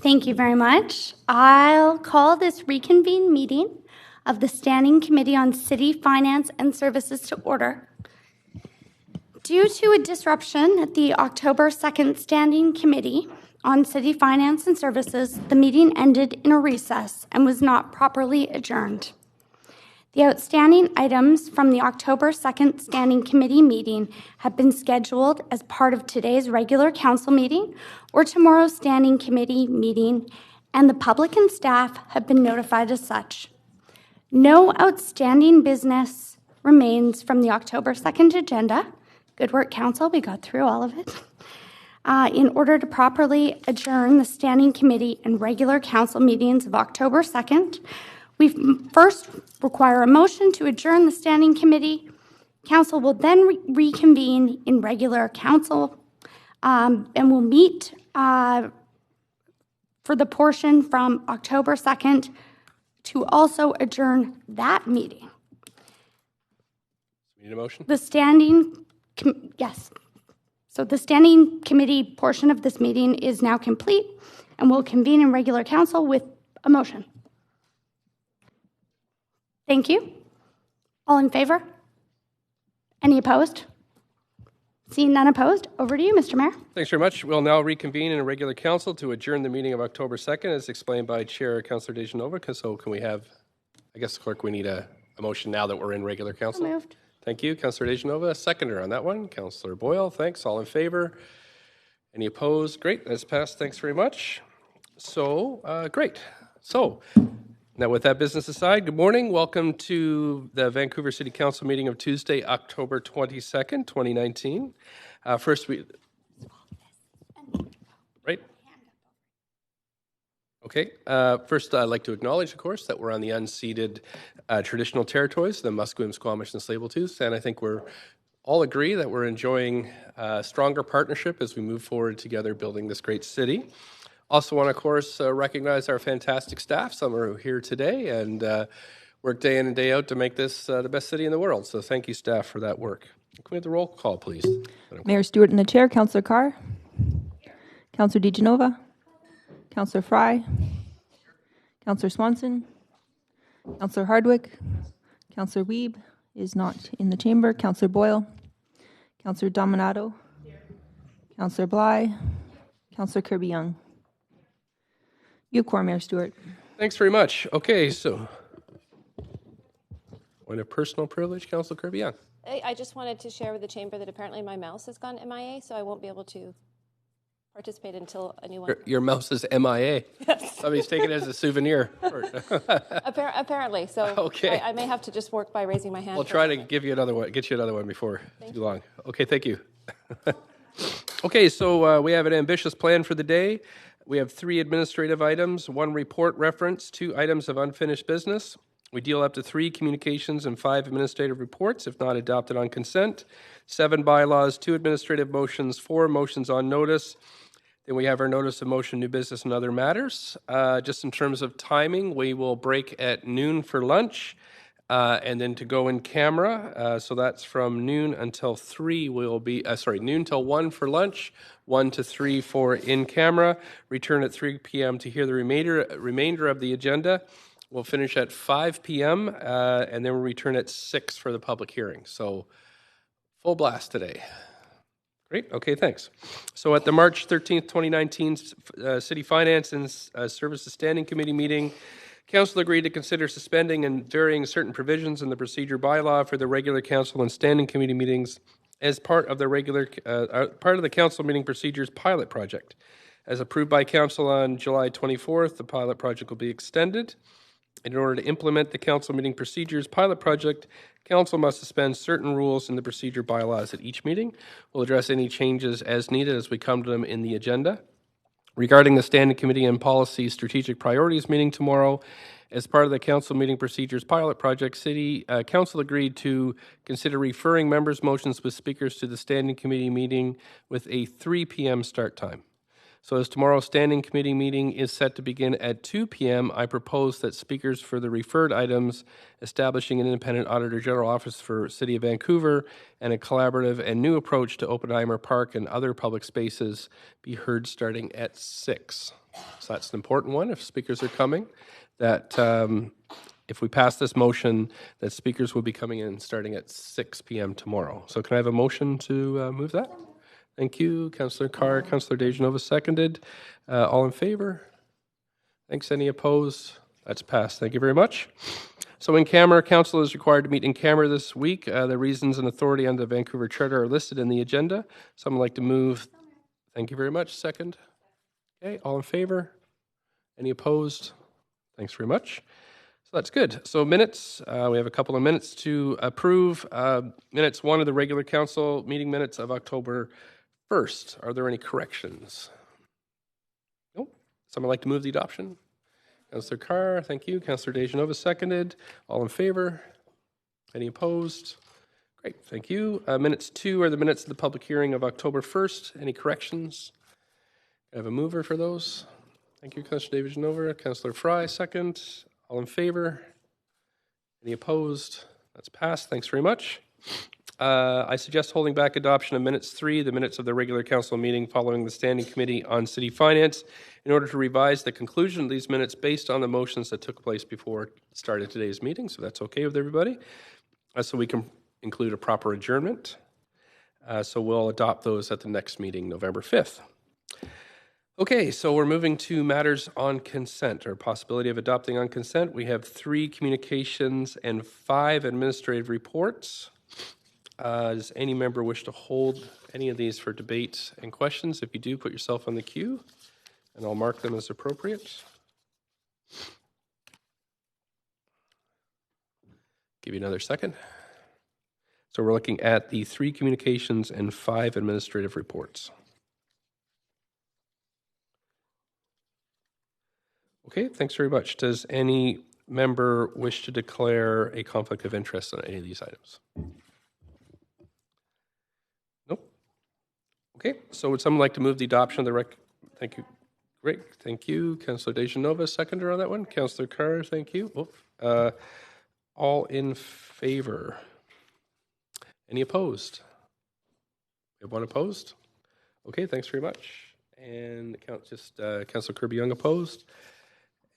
Thank you very much. I'll call this reconvened meeting of the Standing Committee on City Finance and Services to order. Due to a disruption at the October 2nd Standing Committee on City Finance and Services, the meeting ended in a recess and was not properly adjourned. The outstanding items from the October 2nd Standing Committee meeting have been scheduled as part of today's regular council meeting or tomorrow's Standing Committee meeting, and the public and staff have been notified as such. No outstanding business remains from the October 2nd agenda. Good work, council. We got through all of it. In order to properly adjourn the Standing Committee and regular council meetings of October 2nd, we first require a motion to adjourn the Standing Committee. Council will then reconvene in regular council and will meet for the portion from October 2nd to also adjourn that meeting. Need a motion? The Standing, yes. So the Standing Committee portion of this meeting is now complete and will convene in regular council with a motion. Thank you. All in favor? Any opposed? Seeing none opposed, over to you, Mr. Mayor. Thanks very much. We'll now reconvene in a regular council to adjourn the meeting of October 2nd, as explained by Chair Councillor Dejanova. So can we have, I guess, clerk, we need a motion now that we're in regular council. So moved. Thank you, Councillor Dejanova. A seconder on that one, Councillor Boyle. Thanks. All in favor? Any opposed? Great. That's passed. Thanks very much. So, great. So, now with that business aside, good morning. Welcome to the Vancouver City Council meeting of Tuesday, October 22nd, 2019. First, right? Okay. First, I'd like to acknowledge, of course, that we're on the unceded traditional territories, the Musqueam, Squamish, and Tsleil-Waututh, and I think we're all agree that we're enjoying a stronger partnership as we move forward together building this great city. Also want to, of course, recognize our fantastic staff. Some are here today and work day in and day out to make this the best city in the world. So thank you, staff, for that work. Can we have the roll call, please? Mayor Stewart in the chair, Councillor Carr, Councillor Dejanova, Councillor Fry, Councillor Swanson, Councillor Hardwick, Councillor Wiebe is not in the chamber, Councillor Boyle, Councillor Dominato, Councillor Bly, Councillor Kirby-Young. You have quorum, Mayor Stewart. Thanks very much. Okay, so point of personal privilege, Councillor Kirby-Young. I just wanted to share with the chamber that apparently my mouse has gone MIA, so I won't be able to participate until a new one. Your mouse is MIA. Yes. Somebody's taking it as a souvenir. Apparently, so okay. I may have to just work by raising my hand. We'll try to give you another one, get you another one before too long. Okay, thank you. Okay, so we have an ambitious plan for the day. We have 3 administrative items, 1 report reference, 2 items of unfinished business. We deal up to 3 communications and 5 administrative reports, if not adopted on consent, 7 bylaws, 2 administrative motions, 4 motions on notice. Then we have our notice of motion, new business, and other matters. Just in terms of timing, we will break at noon for lunch. And then to go in camera, so that's from noon until 3 will be, noon till 1 for lunch, 1 to 3 for in camera, return at 3 p.m. to hear the remainder of the agenda. We'll finish at 5 p.m. And then we'll return at 6 for the public hearing. So full blast today. Great. Okay, thanks. So at the March 13th, 2019 City Finance and Services Standing Committee meeting, Council agreed to consider suspending and varying certain provisions in the procedure bylaw for the regular council and standing committee meetings as part of the part of the council meeting procedures pilot project. As approved by council on July 24th, the pilot project will be extended. In order to implement the council meeting procedures pilot project, council must suspend certain rules in the procedure bylaws at each meeting. We'll address any changes as needed as we come to them in the agenda. Regarding the Standing Committee and Policy Strategic Priorities meeting tomorrow, as part of the Council Meeting Procedures Pilot Project, City Council agreed to consider referring members' motions with speakers to the Standing Committee meeting with a 3 p.m. start time. So as tomorrow's Standing Committee meeting is set to begin at 2 p.m., I propose that speakers for the referred items establishing an independent Auditor General Office for City of Vancouver and a collaborative and new approach to Oppenheimer Park and other public spaces be heard starting at 6. So that's an important one, if speakers are coming, that if we pass this motion, that speakers will be coming in starting at 6 p.m. tomorrow. So can I have a motion to move that? Thank you, Councillor Carr. Councillor Dejanova seconded. All in favor? Thanks. Any opposed? That's passed. Thank you very much. So in camera, council is required to meet in camera this week. The reasons and authority under the Vancouver Charter are listed in the agenda. Someone like to move? Thank you very much. Second. Okay, all in favor? Any opposed? Thanks very much. So that's good. So minutes, we have a couple of minutes to approve. Minutes 1 of the regular council meeting minutes of October 1st. Are there any corrections? Nope. Someone like to move the adoption? Councillor Carr, thank you. Councillor Dejanova seconded. All in favor? Any opposed? Great, thank you. Minutes 2 are the minutes of the public hearing of October 1st. Any corrections? I have a mover for those. Thank you, Councillor Dejanova. Councillor Fry, second. All in favor? Any opposed? That's passed. Thanks very much. I suggest holding back adoption of minutes 3, the minutes of the regular council meeting following the Standing Committee on City Finance, in order to revise the conclusion of these minutes based on the motions that took place before the start of today's meeting, so that's okay with everybody. So we can include a proper adjournment. So we'll adopt those at the next meeting, November 5th. Okay, so we're moving to matters on consent, or possibility of adopting on consent. We have 3 communications and 5 administrative reports. Does any member wish to hold any of these for debate and questions? If you do, put yourself on the queue, and I'll mark them as appropriate. Give you another second. So we're looking at the 3 communications and 5 administrative reports. Okay, thanks very much. Does any member wish to declare a conflict of interest on any of these items? Nope. Okay, so would someone like to move the adoption of the Thank you. Great, thank you. Councillor Dejanova, seconder on that one. Councillor Carr, thank you. All in favor? Any opposed? We have 1 opposed? Okay, thanks very much. And Councillor Kirby-Yung opposed.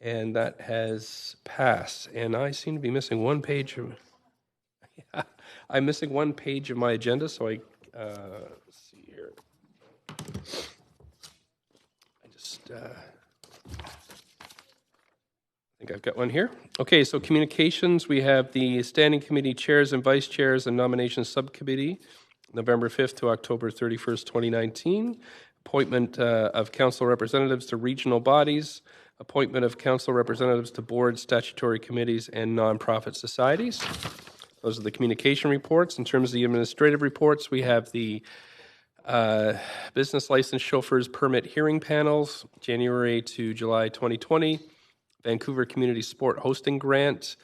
And that has passed. And I seem to be missing 1 page of... Yeah, I'm missing 1 page of my agenda, so let's see here. I think I've got one here. Okay, so communications, we have the Standing Committee Chairs and Vice Chairs and Nominations Subcommittee, November 5th to October 31st, 2019. Appointment of council representatives to regional bodies. Appointment of council representatives to boards, statutory committees, and nonprofit societies. Those are the communication reports. In terms of the administrative reports, we have the business license chauffeurs permit hearing panels, January to July 2020. Vancouver Community Sport Hosting Grant,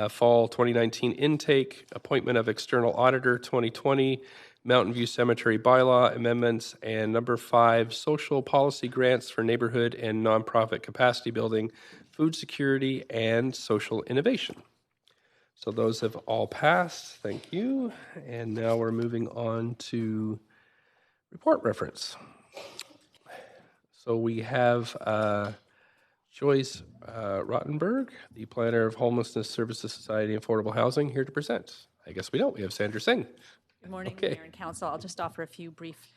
Fall 2019 intake, appointment of external auditor 2020, Mountain View Cemetery bylaw amendments, and number 5, social policy grants for neighborhood and nonprofit capacity building, food security, and social innovation. So those have all passed. Thank you. And now we're moving on to report reference. So we have Joyce Rottenberg, the planner of Homelessness Services Society and Affordable Housing, here to present. I guess we don't. We have Sandra Singh. Good morning, Mayor and Council. I'll just offer a few brief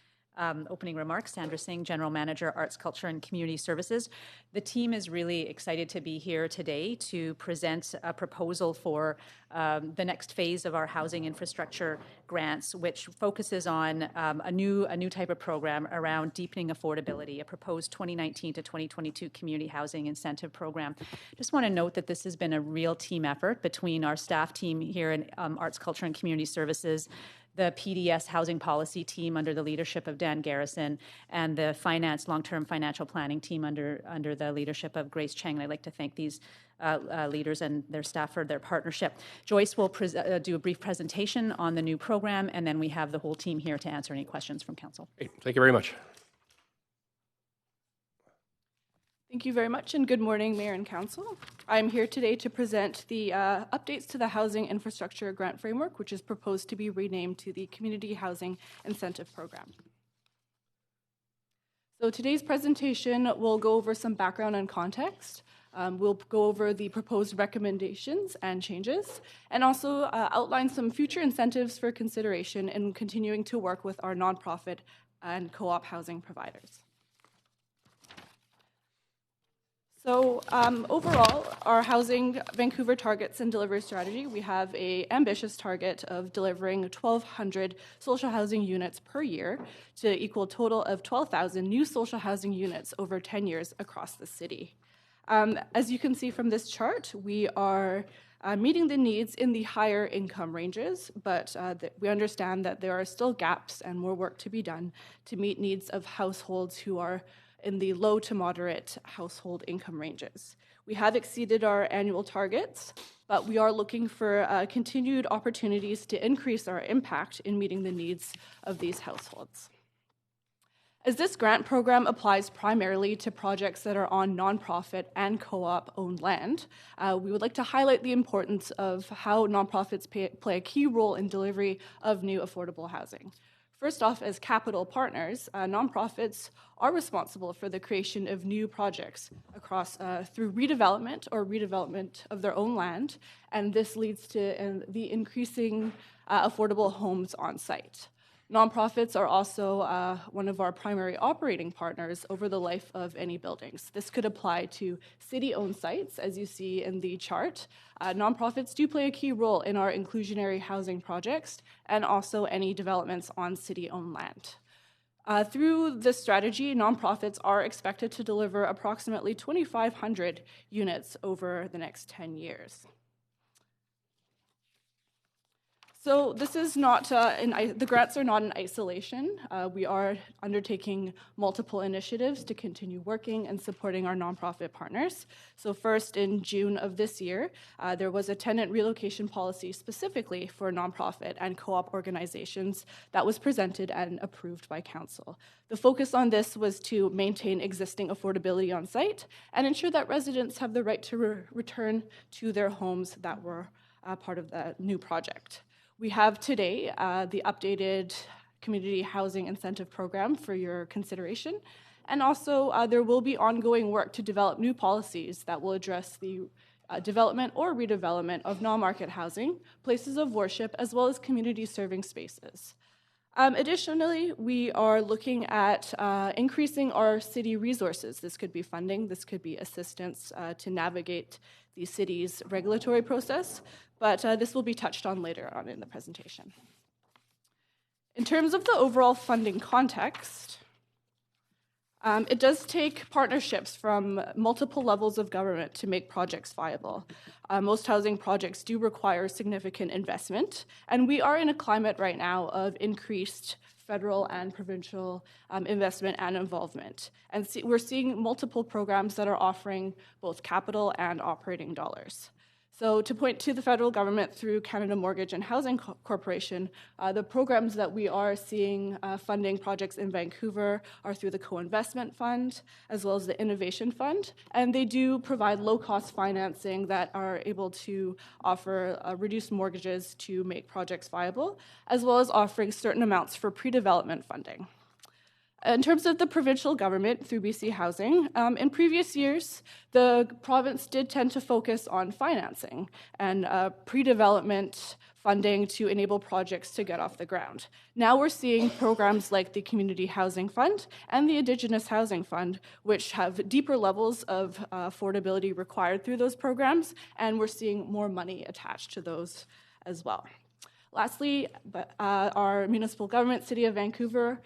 opening remarks. Sandra Singh, General Manager, Arts, Culture, and Community Services. The team is really excited to be here today to present a proposal for the next phase of our housing infrastructure grants, which focuses on a new type of program around deepening affordability, a proposed 2019 to 2022 community housing incentive program. Just want to note that this has been a real team effort between our staff team here in Arts, Culture, and Community Services, the PDS housing policy team under the leadership of Dan Garrison, and the long-term financial planning team under the leadership of Grace Cheng. I'd like to thank these leaders and their staff for their partnership. Joyce will do a brief presentation on the new program, and then we have the whole team here to answer any questions from Council. Great. Thank you very much. Thank you very much, and good morning, Mayor and Council. I'm here today to present the updates to the Housing Infrastructure Grant Framework, which is proposed to be renamed to the Community Housing Incentive Program. So today's presentation will go over some background and context. We'll go over the proposed recommendations and changes, and also outline some future incentives for consideration in continuing to work with our nonprofit and co-op housing providers. So overall, our Housing Vancouver targets and delivery strategy, we have an ambitious target of delivering 1,200 social housing units per year to equal a total of 12,000 new social housing units over 10 years across the city. As you can see from this chart, we are meeting the needs in the higher income ranges, but we understand that there are still gaps and more work to be done to meet needs of households who are in the low to moderate household income ranges. We have exceeded our annual targets, but we are looking for continued opportunities to increase our impact in meeting the needs of these households. As this grant program applies primarily to projects that are on nonprofit and co-op owned land, we would like to highlight the importance of how nonprofits play a key role in delivery of new affordable housing. First off, as capital partners, nonprofits are responsible for the creation of new projects across through redevelopment or redevelopment of their own land, and this leads to the increasing affordable homes on site. Nonprofits are also one of our primary operating partners over the life of any buildings. This could apply to city-owned sites, as you see in the chart. Nonprofits do play a key role in our inclusionary housing projects and also any developments on city-owned land. Through this strategy, nonprofits are expected to deliver approximately 2,500 units over the next 10 years. So this is not, the grants are not in isolation. We are undertaking multiple initiatives to continue working and supporting our nonprofit partners. So first, in June of this year, there was a tenant relocation policy specifically for nonprofit and co-op organizations that was presented and approved by council. The focus on this was to maintain existing affordability on site and ensure that residents have the right to return to their homes that were part of the new project. We have today the updated Community Housing Incentive Program for your consideration, and also there will be ongoing work to develop new policies that will address the development or redevelopment of non-market housing, places of worship, as well as community serving spaces. Additionally, we are looking at increasing our city resources. This could be funding, this could be assistance to navigate the city's regulatory process, but this will be touched on later on in the presentation. In terms of the overall funding context, it does take partnerships from multiple levels of government to make projects viable. Most housing projects do require significant investment, and we are in a climate right now of increased federal and provincial investment and involvement. And we're seeing multiple programs that are offering both capital and operating dollars. So to point to the federal government through Canada Mortgage and Housing Corporation, the programs that we are seeing funding projects in Vancouver are through the Co-Investment Fund, as well as the Innovation Fund, and they do provide low-cost financing that are able to offer reduced mortgages to make projects viable, as well as offering certain amounts for pre-development funding. In terms of the provincial government through BC Housing, in previous years, the province did tend to focus on financing and pre-development funding to enable projects to get off the ground. Now we're seeing programs like the Community Housing Fund and the Indigenous Housing Fund, which have deeper levels of affordability required through those programs, and we're seeing more money attached to those as well. Lastly, our municipal government, City of Vancouver,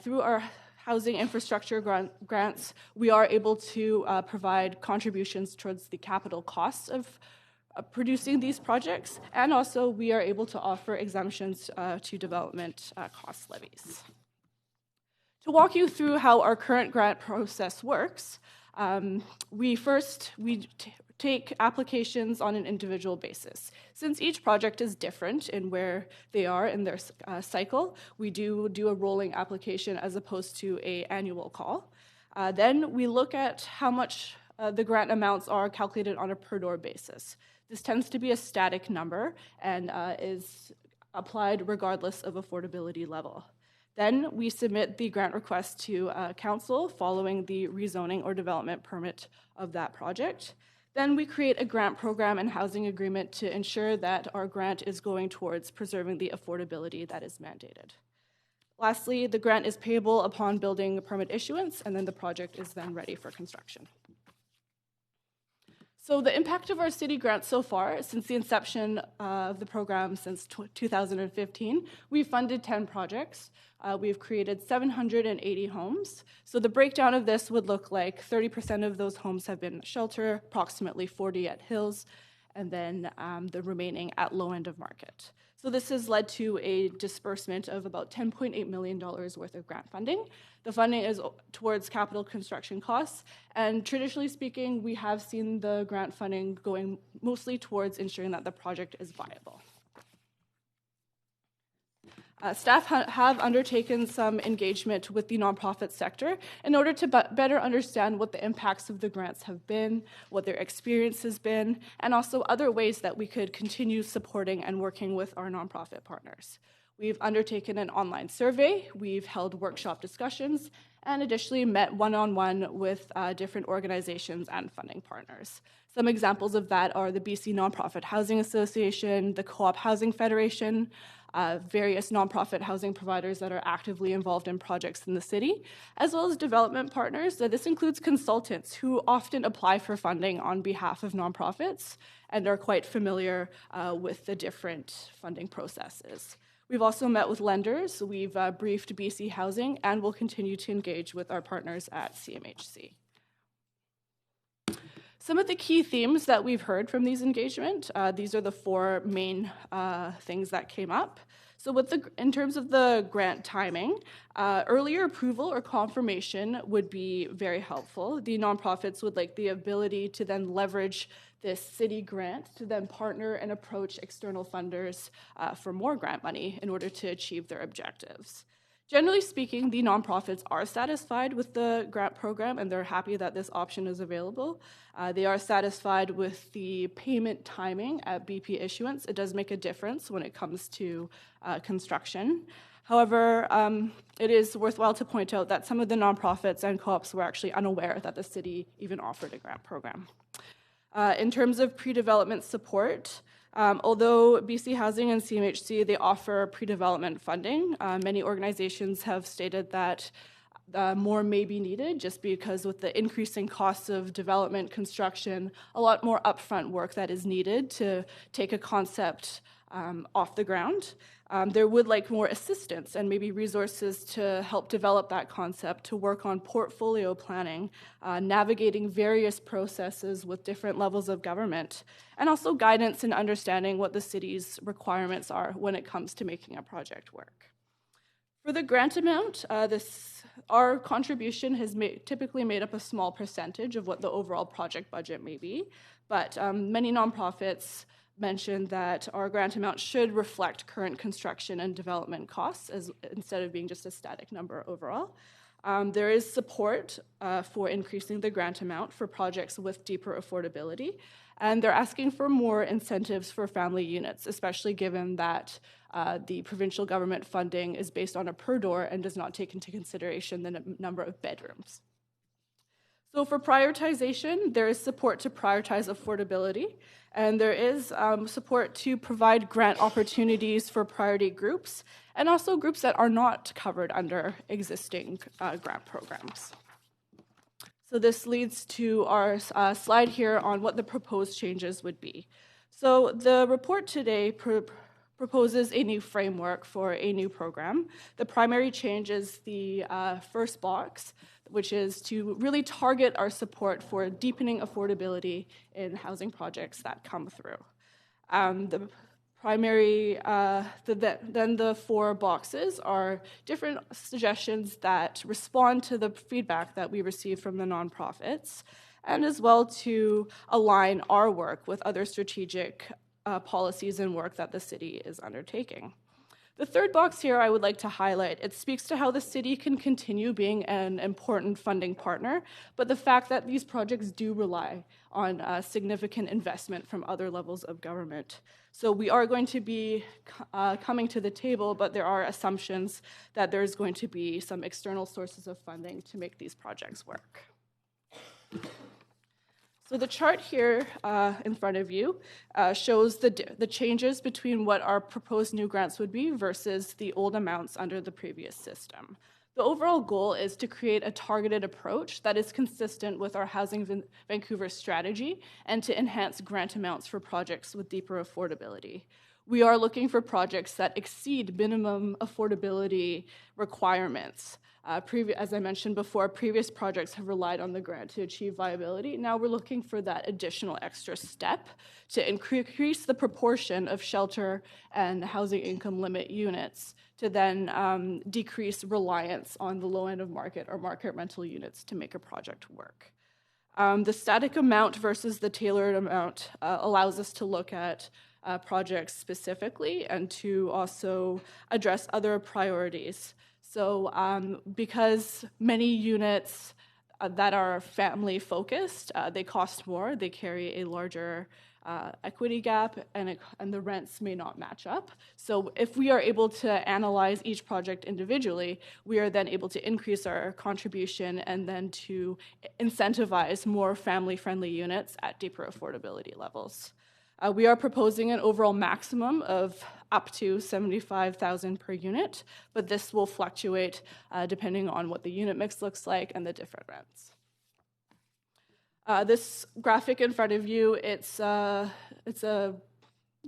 through our housing infrastructure grants, we are able to provide contributions towards the capital costs of producing these projects, and also we are able to offer exemptions to development cost levies. To walk you through how our current grant process works, we take applications on an individual basis. Since each project is different in where they are in their cycle, we do a rolling application as opposed to an annual call. Then we look at how much the grant amounts are calculated on a per-door basis. This tends to be a static number and is applied regardless of affordability level. Then we submit the grant request to council following the rezoning or development permit of that project. Then we create a grant program and housing agreement to ensure that our grant is going towards preserving the affordability that is mandated. Lastly, the grant is payable upon building permit issuance, and then the project is then ready for construction. So the impact of our city grant so far, since the inception of the program since 2015, we've funded 10 projects. We've created 780 homes. So the breakdown of this would look like 30% of those homes have been shelter, approximately 40 at Hills, and then the remaining at low end of market. So this has led to a disbursement of about $10.8 million worth of grant funding. The funding is towards capital construction costs, and traditionally speaking, we have seen the grant funding going mostly towards ensuring that the project is viable. Staff have undertaken some engagement with the nonprofit sector in order to better understand what the impacts of the grants have been, what their experience has been, and also other ways that we could continue supporting and working with our nonprofit partners. We've undertaken an online survey, we've held workshop discussions, and additionally met one-on-one with different organizations and funding partners. Some examples of that are the BC Nonprofit Housing Association, the Co-op Housing Federation, various nonprofit housing providers that are actively involved in projects in the city, as well as development partners. This includes consultants who often apply for funding on behalf of nonprofits and are quite familiar with the different funding processes. We've also met with lenders, we've briefed BC Housing, and we'll continue to engage with our partners at CMHC. Some of the key themes that we've heard from these engagements, these are the four main things that came up. So in terms of the grant timing, earlier approval or confirmation would be very helpful. The nonprofits would like the ability to then leverage this city grant to then partner and approach external funders for more grant money in order to achieve their objectives. Generally speaking, the nonprofits are satisfied with the grant program and they're happy that this option is available. They are satisfied with the payment timing at BP issuance. It does make a difference when it comes to construction. However, it is worthwhile to point out that some of the nonprofits and co-ops were actually unaware that the city even offered a grant program. In terms of pre-development support, although BC Housing and CMHC, they offer pre-development funding, many organizations have stated that more may be needed just because with the increasing costs of development, construction, a lot more upfront work that is needed to take a concept off the ground. There would like more assistance and maybe resources to help develop that concept, to work on portfolio planning, navigating various processes with different levels of government, and also guidance in understanding what the city's requirements are when it comes to making a project work. For the grant amount, our contribution has typically made up a small percentage of what the overall project budget may be, but many nonprofits mentioned that our grant amount should reflect current construction and development costs instead of being just a static number overall. There is support for increasing the grant amount for projects with deeper affordability, and they're asking for more incentives for family units, especially given that the provincial government funding is based on a per door and does not take into consideration the number of bedrooms. So for prioritization, there is support to prioritize affordability, and there is support to provide grant opportunities for priority groups, and also groups that are not covered under existing grant programs. So this leads to our slide here on what the proposed changes would be. So the report today proposes a new framework for a new program. The primary change is the first box, which is to really target our support for deepening affordability in housing projects that come through. The primary, then the four boxes are different suggestions that respond to the feedback that we receive from the nonprofits, and as well to align our work with other strategic policies and work that the city is undertaking. The third box here I would like to highlight. It speaks to how the city can continue being an important funding partner, but the fact that these projects do rely on significant investment from other levels of government. So we are going to be coming to the table, but there are assumptions that there's going to be some external sources of funding to make these projects work. So the chart here in front of you shows the changes between what our proposed new grants would be versus the old amounts under the previous system. The overall goal is to create a targeted approach that is consistent with our Housing Vancouver strategy and to enhance grant amounts for projects with deeper affordability. We are looking for projects that exceed minimum affordability requirements. As I mentioned before, previous projects have relied on the grant to achieve viability. Now we're looking for that additional extra step to increase the proportion of shelter and housing income limit units to then decrease reliance on the low end of market or market rental units to make a project work. The static amount versus the tailored amount allows us to look at projects specifically and to also address other priorities. So because many units that are family focused, they cost more, they carry a larger equity gap, and the rents may not match up. So if we are able to analyze each project individually, we are then able to increase our contribution and then to incentivize more family-friendly units at deeper affordability levels. We are proposing an overall maximum of up to $75,000 per unit, but this will fluctuate depending on what the unit mix looks like and the different rents. This graphic in front of you, it's a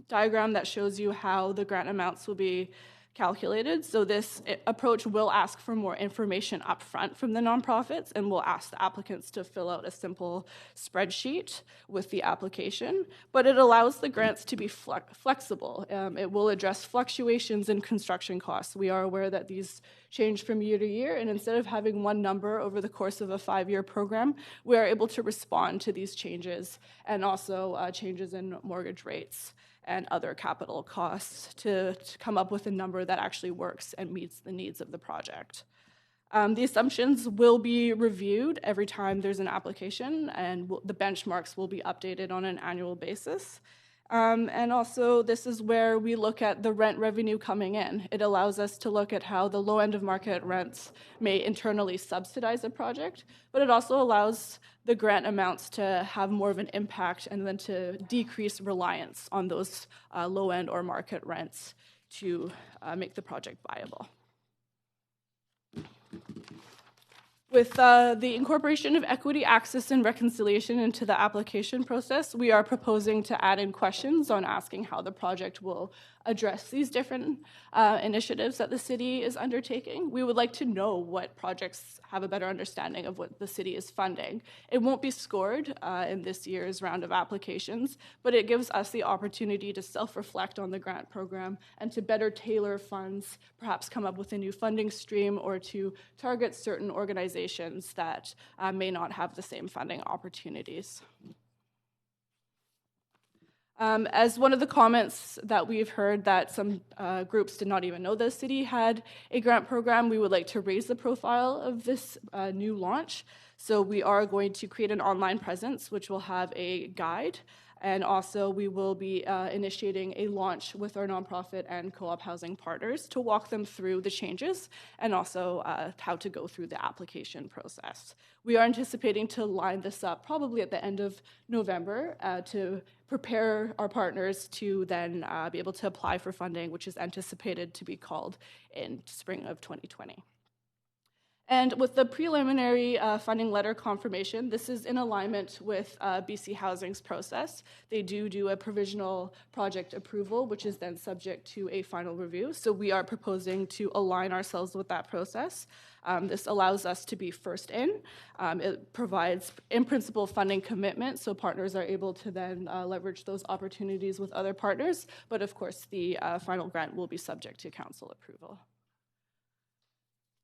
diagram that shows you how the grant amounts will be calculated. So this approach will ask for more information upfront from the nonprofits and will ask the applicants to fill out a simple spreadsheet with the application, but it allows the grants to be flexible. It will address fluctuations in construction costs. We are aware that these change from year to year, and instead of having one number over the course of a 5-year program, we are able to respond to these changes and also changes in mortgage rates and other capital costs to come up with a number that actually works and meets the needs of the project. The assumptions will be reviewed every time there's an application, and the benchmarks will be updated on an annual basis. And also, this is where we look at the rent revenue coming in. It allows us to look at how the low end of market rents may internally subsidize a project, but it also allows the grant amounts to have more of an impact and then to decrease reliance on those low end or market rents to make the project viable. With the incorporation of equity, access, and reconciliation into the application process, we are proposing to add in questions on asking how the project will address these different initiatives that the city is undertaking. We would like to know what projects have a better understanding of what the city is funding. It won't be scored in this year's round of applications, but it gives us the opportunity to self-reflect on the grant program and to better tailor funds, perhaps come up with a new funding stream or to target certain organizations that may not have the same funding opportunities. As one of the comments that we've heard that some groups did not even know the city had a grant program, we would like to raise the profile of this new launch. So we are going to create an online presence which will have a guide, and also we will be initiating a launch with our nonprofit and co-op housing partners to walk them through the changes and also how to go through the application process. We are anticipating to line this up probably at the end of November to prepare our partners to then be able to apply for funding, which is anticipated to be called in spring of 2020. And with the preliminary funding letter confirmation, this is in alignment with BC Housing's process. They do a provisional project approval, which is then subject to a final review. So we are proposing to align ourselves with that process. This allows us to be first in. It provides in-principle funding commitment, so partners are able to then leverage those opportunities with other partners. But of course, the final grant will be subject to council approval.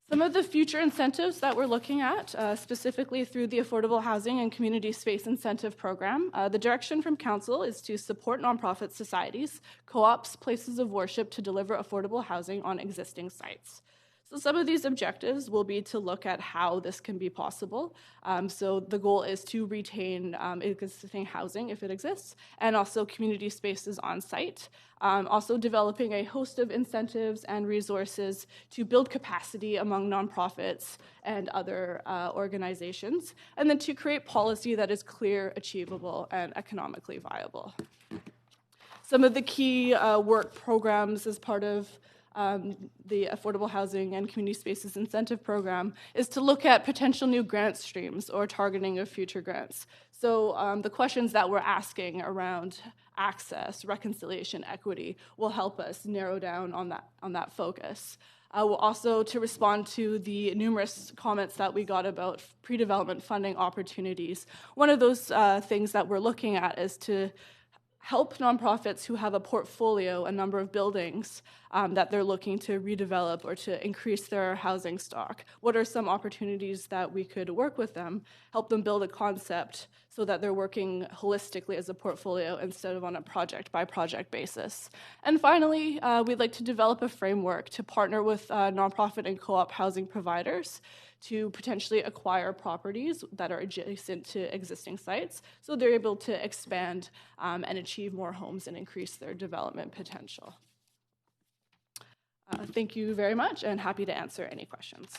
Some of the future incentives that we're looking at, specifically through the Affordable Housing and Community Space Incentive Program, the direction from Council is to support nonprofit societies, co-ops, places of worship to deliver affordable housing on existing sites. So some of these objectives will be to look at how this can be possible. So the goal is to retain existing housing if it exists, and also community spaces on site. Also developing a host of incentives and resources to build capacity among nonprofits and other organizations, and then to create policy that is clear, achievable, and economically viable. Some of the key work programs as part of the Affordable Housing and Community Spaces Incentive Program is to look at potential new grant streams or targeting of future grants. So the questions that we're asking around access, reconciliation, equity will help us narrow down on that focus. We'll also, to respond to the numerous comments that we got about pre-development funding opportunities, one of those things that we're looking at is to help nonprofits who have a portfolio, a number of buildings that they're looking to redevelop or to increase their housing stock. What are some opportunities that we could work with them, help them build a concept so that they're working holistically as a portfolio instead of on a project-by-project basis. And finally, we'd like to develop a framework to partner with nonprofit and co-op housing providers to potentially acquire properties that are adjacent to existing sites so they're able to expand and achieve more homes and increase their development potential. Thank you very much, and happy to answer any questions.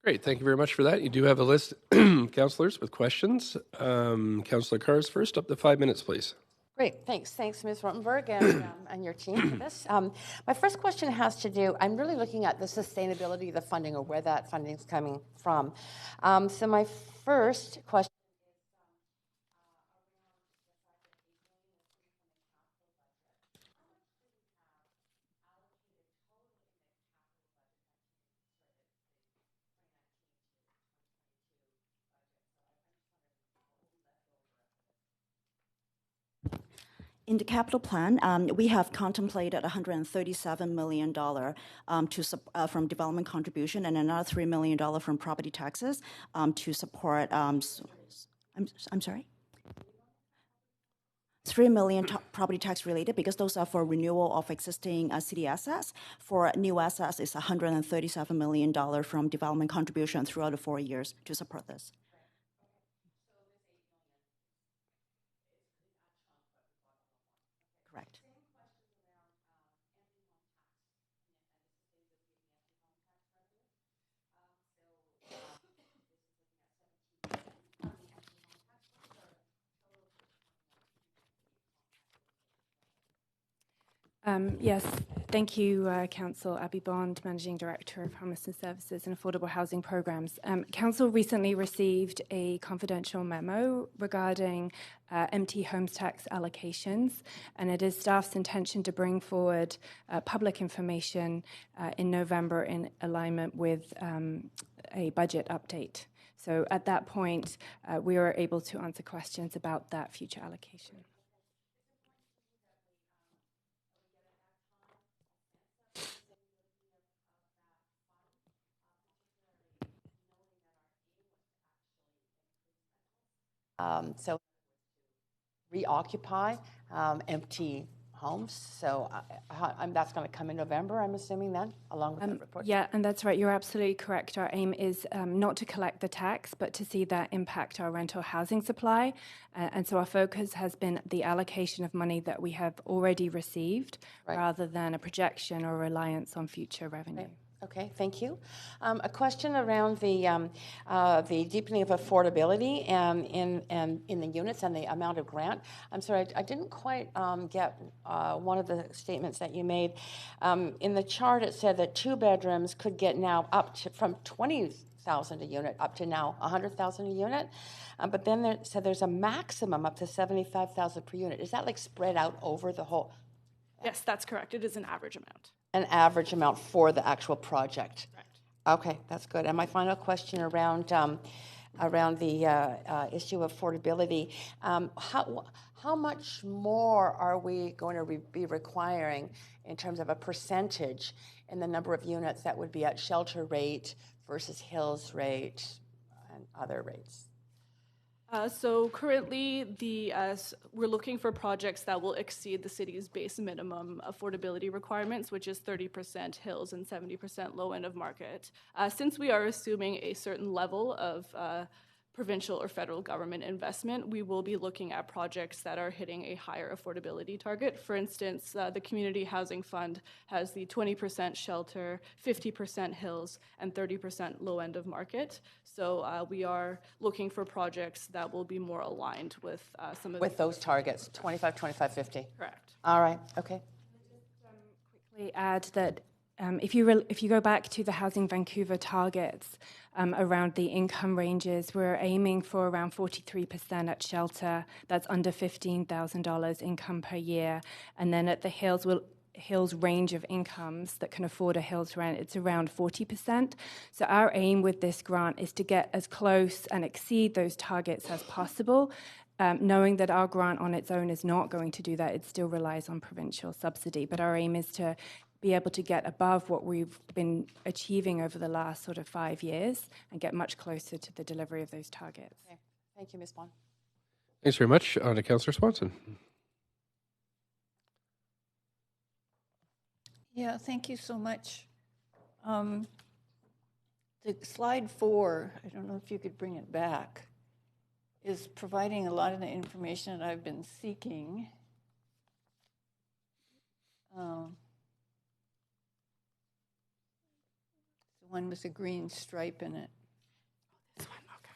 Great, thank you very much for that. You do have a list, councillors, with questions. Councillor Carr is first. Up to 5 minutes, please. Great, thanks. Thanks, Ms. Rottenberg and your team for this. My first question has to do, I'm really looking at the sustainability of the funding or where that funding is coming from. So my first question in the capital plan, we have contemplated $137 million from development contribution and another $3 million from property taxes to support. I'm sorry. 3 million property tax related because those are for renewal of existing city assets. For new assets, it's $137 million from development contribution throughout the 4 years to support this. Correct. Yes, thank you, Council. Abby Bond, Managing Director of Homeless Services and Affordable Housing Programs. Council recently received a confidential memo regarding empty homes tax allocations, and it is staff's intention to bring forward public information in November in alignment with a budget update. So at that point, we are able to answer questions about that future allocation. So reoccupy empty homes. So that's going to come in November, I'm assuming then, along with the report? Yeah, and that's right. You're absolutely correct. Our aim is not to collect the tax, but to see that impact our rental housing supply. And so our focus has been the allocation of money that we have already received, rather than a projection or reliance on future revenue. Right. Okay, thank you. A question around the deepening of affordability in the units and the amount of grant. I'm sorry, I didn't quite get one of the statements that you made. In the chart, it said that 2 bedrooms could get now up to from 20,000 a unit up to now 100,000 a unit. But then there said there's a maximum up to 75,000 per unit. Is that like spread out over the whole? Yes, that's correct. It is an average amount. An average amount for the actual project. Right. Okay, that's good. And my final question around around the issue of affordability. How much more are we going to be requiring in terms of a percentage in the number of units that would be at shelter rate versus Hills rate and other rates? So currently, we're looking for projects that will exceed the city's base minimum affordability requirements, which is 30% Hills and 70% low end of market. Since we are assuming a certain level of provincial or federal government investment, we will be looking at projects that are hitting a higher affordability target. For instance, the Community Housing Fund has the 20% shelter, 50% Hills, and 30% low end of market. So we are looking for projects that will be more aligned with some of those targets, 25, 25, 50. Correct. All right. Okay. Quickly add that if you go back to the Housing Vancouver targets around the income ranges, we're aiming for around 43% at shelter. That's under $15,000 income per year. And then at the Hills range of incomes that can afford a Hills rent, it's around 40%. So our aim with this grant is to get as close and exceed those targets as possible, knowing that our grant on its own is not going to do that. It still relies on provincial subsidy. But our aim is to be able to get above what we've been achieving over the last sort of 5 years and get much closer to the delivery of those targets. Okay. Thank you, Ms. Bond. Thanks very much. On to Councillor Swanson. Yeah, thank you so much. The slide 4, I don't know if you could bring it back, is providing a lot of the information that I've been seeking. The one with the green stripe in it. This one, okay.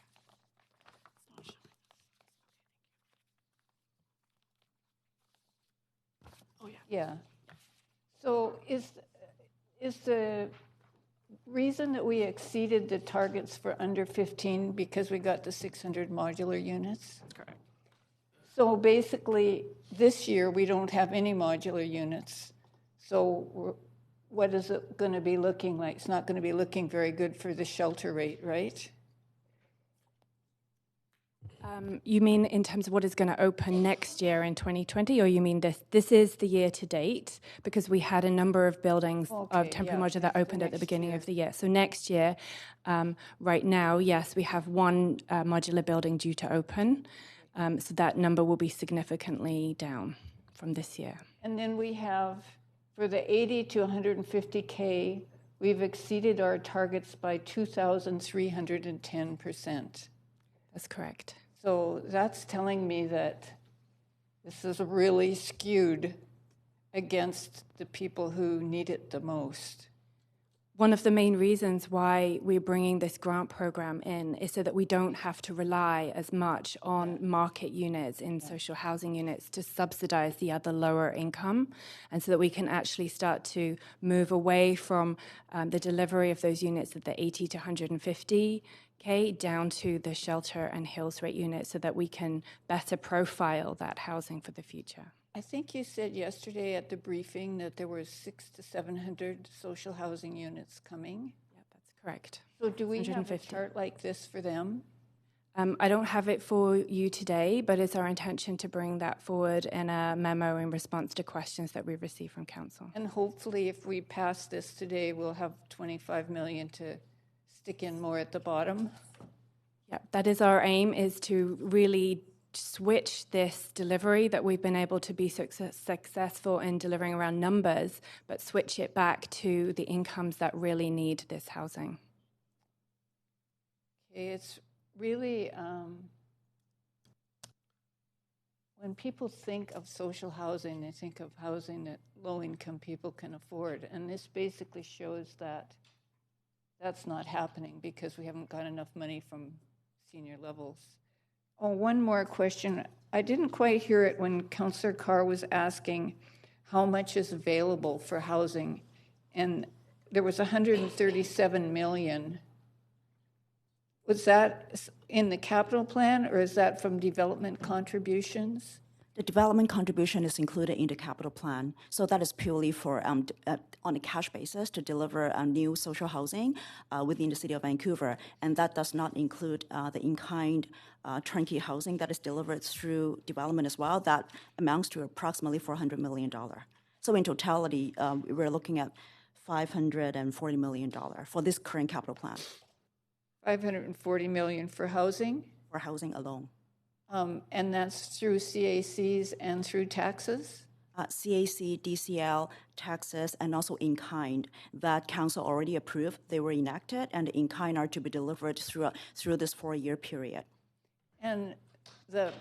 It's not showing. Oh, yeah. Yeah. So is the reason that we exceeded the targets for under 15 because we got the 600 modular units? That's correct. So basically, this year we don't have any modular units. So what is it going to be looking like? It's not going to be looking very good for the shelter rate, right? You mean in terms of what is going to open next year in 2020, or you mean this is the year to date? Because we had a number of buildings of temporary modular that opened at the beginning of the year. So next year, right now, yes, we have one modular building due to open. So that number will be significantly down from this year. And then we have, for the 80 to 150K, we've exceeded our targets by 2,310%. That's correct. So that's telling me that this is really skewed against the people who need it the most. One of the main reasons why we're bringing this grant program in is so that we don't have to rely as much on market units in social housing units to subsidize the other lower income, and so that we can actually start to move away from the delivery of those units at the 80 to 150K down to the shelter and Hills rate units so that we can better profile that housing for the future. I think you said yesterday at the briefing that there were 600 to 700 social housing units coming. Yeah, that's correct. So do we have a chart like this for them? I don't have it for you today, but it's our intention to bring that forward in a memo in response to questions that we receive from Council. And hopefully if we pass this today, we'll have 25 million to stick in more at the bottom. Yeah, that is our aim, is to really switch this delivery that we've been able to be successful in delivering around numbers, but switch it back to the incomes that really need this housing. Okay, it's really, when people think of social housing, they think of housing that low-income people can afford, and this basically shows that that's not happening because we haven't got enough money from senior levels. Oh, one more question. I didn't quite hear it when Councillor Carr was asking how much is available for housing, and there was 137 million. Was that in the capital plan, or is that from development contributions? The development contribution is included in the capital plan, so that is purely for on a cash basis to deliver new social housing within the city of Vancouver, and that does not include the in-kind turnkey housing that is delivered through development as well. That amounts to approximately $400 million. So in totality, we're looking at $540 million for this current capital plan. $540 million for housing? For housing alone. And that's through CACs and through taxes? CAC, DCL, taxes, and also in-kind that council already approved. They were enacted, and in-kind are to be delivered through this 4-year period. And the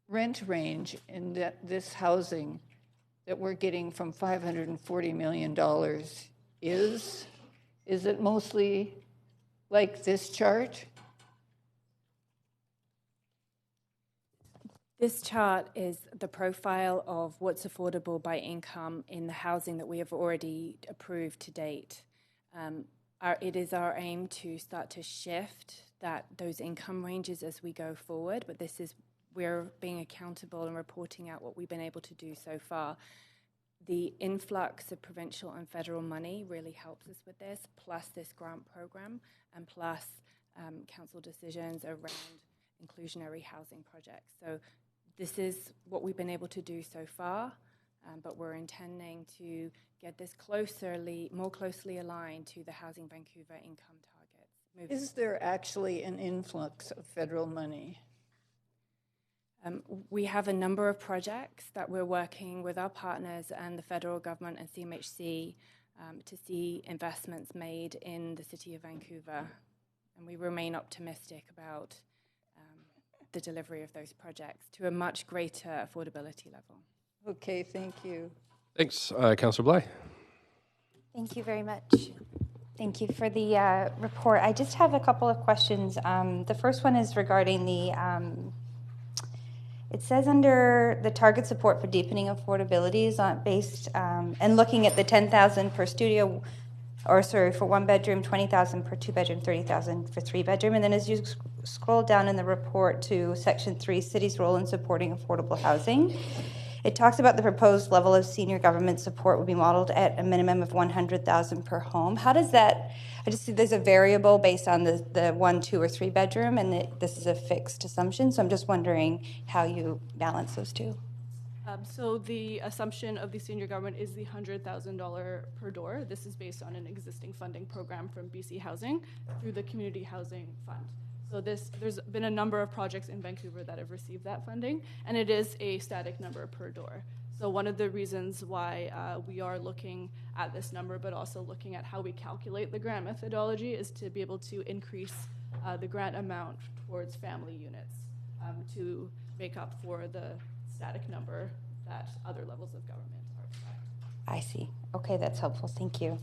rent range in this housing that we're getting from $540 million is it mostly like this chart? This chart is the profile of what's affordable by income in the housing that we have already approved to date. It is our aim to start to shift those income ranges as we go forward, but we're being accountable and reporting out what we've been able to do so far. The influx of provincial and federal money really helps us with this, plus this grant program, and plus council decisions around inclusionary housing projects. So this is what we've been able to do so far, but we're intending to get this more closely aligned to the Housing Vancouver income targets. Is there actually an influx of federal money? We have a number of projects that we're working with our partners and the federal government and CMHC to see investments made in the city of Vancouver, and we remain optimistic about the delivery of those projects to a much greater affordability level. Okay, thank you. Thanks, Councillor Bly. Thank you very much. Thank you for the report. I just have a couple of questions. The first one is regarding it says under the target support for deepening affordability is based, and looking at the 10,000 per studio, for 1 bedroom, 20,000 per 2 bedroom, 30,000 for 3 bedroom. And then as you scroll down in the report to section 3, city's role in supporting affordable housing, it talks about the proposed level of senior government support would be modeled at a minimum of 100,000 per home. How does that, I just see there's a variable based on the 1, 2, or 3 bedroom, and this is a fixed assumption. So I'm just wondering how you balance those two. So the assumption of the senior government is the $100,000 per door. This is based on an existing funding program from BC Housing through the Community Housing Fund. So there's been a number of projects in Vancouver that have received that funding, and it is a static number per door. So one of the reasons why we are looking at this number, but also looking at how we calculate the grant methodology, is to be able to increase the grant amount towards family units to make up for the static number that other levels of government are providing. I see. Okay, that's helpful. Thank you.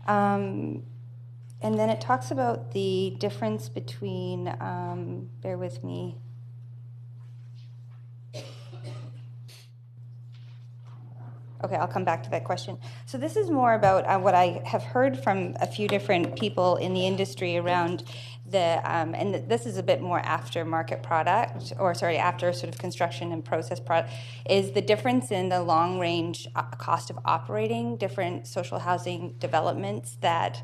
And then it talks about the difference between, bear with me. Okay, I'll come back to that question. So this is more about what I have heard from a few different people in the industry around and this is a bit more after market product, after sort of construction and process product, is the difference in the long range cost of operating different social housing developments, that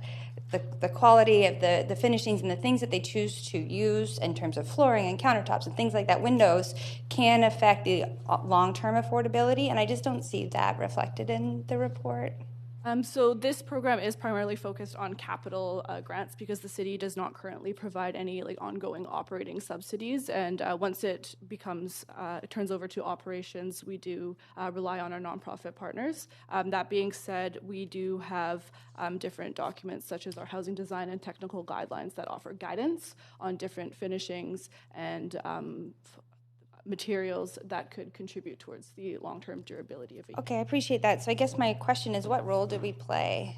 the quality of the finishings and the things that they choose to use in terms of flooring and countertops and things like that, windows, can affect the long-term affordability, and I just don't see that reflected in the report. So this program is primarily focused on capital grants because the city does not currently provide any ongoing operating subsidies. And once it turns over to operations, we do rely on our nonprofit partners. That being said, we do have different documents such as our housing design and technical guidelines that offer guidance on different finishings and materials that could contribute towards the long-term durability of a Okay, I appreciate that. So I guess my question is, what role do we play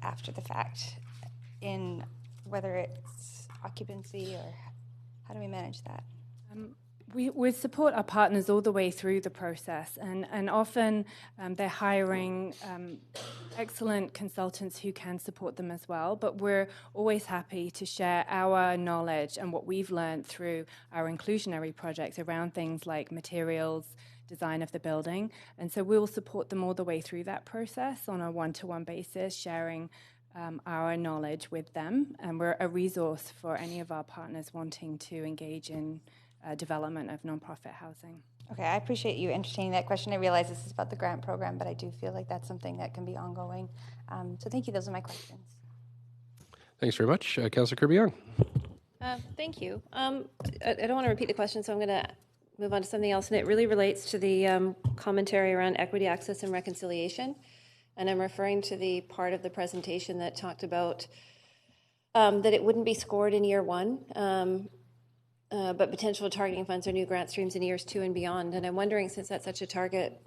after the fact in whether it's occupancy, or how do we manage that? We support our partners all the way through the process, and often they're hiring excellent consultants who can support them as well. But we're always happy to share our knowledge and what we've learned through our inclusionary projects around things like materials, design of the building. And so we'll support them all the way through that process on a one-to-one basis, sharing our knowledge with them. And we're a resource for any of our partners wanting to engage in development of nonprofit housing. Okay, I appreciate you entertaining that question. I realize this is about the grant program, but I do feel like that's something that can be ongoing. So thank you. Those are my questions. Thanks very much. Councillor Kirby-Young. Thank you. I don't want to repeat the question, so I'm going to move on to something else, and it really relates to the commentary around equity, access, and reconciliation. And I'm referring to the part of the presentation that talked about that it wouldn't be scored in year one, but potential targeting funds or new grant streams in years 2 and beyond. And I'm wondering, since that's such a target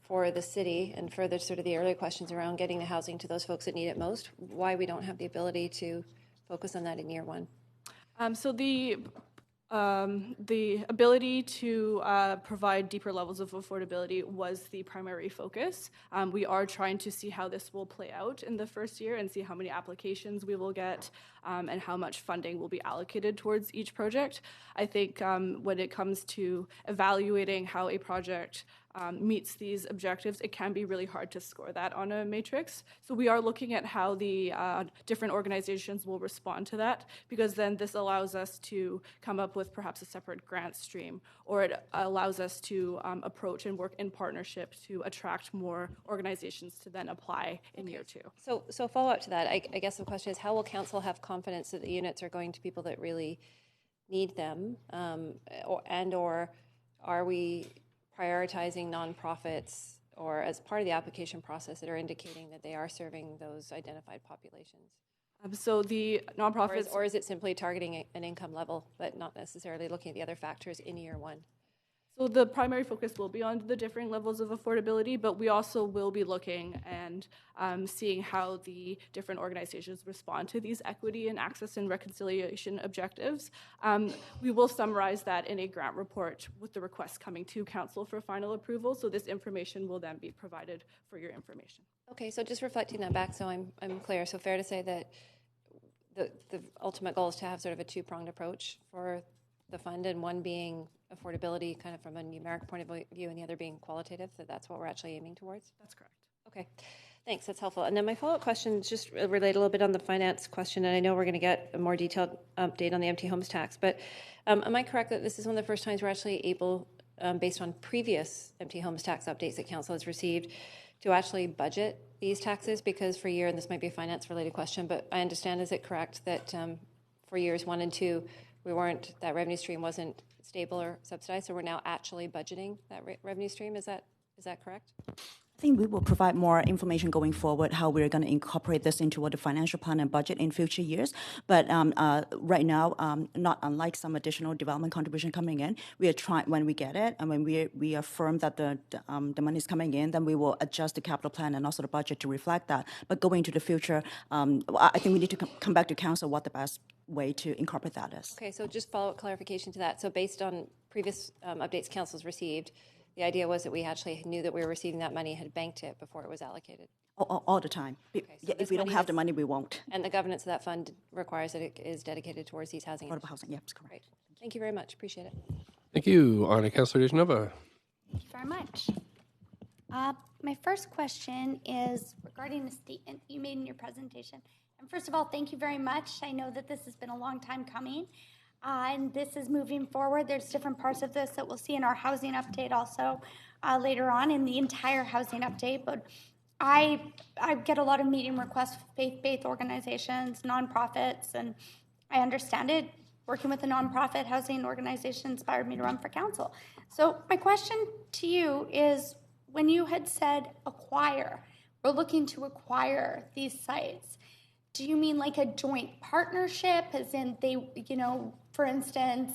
for the city, and further sort of the earlier questions around getting the housing to those folks that need it most, why we don't have the ability to focus on that in year one. So the ability to provide deeper levels of affordability was the primary focus. We are trying to see how this will play out in the first year and see how many applications we will get and how much funding will be allocated towards each project. I think when it comes to evaluating how a project meets these objectives, it can be really hard to score that on a matrix. So we are looking at how the different organizations will respond to that, because then this allows us to come up with perhaps a separate grant stream, or it allows us to approach and work in partnership to attract more organizations to then apply in year 2. So follow up to that, I guess the question is, how will council have confidence that the units are going to people that really need them, or are we prioritizing nonprofits or as part of the application process that are indicating that they are serving those identified populations? So the nonprofits... Or is it simply targeting an income level, but not necessarily looking at the other factors in year one? So the primary focus will be on the different levels of affordability, but we also will be looking and seeing how the different organizations respond to these equity and access and reconciliation objectives. We will summarize that in a grant report with the request coming to council for final approval, so this information will then be provided for your information. Okay, so just reflecting that back so I'm clear, so fair to say that the ultimate goal is to have sort of a two-pronged approach for the fund, and one being affordability kind of from a numeric point of view and the other being qualitative, so that's what we're actually aiming towards? That's correct. Okay, thanks, that's helpful. And then my follow-up question is just relate a little bit on the finance question, and I know we're going to get a more detailed update on the empty homes tax, but am I correct that this is one of the first times we're actually able, based on previous empty homes tax updates that council has received, to actually budget these taxes? Because for a year, and this might be a finance-related question, but I understand, is it correct that for years 1 and 2, that revenue stream wasn't stable or subsidized, so we're now actually budgeting that revenue stream? Is that correct? I think we will provide more information going forward how we're going to incorporate this into the financial plan and budget in future years. But right now, not unlike some additional development contribution coming in, we are trying, when we get it and when we affirm that the money is coming in, then we will adjust the capital plan and also the budget to reflect that. But going into the future, I think we need to come back to council what the best way to incorporate that is. Okay, so just follow-up clarification to that. So based on previous updates council's received, the idea was that we actually knew that we were receiving that money, had banked it before it was allocated. All the time. Okay, so if we don't have the money, we won't. And the governance of that fund requires that it is dedicated towards these housing. Affordable housing, yes, correct. Right. Thank you very much. Appreciate it. Thank you. On to Councillor Dejanova. Thank you very much. My first question is regarding the statement you made in your presentation. And first of all, thank you very much. I know that this has been a long time coming. And this is moving forward. There's different parts of this that we'll see in our housing update also later on in the entire housing update. But I get a lot of meeting requests from faith-based organizations, nonprofits, and I understand it. Working with a nonprofit housing organization inspired me to run for council. So my question to you is, when you had said acquire, we're looking to acquire these sites, do you mean like a joint partnership, as in they, for instance,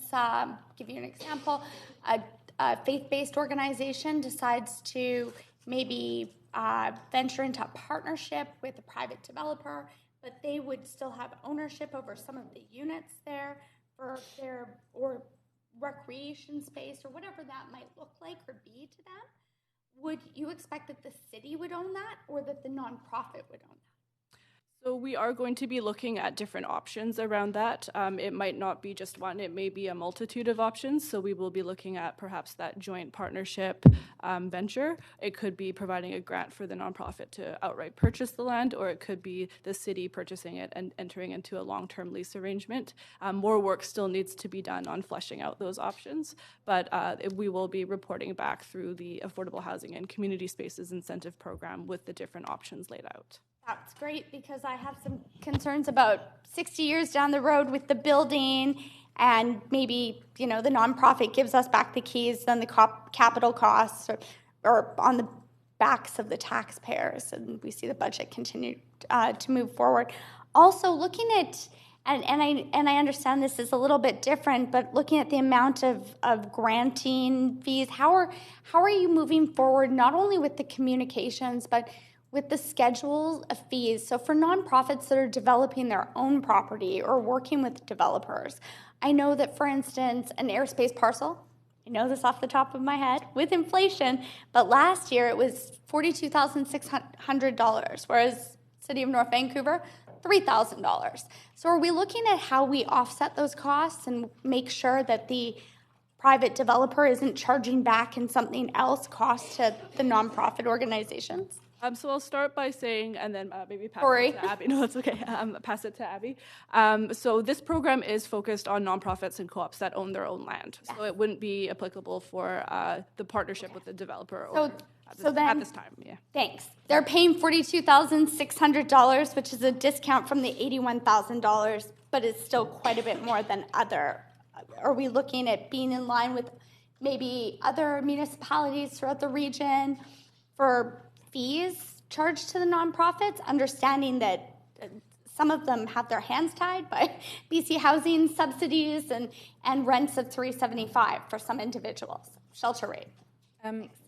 give you an example, a faith-based organization decides to maybe venture into a partnership with a private developer, but they would still have ownership over some of the units there for their, or recreation space or whatever that might look like or be to them, would you expect that the city would own that or that the nonprofit would own that? So we are going to be looking at different options around that. It might not be just one, it may be a multitude of options. So we will be looking at perhaps that joint partnership venture. It could be providing a grant for the nonprofit to outright purchase the land, or it could be the city purchasing it and entering into a long-term lease arrangement. More work still needs to be done on fleshing out those options, but we will be reporting back through the Affordable Housing and Community Spaces Incentive Program with the different options laid out. That's great, because I have some concerns about 60 years down the road with the building, and maybe, the nonprofit gives us back the keys, then the capital costs are on the backs of the taxpayers, and we see the budget continue to move forward. Also, looking at, and I understand this is a little bit different, but looking at the amount of granting fees, how are you moving forward, not only with the communications, but with the schedule of fees? So for nonprofits that are developing their own property or working with developers, I know that, for instance, an airspace parcel, I know this off the top of my head, with inflation, but last year it was $42,600, whereas City of North Vancouver, $3,000. So are we looking at how we offset those costs and make sure that the private developer isn't charging back in something else cost to the nonprofit organizations? So I'll start by saying, and then maybe pass Sorry. it to Abby. No, it's okay. Pass it to Abby. So this program is focused on nonprofits and co-ops that own their own land. So it wouldn't be applicable for the partnership with the developer at this time. Yeah. Thanks. They're paying $42,600, which is a discount from the $81,000, but it's still quite a bit more than other. Are we looking at being in line with maybe other municipalities throughout the region for fees charged to the nonprofits, understanding that some of them have their hands tied by BC housing subsidies and rents of $375 for some individuals, shelter rate?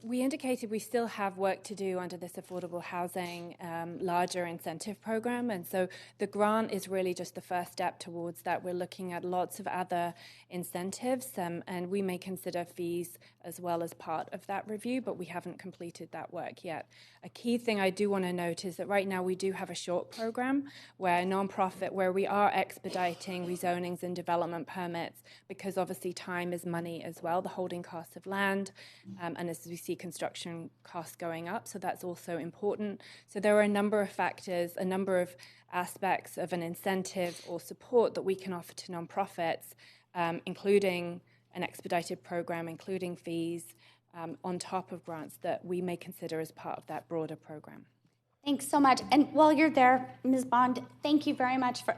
We indicated we still have work to do under this affordable housing larger incentive program, and so the grant is really just the first step towards that. We're looking at lots of other incentives, and we may consider fees as well as part of that review, but we haven't completed that work yet. A key thing I do want to note is that right now we do have a short program where a nonprofit, where we are expediting rezonings and development permits, because obviously time is money as well, the holding costs of land, and as we see construction costs going up, so that's also important. So there are a number of factors, a number of aspects of an incentive or support that we can offer to nonprofits, including an expedited program, including fees, on top of grants that we may consider as part of that broader program. Thanks so much. And while you're there, Ms. Bond, thank you very much for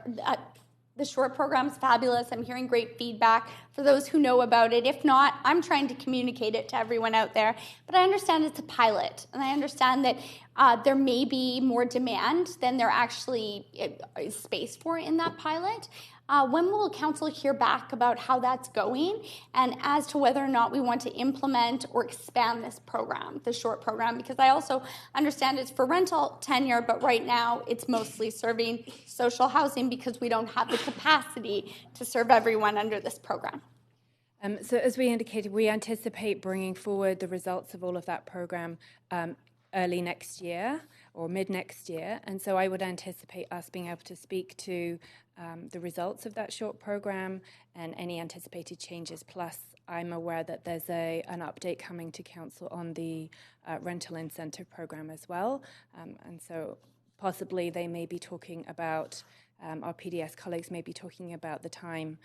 the short program is fabulous. I'm hearing great feedback for those who know about it. If not, I'm trying to communicate it to everyone out there. But I understand it's a pilot, and I understand that there may be more demand than there actually is space for in that pilot. When will council hear back about how that's going, and as to whether or not we want to implement or expand this program, the short program? Because I also understand it's for rental tenure, but right now it's mostly serving social housing because we don't have the capacity to serve everyone under this program. So as we indicated, we anticipate bringing forward the results of all of that program early next year or mid next year. And so I would anticipate us being able to speak to the results of that short program and any anticipated changes. Plus, I'm aware that there's an update coming to council on the rental incentive program as well. And so possibly they may be talking about, our PDS colleagues may be talking about the time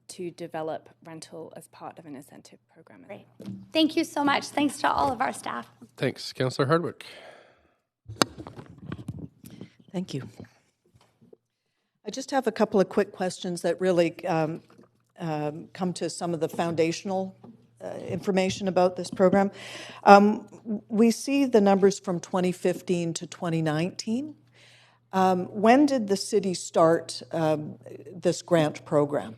to develop rental as part of an incentive program. Great. Thank you so much. Thanks to all of our staff. Thanks. Councillor Hardwick. Thank you. I just have a couple of quick questions that really come to some of the foundational information about this program. We see the numbers from 2015 to 2019. When did the city start this grant program?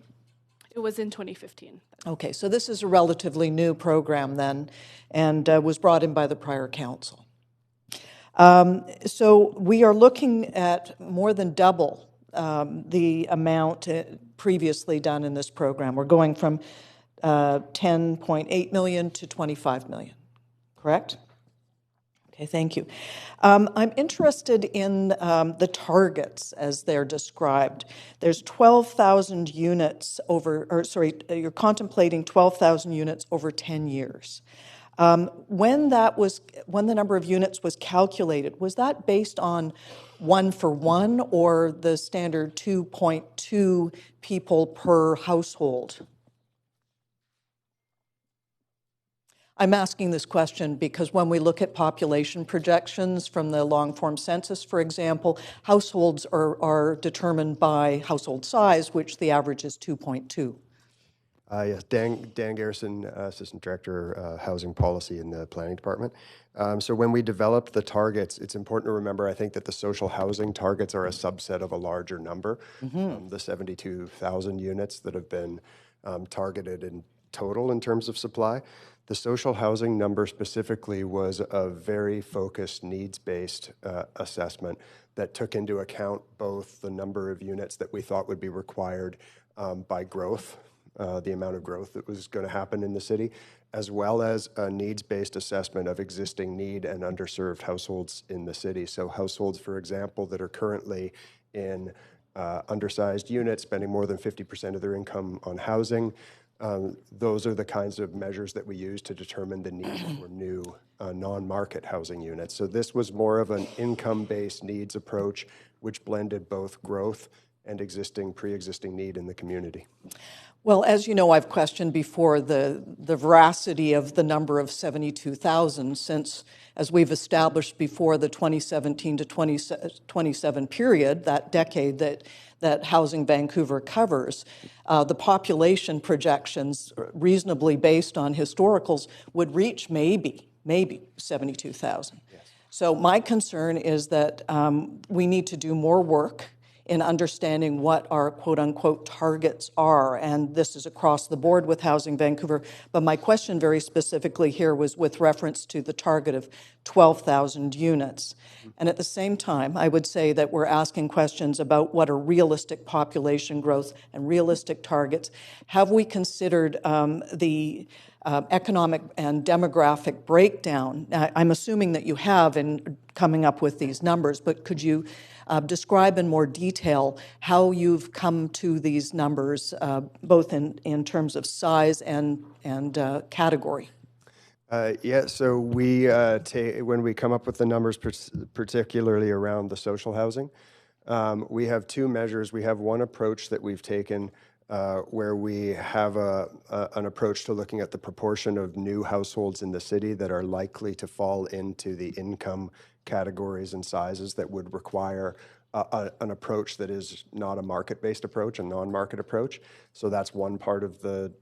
It was in 2015. Okay, so this is a relatively new program then, and was brought in by the prior council. So we are looking at more than double the amount previously done in this program. We're going from 10.8 million to 25 million, correct? Okay, thank you. I'm interested in the targets as they're described. There's 12,000 units you're contemplating 12,000 units over 10 years. When the number of units was calculated, was that based on 1-for-1 or the standard 2.2 people per household? I'm asking this question because when we look at population projections from the long-form census, for example, households are determined by household size, which the average is 2.2. Yes, Dan Garrison, Assistant Director, Housing Policy in the Planning Department. So when we developed the targets, it's important to remember, I think, that the social housing targets are a subset of a larger number, the 72,000 units that have been targeted in total in terms of supply. The social housing number specifically was a very focused needs-based assessment that took into account both the number of units that we thought would be required by growth, the amount of growth that was going to happen in the city, as well as a needs-based assessment of existing need and underserved households in the city. So households, for example, that are currently in undersized units, spending more than 50% of their income on housing, those are the kinds of measures that we use to determine the need for new non-market housing units. So this was more of an income-based needs approach, which blended both growth and pre-existing need in the community. Well, as you know, I've questioned before the veracity of the number of 72,000 since, as we've established before, the 2017 to 2027 period, that decade that Housing Vancouver covers, the population projections, reasonably based on historicals, would reach maybe 72,000. Yes. So my concern is that we need to do more work in understanding what our quote-unquote targets are, and this is across the board with Housing Vancouver. But my question very specifically here was with reference to the target of 12,000 units. And at the same time, I would say that we're asking questions about what are realistic population growth and realistic targets. Have we considered the economic and demographic breakdown? I'm assuming that you have in coming up with these numbers, but could you describe in more detail how you've come to these numbers, both in terms of size and category? So we when we come up with the numbers, particularly around the social housing, we have two measures. We have one approach that we've taken where we have an approach to looking at the proportion of new households in the city that are likely to fall into the income categories and sizes that would require an approach that is not a market-based approach, a non-market approach. So that's one part of the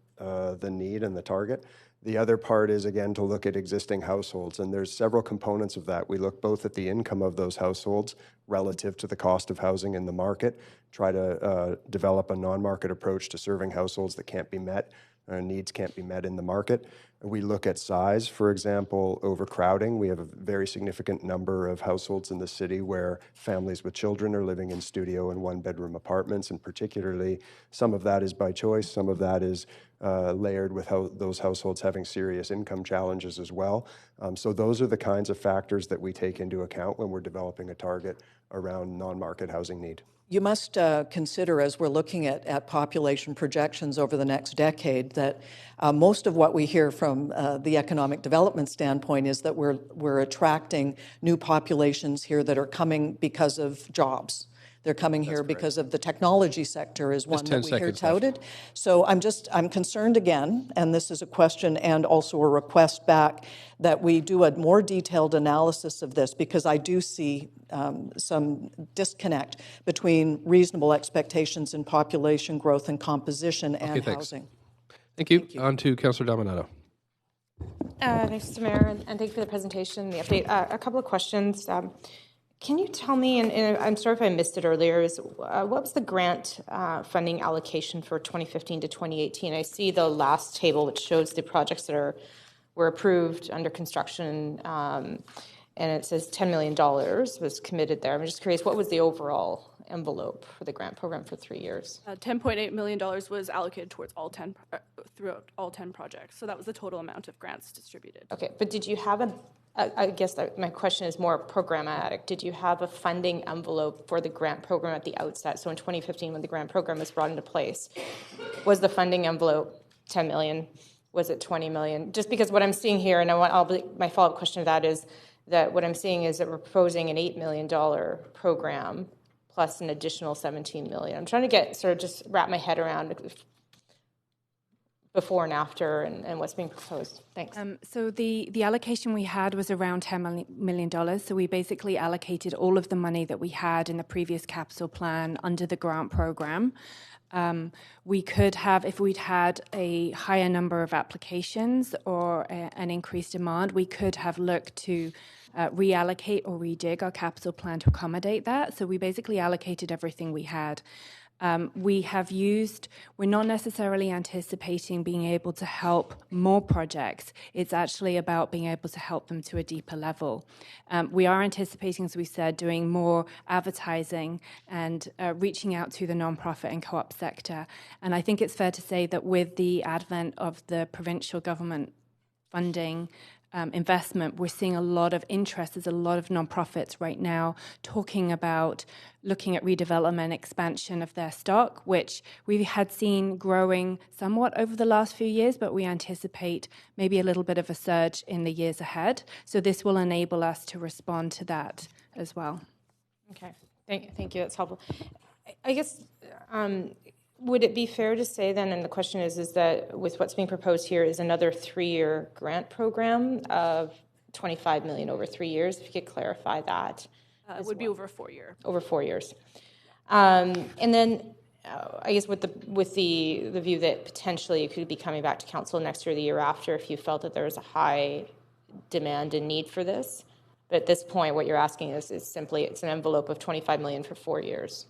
need and the target. The other part is, again, to look at existing households, and there's several components of that. We look both at the income of those households relative to the cost of housing in the market, try to develop a non-market approach to serving households that can't be met, needs can't be met in the market. We look at size, for example, overcrowding. We have a very significant number of households in the city where families with children are living in studio and one-bedroom apartments, and particularly some of that is by choice, some of that is layered with those households having serious income challenges as well. So those are the kinds of factors that we take into account when we're developing a target around non-market housing need. You must consider, as we're looking at population projections over the next decade, that most of what we hear from the economic development standpoint is that we're attracting new populations here that are coming because of jobs. They're coming here because of the technology sector is one that we hear touted. So I'm concerned again, and this is a question and also a request back, that we do a more detailed analysis of this, because I do see some disconnect between reasonable expectations in population growth and composition and housing. Thank you. On to Councillor Dominato. Thanks, Mr. Mayor, and thank you for the presentation, the update. A couple of questions. Can you tell me, and I'm sorry if I missed it earlier, what was the grant funding allocation for 2015 to 2018? I see the last table, which shows the projects that were approved under construction, and it says $10 million was committed there. I'm just curious, what was the overall envelope for the grant program for 3 years? $10.8 million was allocated towards throughout all 10 projects. So that was the total amount of grants distributed. Okay, but did you have I guess my question is more programmatic. Did you have a funding envelope for the grant program at the outset? So in 2015, when the grant program was brought into place, was the funding envelope 10 million? Was it 20 million? Just because what I'm seeing here, and my follow-up question to that is that what I'm seeing is that we're proposing an $8 million program plus an additional 17 million. I'm trying to just wrap my head around before and after and what's being proposed. Thanks. So the allocation we had was around $10 million. So we basically allocated all of the money that we had in the previous capital plan under the grant program. We could have, if we'd had a higher number of applications or an increased demand, we could have looked to reallocate or rejig our capital plan to accommodate that. So we basically allocated everything we had. We're not necessarily anticipating being able to help more projects. It's actually about being able to help them to a deeper level. We are anticipating, as we said, doing more advertising and reaching out to the nonprofit and co-op sector. And I think it's fair to say that with the advent of the provincial government funding investment, we're seeing a lot of interest. There's a lot of nonprofits right now talking about looking at redevelopment, expansion of their stock, which we had seen growing somewhat over the last few years, but we anticipate maybe a little bit of a surge in the years ahead. So this will enable us to respond to that as well. Okay, thank you. That's helpful. I guess, would it be fair to say then, and the question is that with what's being proposed here is another 3-year grant program of $25 million over 3 years? If you could clarify that. It would be over 4 years. Over 4 years. And then I guess with the view that potentially you could be coming back to council next year or the year after if you felt that there was a high demand and need for this. But at this point, what you're asking is simply it's an envelope of $25 million for 4 years.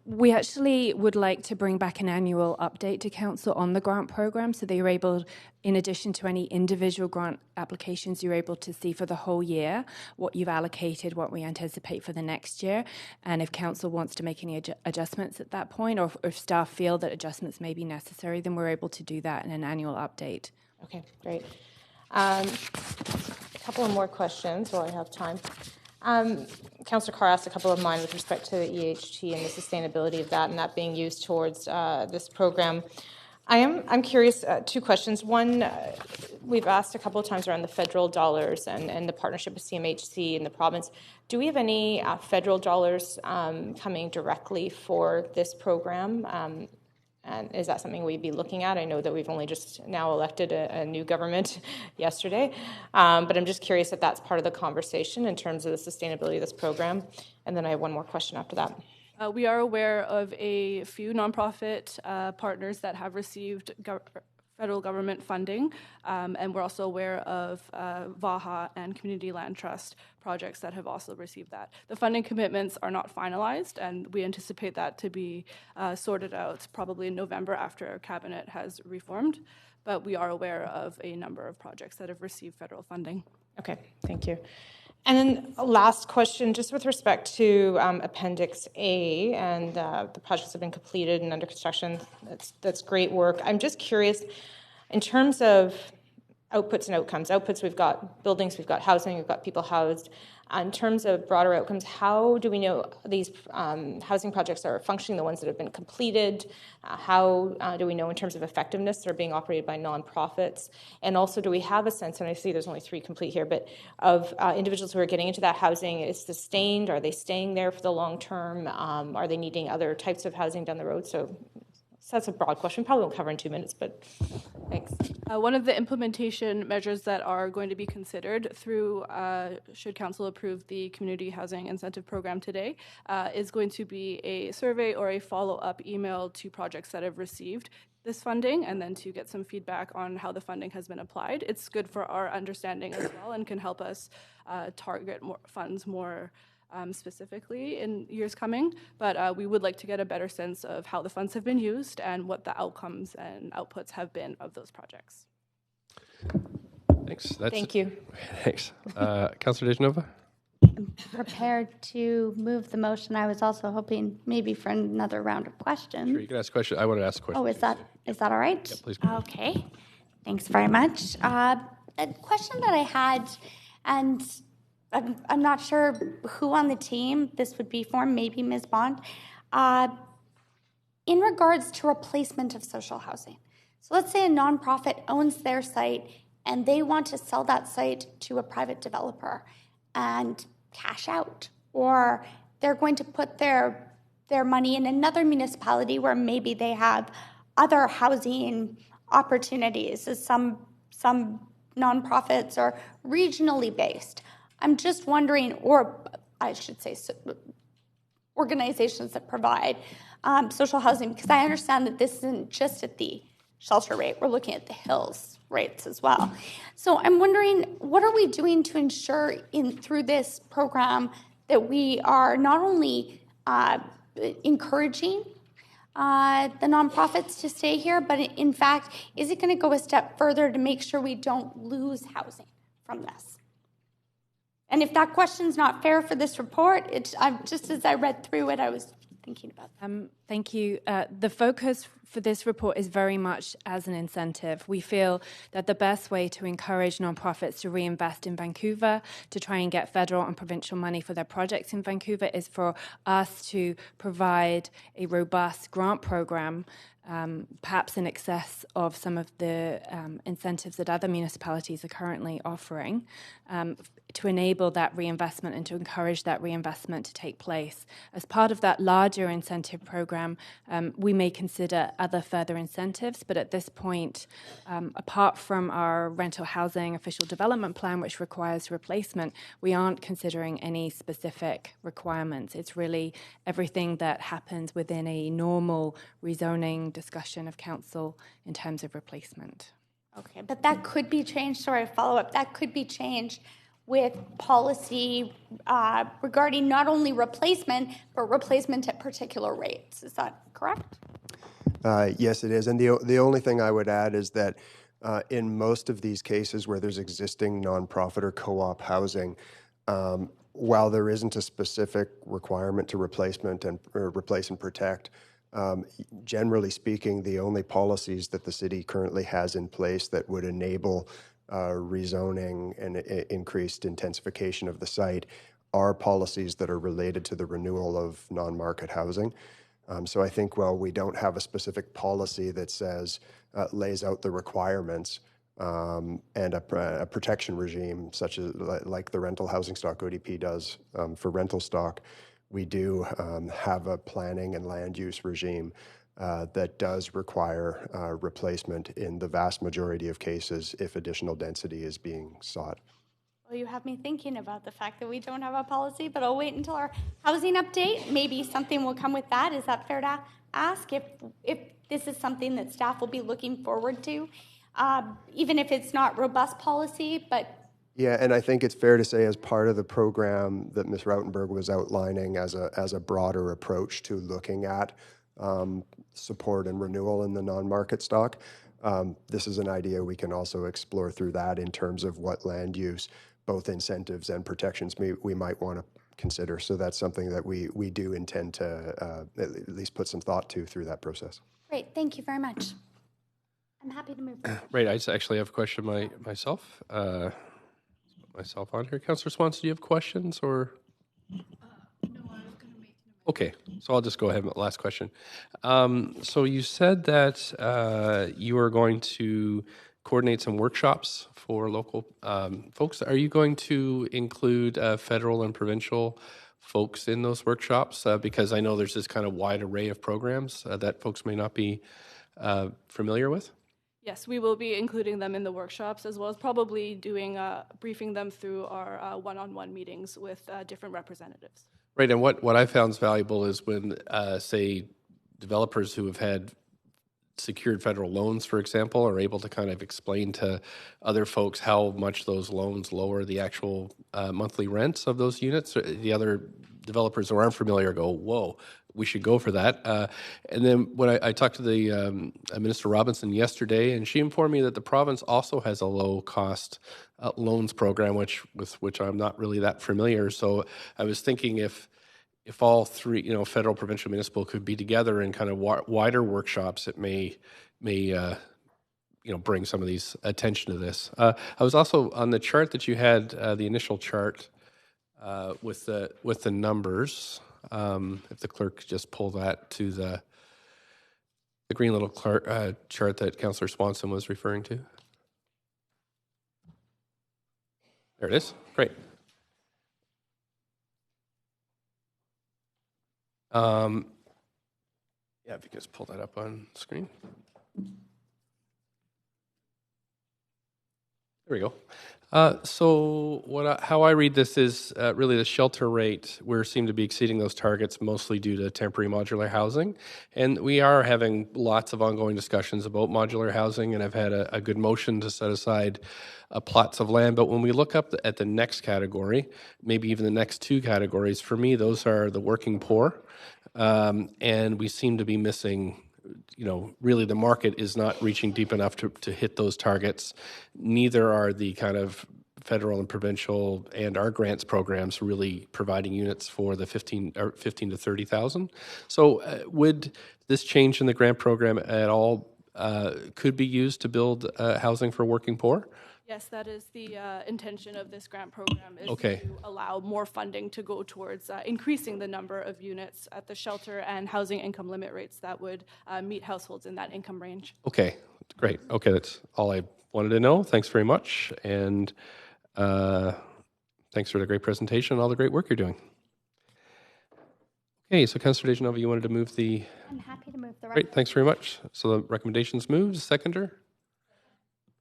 We actually would like to bring back an annual update to council on the grant program, so that you're able, in addition to any individual grant applications, you're able to see for the whole year what you've allocated, what we anticipate for the next year, and if council wants to make any adjustments at that point, or if staff feel that adjustments may be necessary, then we're able to do that in an annual update. Okay, great. A couple of more questions while I have time. Councillor Carr asked a couple of mine with respect to the EHT and the sustainability of that and that being used towards this program. I'm curious, 2 questions. One, we've asked a couple of times around the federal dollars and the partnership with CMHC in the province. Do we have any federal dollars coming directly for this program? And is that something we'd be looking at? I know that we've only just now elected a new government yesterday, but I'm just curious if that's part of the conversation in terms of the sustainability of this program. And then I have one more question after that. We are aware of a few nonprofit partners that have received federal government funding, and we're also aware of VAHA and Community Land Trust projects that have also received that. The funding commitments are not finalized, and we anticipate that to be sorted out probably in November after our cabinet has reformed, but we are aware of a number of projects that have received federal funding. Okay, thank you. And then a last question, just with respect to Appendix A, and the projects have been completed and under construction. That's great work. I'm just curious, in terms of outputs and outcomes. Outputs, we've got buildings, we've got housing, we've got people housed. In terms of broader outcomes, how do we know these housing projects are functioning, the ones that have been completed? How do we know in terms of effectiveness they're being operated by nonprofits? And also, do we have a sense, and I see there's only 3 complete here, but of individuals who are getting into that housing, is sustained? Are they staying there for the long term? Are they needing other types of housing down the road? So that's a broad question. Probably won't cover in 2 minutes, but thanks. One of the implementation measures that are going to be considered through, should council approve the Community Housing Incentive Program today, is going to be a survey or a follow-up email to projects that have received this funding, and then to get some feedback on how the funding has been applied. It's good for our understanding as well and can help us target more funds more specifically in years coming, but we would like to get a better sense of how the funds have been used and what the outcomes and outputs have been of those projects. Thanks. Thank you. Thanks. Councillor Dejanova? am prepared to move the motion. I was also hoping maybe for another round of questions. Sure, you can ask a question. I want to ask a question. Oh, is that all right? Yeah, please go ahead. Okay. Thanks very much. A question that I had, and I'm not sure who on the team this would be for, maybe Ms. Bond, in regards to replacement of social housing. So let's say a nonprofit owns their site and they want to sell that site to a private developer and cash out, or they're going to put their money in another municipality where maybe they have other housing opportunities, as some nonprofits are regionally based. I'm just wondering, or I should say organizations that provide social housing, because I understand that this isn't just at the shelter rate, we're looking at the hills rates as well. So I'm wondering, what are we doing to ensure through this program that we are not only encouraging the nonprofits to stay here, but in fact, is it going to go a step further to make sure we don't lose housing from this? And if that question's not fair for this report, just as I read through it, I was thinking about that. Thank you. The focus for this report is very much as an incentive. We feel that the best way to encourage nonprofits to reinvest in Vancouver, to try and get federal and provincial money for their projects in Vancouver, is for us to provide a robust grant program, perhaps in excess of some of the incentives that other municipalities are currently offering, to enable that reinvestment and to encourage that reinvestment to take place. As part of that larger incentive program, we may consider other further incentives, but at this point, apart from our rental housing official development plan, which requires replacement, we aren't considering any specific requirements. It's really everything that happens within a normal rezoning discussion of council in terms of replacement. Okay, but that could be changed, sorry, follow up, that could be changed with policy regarding not only replacement, but replacement at particular rates. Is that correct? Yes, it is. And the only thing I would add is that in most of these cases where there's existing nonprofit or co-op housing, while there isn't a specific requirement to replace and protect, generally speaking, the only policies that the city currently has in place that would enable rezoning and increased intensification of the site are policies that are related to the renewal of non-market housing. So I think while we don't have a specific policy that says, lays out the requirements and a protection regime, such as like the rental housing stock ODP does for rental stock, we do have a planning and land use regime that does require replacement in the vast majority of cases if additional density is being sought. Well, you have me thinking about the fact that we don't have a policy, but I'll wait until our housing update. Maybe something will come with that. Is that fair to ask? If this is something that staff will be looking forward to, even if it's not robust policy, but yeah, and I think it's fair to say as part of the program that Ms. Rautenberg was outlining as a broader approach to looking at support and renewal in the non-market stock, this is an idea we can also explore through that in terms of what land use, both incentives and protections we might want to consider. So that's something that we do intend to at least put some thought to through that process. Great, thank you very much. I'm happy to move forward. Right, I just actually have a question myself. Myself on here. Councillor Swanson, do you have questions or? No, I was going to make an Okay, so I'll just go ahead with the last question. So you said that you are going to coordinate some workshops for local folks. Are you going to include federal and provincial folks in those workshops? Because I know there's this kind of wide array of programs that folks may not be familiar with. Yes, we will be including them in the workshops, as well as probably briefing them through our one-on-one meetings with different representatives. Right, and what I found is valuable is when, say, developers who have had secured federal loans, for example, are able to kind of explain to other folks how much those loans lower the actual monthly rents of those units. The other developers who aren't familiar go, whoa, we should go for that. And then when I talked to the Minister Robinson yesterday, and she informed me that the province also has a low-cost loans program, with which I'm not really that familiar. So I was thinking if all three, federal, provincial, municipal, could be together in kind of wider workshops, it may bring some of these attention to this. I was also on the chart that you had, the initial chart with the numbers. If the clerk could just pull that to the green little chart that Councillor Swanson was referring to. There it is. Great. Yeah, if you could just pull that up on screen. There we go. So how I read this is really the shelter rate, we seem to be exceeding those targets mostly due to temporary modular housing. And we are having lots of ongoing discussions about modular housing, and I've had a good motion to set aside plots of land. But when we look up at the next category, maybe even the next two categories, for me, those are the working poor. And we seem to be missing, really the market is not reaching deep enough to hit those targets. Neither are the kind of federal and provincial and our grants programs really providing units for the 15 to 30,000. So would this change in the grant program at all could be used to build housing for working poor? Yes, that is the intention of this grant program, is Okay. to allow more funding to go towards increasing the number of units at the shelter and housing income limit rates that would meet households in that income range. Okay, great. Okay, that's all I wanted to know. Thanks very much. And thanks for the great presentation and all the great work you're doing. Okay, so Councillor DeGenova, you wanted to move the... I'm happy to move the Great, thanks very much. So the recommendations moved. Seconder?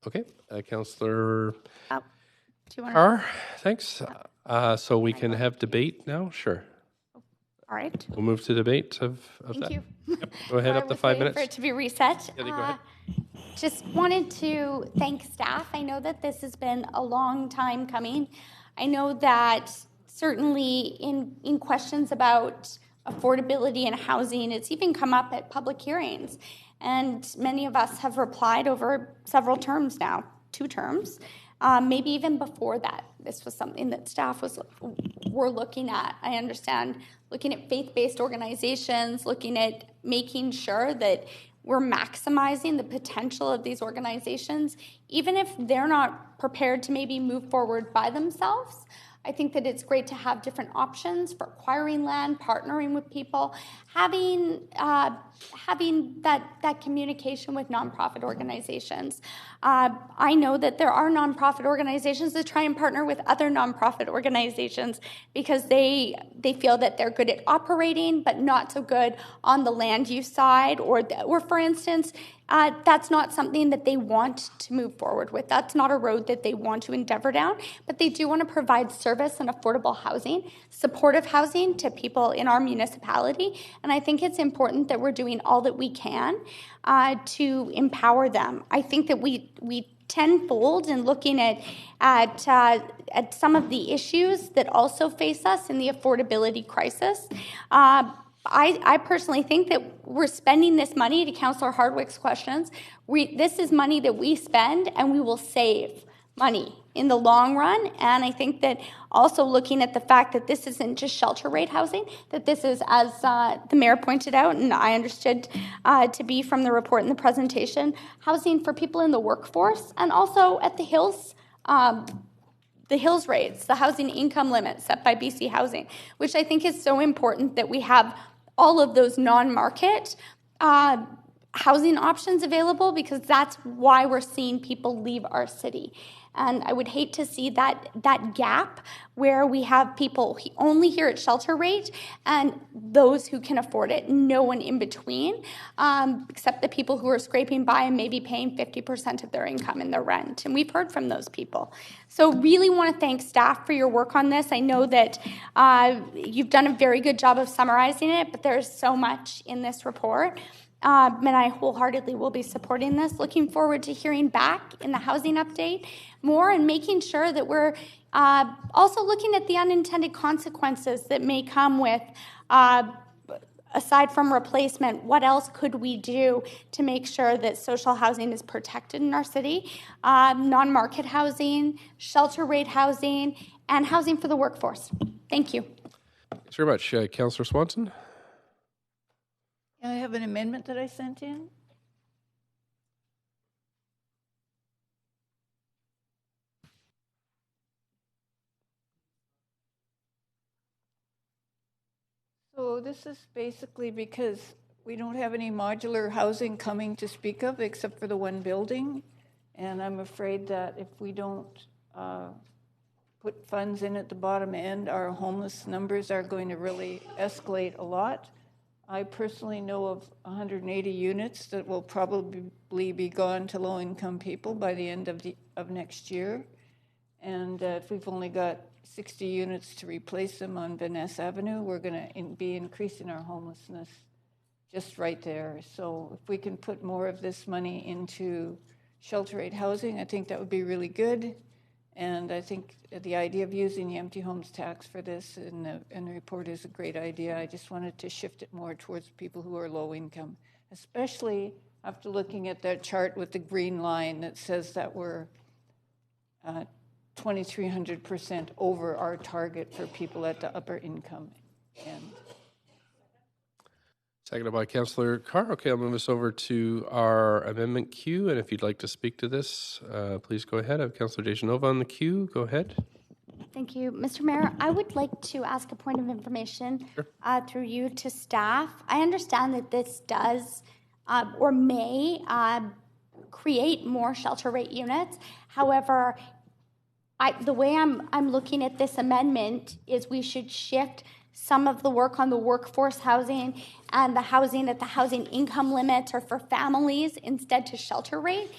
Okay, Councillor Do you want Carr, thanks. So we can have debate now? Sure. All right. We'll move to debate of Thank that. you. Yep. Go ahead, Sorry, up to I was 5 waiting minutes. for it to be reset. Yeah, go ahead. Just wanted to thank staff. I know that this has been a long time coming. I know that certainly in questions about affordability and housing, it's even come up at public hearings. And many of us have replied over several terms now, 2 terms, maybe even before that. This was something that staff were looking at. I understand looking at faith-based organizations, looking at making sure that we're maximizing the potential of these organizations, even if they're not prepared to maybe move forward by themselves. I think that it's great to have different options for acquiring land, partnering with people, having that communication with nonprofit organizations. I know that there are nonprofit organizations that try and partner with other nonprofit organizations because they feel that they're good at operating, but not so good on the land use side, or for instance, that's not something that they want to move forward with. That's not a road that they want to endeavor down, but they do want to provide service and affordable housing, supportive housing to people in our municipality. And I think it's important that we're doing all that we can to empower them. I think that we tenfold in looking at some of the issues that also face us in the affordability crisis. I personally think that we're spending this money, to Councillor Hardwick's questions, this is money that we spend and we will save money in the long run. And I think that also looking at the fact that this isn't just shelter rate housing, that this is, as the mayor pointed out, and I understood to be from the report and the presentation, housing for people in the workforce, and also at the Hills rates, the housing income limit set by BC Housing, which I think is so important that we have all of those non-market housing options available, because that's why we're seeing people leave our city. And I would hate to see that gap where we have people only here at shelter rate and those who can afford it, no one in between, except the people who are scraping by and maybe paying 50% of their income in their rent. And we've heard from those people. So really want to thank staff for your work on this. I know that you've done a very good job of summarizing it, but there's so much in this report. And I wholeheartedly will be supporting this. Looking forward to hearing back in the housing update more, and making sure that we're also looking at the unintended consequences that may come with aside from replacement, what else could we do to make sure that social housing is protected in our city? Non-market housing, shelter rate housing, and housing for the workforce. Thank you. Thanks very much. Councillor Swanson? I have an amendment that I sent in. So this is basically because we don't have any modular housing coming to speak of except for the one building. And I'm afraid that if we don't put funds in at the bottom end, our homeless numbers are going to really escalate a lot. I personally know of 180 units that will probably be gone to low-income people by the end of next year. And if we've only got 60 units to replace them on Van Ness Avenue, we're going to be increasing our homelessness just right there. So if we can put more of this money into shelter rate housing, I think that would be really good. And I think the idea of using the empty homes tax for this in the report is a great idea. I just wanted to shift it more towards people who are low income, especially after looking at that chart with the green line that says that we're 2,300% over our target for people at the upper income end. Seconded by Councillor Carr. Okay, I'll move us over to our amendment queue, and if you'd like to speak to this, please go ahead. I have Councillor Dejanova on the queue. Go ahead. Thank you. Mr. Mayor, I would like to ask a point of information through you to staff. I understand that this does or may create more shelter rate units. However, the way I'm looking at this amendment is we should shift some of the work on the workforce housing and the housing at the housing income limits or for families instead to shelter rate.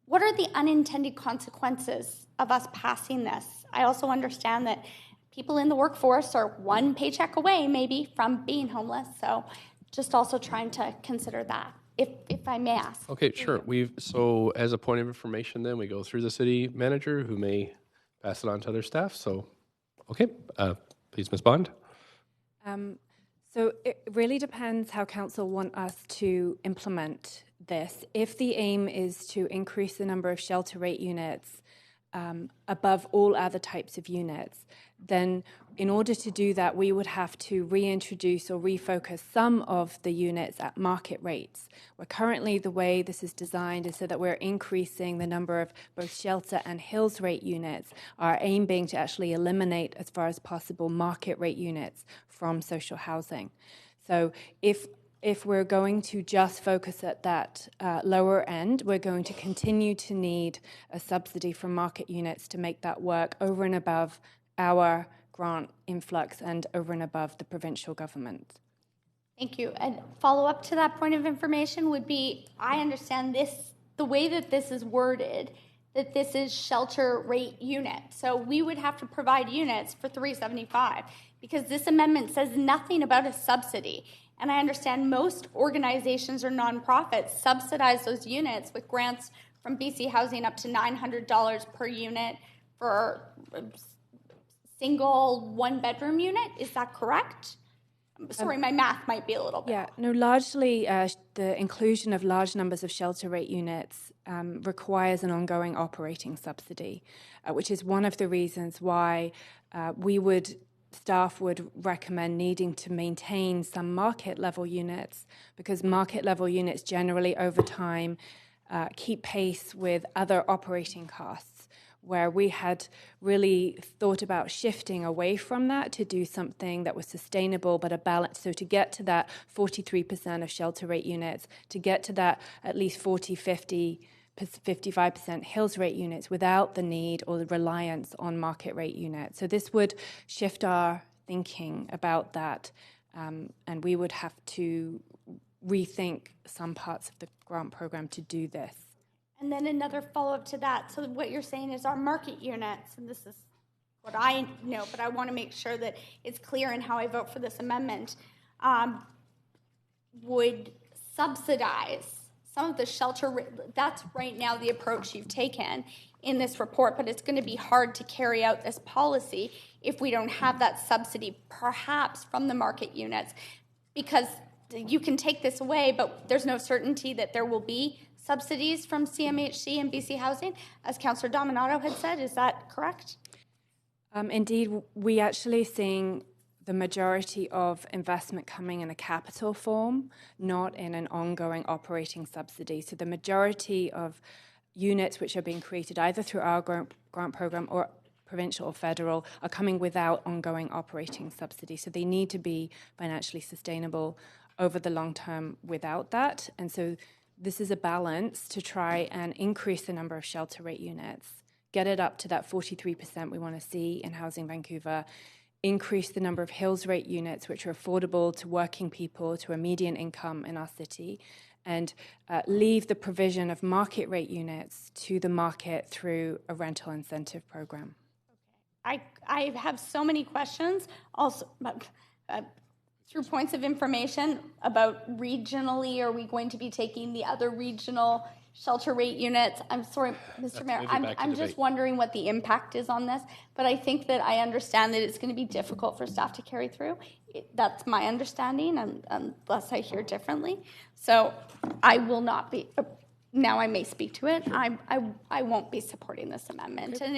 What are the unintended consequences of us passing this? I also understand that people in the workforce are one paycheck away maybe from being homeless. So just also trying to consider that, if I may ask. Okay, sure. So as a point of information then, we go through the city manager who may pass it on to other staff. So, okay, please, Ms. Bond. So it really depends how council want us to implement this. If the aim is to increase the number of shelter rate units above all other types of units, then in order to do that, we would have to reintroduce or refocus some of the units at market rates. Where currently the way this is designed is so that we're increasing the number of both shelter and hills rate units, our aim being to actually eliminate as far as possible market rate units from social housing. So if we're going to just focus at that lower end, we're going to continue to need a subsidy from market units to make that work over and above our grant influx and over and above the provincial government. Thank you. And follow up to that point of information would be, I understand this, the way that this is worded, that this is shelter rate unit. So we would have to provide units for $375 because this amendment says nothing about a subsidy. And I understand most organizations or nonprofits subsidize those units with grants from BC Housing up to $900 per unit for single one-bedroom unit. Is that correct? Sorry, my math might be a little bit off. No, largely the inclusion of large numbers of shelter rate units requires an ongoing operating subsidy, which is one of the reasons why staff would recommend needing to maintain some market level units, because market level units generally over time keep pace with other operating costs, where we had really thought about shifting away from that to do something that was sustainable but a balance. So to get to that 43% of shelter rate units, to get to that at least 55% hills rate units without the need or the reliance on market rate units. So this would shift our thinking about that, and we would have to rethink some parts of the grant program to do this. And then another follow-up to that. So what you're saying is our market units, and this is what I know, but I want to make sure that it's clear in how I vote for this amendment, would subsidize some of the shelter. That's right now the approach you've taken in this report, but it's going to be hard to carry out this policy if we don't have that subsidy, perhaps from the market units. because you can take this away, but there's no certainty that there will be subsidies from CMHC and BC Housing, as Councillor Dominato had said. Is that correct? Indeed, we actually seeing the majority of investment coming in a capital form, not in an ongoing operating subsidy. So the majority of units which are being created either through our grant program or provincial or federal are coming without ongoing operating subsidy. So they need to be financially sustainable over the long term without that. And so this is a balance to try and increase the number of shelter rate units, get it up to that 43% we want to see in Housing Vancouver, increase the number of Hills rate units, which are affordable to working people, to a median income in our city, and leave the provision of market rate units to the market through a rental incentive program. I have so many questions, also through points of information about regionally, are we going to be taking the other regional shelter rate units? I'm sorry, Mr. Mayor, I'm just wondering what the impact is on this, but I think that I understand that it's going to be difficult for staff to carry through. That's my understanding, unless I hear differently. So I will not be, now I may speak to it, I won't be supporting this amendment. And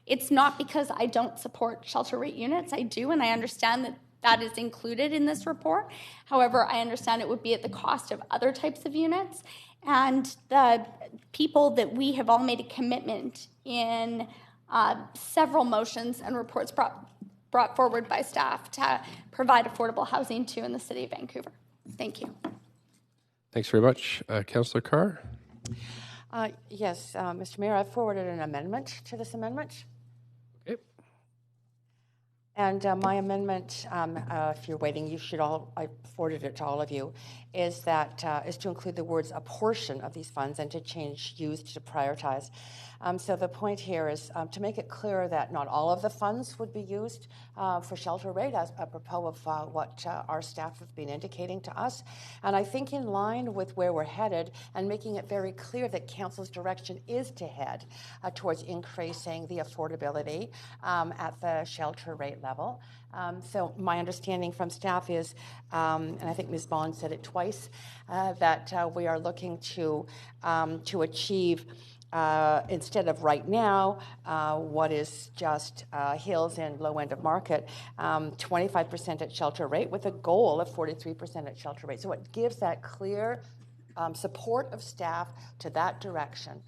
it's not because I don't support shelter rate units. I do, and I understand that that is included in this report. However, I understand it would be at the cost of other types of units. And the people that we have all made a commitment in several motions and reports brought forward by staff to provide affordable housing to in the city of Vancouver. Thank you. Thanks very much. Councillor Carr? Yes, Mr. Mayor, I've forwarded an amendment to this amendment. Okay. And my amendment, if you're waiting, I forwarded it to all of you, is to include the words "a portion of these funds" and to change "used" to "prioritize." So the point here is to make it clear that not all of the funds would be used for shelter rate, as apropos of what our staff have been indicating to us. And I think in line with where we're headed and making it very clear that Council's direction is to head towards increasing the affordability at the shelter rate level. So my understanding from staff is, and I think Ms. Bond said it twice, that we are looking to achieve, instead of right now, what is just Hills and low end of market, 25% at shelter rate with a goal of 43% at shelter rate. So it gives that clear support of staff to that direction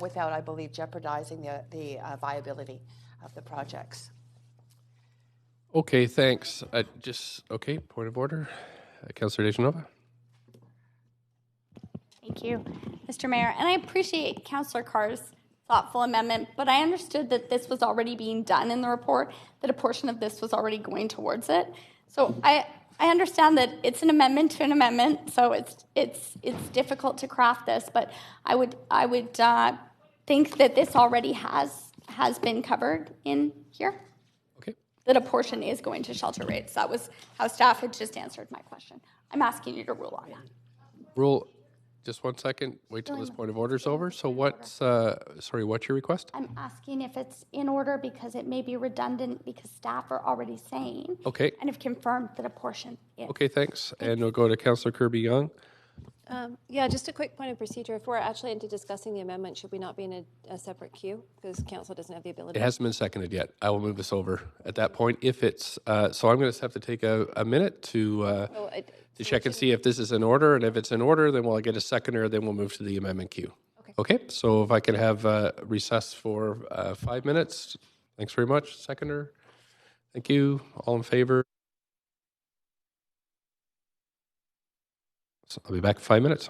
without, I believe, jeopardizing the viability of the projects. Okay, thanks. Point of order. Councillor Dejanova. Thank you, Mr. Mayor. And I appreciate Councillor Carr's thoughtful amendment, but I understood that this was already being done in the report, that a portion of this was already going towards it. So I understand that it's an amendment to an amendment, so it's difficult to craft this, but I would think that this already has been covered in here. Okay. That a portion is going to shelter rates. That was how staff had just answered my question. I'm asking you to rule on that. Rule. Just 1 second. Wait till this point of order is over. So what's your request? I'm asking if it's in order because it may be redundant because staff are already saying. Okay. And have confirmed that a portion is. Okay, thanks. And we'll go to Councillor Kirby-Young. Yeah, just a quick point of procedure. If we're actually into discussing the amendment, should we not be in a separate queue? Because council doesn't have the ability. It hasn't been seconded yet. I will move this over at that point. If it's, so I'm going to have to take a minute to check and see if this is in order. And if it's in order, then we'll get a seconder, then we'll move to the amendment queue. Okay, so if I can have recess for 5 minutes. Thanks very much. Seconder. Thank you. All in favor? So I'll be back in 5 minutes.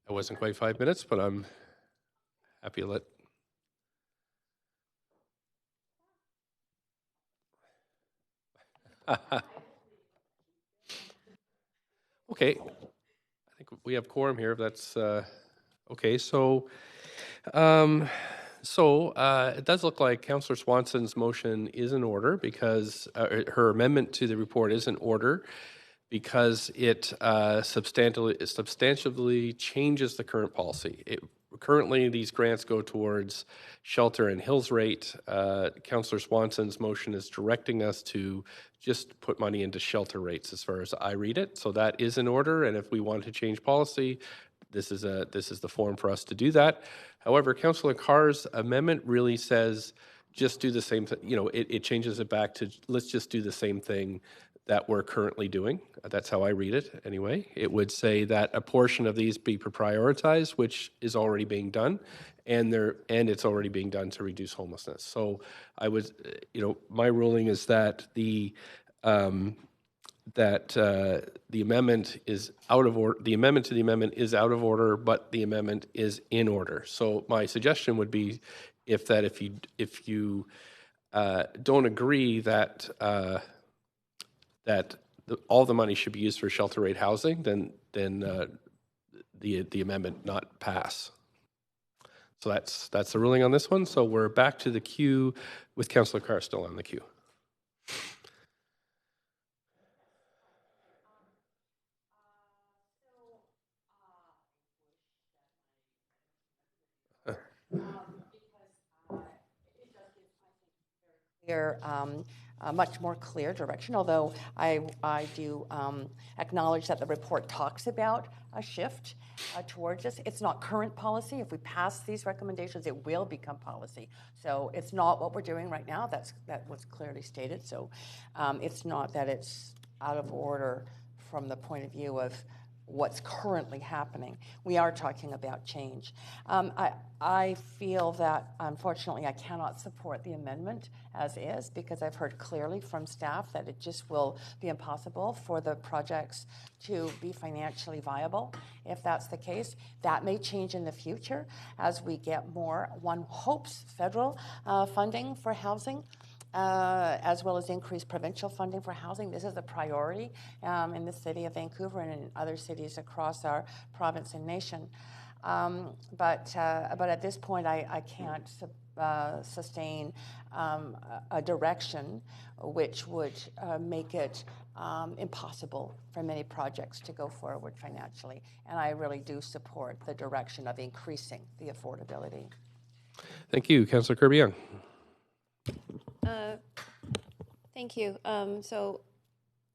That wasn't quite 5 minutes, but I'm happy to let. Okay, I think we have quorum here. If that's okay. So, it does look like Councillor Swanson's motion is in order because her amendment to the report is in order because it substantially changes the current policy. Currently, these grants go towards shelter and hills rate. Councillor Swanson's motion is directing us to just put money into shelter rates as far as I read it. So that is in order, and if we want to change policy, this is the form for us to do that. However, Councillor Carr's amendment really says just do the same thing. You know, it changes it back to let's just do the same thing that we're currently doing. That's how I read it anyway. It would say that a portion of these be prioritized, which is already being done, and it's already being done to reduce homelessness. So I was, my ruling is that the amendment is out of order. The amendment to the amendment is out of order, but the amendment is in order. So my suggestion would be, if you don't agree that all the money should be used for shelter rate housing, then the amendment not pass. So that's the ruling on this one. So we're back to the queue with Councillor Carr still on the queue. Much more clear direction, although I do acknowledge that the report talks about a shift towards this. It's not current policy. If we pass these recommendations, it will become policy. So it's not what we're doing right now. That was clearly stated. So it's not that it's out of order from the point of view of what's currently happening. We are talking about change. I feel that, unfortunately, I cannot support the amendment as is because I've heard clearly from staff that it just will be impossible for the projects to be financially viable. If that's the case, that may change in the future as we get more, one hopes, federal funding for housing. As well as increased provincial funding for housing. This is a priority in the city of Vancouver and in other cities across our province and nation. But at this point, I can't sustain a direction which would make it impossible for many projects to go forward financially. And I really do support the direction of increasing the affordability. Thank you. Councillor Kirby-Yung. Thank you. So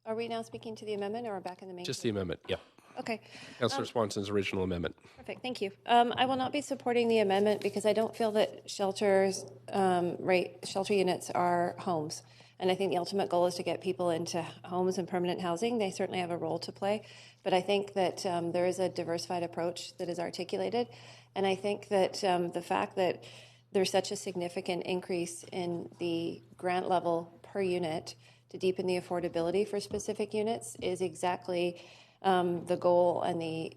are we now speaking to the amendment or back in the main? Just the amendment, yeah. Okay. Councillor Swanson's original amendment. Perfect, thank you. I will not be supporting the amendment because I don't feel that shelter units are homes. And I think the ultimate goal is to get people into homes and permanent housing. They certainly have a role to play. But I think that there is a diversified approach that is articulated. And I think that the fact that there's such a significant increase in the grant level per unit to deepen the affordability for specific units is exactly the goal and the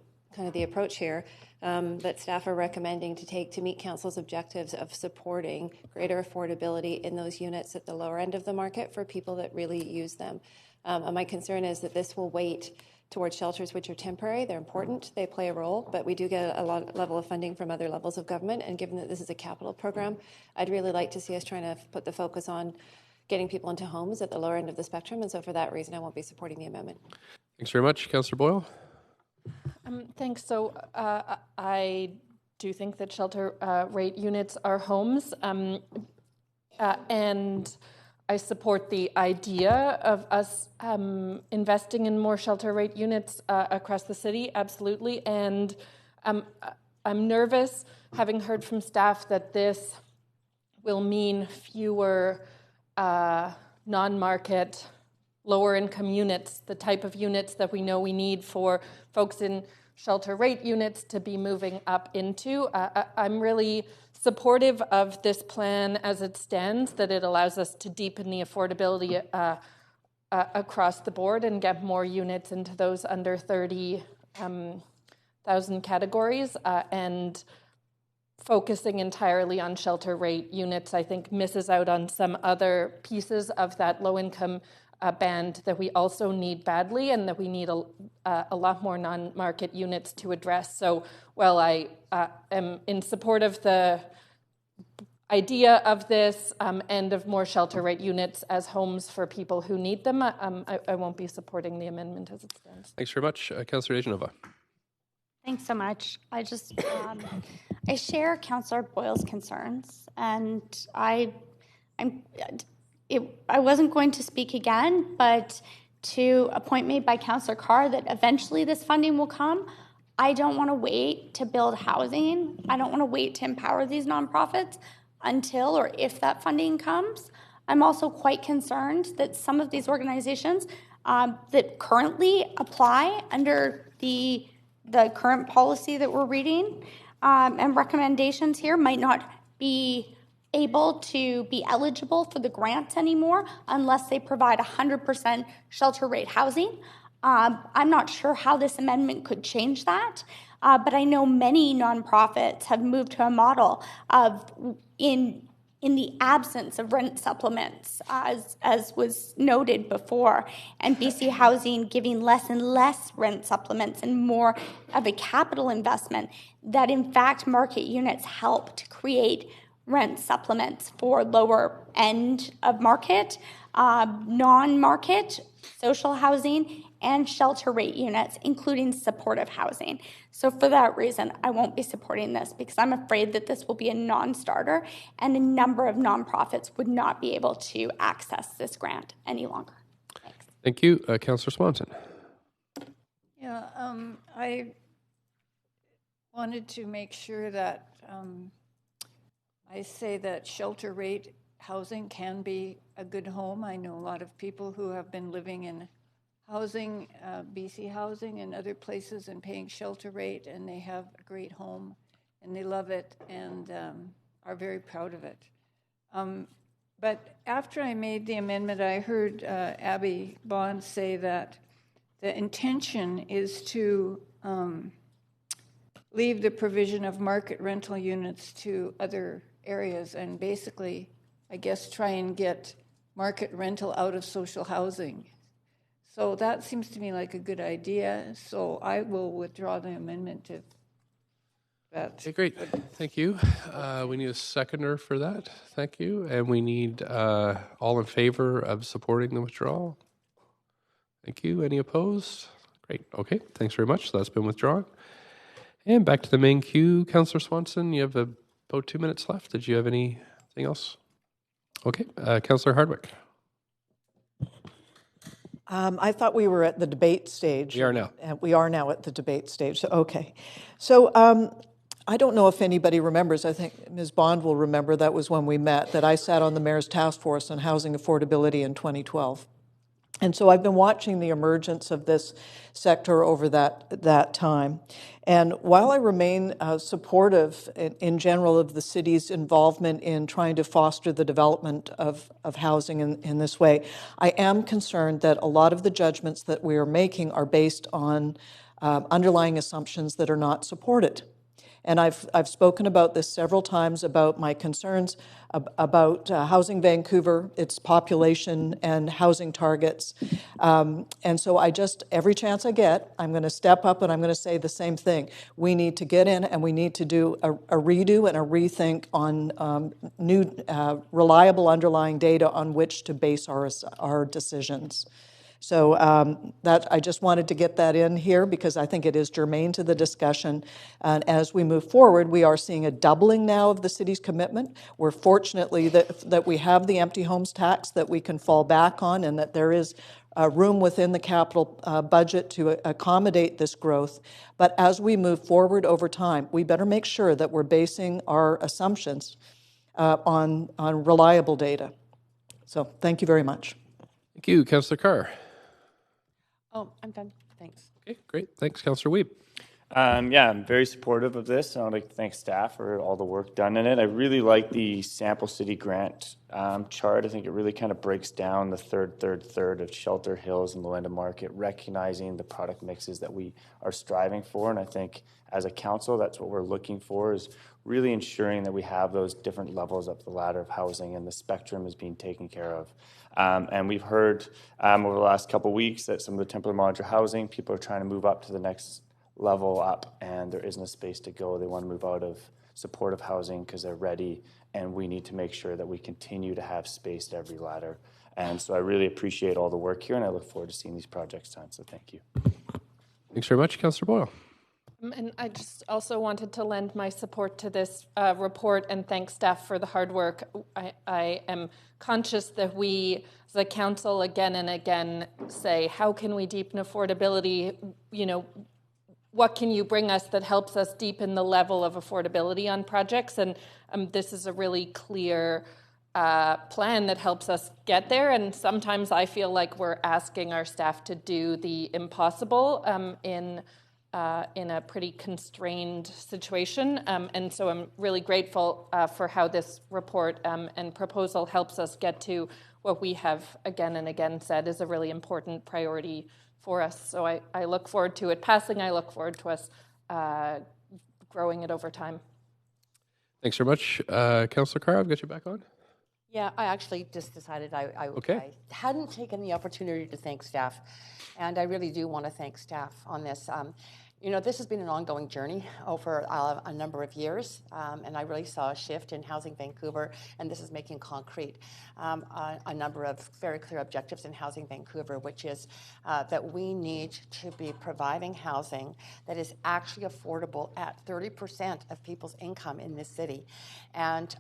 approach here that staff are recommending to take to meet council's objectives of supporting greater affordability in those units at the lower end of the market for people that really use them. And my concern is that this will weight towards shelters which are temporary. They're important, they play a role, but we do get a level of funding from other levels of government, and given that this is a capital program, I'd really like to see us trying to put the focus on getting people into homes at the lower end of the spectrum, and so for that reason I won't be supporting the amendment. Thanks very much. Councillor Boyle? Thanks. So I do think that shelter rate units are homes, and I support the idea of us investing in more shelter rate units across the city, absolutely. And I'm nervous, having heard from staff, that this will mean fewer non-market, lower-income units, the type of units that we know we need for folks in shelter rate units to be moving up into. I'm really supportive of this plan as it stands, that it allows us to deepen the affordability across the board and get more units into those under 30 categories, and focusing entirely on shelter rate units, I think, misses out on some other pieces of that low-income band that we also need badly, and that we need a lot more non-market units to address. So while I am in support of the idea of this and of more shelter rate units as homes for people who need them, I won't be supporting the amendment as it stands. Thanks very much. Councillor Dejanova. Thanks so much. I just, I share Councillor Boyle's concerns, and I wasn't going to speak again, but to a point made by Councillor Carr that eventually this funding will come, I don't want to wait to build housing. I don't want to wait to empower these nonprofits until or if that funding comes. I'm also quite concerned that some of these organizations that currently apply under the current policy that we're reading and recommendations here might not be able to be eligible for the grants anymore unless they provide 100% shelter rate housing. I'm not sure how this amendment could change that, but I know many nonprofits have moved to a model of in the absence of rent supplements, as was noted before, and BC Housing giving less and less rent supplements and more of a capital investment, that in fact market units help to create rent supplements for lower end of market, non-market, social housing, and shelter rate units, including supportive housing. So for that reason, I won't be supporting this because I'm afraid that this will be a non-starter and a number of nonprofits would not be able to access this grant any longer. Thanks. Thank you. Councillor Swanson. Yeah, I wanted to make sure that I say that shelter rate housing can be a good home. I know a lot of people who have been living in housing, BC Housing and other places, and paying shelter rate, and they have a great home and they love it and are very proud of it. But after I made the amendment, I heard Abby Bond say that the intention is to leave the provision of market rental units to other areas and basically, I guess, try and get market rental out of social housing. So that seems to me like a good idea. So I will withdraw the amendment if that's... Okay, great. Thank you. We need a seconder for that. Thank you. And we need all in favor of supporting the withdrawal. Thank you. Any opposed? Great. Okay, thanks very much. So that's been withdrawn. And back to the main queue. Councillor Swanson, you have about 2 minutes left. Did you have anything else? Okay. Councillor Hardwick. I thought we were at the debate stage. We are now. We are now at the debate stage. Okay. So I don't know if anybody remembers. I think Ms. Bond will remember that was when we met, that I sat on the Mayor's Task Force on Housing Affordability in 2012. And so I've been watching the emergence of this sector over that time. And while I remain supportive in general of the city's involvement in trying to foster the development of housing in this way, I am concerned that a lot of the judgments that we are making are based on underlying assumptions that are not supported. And I've spoken about this several times, about my concerns about Housing Vancouver, its population and housing targets. And so I just, every chance I get, I'm going to step up and I'm going to say the same thing. We need to get in and we need to do a redo and a rethink on new reliable underlying data on which to base our decisions. So that I just wanted to get that in here because I think it is germane to the discussion. And as we move forward, we are seeing a doubling now of the city's commitment. We're fortunately that we have the empty homes tax that we can fall back on, and that there is room within the capital budget to accommodate this growth. But as we move forward over time, we better make sure that we're basing our assumptions on reliable data. So thank you very much. Thank you. Councillor Carr. Oh, I'm done. Thanks. Okay, great. Thanks, Councillor Wiebe. Yeah, I'm very supportive of this. I'd like to thank staff for all the work done in it. I really like the Sample City grant chart. I think it really kind of breaks down the third of Shelter Hills and Low-End Market, recognizing the product mixes that we are striving for. And I think as a council, that's what we're looking for, is really ensuring that we have those different levels up the ladder of housing and the spectrum is being taken care of. And we've heard over the last couple of weeks that some of the temporary modular housing, people are trying to move up to the next level up, and there isn't a space to go. They want to move out of supportive housing because they're ready, and we need to make sure that we continue to have space at every ladder. And so I really appreciate all the work here, and I look forward to seeing these projects done. So thank you. Thanks very much, Councillor Boyle. And I just also wanted to lend my support to this report and thank staff for the hard work. I am conscious that we, as a council, again and again say, how can we deepen affordability? You know, what can you bring us that helps us deepen the level of affordability on projects? And this is a really clear plan that helps us get there. And sometimes I feel like we're asking our staff to do the impossible in a pretty constrained situation. And so I'm really grateful for how this report and proposal helps us get to what we have again and again said is a really important priority for us. So I look forward to it passing. I look forward to us growing it over time. Thanks very much. Councillor Carr, I've got you back on. Yeah, I actually just decided I hadn't taken the opportunity to thank staff, and I really do want to thank staff on this. You know, this has been an ongoing journey over a number of years, and I really saw a shift in Housing Vancouver, and this is making concrete a number of very clear objectives in Housing Vancouver, which is that we need to be providing housing that is actually affordable at 30% of people's income in this city. And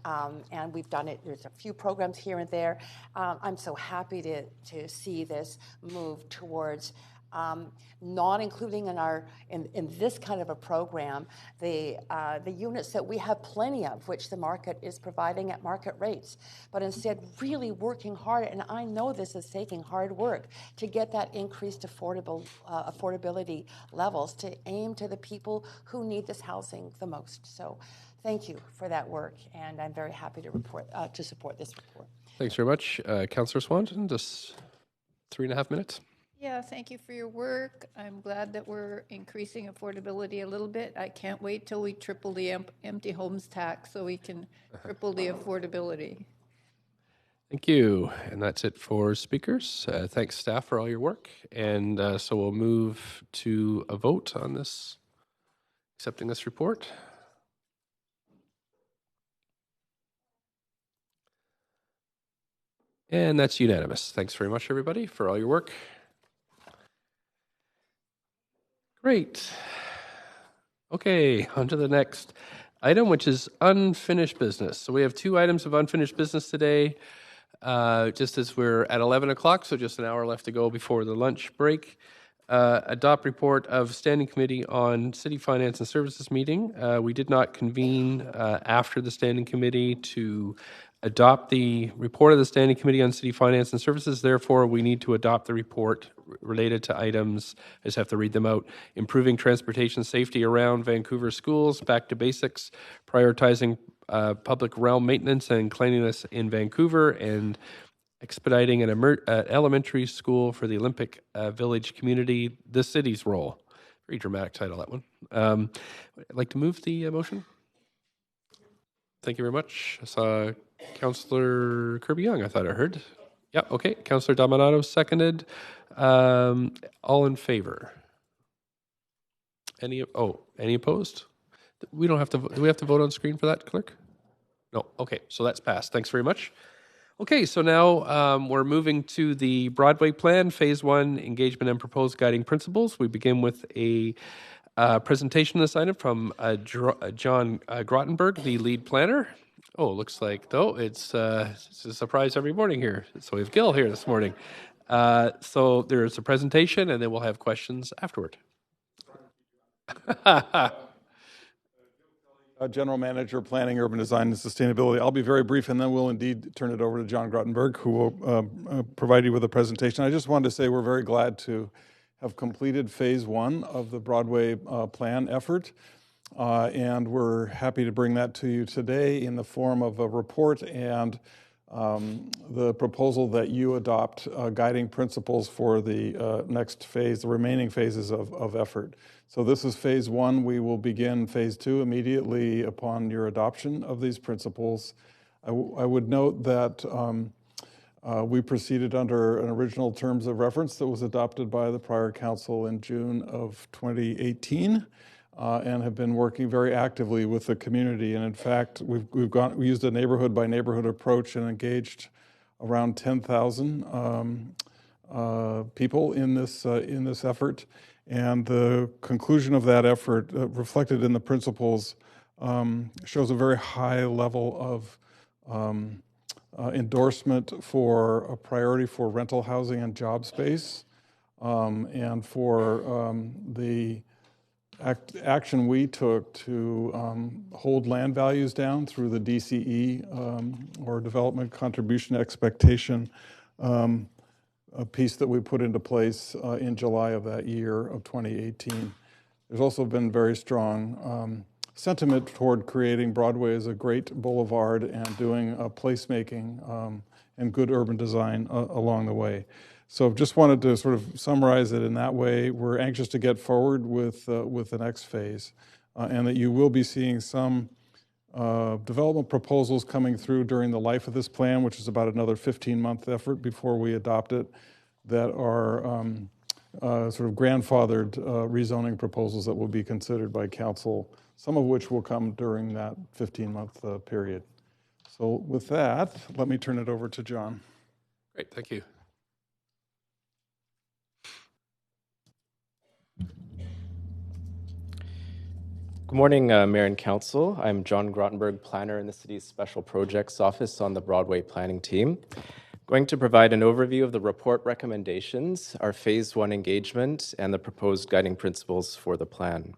we've done it. There's a few programs here and there. I'm so happy to see this move towards not including in this kind of a program the units that we have plenty of, which the market is providing at market rates, but instead really working hard, and I know this is taking hard work, to get that increased affordability levels to aim to the people who need this housing the most. So thank you for that work, and I'm very happy to support this report. Thanks very much. Councillor Swanson, just 3.5 minutes. Yeah, thank you for your work. I'm glad that we're increasing affordability a little bit. I can't wait till we triple the empty homes tax so we can triple the affordability. Thank you. And that's it for speakers. Thanks, staff, for all your work. And so we'll move to a vote on this, accepting this report. And that's unanimous. Thanks very much, everybody, for all your work. Great. Okay, on to the next item, which is unfinished business. So we have 2 items of unfinished business today, just as we're at 11 o'clock, so just an hour left to go before the lunch break. Adopt report of Standing Committee on City Finance and Services meeting. We did not convene after the Standing Committee to adopt the report of the Standing Committee on City Finance and Services. Therefore, we need to adopt the report related to items, I just have to read them out: improving transportation safety around Vancouver schools, back to basics, prioritizing public realm maintenance and cleanliness in Vancouver, and expediting an elementary school for the Olympic Village community, the city's role. Very dramatic title, that one. I'd like to move the motion. Thank you very much. I saw Councillor Kirby-Young, I thought I heard. Yeah, okay. Councillor Dominato seconded. All in favor? Any opposed? We don't have to. Do we have to vote on screen for that, clerk? No. Okay, so that's passed. Thanks very much. Okay, so now we're moving to the Broadway Plan, Phase 1, Engagement and Proposed Guiding Principles. We begin with a presentation of this item from John Grottenberg, the lead planner. Oh, looks like, though, it's a surprise every morning here. So we have Gil here this morning. So there's a presentation, and then we'll have questions afterward. General Manager, Planning, Urban Design, and Sustainability. I'll be very brief, and then we'll indeed turn it over to John Grottenberg, who will provide you with a presentation. I just wanted to say we're very glad to have completed phase one of the Broadway plan effort. And we're happy to bring that to you today in the form of a report and the proposal that you adopt guiding principles for the next phase, the remaining phases of effort. So this is phase one. We will begin phase two immediately upon your adoption of these principles. I would note that we proceeded under an original terms of reference that was adopted by the prior council in June of 2018. And have been working very actively with the community. And in fact, we used a neighborhood by neighborhood approach and engaged around 10,000 people in this effort. And the conclusion of that effort, reflected in the principles, shows a very high level of endorsement for a priority for rental housing and job space, and for the action we took to hold land values down through the DCE or Development Contribution Expectation a piece that we put into place in July of that year of 2018. There's also been very strong sentiment toward creating Broadway as a great boulevard and doing placemaking and good urban design along the way. So just wanted to sort of summarize it in that way. We're anxious to get forward with the next phase, and that you will be seeing some development proposals coming through during the life of this plan, which is about another 15-month effort before we adopt it, that are sort of grandfathered rezoning proposals that will be considered by council, some of which will come during that 15-month period. So with that, let me turn it over to John. Great, thank you. Good morning, Mayor and Council. I'm John Grottenberg, planner in the city's Special Projects Office on the Broadway Planning Team. I'm going to provide an overview of the report recommendations, our phase one engagement, and the proposed guiding principles for the plan.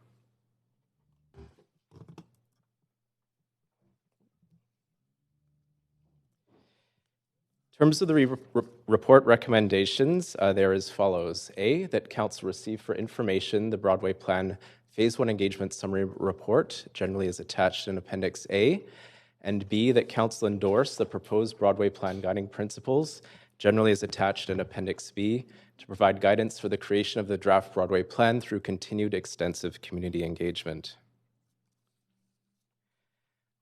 In terms of the report recommendations, they're as follows. A, that Council receive for information the Broadway Plan Phase 1 Engagement Summary Report, generally is attached in Appendix A, and B, that Council endorse the proposed Broadway Plan Guiding Principles, generally is attached in Appendix B, to provide guidance for the creation of the draft Broadway Plan through continued extensive community engagement.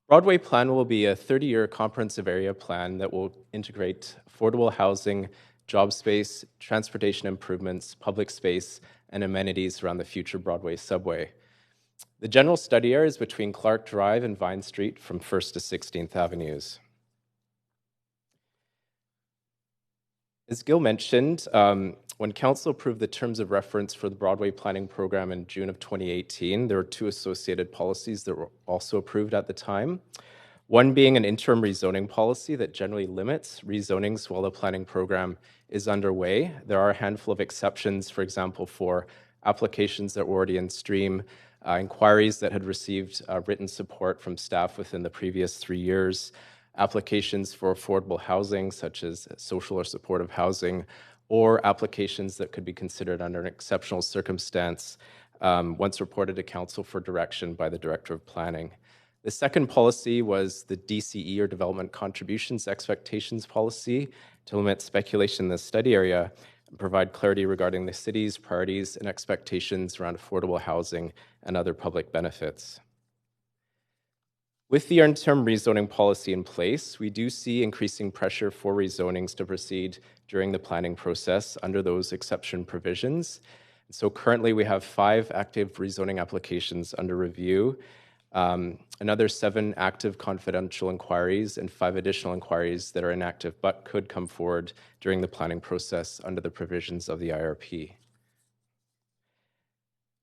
Broadway Plan will be a 30-year comprehensive area plan that will integrate affordable housing, job space, transportation improvements, public space, and amenities around the future Broadway subway. The general study area is between Clark Drive and Vine Street from 1st to 16th Avenues. As Gil mentioned, when Council approved the terms of reference for the Broadway Planning Program in June of 2018, there were two associated policies that were also approved at the time. One being an interim rezoning policy that generally limits rezonings while the planning program is underway. There are a handful of exceptions, for example, for applications that were already in stream, inquiries that had received written support from staff within the previous 3 years, applications for affordable housing, such as social or supportive housing, or applications that could be considered under an exceptional circumstance once reported to Council for direction by the Director of Planning. The second policy was the DCE, or Development Contributions Expectations Policy, to limit speculation in the study area and provide clarity regarding the city's priorities and expectations around affordable housing and other public benefits. With the interim rezoning policy in place, we do see increasing pressure for rezonings to proceed during the planning process under those exception provisions. So currently we have 5 active rezoning applications under review, another 7 active confidential inquiries, and 5 additional inquiries that are inactive but could come forward during the planning process under the provisions of the IRP.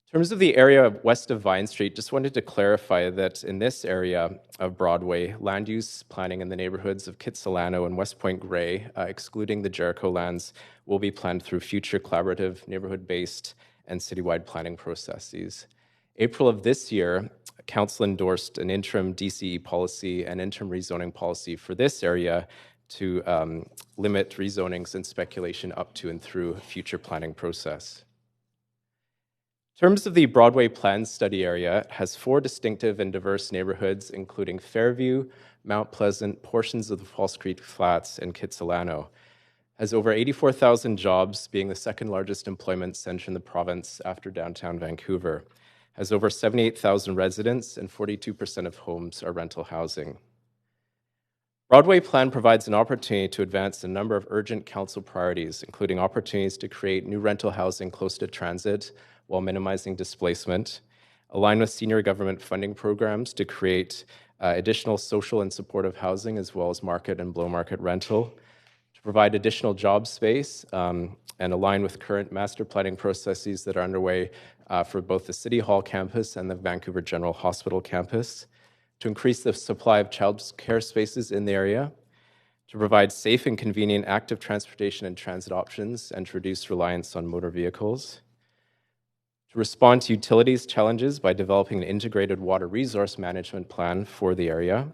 In terms of the area west of Vine Street, just wanted to clarify that in this area of Broadway, land use planning in the neighborhoods of Kitsilano and West Point Grey, excluding the Jericho lands, will be planned through future collaborative, neighborhood-based, and citywide planning processes. April of this year, Council endorsed an interim DCE policy and interim rezoning policy for this area to limit rezonings and speculation up to and through a future planning process. In terms of the Broadway Plan study area, it has 4 distinctive and diverse neighborhoods, including Fairview, Mount Pleasant, portions of the False Creek Flats, and Kitsilano. Has over 84,000 jobs, being the second largest employment center in the province after downtown Vancouver. Has over 78,000 residents, and 42% of homes are rental housing. Broadway Plan provides an opportunity to advance a number of urgent council priorities, including opportunities to create new rental housing close to transit while minimizing displacement, align with senior government funding programs to create additional social and supportive housing, as well as market and below market rental, to provide additional job space, and align with current master planning processes that are underway for both the City Hall campus and the Vancouver General Hospital campus, to increase the supply of child care spaces in the area, to provide safe and convenient active transportation and transit options, and to reduce reliance on motor vehicles, to respond to utilities challenges by developing an integrated water resource management plan for the area,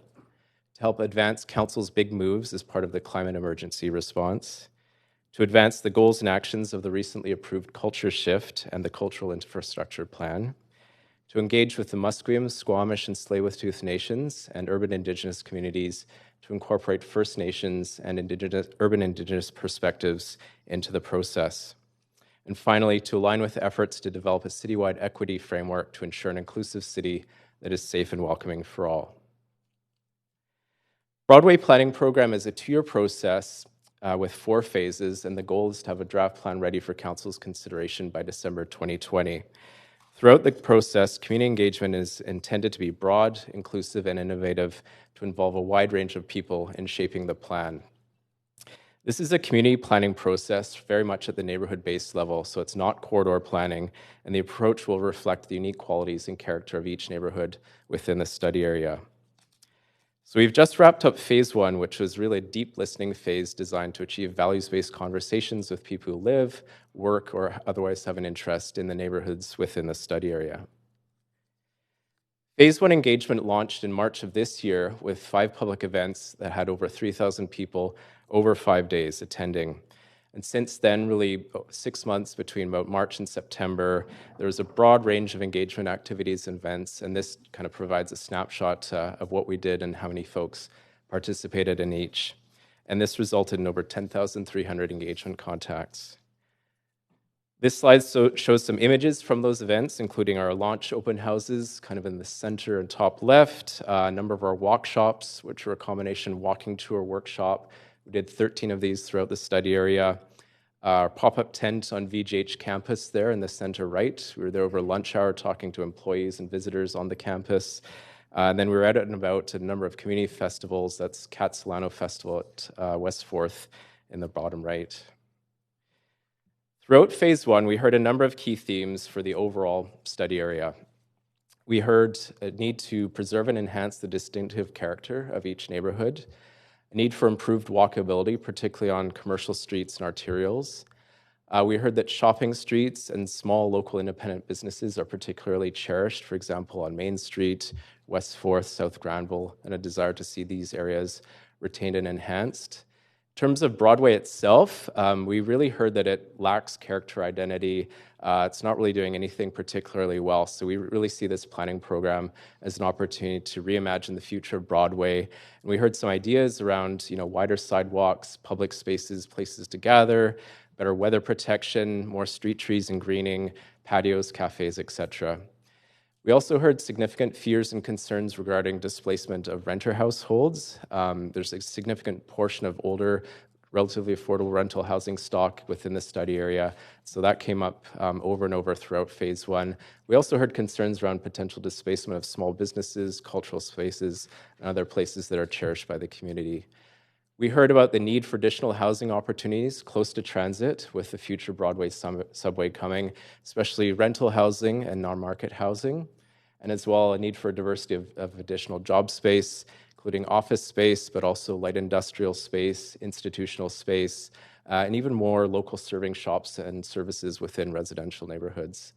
to help advance Council's big moves as part of the climate emergency response, to advance the goals and actions of the recently approved Culture Shift and the Cultural Infrastructure Plan, to engage with the Musqueam, Squamish, and Tsleil-Waututh Nations and urban Indigenous communities to incorporate First Nations and urban Indigenous perspectives into the process. And finally, to align with efforts to develop a citywide equity framework to ensure an inclusive city that is safe and welcoming for all. Broadway Planning Program is a 2-year process with 4 phases, and the goal is to have a draft plan ready for Council's consideration by December 2020. Throughout the process, community engagement is intended to be broad, inclusive, and innovative to involve a wide range of people in shaping the plan. This is a community planning process very much at the neighborhood-based level, so it's not corridor planning, and the approach will reflect the unique qualities and character of each neighborhood within the study area. So we've just wrapped up phase 1, which was really a deep listening phase designed to achieve values-based conversations with people who live, work, or otherwise have an interest in the neighborhoods within the study area. Phase 1 engagement launched in March of this year with 5 public events that had over 3,000 people over 5 days attending. And since then, really 6 months between about March and September, there was a broad range of engagement activities and events, and this kind of provides a snapshot of what we did and how many folks participated in each. And this resulted in over 10,300 engagement contacts. This slide shows some images from those events, including our launch open houses, kind of in the center and top left, a number of our walk shops, which were a combination walking tour workshop. We did 13 of these throughout the study area. Our pop-up tent on VGH campus there in the center right. We were there over lunch hour talking to employees and visitors on the campus. And then we were out and about at a number of community festivals. That's Kitsilano Festival at West 4th in the bottom right. Throughout phase 1, we heard a number of key themes for the overall study area. We heard a need to preserve and enhance the distinctive character of each neighborhood, a need for improved walkability, particularly on commercial streets and arterials. We heard that shopping streets and small local independent businesses are particularly cherished, for example, on Main Street, West 4th, South Granville, and a desire to see these areas retained and enhanced. In terms of Broadway itself, we really heard that it lacks character identity. It's not really doing anything particularly well. So we really see this planning program as an opportunity to reimagine the future of Broadway. And we heard some ideas around, wider sidewalks, public spaces, places to gather, better weather protection, more street trees and greening, patios, cafes, etc. We also heard significant fears and concerns regarding displacement of renter households. There's a significant portion of older, relatively affordable rental housing stock within the study area. So that came up over and over throughout phase 1. We also heard concerns around potential displacement of small businesses, cultural spaces, and other places that are cherished by the community. We heard about the need for additional housing opportunities close to transit with the future Broadway subway coming, especially rental housing and non-market housing, and as well a need for a diversity of additional job space, including office space, but also light industrial space, institutional space, and even more local serving shops and services within residential neighborhoods.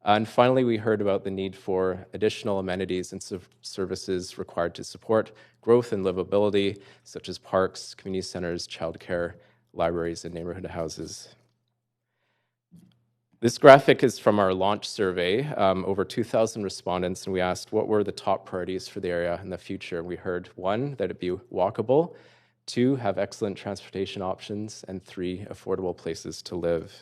And finally, we heard about the need for additional amenities and services required to support growth and livability, such as parks, community centers, childcare, libraries, and neighborhood houses. This graphic is from our launch survey, over 2,000 respondents, and we asked what were the top priorities for the area in the future. We heard 1, that it be walkable, 2, have excellent transportation options, and 3, affordable places to live.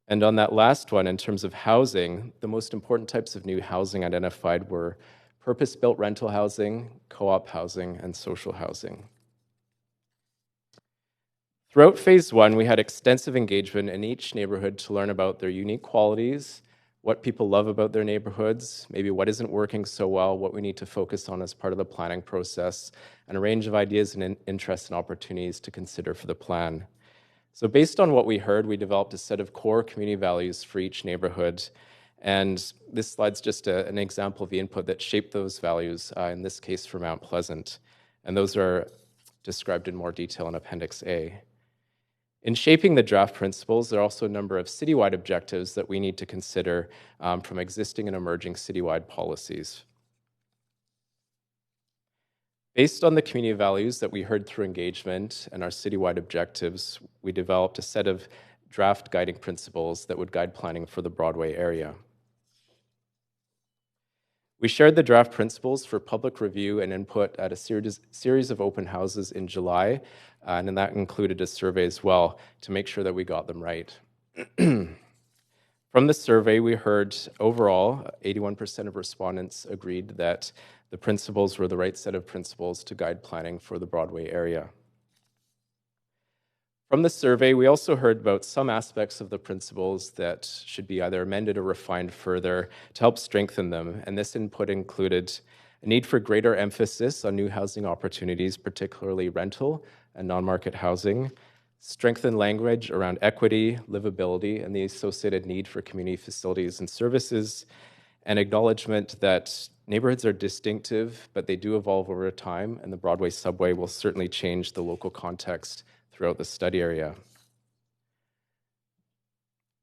And on that last one, in terms of housing, the most important types of new housing identified were purpose-built rental housing, co-op housing, and social housing. Throughout phase 1, we had extensive engagement in each neighborhood to learn about their unique qualities, what people love about their neighborhoods, maybe what isn't working so well, what we need to focus on as part of the planning process, and a range of ideas and interests and opportunities to consider for the plan. So based on what we heard, we developed a set of core community values for each neighborhood. And this slide's just an example of the input that shaped those values, in this case for Mount Pleasant. And those are described in more detail in Appendix A. In shaping the draft principles, there are also a number of citywide objectives that we need to consider from existing and emerging citywide policies. Based on the community values that we heard through engagement and our citywide objectives, we developed a set of draft guiding principles that would guide planning for the Broadway area. We shared the draft principles for public review and input at a series of open houses in July, and that included a survey as well to make sure that we got them right. From the survey, we heard overall 81% of respondents agreed that the principles were the right set of principles to guide planning for the Broadway area. From the survey, we also heard about some aspects of the principles that should be either amended or refined further to help strengthen them, and this input included a need for greater emphasis on new housing opportunities, particularly rental and non-market housing, strengthened language around equity, livability, and the associated need for community facilities and services, and acknowledgement that neighborhoods are distinctive, but they do evolve over time, and the Broadway subway will certainly change the local context throughout the study area.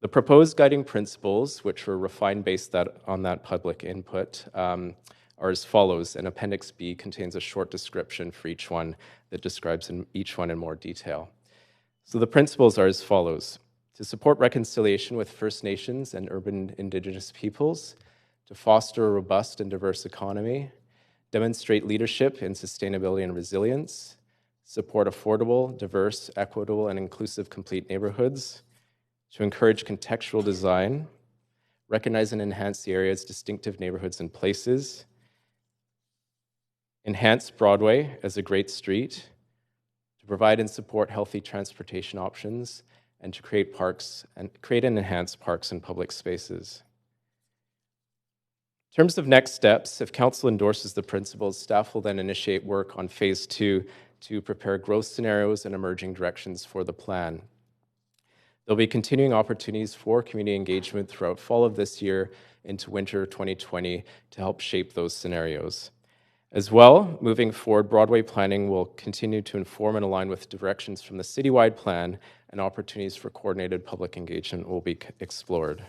The proposed guiding principles, which were refined based on that public input, are as follows, and Appendix B contains a short description for each one that describes each one in more detail. So the principles are as follows: to support reconciliation with First Nations and urban Indigenous peoples, to foster a robust and diverse economy, demonstrate leadership in sustainability and resilience, support affordable, diverse, equitable, and inclusive complete neighborhoods, to encourage contextual design, recognize and enhance the area's distinctive neighborhoods and places, enhance Broadway as a great street, to provide and support healthy transportation options, and to create and enhance parks and public spaces. In terms of next steps, if Council endorses the principles, staff will then initiate work on Phase 2 to prepare growth scenarios and emerging directions for the plan. There'll be continuing opportunities for community engagement throughout fall of this year into winter 2020 to help shape those scenarios. As well, moving forward, Broadway planning will continue to inform and align with directions from the citywide plan, and opportunities for coordinated public engagement will be explored.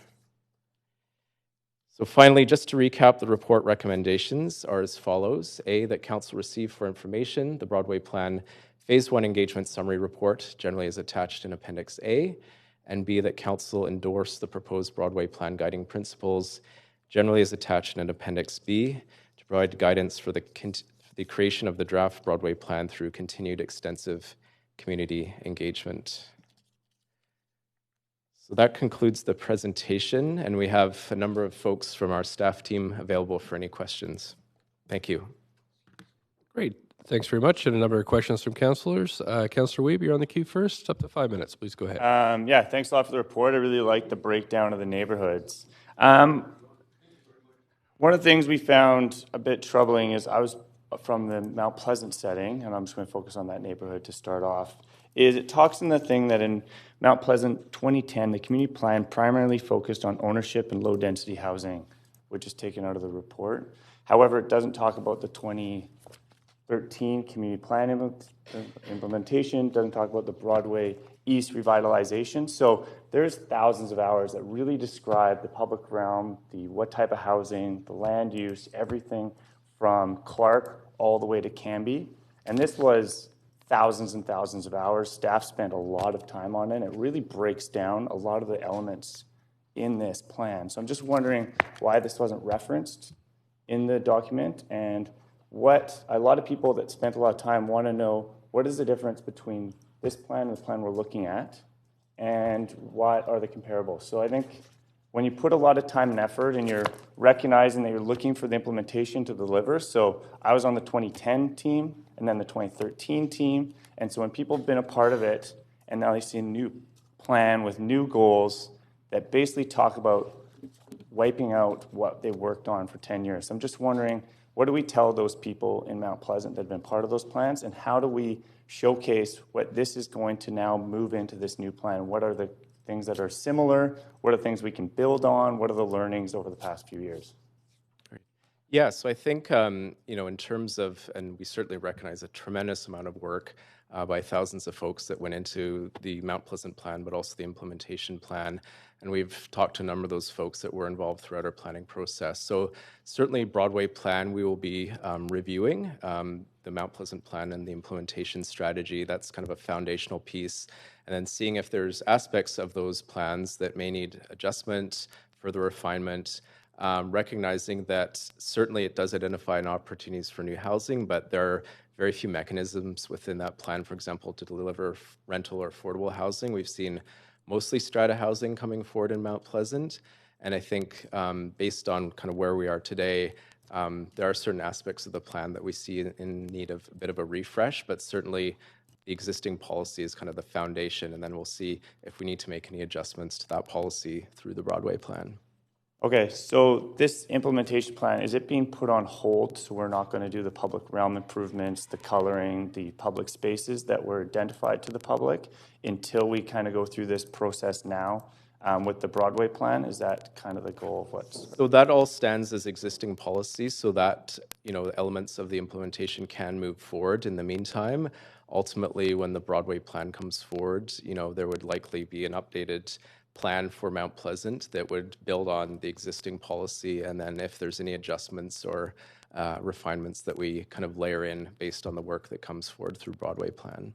So finally, just to recap, the report recommendations are as follows. A, that Council receive for information the Broadway Plan Phase 1 Engagement Summary Report, generally as attached in Appendix A, and B, that Council endorse the proposed Broadway Plan Guiding Principles, generally as attached in Appendix B, to provide guidance for the creation of the draft Broadway Plan through continued extensive community engagement. So that concludes the presentation, and we have a number of folks from our staff team available for any questions. Thank you. Great. Thanks very much. And a number of questions from councillors. Councillor Wiebe, you're on the queue first. Up to 5 minutes. Please go ahead. Yeah, thanks a lot for the report. I really like the breakdown of the neighborhoods. One of the things we found a bit troubling is I was from the Mount Pleasant setting, and I'm just going to focus on that neighborhood to start off, is it talks in the thing that in Mount Pleasant 2010, the community plan primarily focused on ownership and low-density housing, which is taken out of the report. However, it doesn't talk about the 2013 community plan implementation, doesn't talk about the Broadway East revitalization. So there's thousands of hours that really describe the public realm, the what type of housing, the land use, everything from Clark all the way to Cambie. And this was thousands and thousands of hours. Staff spent a lot of time on it, and it really breaks down a lot of the elements in this plan. So I'm just wondering why this wasn't referenced in the document, and what a lot of people that spent a lot of time want to know, what is the difference between this plan and the plan we're looking at, and what are the comparables? So I think when you put a lot of time and effort and you're recognizing that you're looking for the implementation to deliver, so I was on the 2010 team and then the 2013 team, and so when people have been a part of it and now they see a new plan with new goals that basically talk about wiping out what they worked on for 10 years. I'm just wondering, what do we tell those people in Mount Pleasant that have been part of those plans, and how do we showcase what this is going to now move into this new plan? What are the things that are similar? What are things we can build on? What are the learnings over the past few years? Yeah, so I think, in terms of, and we certainly recognize a tremendous amount of work by thousands of folks that went into the Mount Pleasant plan, but also the implementation plan. And we've talked to a number of those folks that were involved throughout our planning process. So certainly Broadway plan, we will be reviewing the Mount Pleasant plan and the implementation strategy. That's kind of a foundational piece. And then seeing if there's aspects of those plans that may need adjustment, further refinement, recognizing that certainly it does identify opportunities for new housing, but there are very few mechanisms within that plan, for example, to deliver rental or affordable housing. We've seen mostly strata housing coming forward in Mount Pleasant. And I think based on kind of where we are today, there are certain aspects of the plan that we see in need of a bit of a refresh, but certainly the existing policy is kind of the foundation, and then we'll see if we need to make any adjustments to that policy through the Broadway plan. Okay, so this implementation plan, is it being put on hold, so we're not going to do the public realm improvements, the coloring, the public spaces that were identified to the public until we kind of go through this process now with the Broadway plan? Is that kind of the goal of what's... So that all stands as existing policy, so that, elements of the implementation can move forward in the meantime. Ultimately, when the Broadway plan comes forward, there would likely be an updated plan for Mount Pleasant that would build on the existing policy, and then if there's any adjustments or refinements that we kind of layer in based on the work that comes forward through Broadway plan.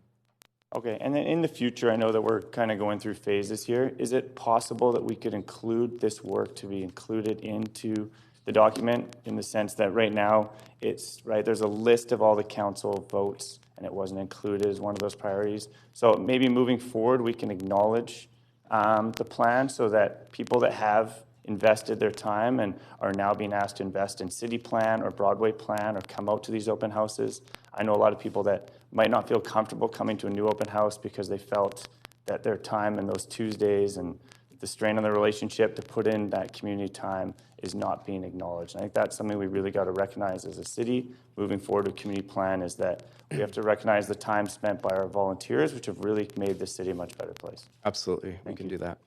Okay, and then in the future, I know that we're kind of going through phases here. Is it possible that we could include this work to be included into the document, in the sense that right now there's a list of all the council votes and it wasn't included as one of those priorities? So maybe moving forward, we can acknowledge the plan so that people that have invested their time and are now being asked to invest in city plan or Broadway plan or come out to these open houses. I know a lot of people that might not feel comfortable coming to a new open house because they felt that their time in those Tuesdays and the strain on the relationship to put in that community time is not being acknowledged. And I think that's something we really got to recognize as a city moving forward with community plan, is that we have to recognize the time spent by our volunteers, which have really made this city a much better place. Absolutely, we can do that.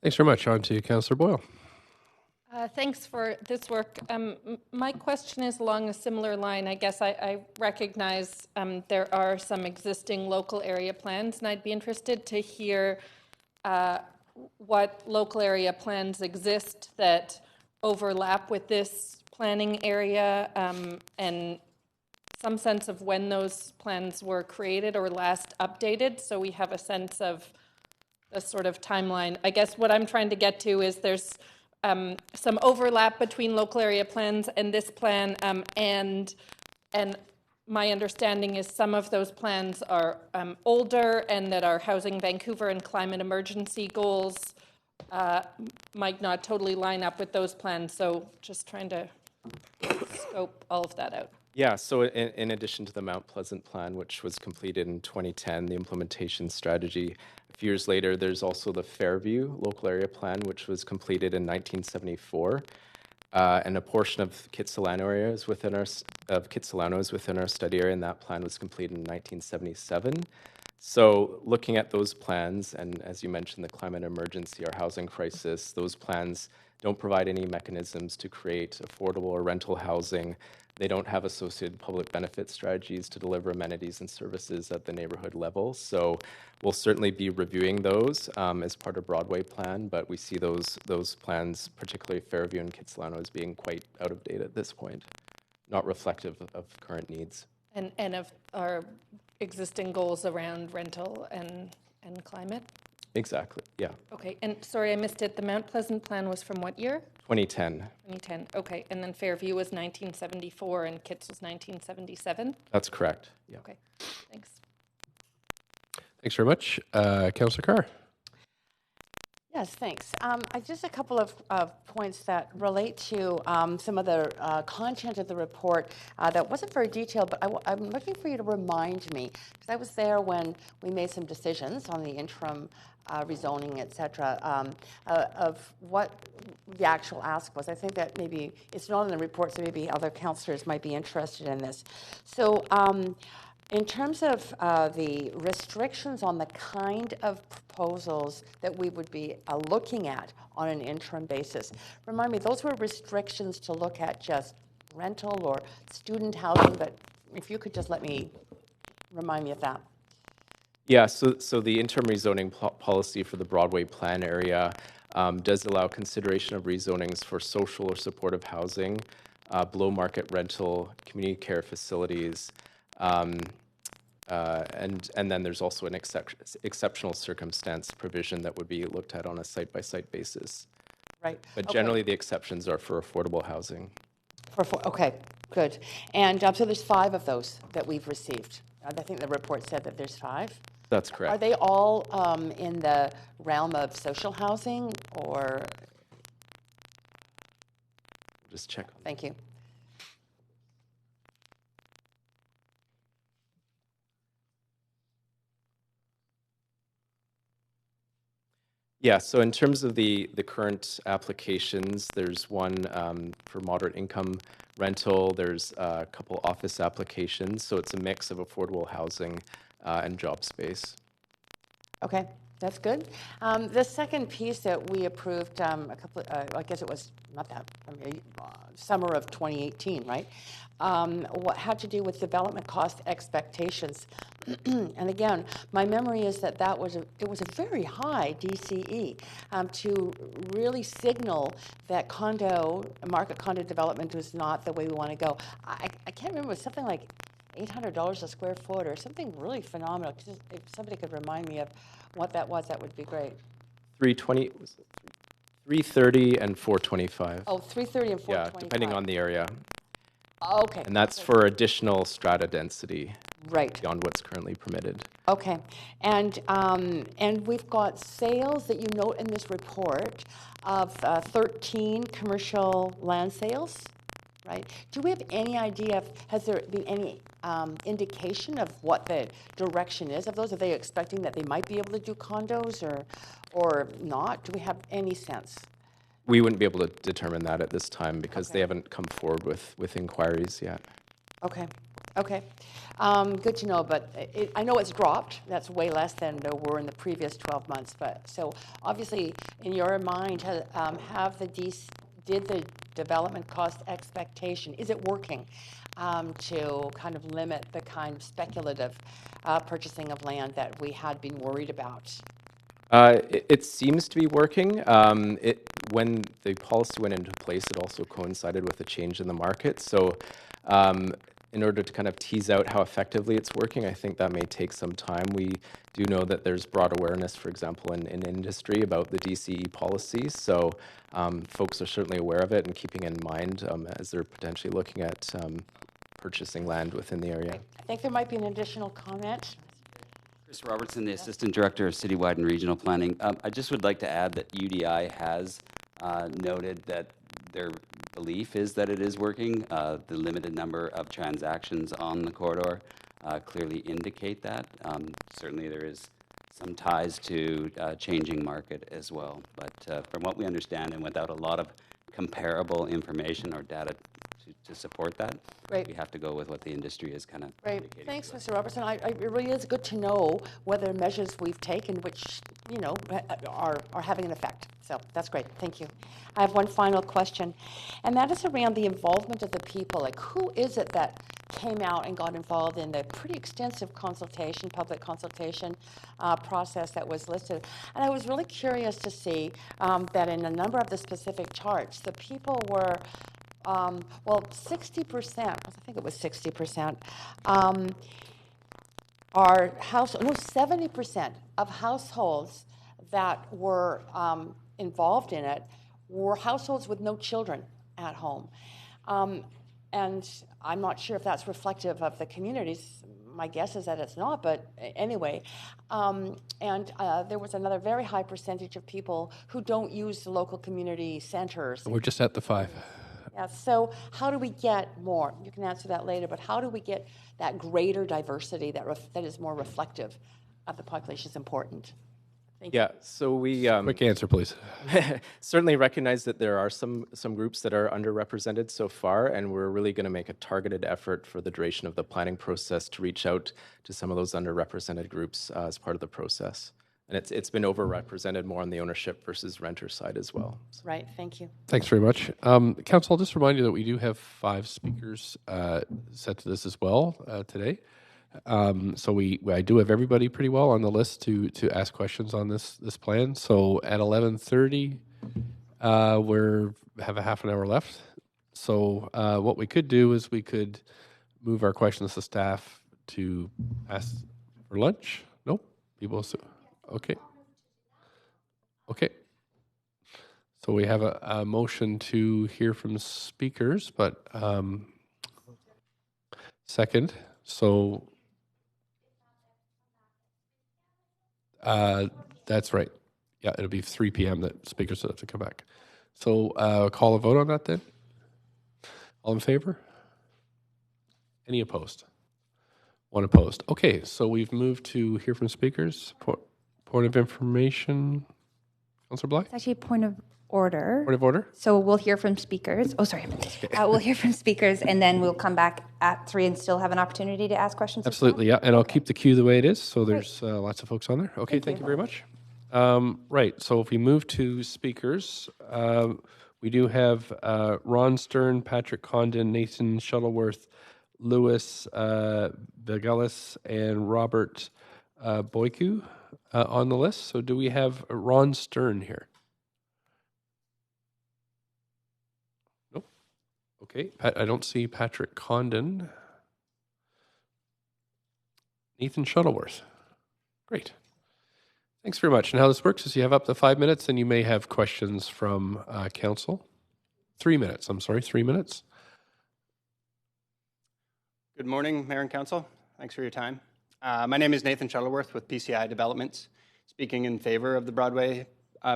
Thanks very much. On to Councillor Boyle. Thanks for this work. My question is along a similar line. I guess I recognize there are some existing local area plans, and I'd be interested to hear what local area plans exist that overlap with this planning area, and some sense of when those plans were created or last updated, so we have a sense of a sort of timeline. I guess what I'm trying to get to is there's some overlap between local area plans and this plan, and my understanding is some of those plans are older, and that our Housing Vancouver and climate emergency goals might not totally line up with those plans. So just trying to scope all of that out. Yeah, so in addition to the Mount Pleasant plan, which was completed in 2010, the implementation strategy, a few years later, there's also the Fairview local area plan, which was completed in 1974. And a portion of Kitsilano is within our study area, and that plan was completed in 1977. So looking at those plans, and as you mentioned, the climate emergency, our housing crisis, those plans don't provide any mechanisms to create affordable or rental housing. They don't have associated public benefit strategies to deliver amenities and services at the neighborhood level. So we'll certainly be reviewing those as part of Broadway plan, but we see those plans, particularly Fairview and Kitsilano, as being quite out of date at this point, not reflective of current needs. And of our existing goals around rental and climate? Exactly, yeah. Okay, and sorry, I missed it. The Mount Pleasant plan was from what year? 2010. 2010, okay. And then Fairview was 1974 and Kitts was 1977? That's correct, yeah. Okay, thanks. Thanks very much. Councillor Carr. Yes, thanks. Just a couple of points that relate to some of the content of the report that wasn't very detailed, but I'm looking for you to remind me, because I was there when we made some decisions on the interim rezoning, et cetera, of what the actual ask was. I think that maybe it's not in the report, so maybe other councillors might be interested in this. So in terms of the restrictions on the kind of proposals that we would be looking at on an interim basis, remind me, those were restrictions to look at just rental or student housing, but if you could just remind me of that. Yeah, so the interim rezoning policy for the Broadway plan area does allow consideration of rezonings for social or supportive housing, below market rental, community care facilities, and then there's also an exceptional circumstance provision that would be looked at on a site-by-site basis. Right. But generally, the exceptions are for affordable housing. Okay, good. And so there's 5 of those that we've received. I think the report said that there's 5. That's correct. Are they all in the realm of social housing, or? Just check. Thank you. Yeah, so in terms of the current applications, there's one for moderate income rental, there's a couple office applications, so it's a mix of affordable housing and job space. Okay, that's good. The second piece that we approved I guess it was not that, summer of 2018, right? What had to do with development cost expectations. And again, my memory is that it was a very high DCE to really signal that market condo development was not the way we want to go. I can't remember, it was something like $800 a square foot or something really phenomenal. If somebody could remind me of what that was, that would be great. 330 and 425. Oh, 330 and 425. Yeah, depending on the area. Okay. And that's for additional strata density. Right. Beyond what's currently permitted. Okay. And we've got sales that you note in this report of 13 commercial land sales, right? Do we have any idea has there been any indication of what the direction is of those? Are they expecting that they might be able to do condos or not? Do we have any sense? We wouldn't be able to determine that at this time because they haven't come forward with inquiries yet. Okay. Okay. Good to know, but I know it's dropped. That's way less than there were in the previous 12 months. But so obviously, in your mind, did the development cost expectation, is it working to kind of limit the kind of speculative purchasing of land that we had been worried about? It seems to be working. When the policy went into place, it also coincided with a change in the market. So in order to kind of tease out how effectively it's working, I think that may take some time. We do know that there's broad awareness, for example, in industry about the DCE policies. So folks are certainly aware of it and keeping it in mind as they're potentially looking at purchasing land within the area. I think there might be an additional comment. Chris Robertson, the Assistant Director of Citywide and Regional Planning. I just would like to add that UDI has noted that their belief is that it is working. The limited number of transactions on the corridor clearly indicate that. Certainly there is some ties to changing market as well. But from what we understand, and without a lot of comparable information or data to support that, we have to go with what the industry is kind of. Right. Thanks, Mr. Robertson. It really is good to know whether measures we've taken, which are having an effect. So that's great. Thank you. I have one final question, and that is around the involvement of the people. Like, who is it that came out and got involved in the pretty extensive consultation, public consultation process that was listed? And I was really curious to see that in a number of the specific charts, the people were 60%, I think it was 60%, are 70% of households that were involved in it were households with no children at home. And I'm not sure if that's reflective of the communities. My guess is that it's not, but anyway. There was another very high percentage of people who don't use the local community centers. We're just at the 5. Yeah, so how do we get more? You can answer that later, but how do we get that greater diversity that is more reflective of the population is important? Thank you. Yeah, so we Quick answer, please. certainly recognize that there are some groups that are underrepresented so far, and we're really going to make a targeted effort for the duration of the planning process to reach out to some of those underrepresented groups as part of the process. And it's been overrepresented more on the ownership versus renter side as well. Right, thank you. Thanks very much. Council, I'll just remind you that we do have 5 speakers set to this as well today. So I do have everybody pretty well on the list to ask questions on this plan. So at 11:30, we have a half an hour left. So what we could do is we could move our questions to staff to ask for lunch. Nope. People. Okay. Okay. So we have a motion to hear from speakers, but second. So that's right. Yeah, it'll be 3 p.m. that speakers will have to come back. So call a vote on that then. All in favor? Any opposed? 1 opposed. Okay, so we've moved to hear from speakers. Point of information. Councillor Bly? It's actually a point of order. Point of order? So we'll hear from speakers. Oh, sorry. We'll hear from speakers, and then we'll come back at 3 and still have an opportunity to ask questions. Absolutely, yeah. And I'll keep the queue the way it is, so there's lots of folks on there. Okay, thank you very much. Right, so if we move to speakers, we do have Ron Stern, Patrick Condon, Nathan Shuttleworth, Louis Begalis, and Robert Boyku on the list. So do we have Ron Stern here? Nope. Okay, I don't see Patrick Condon. Nathan Shuttleworth. Great. Thanks very much. And how this works is you have up to 5 minutes, and you may have questions from council. 3 minutes, I'm sorry, 3 minutes. Good morning, Mayor and Council. Thanks for your time. My name is Nathan Shuttleworth with PCI Developments, speaking in favor of the Broadway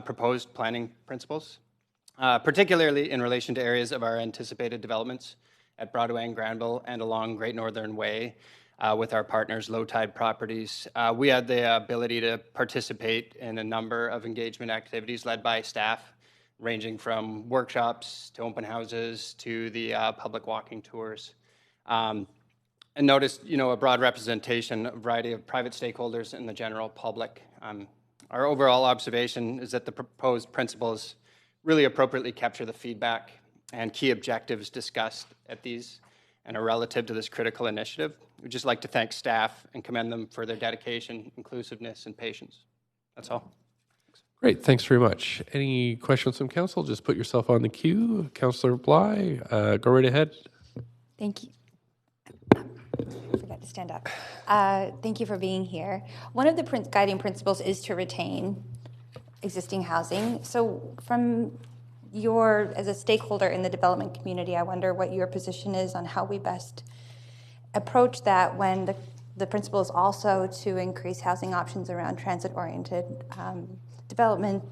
proposed planning principles, particularly in relation to areas of our anticipated developments at Broadway and Granville and along Great Northern Way with our partners, Low Tide Properties. We had the ability to participate in a number of engagement activities led by staff, ranging from workshops to open houses to the public walking tours. And noticed, a broad representation, a variety of private stakeholders and the general public. Our overall observation is that the proposed principles really appropriately capture the feedback and key objectives discussed at these and are relative to this critical initiative. We'd just like to thank staff and commend them for their dedication, inclusiveness, and patience. That's all. Great, thanks very much. Any questions from council? Just put yourself on the queue. Councillor Bly, go right ahead. Thank you. I forgot to stand up. Thank you for being here. One of the guiding principles is to retain existing housing. So from as a stakeholder in the development community, I wonder what your position is on how we best approach that when the principle is also to increase housing options around transit-oriented development.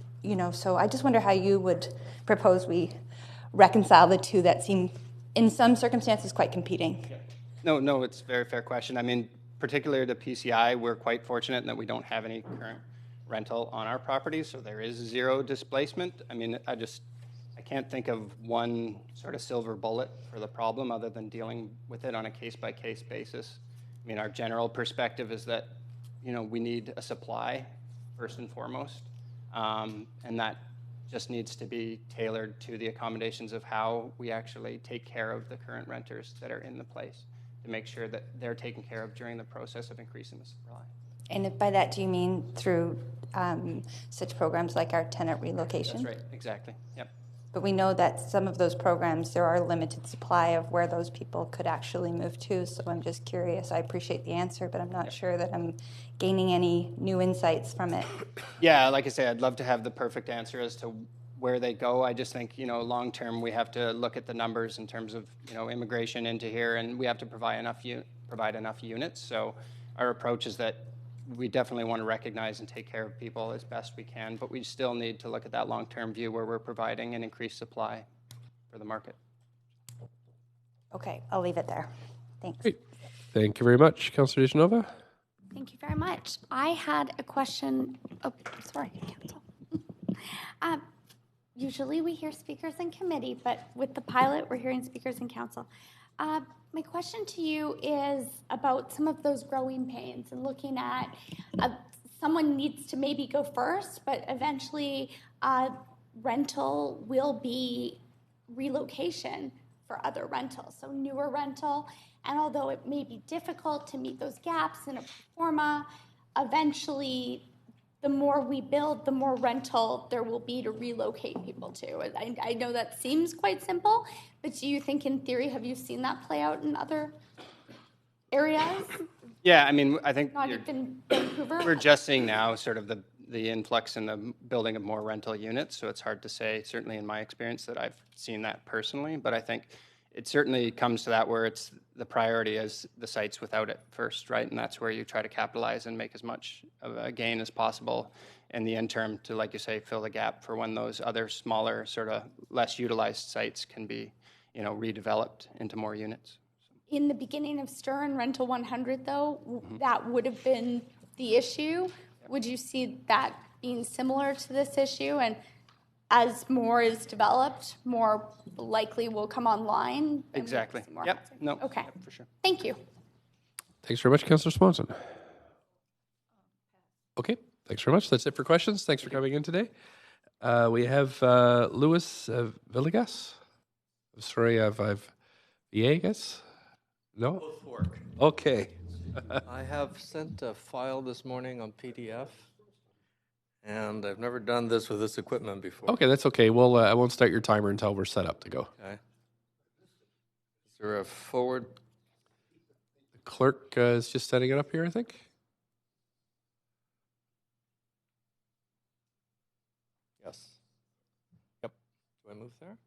So I just wonder how you would propose we reconcile the two that seem, in some circumstances, quite competing. No, it's a very fair question. I mean, particularly to PCI, we're quite fortunate in that we don't have any current rental on our property, so there is zero displacement. I mean, I can't think of one sort of silver bullet for the problem other than dealing with it on a case-by-case basis. I mean, our general perspective is that, we need a supply first and foremost, and that just needs to be tailored to the accommodations of how we actually take care of the current renters that are in the place to make sure that they're taken care of during the process of increasing the supply. And by that, do you mean through such programs like our tenant relocation? That's right, exactly, yep. But we know that some of those programs, there are limited supply of where those people could actually move to. So I'm just curious. I appreciate the answer, but I'm not sure that I'm gaining any new insights from it. Yeah, like I say, I'd love to have the perfect answer as to where they go. I just think, long term, we have to look at the numbers in terms of, immigration into here, and we have to provide enough units. So our approach is that we definitely want to recognize and take care of people as best we can, but we still need to look at that long-term view where we're providing an increased supply for the market. Okay, I'll leave it there. Thanks. Great. Thank you very much. Councillor DeGenova? Thank you very much. I had a question. Oh, sorry, Council. Usually we hear speakers in committee, but with the pilot, we're hearing speakers in council. My question to you is about some of those growing pains and looking at someone needs to maybe go first, but eventually rental will be relocation for other rentals, so newer rental. And although it may be difficult to meet those gaps in a pro forma, eventually the more we build, the more rental there will be to relocate people to. I know that seems quite simple, but do you think in theory, have you seen that play out in other areas? Yeah, I mean, I think Not even Vancouver? we're just seeing now sort of the influx in the building of more rental units, so it's hard to say, certainly in my experience, that I've seen that personally, but I think it certainly comes to that where it's the priority is the sites without it first, right? And that's where you try to capitalize and make as much of a gain as possible in the interim to, like you say, fill the gap for when those other smaller, sort of less utilized sites can be, redeveloped into more units. In the beginning of Stir and Rental 100, though, that would have been the issue. Would you see that being similar to this issue? And as more is developed, more likely will come online? Exactly. Yep. No. Okay. Yep, for sure. Thank you. Thanks very much, Councillor Swanson. Okay, thanks very much. That's it for questions. Thanks for coming in today. We have Louis Villegas. Sorry, I've Villegas? No? Both work. Okay. I have sent a file this morning on PDF, and I've never done this with this equipment before. Okay, that's okay. Well, I won't start your timer until we're set up to go. Okay. Is there a forward? The clerk is just setting it up here, I think. Yes. Yep. Do I move there?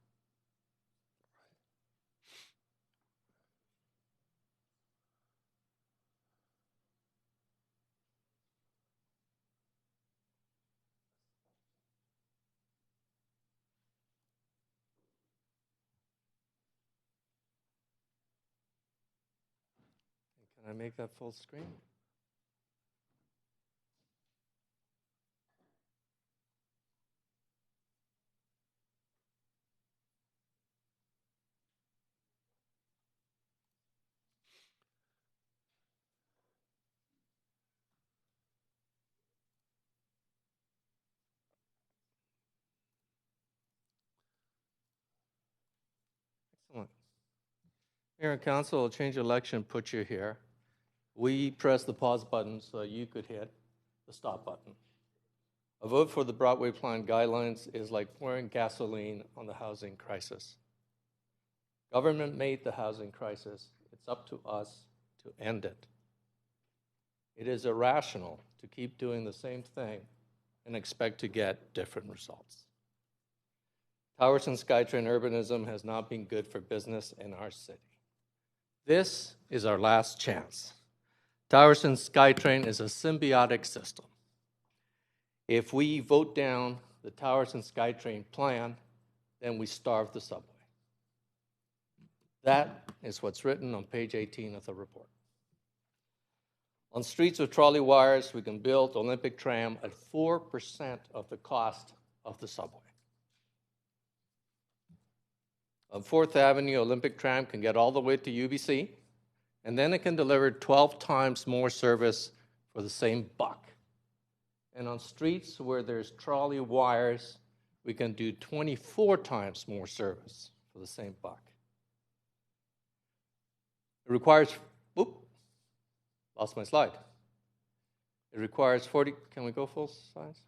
Can I make that full screen? Excellent. Mayor and Council, a change election put you here. We pressed the pause button so you could hit the stop button. A vote for the Broadway Plan guidelines is like pouring gasoline on the housing crisis. Government made the housing crisis. It's up to us to end it. It is irrational to keep doing the same thing and expect to get different results. Towers and SkyTrain urbanism has not been good for business in our city. This is our last chance. Towers and SkyTrain is a symbiotic system. If we vote down the Towers and SkyTrain plan, then we starve the subway. That is what's written on page 18 of the report. On streets with trolley wires, we can build Olympic tram at 4% of the cost of the subway. On 4th Avenue, Olympic tram can get all the way to UBC, and then it can deliver 12 times more service for the same buck. And on streets where there's trolley wires, we can do 24 times more service for the same buck. It requires, lost my slide. It requires 40, can we go full size?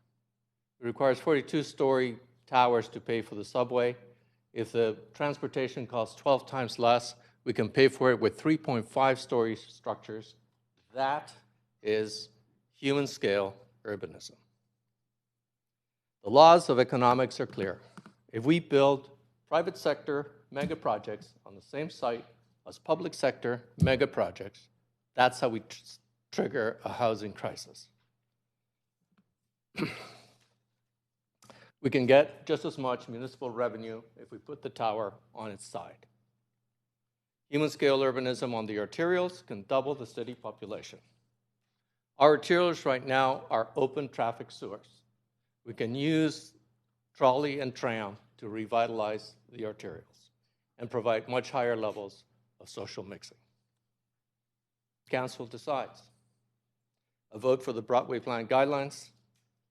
It requires 42-story towers to pay for the subway. If the transportation costs 12 times less, we can pay for it with 3.5-story structures. That is human scale urbanism. The laws of economics are clear. If we build private sector mega projects on the same site as public sector mega projects, that's how we trigger a housing crisis. We can get just as much municipal revenue if we put the tower on its side. Human scale urbanism on the arterials can double the city population. Our arterials right now are open traffic sewers. We can use trolley and tram to revitalize the arterials and provide much higher levels of social mixing. Council decides. A vote for the Broadway Plan guidelines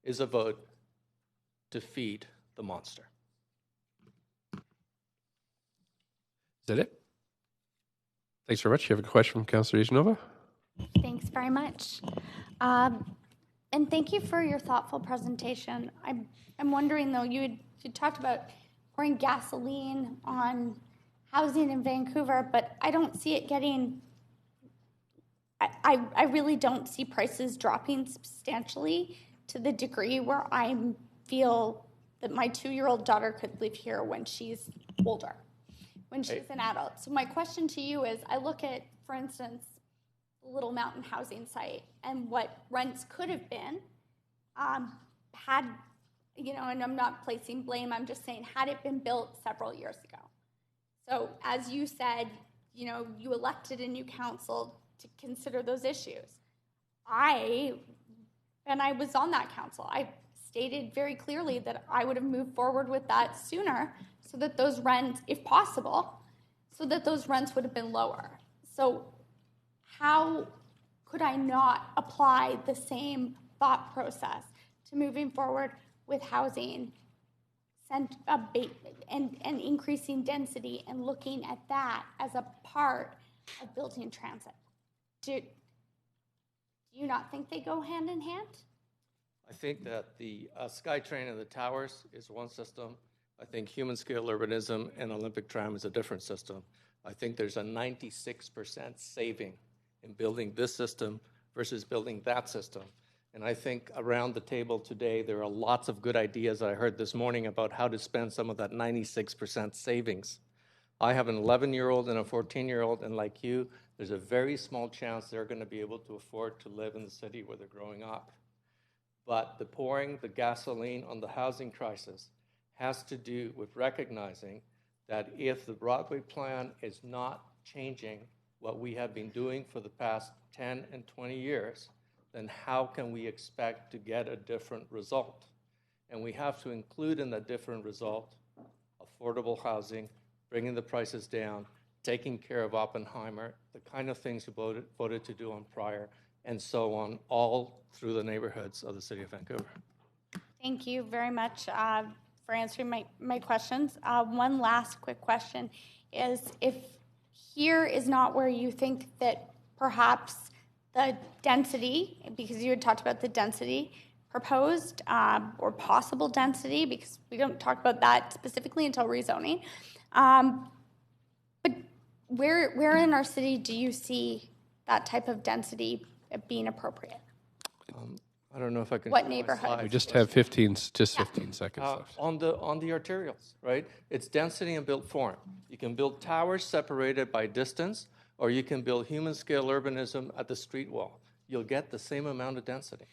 is a vote to feed the monster. Is that it? Thanks very much. You have a question from Councillor Isanova? Thanks very much. And thank you for your thoughtful presentation. I'm wondering, though, you talked about pouring gasoline on housing in Vancouver, but I don't see it getting, I really don't see prices dropping substantially to the degree where I feel that my 2-year-old daughter could live here when she's older, when she's an adult. So my question to you is, I look at, for instance, the Little Mountain housing site and what rents could have been had, you know, and I'm not placing blame, I'm just saying, had it been built several years ago. So as you said, you know, you elected a new council to consider those issues. I was on that council. I stated very clearly that I would have moved forward with that sooner so that those rents, if possible, so that those rents would have been lower. So how could I not apply the same thought process to moving forward with housing and increasing density and looking at that as a part of building transit? Do you not think they go hand in hand? I think that the SkyTrain and the towers is one system. I think human scale urbanism and Olympic Tram is a different system. I think there's a 96% saving in building this system versus building that system. And I think around the table today, there are lots of good ideas I heard this morning about how to spend some of that 96% savings. I have an 11-year-old and a 14-year-old, and like you, there's a very small chance they're going to be able to afford to live in the city where they're growing up. But the pouring the gasoline on the housing crisis has to do with recognizing that if the Broadway plan is not changing what we have been doing for the past 10 and 20 years, then how can we expect to get a different result? And we have to include in that different result affordable housing, bringing the prices down, taking care of Oppenheimer, the kind of things you voted to do on prior, and so on, all through the neighborhoods of the city of Vancouver. Thank you very much for answering my questions. One last quick question is, if here is not where you think that perhaps the density, because you had talked about the density proposed or possible density, because we don't talk about that specifically until rezoning, but where in our city do you see that type of density being appropriate? I don't know if I can. What neighborhood? We just have 15 seconds left. On the arterials, right? It's density and built form. You can build towers separated by distance, or you can build human scale urbanism at the street wall. You'll get the same amount of density.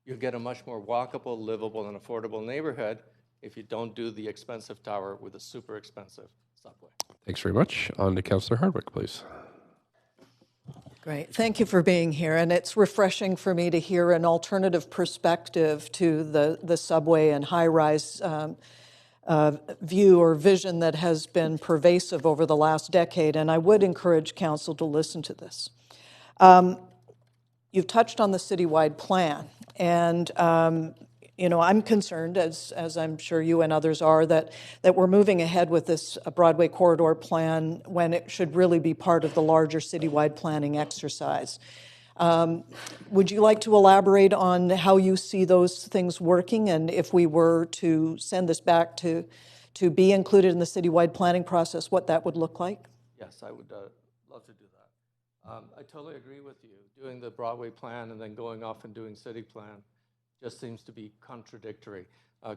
You'll get a much more walkable, livable, and affordable neighborhood if you don't do the expensive tower with a super expensive subway. Thanks very much. On to Councillor Hardwick, please. Great. Thank you for being here. And it's refreshing for me to hear an alternative perspective to the subway and high-rise view or vision that has been pervasive over the last decade. And I would encourage council to listen to this. You've touched on the citywide plan. And you know, I'm concerned, as I'm sure you and others are, that we're moving ahead with this Broadway corridor plan when it should really be part of the larger citywide planning exercise. Would you like to elaborate on how you see those things working, and if we were to send this back to be included in the citywide planning process, what that would look like? Yes, I would love to do that. I totally agree with you. Doing the Broadway plan and then going off and doing city plan just seems to be contradictory.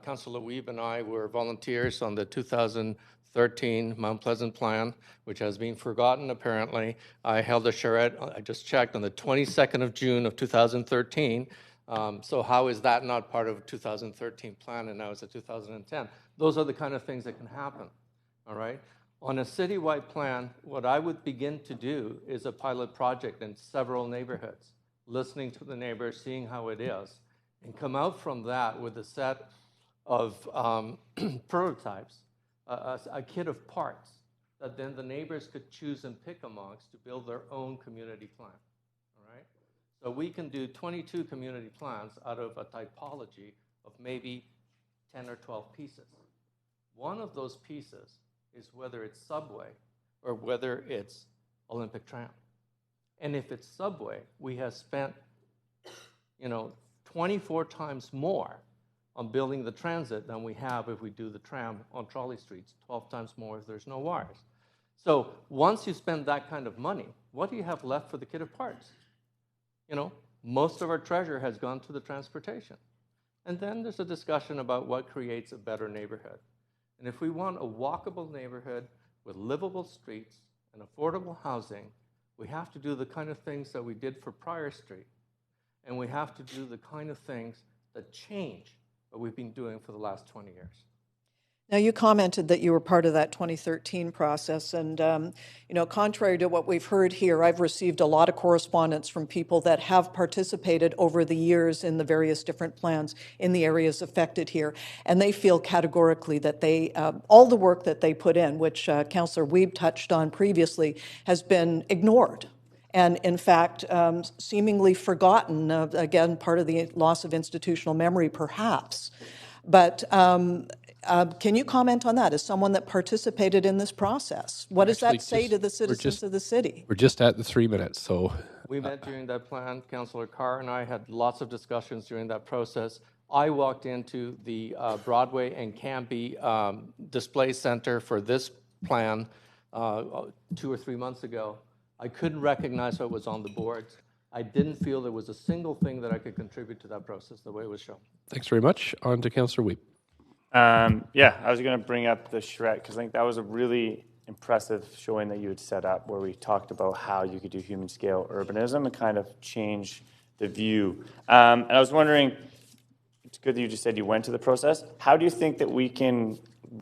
Councilor Wiebe and I were volunteers on the 2013 Mount Pleasant plan, which has been forgotten apparently. I held a charrette, I just checked, on the 22nd of June of 2013. So how is that not part of a 2013 plan and now it's a 2010? Those are the kind of things that can happen, all right? On a citywide plan, what I would begin to do is a pilot project in several neighborhoods, listening to the neighbors, seeing how it is, and come out from that with a set of prototypes, a kit of parts that then the neighbors could choose and pick amongst to build their own community plan, all right? So we can do 22 community plans out of a typology of maybe 10 or 12 pieces. One of those pieces is whether it's subway or whether it's Olympic tram. And if it's subway, we have spent, 24 times more on building the transit than we have if we do the tram on trolley streets, 12 times more if there's no wires. So once you spend that kind of money, what do you have left for the kit of parts? Most of our treasure has gone to the transportation. And then there's a discussion about what creates a better neighborhood. And if we want a walkable neighborhood with livable streets and affordable housing, we have to do the kind of things that we did for Prior Street. And we have to do the kind of things that change what we've been doing for the last 20 years. Now, you commented that you were part of that 2013 process, and contrary to what we've heard here, I've received a lot of correspondence from people that have participated over the years in the various different plans in the areas affected here, and they feel categorically that they, all the work that they put in, which Councillor Wiebe touched on previously, has been ignored. And in fact, seemingly forgotten, again, part of the loss of institutional memory, perhaps. But can you comment on that as someone that participated in this process? What does that say to the citizens of the city? We're just at the 3 minutes, so. We met during that plan. Councillor Carr and I had lots of discussions during that process. I walked into the Broadway and Cambie display center for this plan 2 or 3 months ago. I couldn't recognize what was on the boards. I didn't feel there was a single thing that I could contribute to that process the way it was shown. Thanks very much. On to Councillor Wiebe. I was going to bring up the charrette because I think that was a really impressive showing that you had set up where we talked about how you could do human scale urbanism and kind of change the view. And I was wondering, it's good that you just said you went to the process. How do you think that we can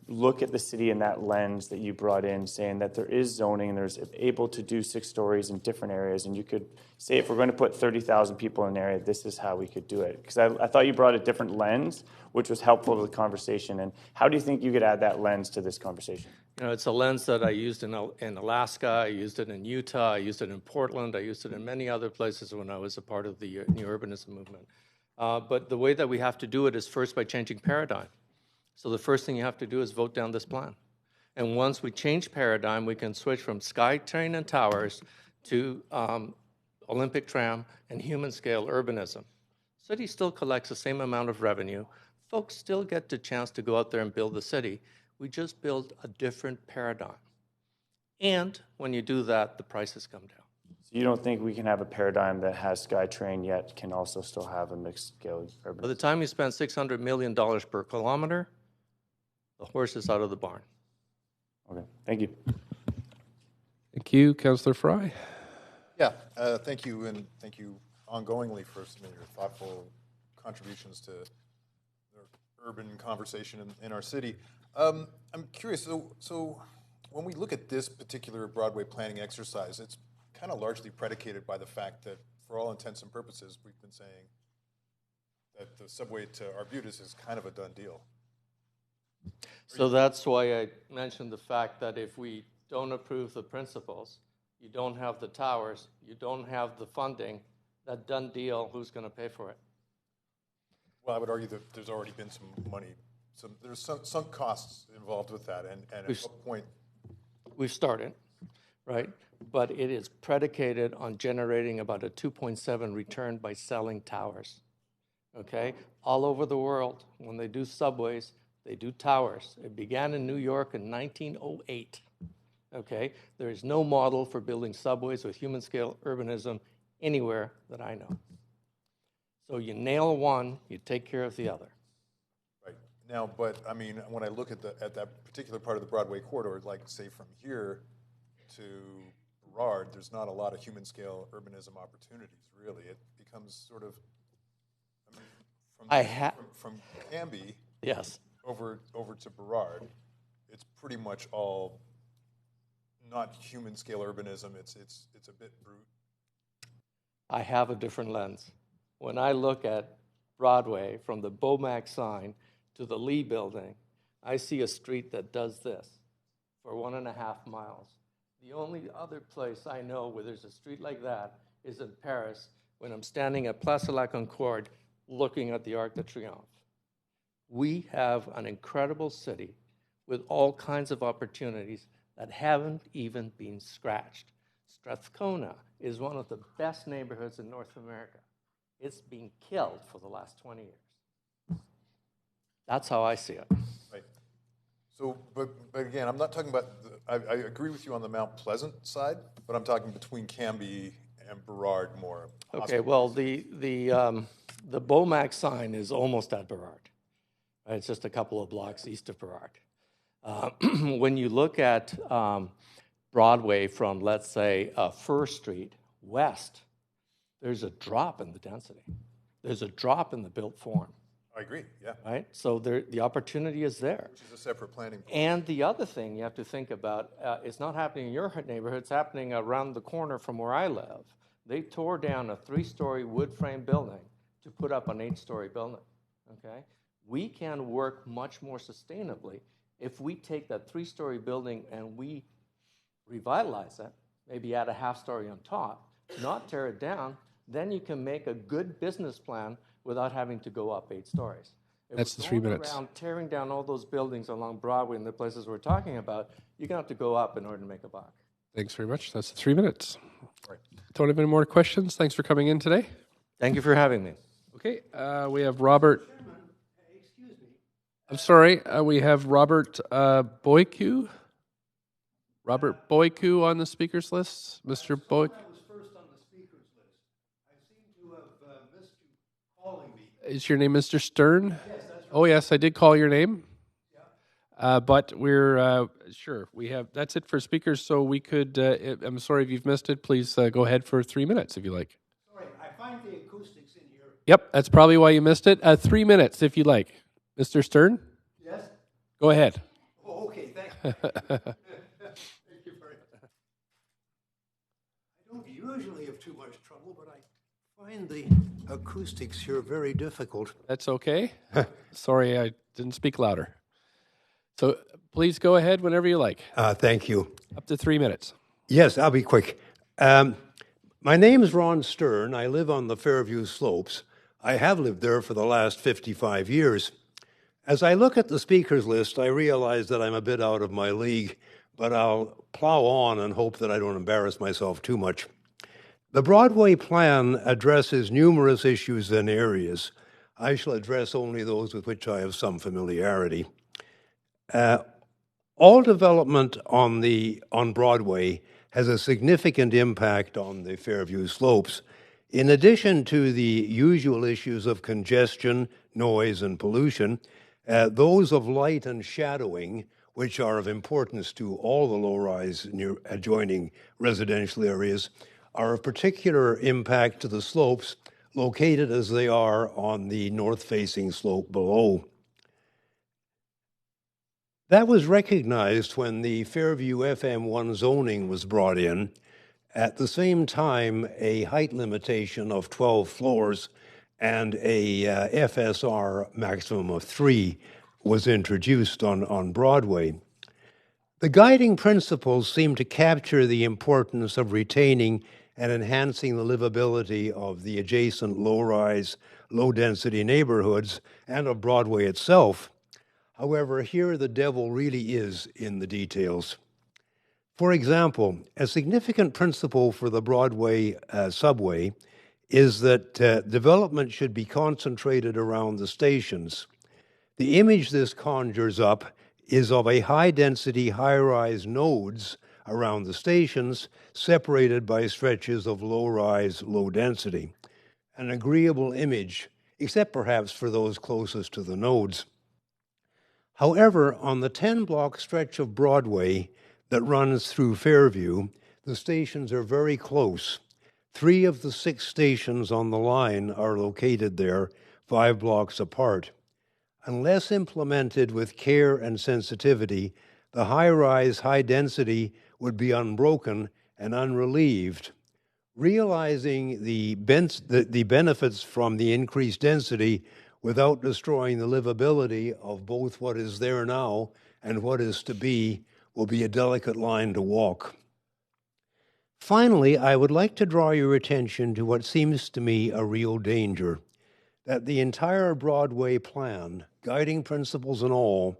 look at the city in that lens that you brought in, saying that there is zoning and there's able to do 6 stories in different areas, and you could say if we're going to put 30,000 people in an area, this is how we could do it? Because I thought you brought a different lens, which was helpful to the conversation. And how do you think you could add that lens to this conversation? It's a lens that I used in Alaska, I used it in Utah, I used it in Portland, I used it in many other places when I was a part of the new urbanism movement. But the way that we have to do it is first by changing paradigm. So the first thing you have to do is vote down this plan. And once we change paradigm, we can switch from SkyTrain and towers to Olympic tram and human scale urbanism. City still collects the same amount of revenue. Folks still get the chance to go out there and build the city. We just build a different paradigm. And when you do that, the prices come down. So you don't think we can have a paradigm that has SkyTrain yet can also still have a mixed scale urbanism? By the time you spend $600 million per kilometer, the horse is out of the barn. Okay, thank you. Thank you, Councillor Fry. Yeah, thank you, and thank you ongoingly for some of your thoughtful contributions to the urban conversation in our city. I'm curious, so when we look at this particular Broadway planning exercise, it's kind of largely predicated by the fact that, for all intents and purposes, we've been saying that the subway to Arbutus is kind of a done deal. So that's why I mentioned the fact that if we don't approve the principles, you don't have the towers, you don't have the funding, that done deal, who's going to pay for it? Well, I would argue that there's already been some money. There's some sunk costs involved with that, and at what point? We've started. right? But it is predicated on generating about a 2.7 return by selling towers, okay? All over the world, when they do subways, they do towers. It began in New York in 1908, okay? There is no model for building subways with human-scale urbanism anywhere that I know. So you nail one, you take care of the other. Right. Now, but I mean, when I look at that particular part of the Broadway corridor, like say from here to Burrard, there's not a lot of human scale urbanism opportunities, really. It becomes sort of, I mean, from Cambie yes. over to Burrard, it's pretty much all not human scale urbanism. It's a bit brute. I have a different lens. When I look at Broadway from the Beaumac sign to the Lee building, I see a street that does this for 1.5 miles. The only other place I know where there's a street like that is in Paris when I'm standing at Place de la Concorde looking at the Arc de Triomphe. We have an incredible city with all kinds of opportunities that haven't even been scratched. Strathcona is one of the best neighborhoods in North America. It's been killed for the last 20 years. That's how I see it. Right. So, but again, I'm not talking about, I agree with you on the Mount Pleasant side, but I'm talking between Cambie and Burrard more. Okay, well, the Beaumac sign is almost at Burrard. Right? It's just a couple of blocks east of Burrard. When you look at Broadway from, let's say, First Street west, there's a drop in the density. There's a drop in the built form. I agree, yeah. Right? So the opportunity is there. Which is a separate planning process. And the other thing you have to think about, it's not happening in your neighborhood, it's happening around the corner from where I live. They tore down a 3-story wood frame building to put up an 8-story building, okay? We can work much more sustainably if we take that 3-story building and we revitalize it, maybe add a half-story on top, not tear it down, then you can make a good business plan without having to go up 8 stories. If That's the 3 minutes. Around tearing down all those buildings along Broadway and the places we're talking about, you're going to have to go up in order to make a buck. Thanks very much. That's the 3 minutes. Right. Don't have any more questions. Thanks for coming in today. Thank you for having me. Okay, we have Robert. I'm sorry, we have Robert Boyku. Robert Boyku on the speakers list. Mr. Boyku. Is your name Mr. Stern? Yes, that's right. Oh, yes, I did call your name. Yeah. But we're sure we have. That's it for speakers. So we could. I'm sorry if you've missed it. Please go ahead for 3 minutes if you like. Sorry, I find the acoustics in here. Yep, that's probably why you missed it. 3 minutes if you like, Mr. Stern. Yes. Go ahead. Oh, okay. Thank you. Thank you very much. I don't usually have too much trouble, but I find the acoustics here very difficult. That's okay. Sorry, I didn't speak louder. So please go ahead whenever you like. Thank you. Up to 3 minutes. Yes, I'll be quick. My name is Ron Stern. I live on the Fairview Slopes. I have lived there for the last 55 years. As I look at the speakers list, I realize that I'm a bit out of my league, but I'll plow on and hope that I don't embarrass myself too much. The Broadway plan addresses numerous issues and areas. I shall address only those with which I have some familiarity. All development on Broadway has a significant impact on the Fairview Slopes. In addition to the usual issues of congestion, noise, and pollution, those of light and shadowing, which are of importance to all the low-rise near adjoining residential areas, are of particular impact to the slopes located as they are on the north-facing slope below. That was recognized when the Fairview FM1 zoning was brought in. At the same time, a height limitation of 12 floors and a FSR maximum of 3 was introduced on Broadway. The guiding principles seem to capture the importance of retaining and enhancing the livability of the adjacent low-rise, low-density neighborhoods and of Broadway itself. However, here the devil really is in the details. For example, a significant principle for the Broadway subway is that development should be concentrated around the stations. The image this conjures up is of a high-density, high-rise nodes around the stations, separated by stretches of low-rise, low-density. An agreeable image, except perhaps for those closest to the nodes. However, on the 10-block stretch of Broadway that runs through Fairview, the stations are very close. 3 of the 6 stations on the line are located there, 5 blocks apart. Unless implemented with care and sensitivity, the high-rise, high-density would be unbroken and unrelieved. Realizing the benefits from the increased density without destroying the livability of both what is there now and what is to be will be a delicate line to walk. Finally, I would like to draw your attention to what seems to me a real danger, that the entire Broadway plan, guiding principles and all,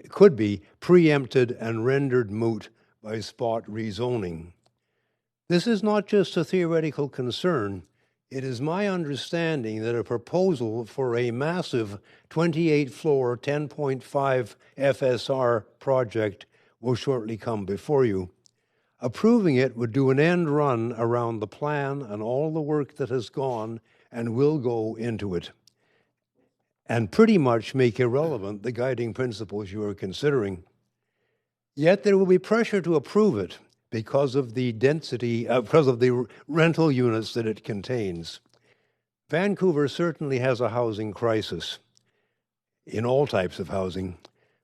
could be preempted and rendered moot by spot rezoning. This is not just a theoretical concern. It is my understanding that a proposal for a massive 28-floor, 10.5 FSR project will shortly come before you. Approving it would do an end run around the plan and all the work that has gone and will go into it, and pretty much make irrelevant the guiding principles you are considering. Yet there will be pressure to approve it because of the density, because of the rental units that it contains. Vancouver certainly has a housing crisis in all types of housing,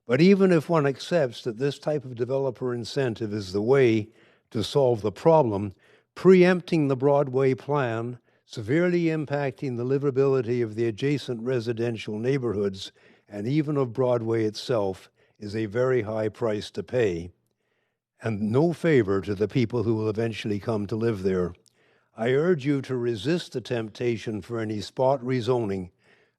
but even if one accepts that this type of developer incentive is the way to solve the problem, preempting the Broadway plan, severely impacting the livability of the adjacent residential neighborhoods and even of Broadway itself, is a very high price to pay, and no favor to the people who will eventually come to live there. I urge you to resist the temptation for any spot rezoning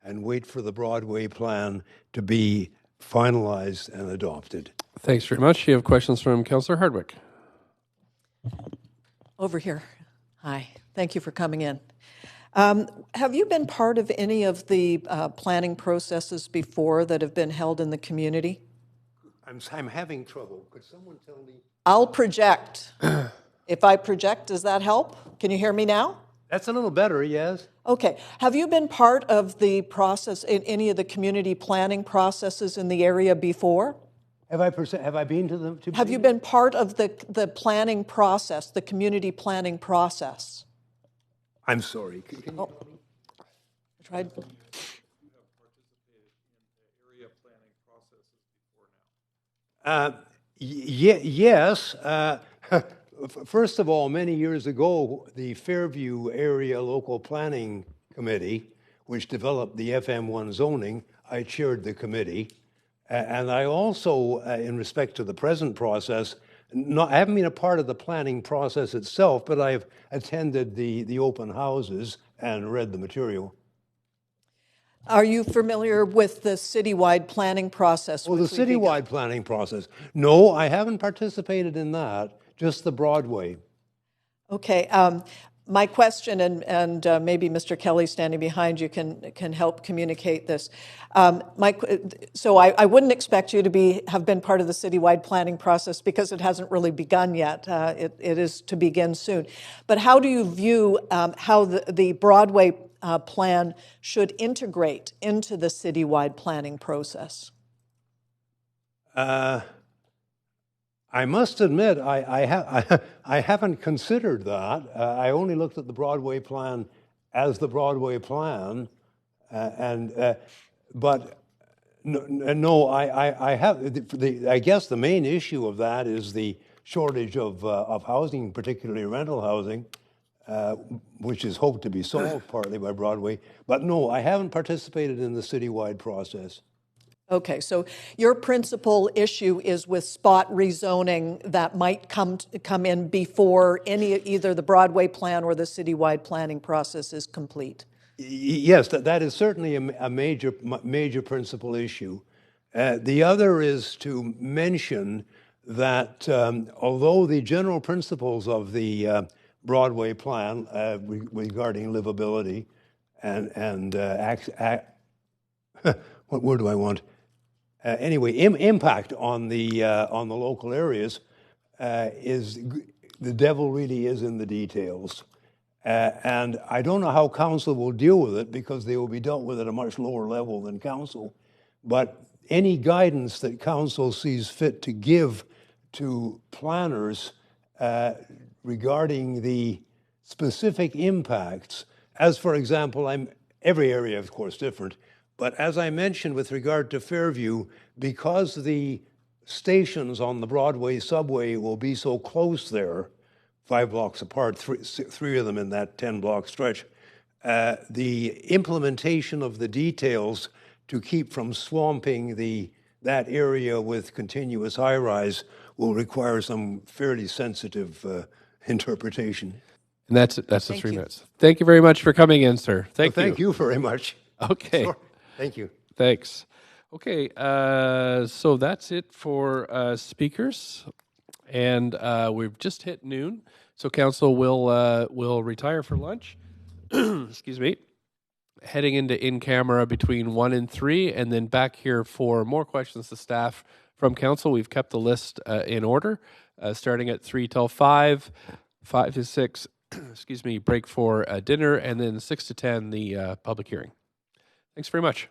and wait for the Broadway plan to be finalized and adopted. Thanks very much. You have questions from Councillor Hardwick. Over here. Hi. Thank you for coming in. Have you been part of any of the planning processes before that have been held in the community? I'm having trouble. Could someone tell me? I'll project. If I project, does that help? Can you hear me now? That's a little better, yes. Okay. Have you been part of the process, in any of the community planning processes in the area before? Have I been to them? Have you been part of the planning process, the community planning process? I'm sorry. Can you tell me? I tried. Yes. First of all, many years ago, the Fairview Area Local Planning Committee, which developed the FM1 zoning, I chaired the committee. And I also, in respect to the present process, I haven't been a part of the planning process itself, but I've attended the open houses and read the material. Are you familiar with the citywide planning process? Well, the citywide planning process. No, I haven't participated in that, just the Broadway. Okay. My question, and maybe Mr. Kelly standing behind you can help communicate this. So I wouldn't expect you to have been part of the citywide planning process because it hasn't really begun yet. It is to begin soon. But how do you view how the Broadway plan should integrate into the citywide planning process? I must admit, I haven't considered that. I only looked at the Broadway plan as the Broadway plan, but no, I have. I guess the main issue of that is the shortage of housing, particularly rental housing, which is hoped to be solved partly by Broadway. But no, I haven't participated in the citywide process. Okay, so your principal issue is with spot rezoning that might come in before either the Broadway plan or the citywide planning process is complete. Yes, that is certainly a major principal issue. The other is to mention that although the general principles of the Broadway plan regarding livability and what word do I want? Anyway, impact on the local areas is the devil really is in the details. And I don't know how council will deal with it because they will be dealt with at a much lower level than council. But any guidance that council sees fit to give to planners regarding the specific impacts, as for example, every area, of course, different, but as I mentioned with regard to Fairview, because the stations on the Broadway subway will be so close there, 5 blocks apart, three of them in that 10-block stretch, the implementation of the details to keep from swamping that area with continuous high-rise will require some fairly sensitive interpretation. And that's the 3 minutes. Thank you very much for coming in, sir. Thank you. Thank you very much. Okay. Sure. Thank you. Thanks. Okay, so that's it for speakers, and we've just hit noon, so council will retire for lunch. Excuse me. Heading into in camera between 1 and 3, and then back here for more questions to staff from council. We've kept the list in order, starting at 3 till 5, 5 to 6. Excuse me. Break for dinner, and then 6 to 10 the public hearing. Thanks very much.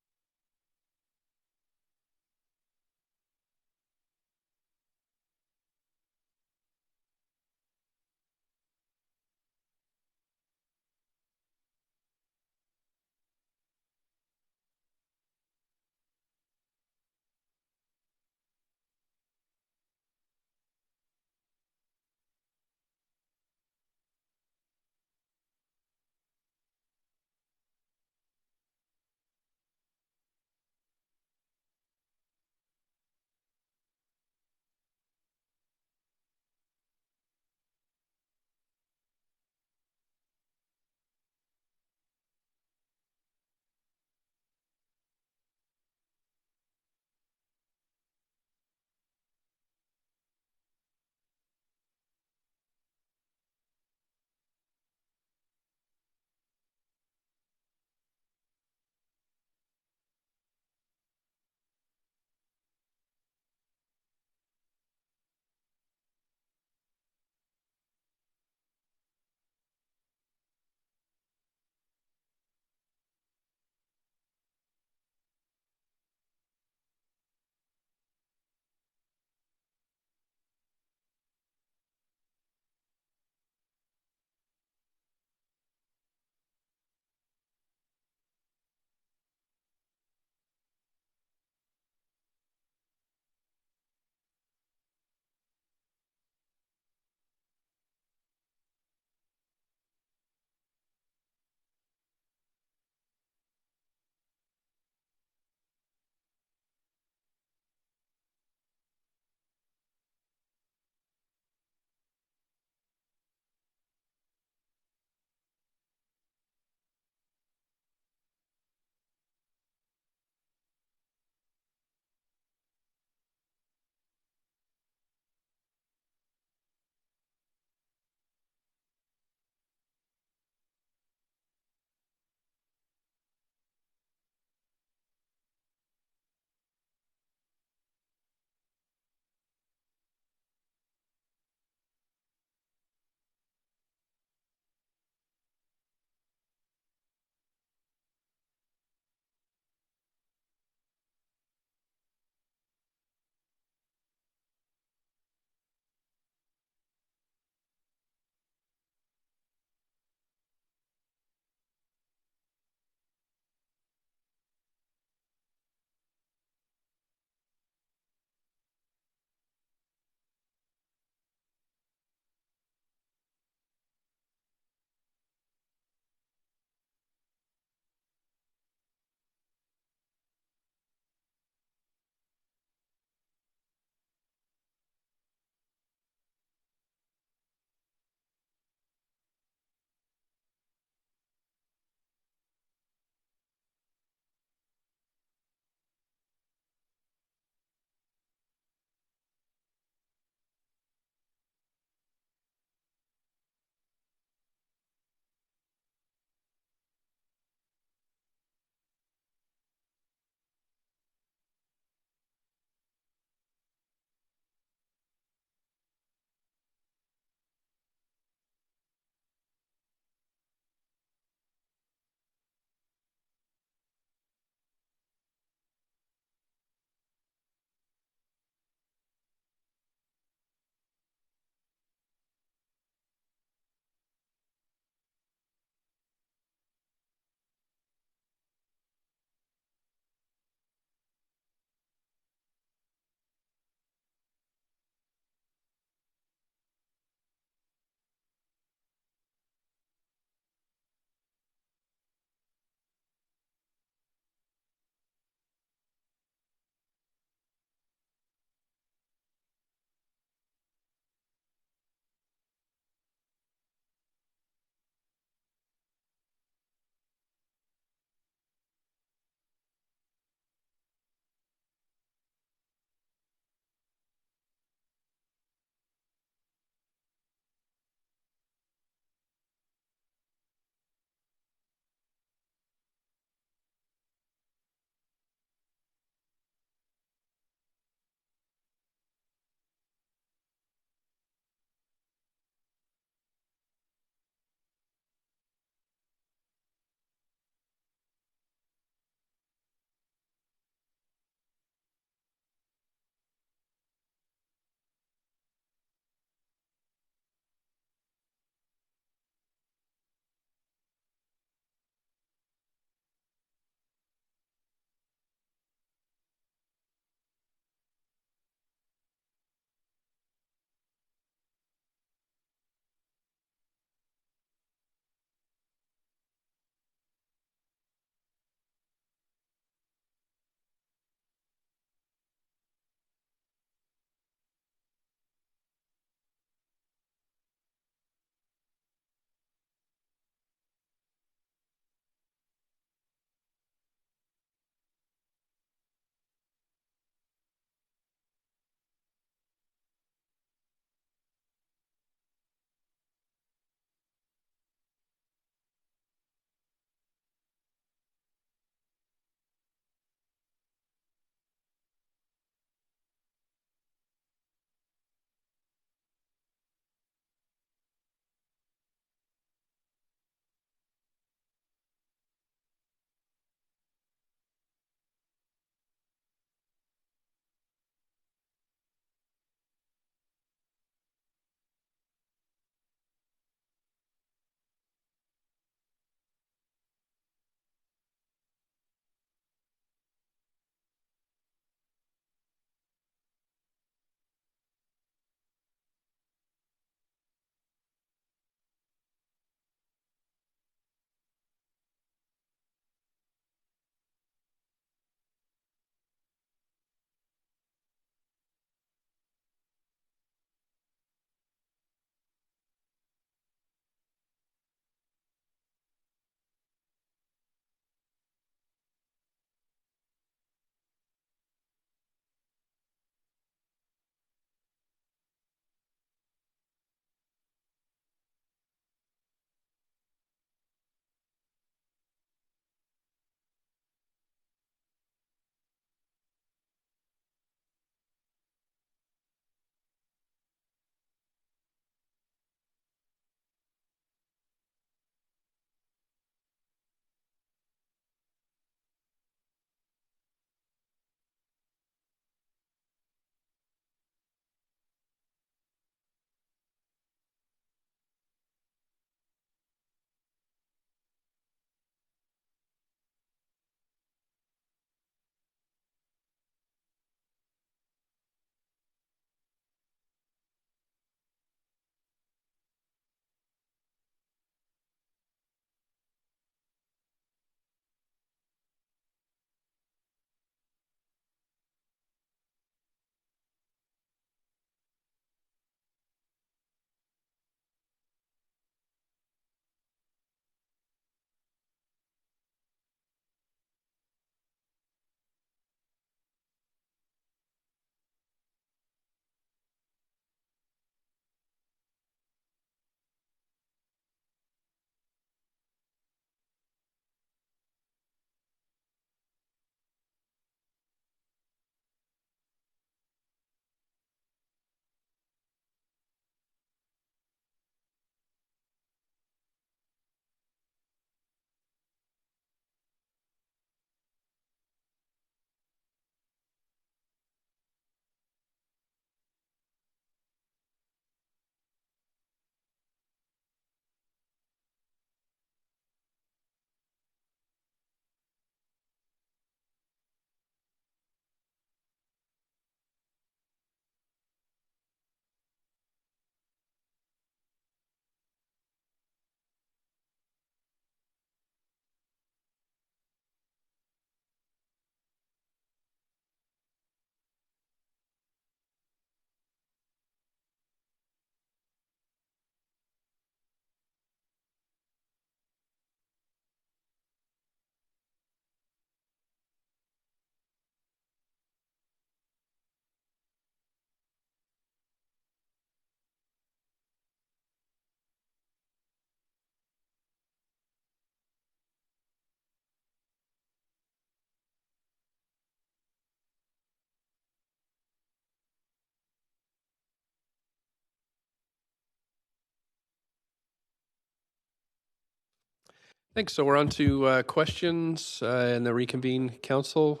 Thanks. So we're on to questions in the reconvene council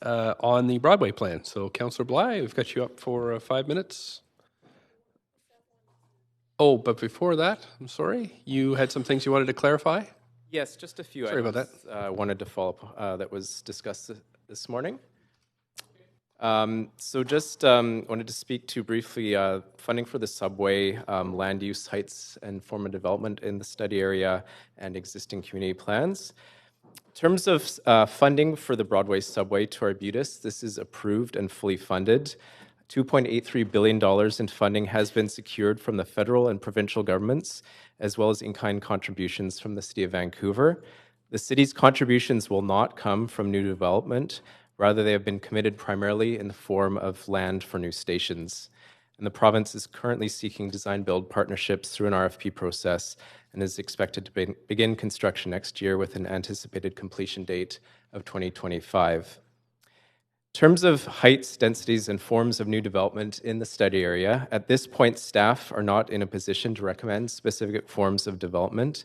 on the Broadway plan. So Councillor Bly, we've got you up for 5 minutes. Oh, but before that, I'm sorry, you had some things you wanted to clarify? Yes, just a few Sorry items about that. I wanted to follow up that was discussed this morning. So just wanted to speak to briefly funding for the subway, land use, heights, and form of development in the study area, and existing community plans. In terms of funding for the Broadway subway to Arbutus, this is approved and fully funded. $2.83 billion in funding has been secured from the federal and provincial governments, as well as in-kind contributions from the City of Vancouver. The city's contributions will not come from new development. Rather, they have been committed primarily in the form of land for new stations. And the province is currently seeking design-build partnerships through an RFP process and is expected to begin construction next year with an anticipated completion date of 2025. In terms of heights, densities, and forms of new development in the study area, at this point, staff are not in a position to recommend specific forms of development.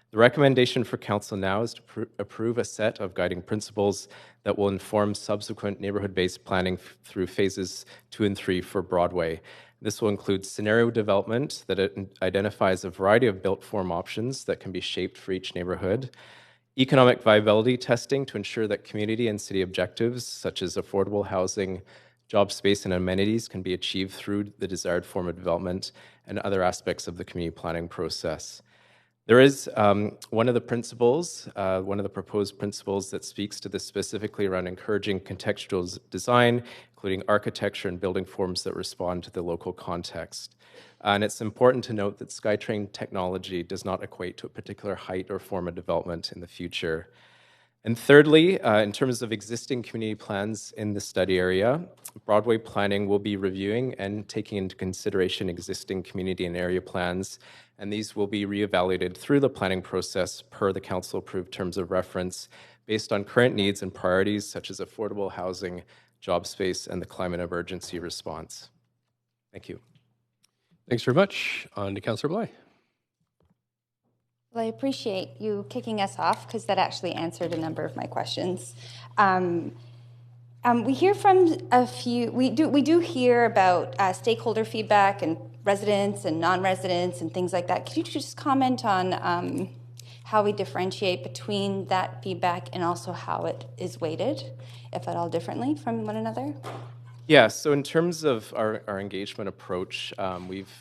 The recommendation for council now is to approve a set of guiding principles that will inform subsequent neighborhood-based planning through phases 2 and 3 for Broadway. This will include scenario development that identifies a variety of built form options that can be shaped for each neighborhood, economic viability testing to ensure that community and city objectives such as affordable housing, job space, and amenities can be achieved through the desired form of development, and other aspects of the community planning process. There is one of the principles, one of the proposed principles that speaks to this specifically around encouraging contextual design, including architecture and building forms that respond to the local context. And it's important to note that SkyTrain technology does not equate to a particular height or form of development in the future. And thirdly, in terms of existing community plans in the study area, Broadway Planning will be reviewing and taking into consideration existing community and area plans, and these will be reevaluated through the planning process per the council-approved terms of reference based on current needs and priorities such as affordable housing, job space, and the climate emergency response. Thank you. Thanks very much. On to Councillor Bly. Well, I appreciate you kicking us off because that actually answered a number of my questions. We hear from a few. We do hear about stakeholder feedback and residents and non-residents and things like that. Could you just comment on how we differentiate between that feedback and also how it is weighted, if at all differently from one another? Yeah, so in terms of our engagement approach, we've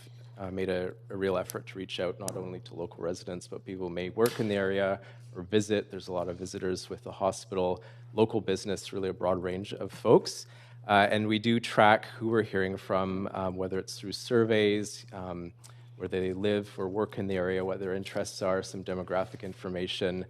made a real effort to reach out not only to local residents, but people who may work in the area or visit. There's a lot of visitors with the hospital, local business, really a broad range of folks. And we do track who we're hearing from, whether it's through surveys, where they live or work in the area, what their interests are, some demographic information.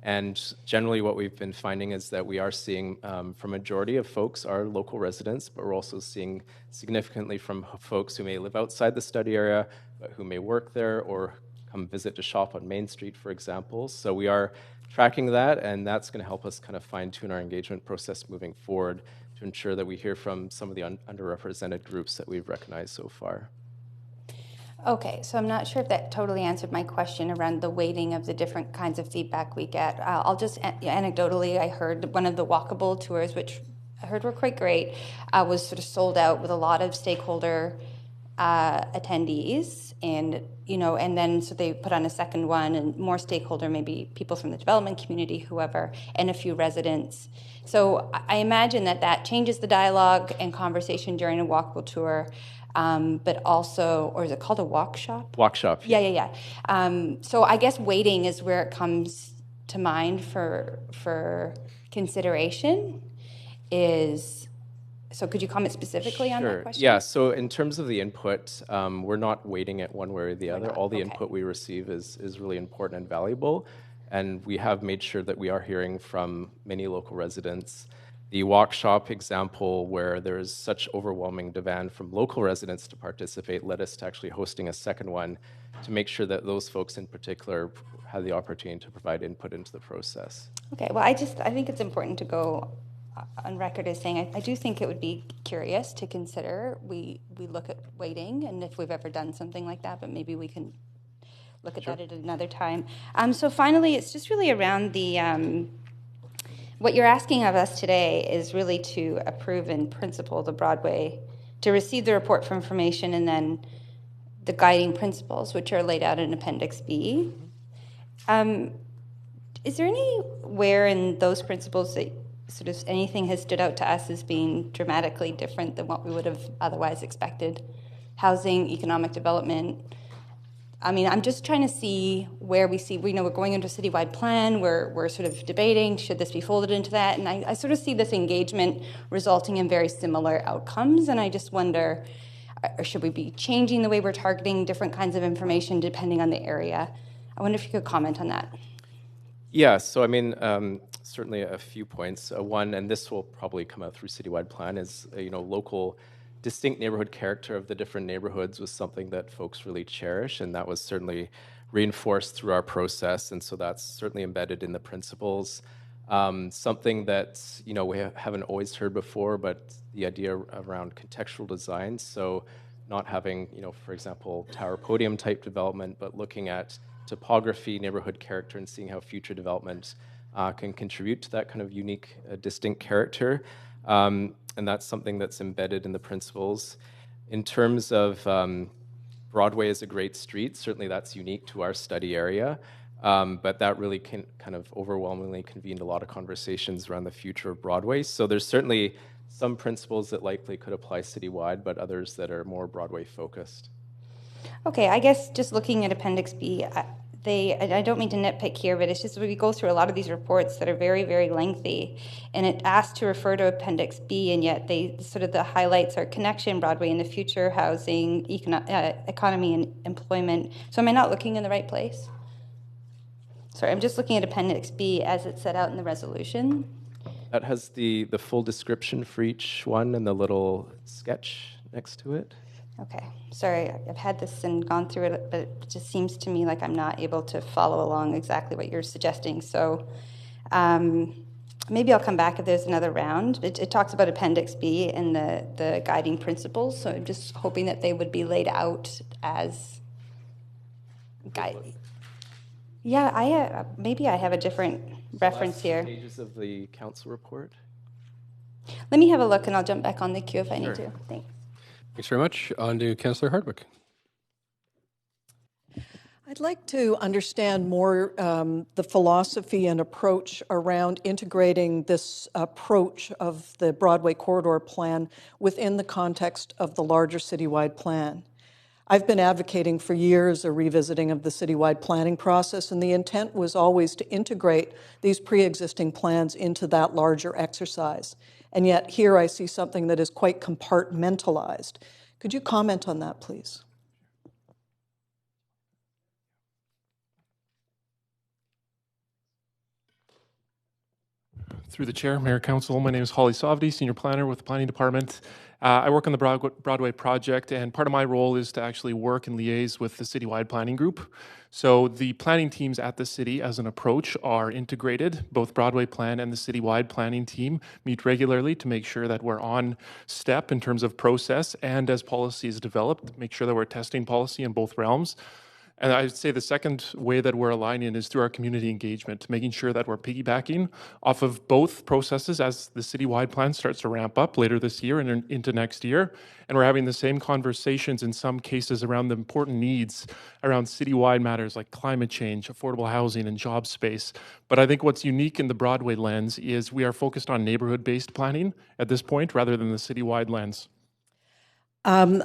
And generally what we've been finding is that we are seeing from a majority of folks are local residents, but we're also seeing significantly from folks who may live outside the study area, but who may work there or come visit to shop on Main Street, for example. So we are tracking that, and that's going to help us kind of fine-tune our engagement process moving forward to ensure that we hear from some of the underrepresented groups that we've recognized so far. Okay, so I'm not sure if that totally answered my question around the weighting of the different kinds of feedback we get. I'll just, anecdotally, I heard one of the walkable tours, which I heard were quite great, was sort of sold out with a lot of stakeholder attendees. And, you know, and then so they put on a second one and more stakeholder, maybe people from the development community, whoever, and a few residents. So I imagine that changes the dialogue and conversation during a walkable tour. But also, or is it called a walk shop? Walk shop. Yeah. So I guess weighting is where it comes to mind for consideration. So could you comment specifically on that question? Yeah, so in terms of the input, we're not weighting it one way or the other. All the input we receive is really important and valuable. And we have made sure that we are hearing from many local residents. The walk shop example, where there is such overwhelming demand from local residents to participate, led us to actually hosting a second one to make sure that those folks in particular had the opportunity to provide input into the process. Okay, well, I think it's important to go on record as saying I do think it would be curious to consider we look at weighting and if we've ever done something like that, but maybe we can look at that at another time. So finally, it's just really around the, what you're asking of us today is really to approve in principle the Broadway, to receive the report for information and then the guiding principles, which are laid out in Appendix B. Is there anywhere in those principles that sort of anything has stood out to us as being dramatically different than what we would have otherwise expected? Housing, economic development. I mean, I'm just trying to see where we know we're going into a citywide plan, we're sort of debating, should this be folded into that? And I sort of see this engagement resulting in very similar outcomes, and I just wonder, or should we be changing the way we're targeting different kinds of information depending on the area? I wonder if you could comment on that. Yeah, so I mean, certainly a few points. One, and this will probably come out through citywide plan, is local distinct neighborhood character of the different neighborhoods was something that folks really cherish, and that was certainly reinforced through our process, and so that's certainly embedded in the principles. Something that we haven't always heard before, but the idea around contextual design. So not having for example, tower podium type development, but looking at topography, neighborhood character, and seeing how future development can contribute to that kind of unique, distinct character. And that's something that's embedded in the principles. In terms of Broadway is a great street, certainly that's unique to our study area, but that really kind of overwhelmingly convened a lot of conversations around the future of Broadway. So there's certainly some principles that likely could apply citywide, but others that are more Broadway focused. Okay, I guess just looking at Appendix B, I don't mean to nitpick here, but it's just we go through a lot of these reports that are very, very lengthy, and it asks to refer to Appendix B, and yet they sort of the highlights are connection, Broadway in the future, housing, economy, and employment. So am I not looking in the right place? Sorry, I'm just looking at Appendix B as it's set out in the resolution. That has the full description for each one and the little sketch next to it. Okay, sorry, I've had this and gone through it, but it just seems to me like I'm not able to follow along exactly what you're suggesting. So maybe I'll come back if there's another round. It talks about Appendix B and the guiding principles, so I'm just hoping that they would be laid out as guide. Yeah, maybe I have a different reference here. Pages of the council report. Let me have a look, and I'll jump back on the queue if I need to. Thanks. Thanks very much. On to Councillor Hardwick. I'd like to understand more the philosophy and approach around integrating this approach of the Broadway Corridor Plan within the context of the larger citywide plan. I've been advocating for years a revisiting of the citywide planning process, and the intent was always to integrate these pre-existing plans into that larger exercise. And yet here I see something that is quite compartmentalized. Could you comment on that, please? Through the chair, Mayor, Council, my name is Holly Sovdy, Senior Planner with the Planning Department. I work on the Broadway project, and part of my role is to actually work and liaise with the citywide planning group. So the planning teams at the city as an approach are integrated. Both Broadway Plan and the citywide planning team meet regularly to make sure that we're on step in terms of process, and as policy is developed, make sure that we're testing policy in both realms. And I'd say the second way that we're aligning is through our community engagement, making sure that we're piggybacking off of both processes as the citywide plan starts to ramp up later this year and into next year. And we're having the same conversations in some cases around the important needs around citywide matters like climate change, affordable housing, and job space. But I think what's unique in the Broadway lens is we are focused on neighborhood-based planning at this point rather than the citywide lens. I'm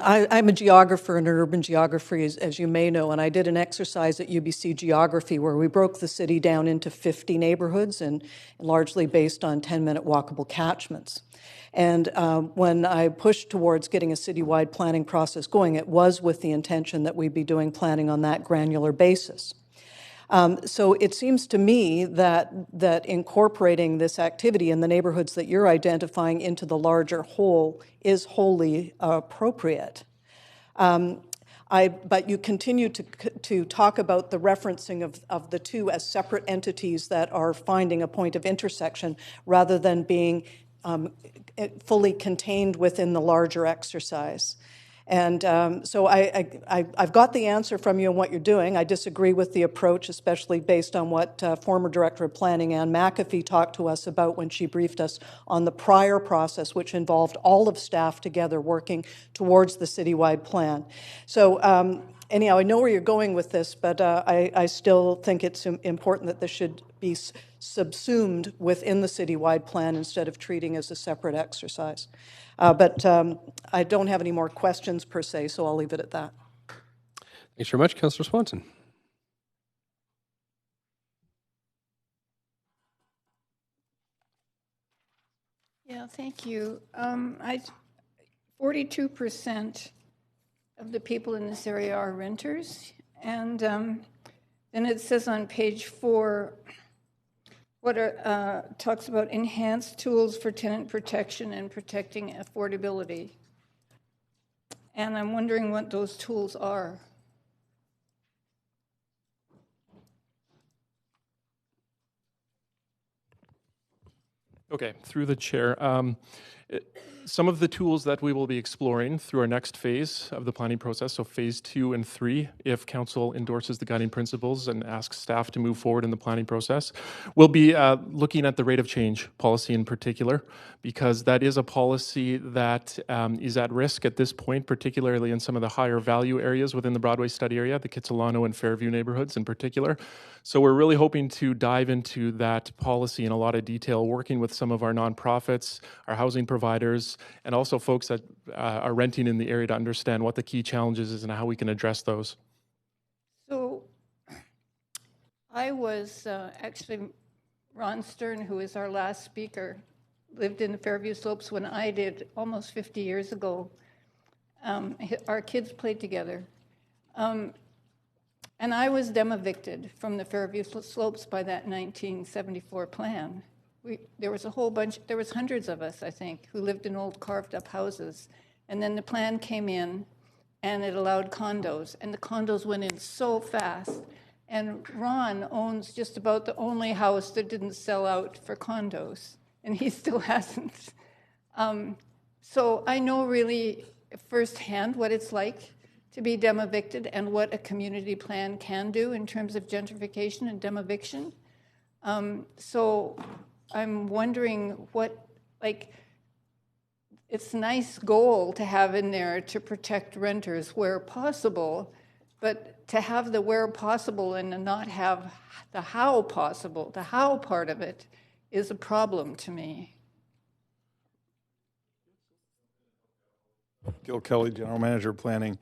a geographer and an urban geographer, as you may know, and I did an exercise at UBC Geography where we broke the city down into 50 neighborhoods and largely based on 10-minute walkable catchments. And when I pushed towards getting a citywide planning process going, it was with the intention that we'd be doing planning on that granular basis. So it seems to me that incorporating this activity in the neighborhoods that you're identifying into the larger whole is wholly appropriate. But you continue to talk about the referencing of the two as separate entities that are finding a point of intersection rather than being fully contained within the larger exercise. And so I've got the answer from you on what you're doing. I disagree with the approach, especially based on what former Director of Planning Ann McAfee talked to us about when she briefed us on the prior process, which involved all of staff together working towards the citywide plan. So anyhow, I know where you're going with this, but I still think it's important that this should be subsumed within the citywide plan instead of treating as a separate exercise. But I don't have any more questions per se, so I'll leave it at that. Thanks very much, Councillor Swanson. Yeah, thank you. 42% of the people in this area are renters, and then it says on page 4, talks about enhanced tools for tenant protection and protecting affordability. And I'm wondering what those tools are. Okay, through the chair. Some of the tools that we will be exploring through our next phase of the planning process, so phase 2 and 3, if council endorses the guiding principles and asks staff to move forward in the planning process, we'll be looking at the rate of change policy in particular, because that is a policy that is at risk at this point, particularly in some of the higher value areas within the Broadway study area, the Kitsilano and Fairview neighborhoods in particular. So we're really hoping to dive into that policy in a lot of detail, working with some of our nonprofits, our housing providers, and also folks that are renting in the area to understand what the key challenges is and how we can address those. So I was actually, Ron Stern, who is our last speaker, lived in the Fairview Slopes when I did almost 50 years ago. Our kids played together. And I was dem-evicted from the Fairview Slopes by that 1974 plan. There was a whole bunch, there was hundreds of us, I think, who lived in old carved-up houses. And then the plan came in, and it allowed condos. And the condos went in so fast. And Ron owns just about the only house that didn't sell out for condos, and he still hasn't. So I know really firsthand what it's like to be dem-evicted and what a community plan can do in terms of gentrification and dem-eviction. So I'm wondering what, it's a nice goal to have in there to protect renters where possible, but to have the where possible and not have the how possible, the how part of it is a problem to me. Gil Kelly, General Manager of Planning.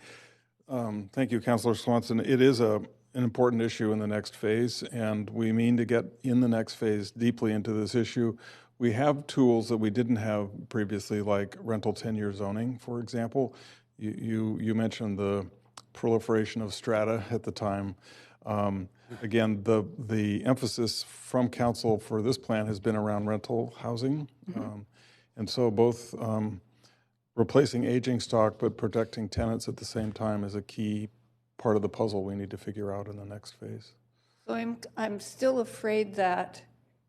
Thank you, Councillor Swanson. It is an important issue in the next phase, and we mean to get in the next phase deeply into this issue. We have tools that we didn't have previously, like rental tenure zoning, for example. You mentioned the proliferation of strata at the time. Again, the emphasis from council for this plan has been around rental housing. And so both replacing aging stock but protecting tenants at the same time is a key part of the puzzle we need to figure out in the next phase. So I'm still afraid that,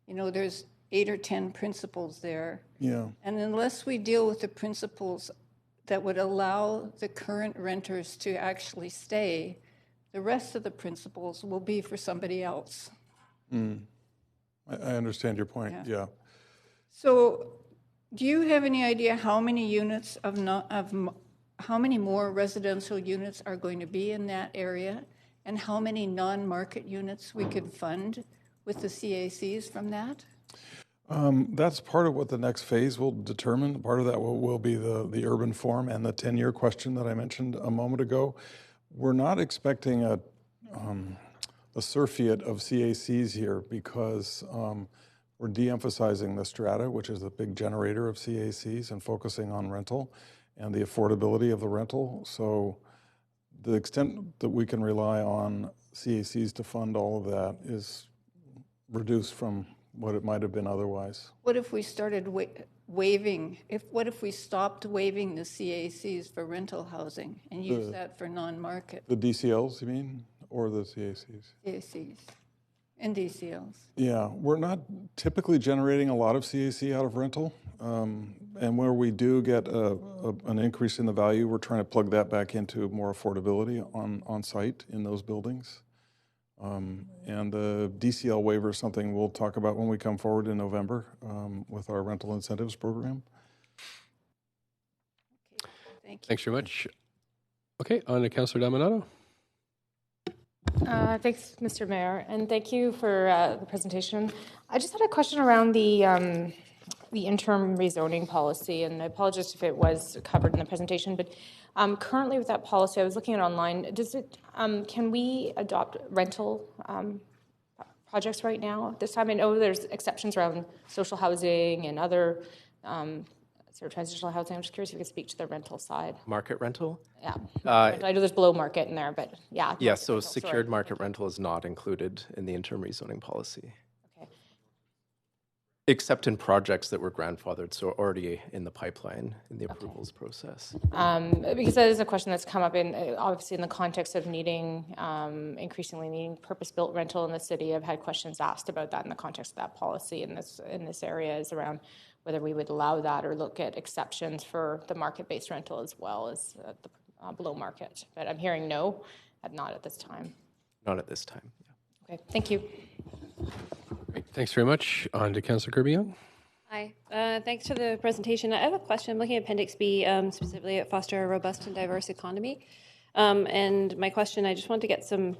there's 8 or 10 principles there. Yeah. And unless we deal with the principles that would allow the current renters to actually stay, the rest of the principles will be for somebody else. I understand your point, yeah. So do you have any idea how many units how many more residential units are going to be in that area, and how many non-market units we could fund with the CACs from that? That's part of what the next phase will determine. Part of that will be the urban form and the 10-year question that I mentioned a moment ago. We're not expecting a surfeit of CACs here because we're de-emphasizing the strata, which is a big generator of CACs, and focusing on rental and the affordability of the rental. So the extent that we can rely on CACs to fund all of that is reduced from what it might have been otherwise. What if we started waiving, what if we stopped waiving the CACs for rental housing and use that for non-market? The DCLs, you mean, or the CACs? CACs. And DCLs. Yeah, we're not typically generating a lot of CAC out of rental. And where we do get an increase in the value, we're trying to plug that back into more affordability on site in those buildings. And the DCL waiver is something we'll talk about when we come forward in November with our rental incentives program. Thank you. Thanks very much. Okay, on to Councillor Dominato. Thanks, Mr. Mayor, and thank you for the presentation. I just had a question around the interim rezoning policy, and I apologize if it was covered in the presentation, but currently with that policy, I was looking at it online, does it, can we adopt rental projects right now at this time? I know there's exceptions around social housing and other sort of transitional housing. I'm just curious if you could speak to the rental side. Market rental? Yeah. I know there's below market in there, but yeah. Yeah, so secured market rental is not included in the interim rezoning policy. Okay. Except in projects that were grandfathered, so already in the pipeline in the approvals process. Because that is a question that's come up in, obviously in the context of needing, increasingly needing purpose-built rental in the city. I've had questions asked about that in the context of that policy in this area is around whether we would allow that or look at exceptions for the market-based rental as well as the below market. But I'm hearing no, not at this time. Not at this time. Yeah. Okay, thank you. Great. Thanks very much. On to Councillor Kirby-Young. Hi. Thanks for the presentation. I have a question. I'm looking at Appendix B, specifically at foster a robust and diverse economy. And my question, I just want to get some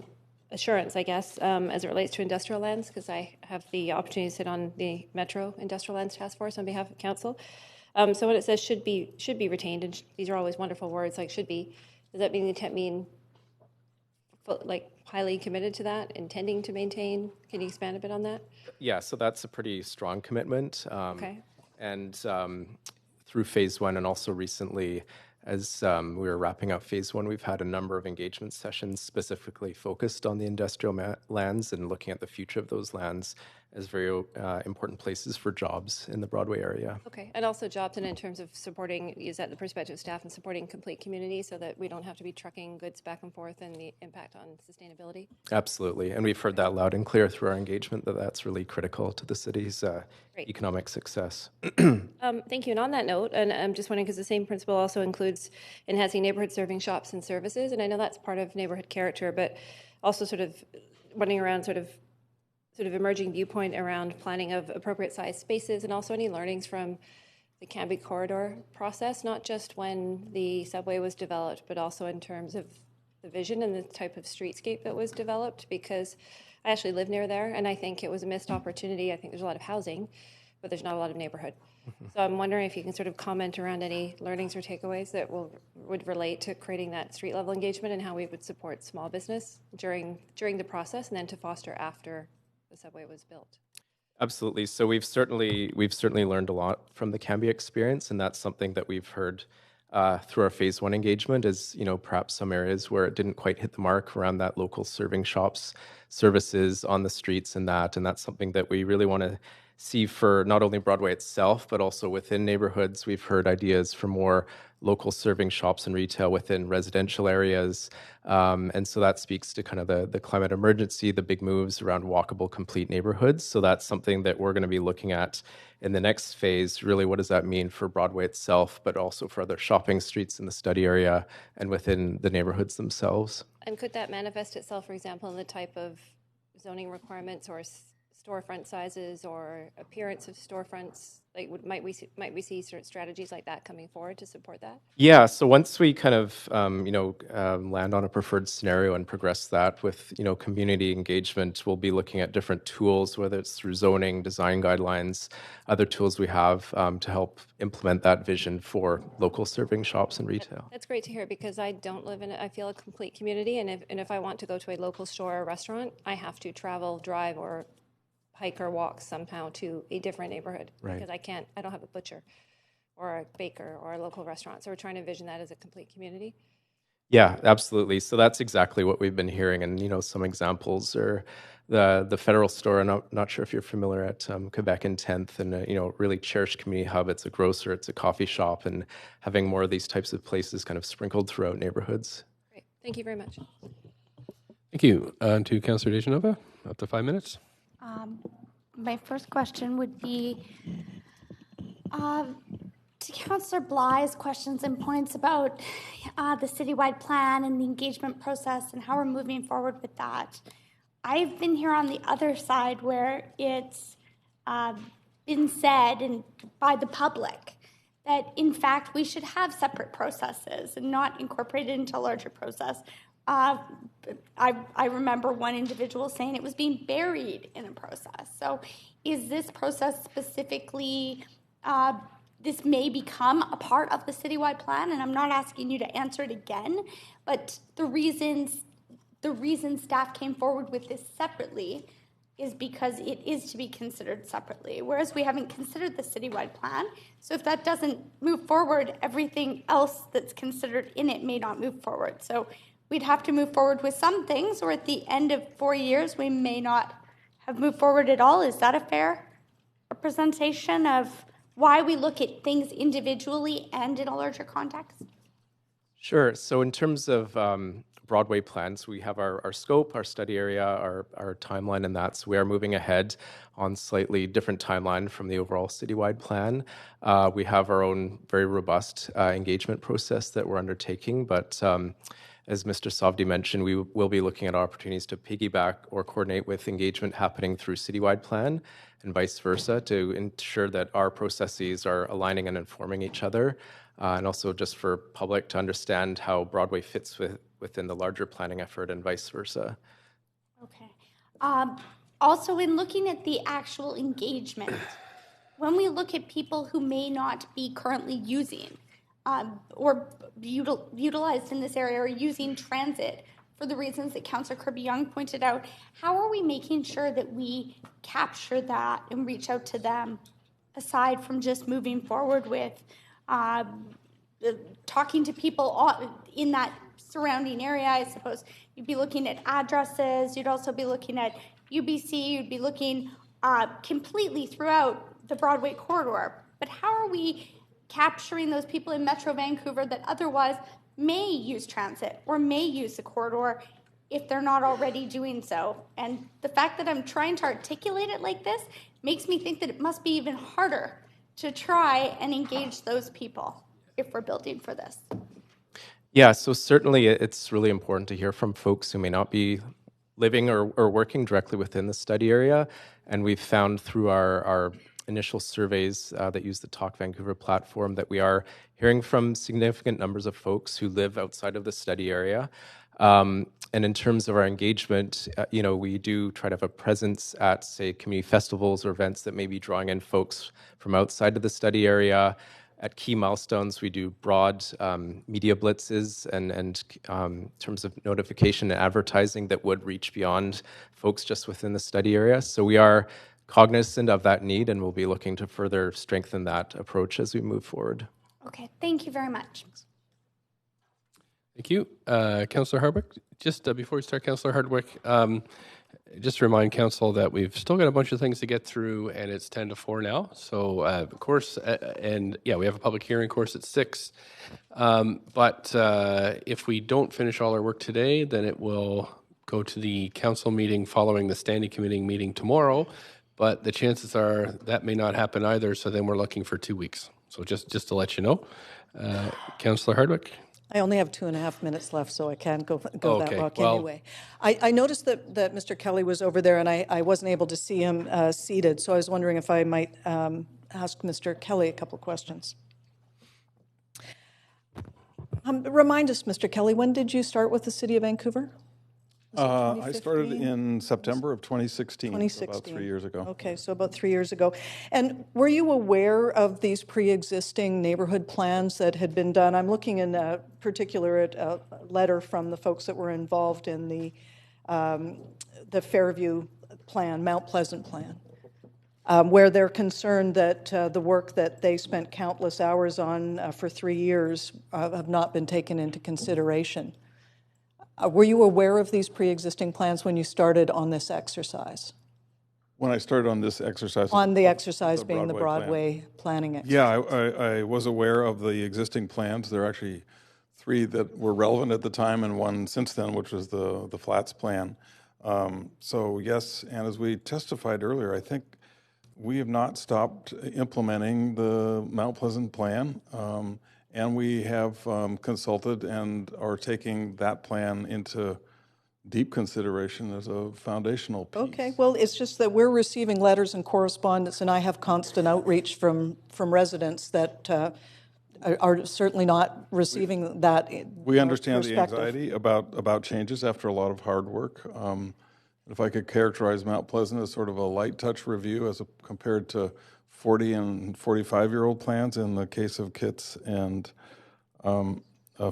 assurance, I guess, as it relates to industrial lands, because I have the opportunity to sit on the Metro Industrial Lands Task Force on behalf of Council. So when it says should be retained, and these are always wonderful words like should be, does that mean like highly committed to that, intending to maintain? Can you expand a bit on that? Yeah, so that's a pretty strong commitment. Okay. And through phase one and also recently, as we were wrapping up phase one, we've had a number of engagement sessions specifically focused on the industrial lands and looking at the future of those lands as very important places for jobs in the Broadway area. Okay, and also jobs, and in terms of supporting, is that the perspective of staff and supporting complete community so that we don't have to be trucking goods back and forth and the impact on sustainability? Absolutely, and we've heard that loud and clear through our engagement that that's really critical to the city's economic success. Thank you, and on that note, and I'm just wondering, because the same principle also includes enhancing neighborhood serving shops and services, and I know that's part of neighborhood character, but also sort of running around sort of emerging viewpoint around planning of appropriate sized spaces and also any learnings from the Cambie corridor process, not just when the subway was developed, but also in terms of the vision and the type of streetscape that was developed, because I actually live near there and I think it was a missed opportunity. I think there's a lot of housing, but there's not a lot of neighborhood. So I'm wondering if you can sort of comment around any learnings or takeaways that would relate to creating that street level engagement and how we would support small business during the process and then to foster after the subway was built. Absolutely. So we've certainly learned a lot from the Cambie experience, and that's something that we've heard through our phase one engagement is, perhaps some areas where it didn't quite hit the mark around that local serving shops, services on the streets and that's something that we really want to see for not only Broadway itself, but also within neighborhoods. We've heard ideas for more local serving shops and retail within residential areas. And so that speaks to kind of the climate emergency, the big moves around walkable, complete neighborhoods. So that's something that we're going to be looking at in the next phase. Really, what does that mean for Broadway itself, but also for other shopping streets in the study area and within the neighborhoods themselves? And could that manifest itself, for example, in the type of zoning requirements or storefront sizes or appearance of storefronts? Like, might we see sort of strategies like that coming forward to support that? Yeah. So once we kind of land on a preferred scenario and progress that with community engagement, we'll be looking at different tools, whether it's through zoning, design guidelines, other tools we have to help implement that vision for local serving shops and retail. That's great to hear, because I don't live in it. I feel a complete community, and if I want to go to a local store or restaurant, I have to travel, drive, or hike or walk somehow to a different neighborhood, right? Because I don't have a butcher or a baker or a local restaurant. So we're trying to envision that as a complete community. Yeah, absolutely. So that's exactly what we've been hearing. And, some examples are the Federal Store. I'm not sure if you're familiar at Quebec and 10th, and, really cherished community hub. It's a grocer, it's a coffee shop, and having more of these types of places kind of sprinkled throughout neighborhoods. Great. Thank you very much. Thank you. To Councillor Dejanova, up to 5 minutes. My first question would be to Councillor Bly's questions and points about the citywide plan and the engagement process and how we're moving forward with that. I've been here on the other side where it's been said and by the public that, in fact, we should have separate processes and not incorporate it into a larger process. I remember one individual saying it was being buried in a process. So is this process specifically, this may become a part of the citywide plan, and I'm not asking you to answer it again, but the reason staff came forward with this separately is because it is to be considered separately, whereas we haven't considered the citywide plan. So if that doesn't move forward, everything else that's considered in it may not move forward. So we'd have to move forward with some things, or at the end of 4 years, we may not have moved forward at all. Is that a fair representation of why we look at things individually and in a larger context? Sure. So in terms of Broadway plans, we have our scope, our study area, our timeline, and that. So we are moving ahead on slightly different timeline from the overall citywide plan. We have our own very robust engagement process that we're undertaking, but as Mr. Sovdi mentioned, we will be looking at opportunities to piggyback or coordinate with engagement happening through citywide plan and vice versa to ensure that our processes are aligning and informing each other, and also just for public to understand how Broadway fits within the larger planning effort and vice versa. Okay. Also, in looking at the actual engagement, when we look at people who may not be currently using or utilized in this area or using transit for the reasons that Councillor Kirby-Young pointed out, how are we making sure that we capture that and reach out to them, aside from just moving forward with talking to people in that surrounding area? I suppose you'd be looking at addresses, you'd also be looking at UBC, you'd be looking completely throughout the Broadway corridor. But how are we capturing those people in Metro Vancouver that otherwise may use transit or may use the corridor if they're not already doing so? And the fact that I'm trying to articulate it like this makes me think that it must be even harder to try and engage those people if we're building for this. Yeah, so certainly it's really important to hear from folks who may not be living or working directly within the study area. And we've found through our initial surveys that use the Talk Vancouver platform that we are hearing from significant numbers of folks who live outside of the study area. And in terms of our engagement, we do try to have a presence at, say, community festivals or events that may be drawing in folks from outside of the study area. At key milestones, we do broad media blitzes and in terms of notification and advertising that would reach beyond folks just within the study area. So we are cognizant of that need, and we'll be looking to further strengthen that approach as we move forward. Okay, thank you very much. Thank you. Councillor Hardwick, just before we start, Councillor Hardwick, just to remind Council that we've still got a bunch of things to get through, and it's 10 to 4 now. So, of course, and yeah, we have a public hearing course at 6. But if we don't finish all our work today, then it will go to the council meeting following the standing committee meeting tomorrow. But the chances are that may not happen either, so then we're looking for 2 weeks. So just to let you know. Councillor Hardwick? I only have 2.5 minutes left, so I can't go that walk anyway. I noticed that Mr. Kelly was over there, and I wasn't able to see him seated, so I was wondering if I might ask Mr. Kelly a couple of questions. Remind us, Mr. Kelly, when did you start with the City of Vancouver? I started in September of 2016, about 3 years ago. Okay, so about 3 years ago. And were you aware of these pre-existing neighborhood plans that had been done? I'm looking in particular at a letter from the folks that were involved in the Fairview plan, Mount Pleasant plan, where they're concerned that the work that they spent countless hours on for 3 years have not been taken into consideration. Were you aware of these pre-existing plans when you started on this exercise? When I started on this exercise? On the exercise being the Broadway planning exercise. Yeah, I was aware of the existing plans. There are actually 3 that were relevant at the time and one since then, which was the Flats plan. So yes, and as we testified earlier, I think we have not stopped implementing the Mount Pleasant plan, and we have consulted and are taking that plan into deep consideration as a foundational piece. Okay, well, it's just that we're receiving letters and correspondence, and I have constant outreach from residents that are certainly not receiving that. We understand the perspective. anxiety about changes after a lot of hard work. If I could characterize Mount Pleasant as sort of a light touch review as compared to 40 and 45-year-old plans in the case of Kitts and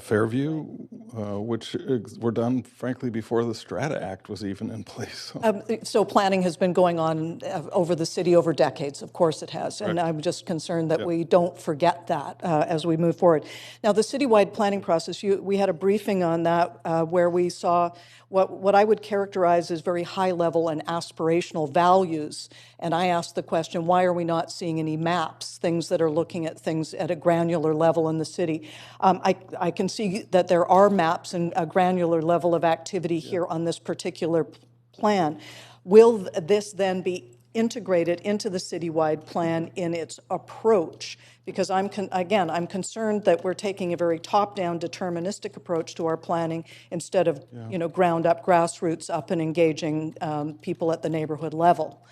Fairview, which were done, frankly, before the Strata Act was even in place. So planning has been going on over the city over decades. Of course it has. And Correct. I'm just concerned that we don't forget that as we move forward. Now, the citywide planning process, we had a briefing on that where we saw what I would characterize as very high-level and aspirational values. And I asked the question, why are we not seeing any maps, things that are looking at things at a granular level in the city? I can see that there are maps and a granular level of activity here on this particular plan. Will this then be integrated into the citywide plan in its approach? Because I'm concerned that we're taking a very top-down deterministic approach to our planning instead of ground-up, grassroots up and engaging people at the neighborhood level.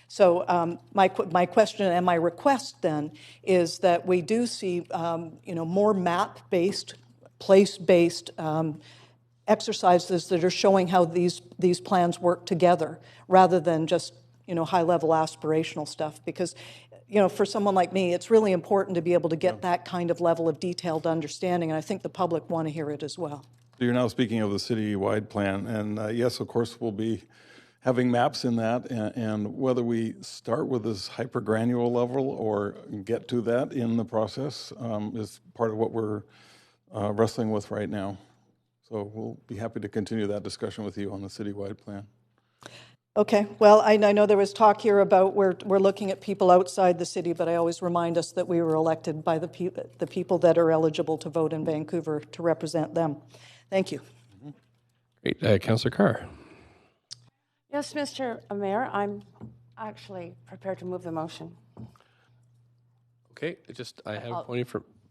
So my question and my request then is that we do see more map-based, place-based exercises that are showing how these plans work together rather than just high-level aspirational stuff. Because for someone like me, it's really important to be able to get that kind of level of detailed understanding, and I think the public want to hear it as well. You're now speaking of the citywide plan, and yes, of course, we'll be having maps in that, and whether we start with this hyper-granular level or get to that in the process is part of what we're wrestling with right now. So we'll be happy to continue that discussion with you on the citywide plan. Okay, well, I know there was talk here about we're looking at people outside the city, but I always remind us that we were elected by the people that are eligible to vote in Vancouver to represent them. Thank you. Great. Councillor Carr. Yes, Mr. Mayor, I'm actually prepared to move the motion. Okay, I have a point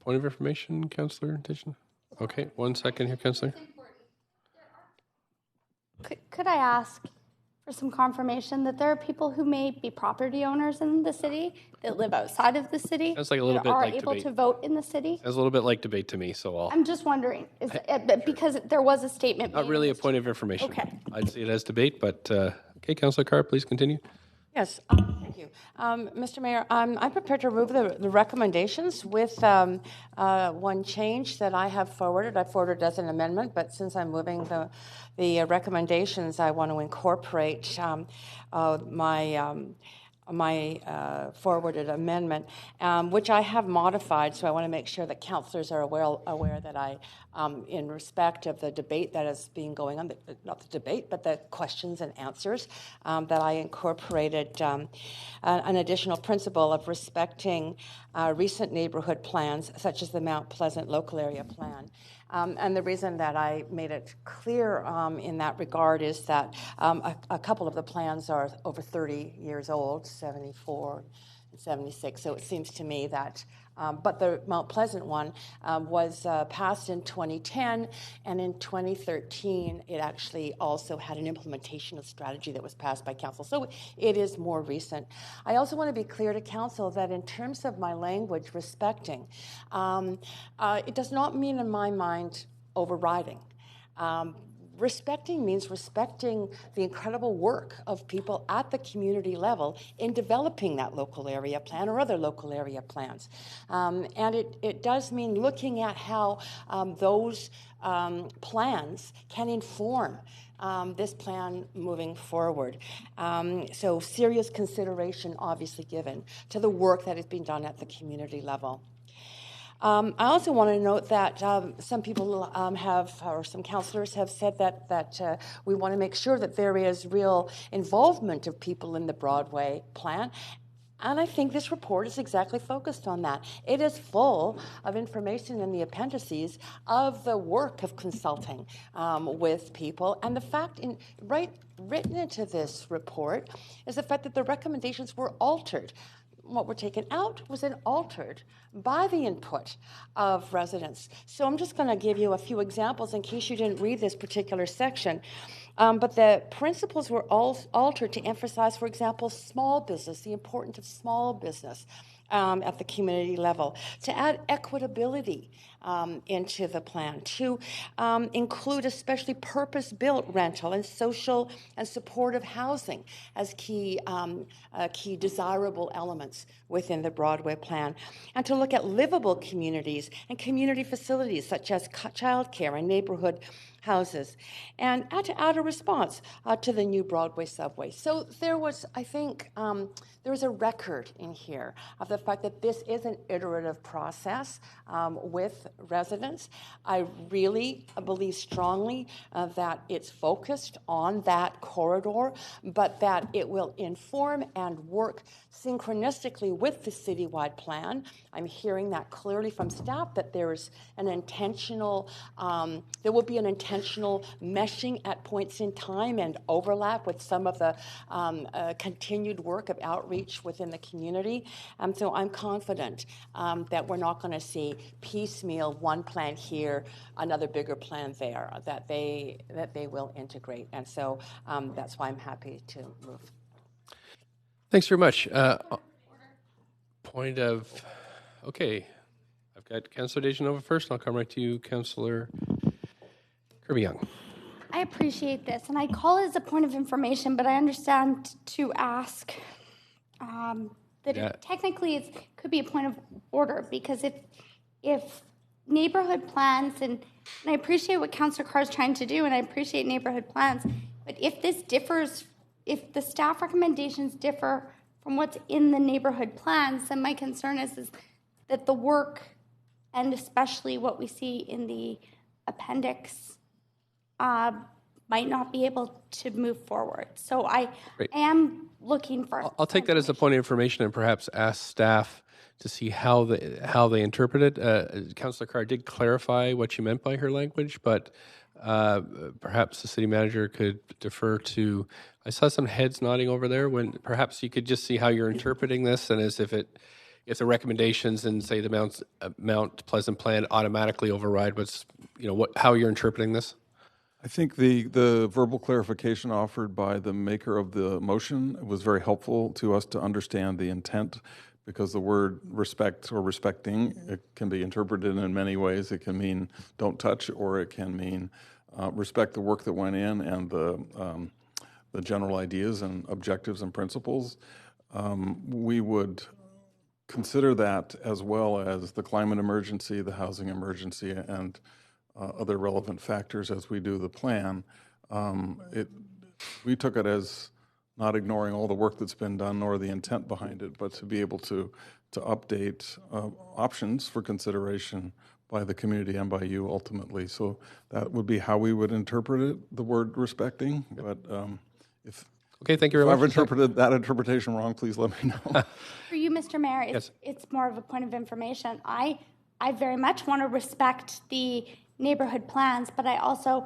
of information, Councillor Titchen. Okay, 1 second here, Councillor. Could I ask for some confirmation that there are people who may be property owners in the city that live outside of the city Sounds like a little that bit are like able debate. to vote in the city? Sounds a little bit like debate to me, so I'm just wondering, because there was a statement made. not really a point of information. Okay. I'd see it as debate, but okay, Councillor Carr, please continue. Yes, thank you. Mr. Mayor, I'm prepared to remove the recommendations with one change that I have forwarded. I forwarded as an amendment, but since I'm moving the recommendations, I want to incorporate my forwarded amendment, which I have modified, so I want to make sure that councillors are aware that I, in respect of the debate that is being going on, not the debate, but the questions and answers, that I incorporated an additional principle of respecting recent neighborhood plans, such as the Mount Pleasant Local Area Plan. And the reason that I made it clear in that regard is that a couple of the plans are over 30 years old, 74 and 76. So it seems to me that, but the Mount Pleasant one was passed in 2010, and in 2013, it actually also had an implementation of strategy that was passed by council. So it is more recent. I also want to be clear to council that in terms of my language, respecting, it does not mean in my mind overriding. Respecting means respecting the incredible work of people at the community level in developing that local area plan or other local area plans. And it does mean looking at how those plans can inform this plan moving forward. So serious consideration obviously given to the work that is being done at the community level. I also want to note that some people or some councillors have said that we want to make sure that there is real involvement of people in the Broadway plan. And I think this report is exactly focused on that. It is full of information in the appendices of the work of consulting with people. And the fact written into this report is the fact that the recommendations were altered. What were taken out was then altered by the input of residents. So I'm just going to give you a few examples in case you didn't read this particular section. But the principles were altered to emphasize, for example, small business, the importance of small business at the community level, to add equitability into the plan, to include especially purpose-built rental and social and supportive housing as key desirable elements within the Broadway plan, and to look at livable communities and community facilities such as childcare and neighborhood houses, and to add a response to the new Broadway subway. So there was, I think, there is a record in here of the fact that this is an iterative process with residents. I really believe strongly that it's focused on that corridor, but that it will inform and work synchronistically with the citywide plan. I'm hearing that clearly from staff, that there's an intentional, there will be an intentional meshing at points in time and overlap with some of the continued work of outreach within the community. So I'm confident that we're not going to see piecemeal, one plan here, another bigger plan there, that they will integrate. And so that's why I'm happy to move. Thanks very much. Point of, okay, I've got Councillor Dejanova first, and I'll come right to you, Councillor Kirby-Yung. I appreciate this, and I call it as a point of information, but I understand to ask that it technically could be a point of order, because if neighborhood plans, and I appreciate what Councillor Carr is trying to do, and I appreciate neighborhood plans, but if this differs, if the staff recommendations differ from what's in the neighborhood plans, then my concern is that the work, and especially what we see in the appendix, might not be able to move forward. So I am looking for... I'll take that as a point of information and perhaps ask staff to see how they interpret it. Councillor Carr did clarify what she meant by her language, but perhaps the city manager could defer to... I saw some heads nodding over there. When perhaps you could just see how you're interpreting this, and as if the recommendations and say the Mount Pleasant plan automatically override how you're interpreting this. I think the verbal clarification offered by the maker of the motion was very helpful to us to understand the intent, because the word respect or respecting, it can be interpreted in many ways. It can mean don't touch, or it can mean respect the work that went in and the general ideas and objectives and principles. We would consider that, as well as the climate emergency, the housing emergency, and other relevant factors as we do the plan. We took it as not ignoring all the work that's been done nor the intent behind it, but to be able to update options for consideration by the community and by you ultimately. So that would be how we would interpret it, the word respecting. But okay, thank you very much. If I've interpreted that interpretation wrong, please let me know. For you, Mr. Mayor, it's more of a point of information. I very much want to respect the neighborhood plans, but I also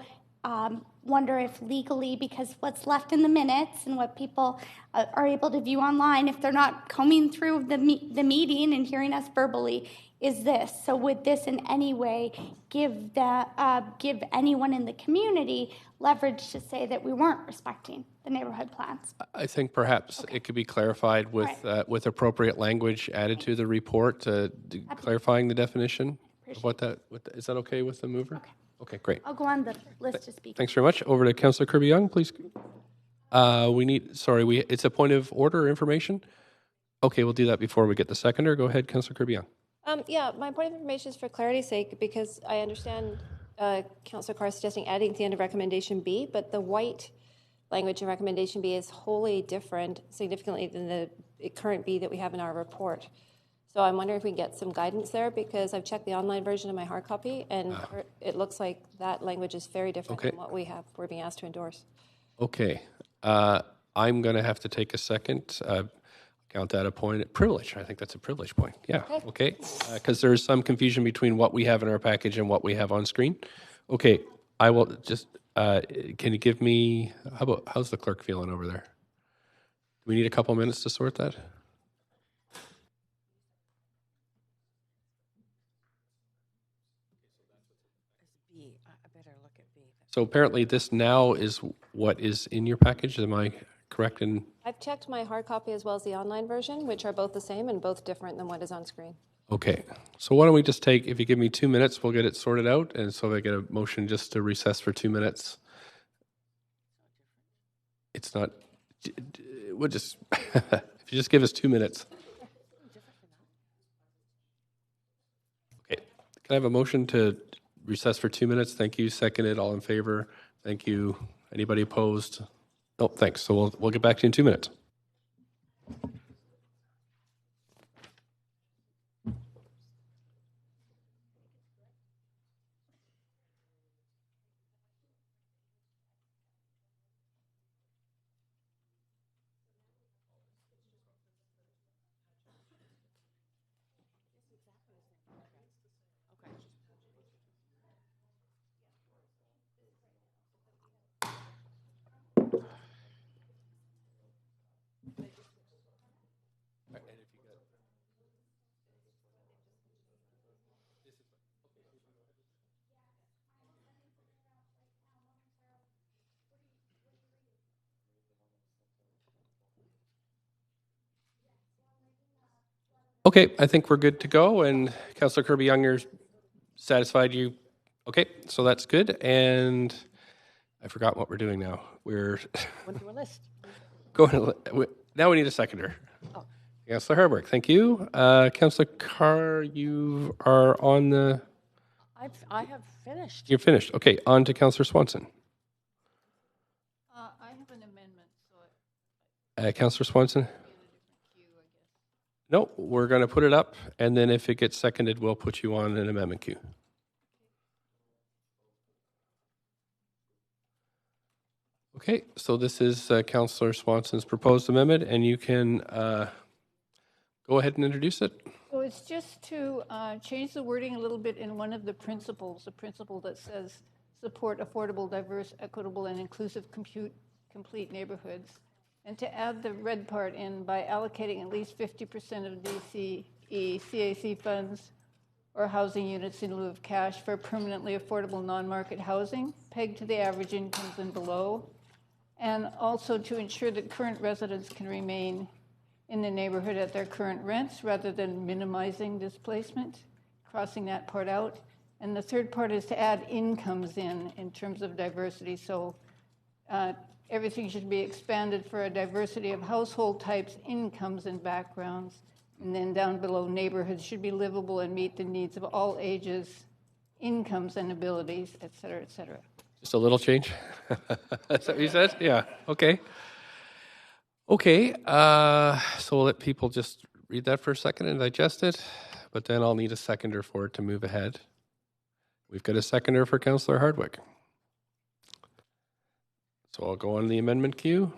wonder if legally, because what's left in the minutes and what people are able to view online, if they're not combing through the meeting and hearing us verbally, is this. So would this in any way give anyone in the community leverage to say that we weren't respecting the neighborhood plans? I think perhaps it could be clarified with appropriate language added to the report, clarifying the definition of what that. Is that okay with the mover? Okay, great. I'll go on the list to speak. Thanks very much. Over to Councillor Kirby-Yung, please. It's a point of order information. Okay, we'll do that before we get the seconder. Go ahead, Councillor Kirby-Yung. Yeah, my point of information is for clarity's sake, because I understand Councillor Carr suggesting adding at the end of recommendation B, but the white language in recommendation B is wholly different significantly than the current B that we have in our report. So I'm wondering if we can get some guidance there, because I've checked the online version of my hard copy, and it looks like that language is very different from what we're being asked to endorse. Okay. I'm going to have to take a second. count that a point. Privilege, I think that's a privilege point. Yeah, okay. Because there's some confusion between what we have in our package and what we have on screen. Okay, I will just, can you give me, how's the clerk feeling over there? Do we need a couple minutes to sort that? So apparently this now is what is in your package. Am I correct in? I've checked my hard copy as well as the online version, which are both the same and both different than what is on screen. Okay, so why don't we just take, if you give me 2 minutes, we'll get it sorted out. And so I get a motion just to recess for 2 minutes. It's not, we'll just, if you just give us 2 minutes. Okay, can I have a motion to recess for 2 minutes? Thank you. Seconded. All in favor? Thank you. Anybody opposed? No, thanks. So we'll get back to you in 2 minutes. Okay, I think we're good to go. And Councillor Kirby-Young, you're satisfied you? Okay, so that's good. And I forgot what we're doing now. We're Went through a list. going to, now we need a seconder. Oh. Councillor Hardwick, thank you. Councillor Carr, you are on the... I have finished. You're finished. Okay, on to Councillor Swanson. I have an amendment. So Councillor Swanson? No, we're going to put it up, and then if it gets seconded, we'll put you on an amendment queue. Okay, so this is Councillor Swanson's proposed amendment, and you can go ahead and introduce it. So it's just to change the wording a little bit in one of the principles, a principle that says support affordable, diverse, equitable, and inclusive complete neighborhoods. And to add the red part in by allocating at least 50% of DCE, CAC funds or housing units in lieu of cash for permanently affordable non-market housing, pegged to the average incomes and below, and also to ensure that current residents can remain in the neighborhood at their current rents rather than minimizing displacement, crossing that part out. And the third part is to add incomes in terms of diversity. So everything should be expanded for a diversity of household types, incomes, and backgrounds. And then down below, neighborhoods should be livable and meet the needs of all ages, incomes, and abilities, et cetera, et cetera. Just a little change? That's what you said? Yeah, okay. Okay, so we'll let people just read that for a second and digest it, but then I'll need a seconder for it to move ahead. We've got a seconder for Councillor Hardwick. So I'll go on the amendment queue.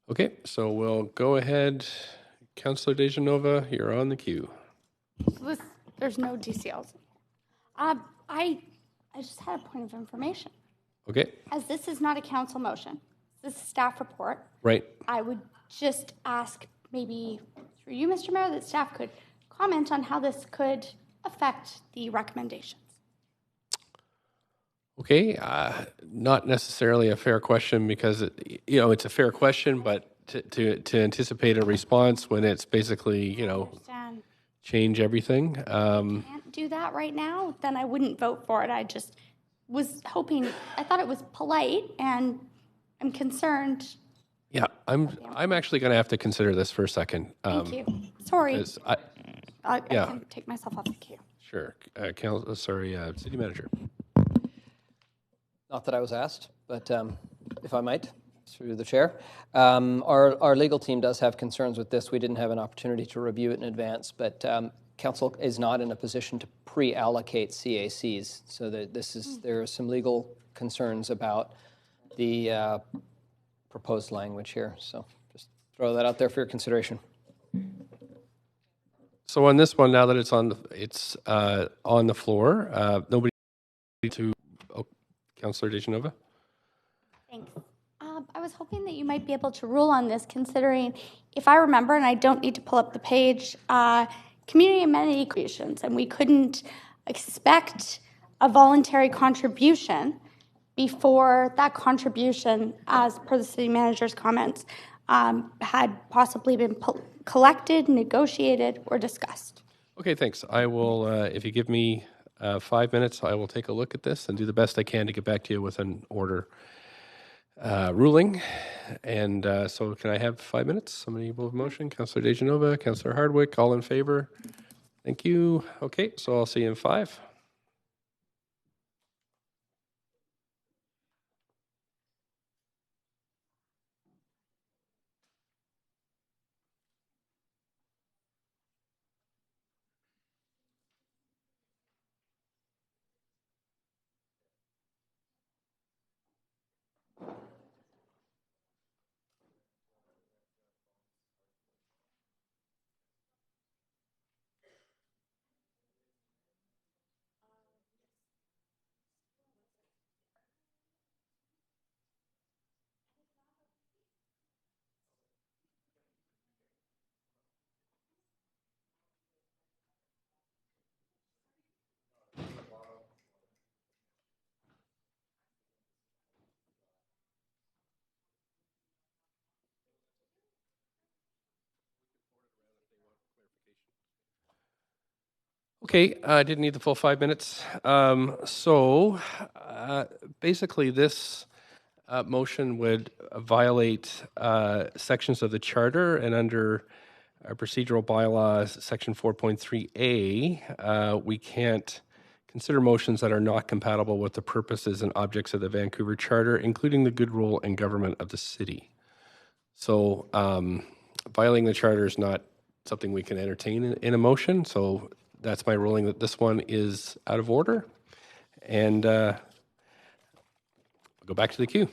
Okay, so we'll go ahead. Councillor Dejanova, you're on the queue. So there's no DCLs. I just had a point of information. Okay. As this is not a council motion, this is a staff report. Right. I would just ask maybe through you, Mr. Mayor, that staff could comment on how this could affect the recommendations. Okay, not necessarily a fair question because it's a fair question, but to anticipate a response when it's basically change everything. Can't do that right now, then I wouldn't vote for it. I just was hoping. I thought it was polite, and I'm concerned. Yeah, I'm actually going to have to consider this for a second. Thank you. Sorry. I Yeah. can take myself off the queue. Sure. City Manager. Not that I was asked, but if I might. Through the chair. Our legal team does have concerns with this. We didn't have an opportunity to review it in advance, but council is not in a position to pre-allocate CACs. So that there are some legal concerns about the proposed language here. So just throw that out there for your consideration. So on this one, now that it's on the floor, nobody to Councillor Dejanova. Thanks. I was hoping that you might be able to rule on this, considering, if I remember, and I don't need to pull up the page, community amenity creations, and we couldn't expect a voluntary contribution before that contribution, as per the city manager's comments, had possibly been collected, negotiated, or discussed. Okay, thanks. I will, if you give me 5 minutes, I will take a look at this and do the best I can to get back to you with an order ruling. And so can I have 5 minutes? Somebody move a motion. Councillor Dejanova, Councillor Hardwick, all in favor? Thank you. Okay, so I'll see you in 5. Okay, I didn't need the full 5 minutes. Basically, this motion would violate sections of the charter, and under our procedural bylaws, section 4.3A, we can't consider motions that are not compatible with the purposes and objects of the Vancouver Charter, including the good rule and government of the city. So violating the charter is not something we can entertain in a motion, so that's my ruling that this one is out of order. And I'll go back to the queue.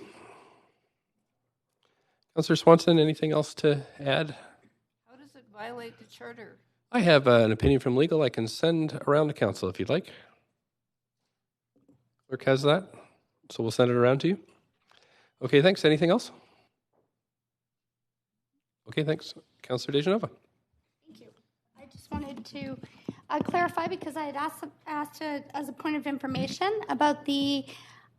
Councillor Swanson, anything else to add? How does it violate the charter? I have an opinion from legal I can send around to council if you'd like. Clerk has that, so we'll send it around to you. Okay, thanks. Anything else? Okay, thanks. Councillor Dejanova. Thank you. I just wanted to clarify, because I had asked as a point of information about the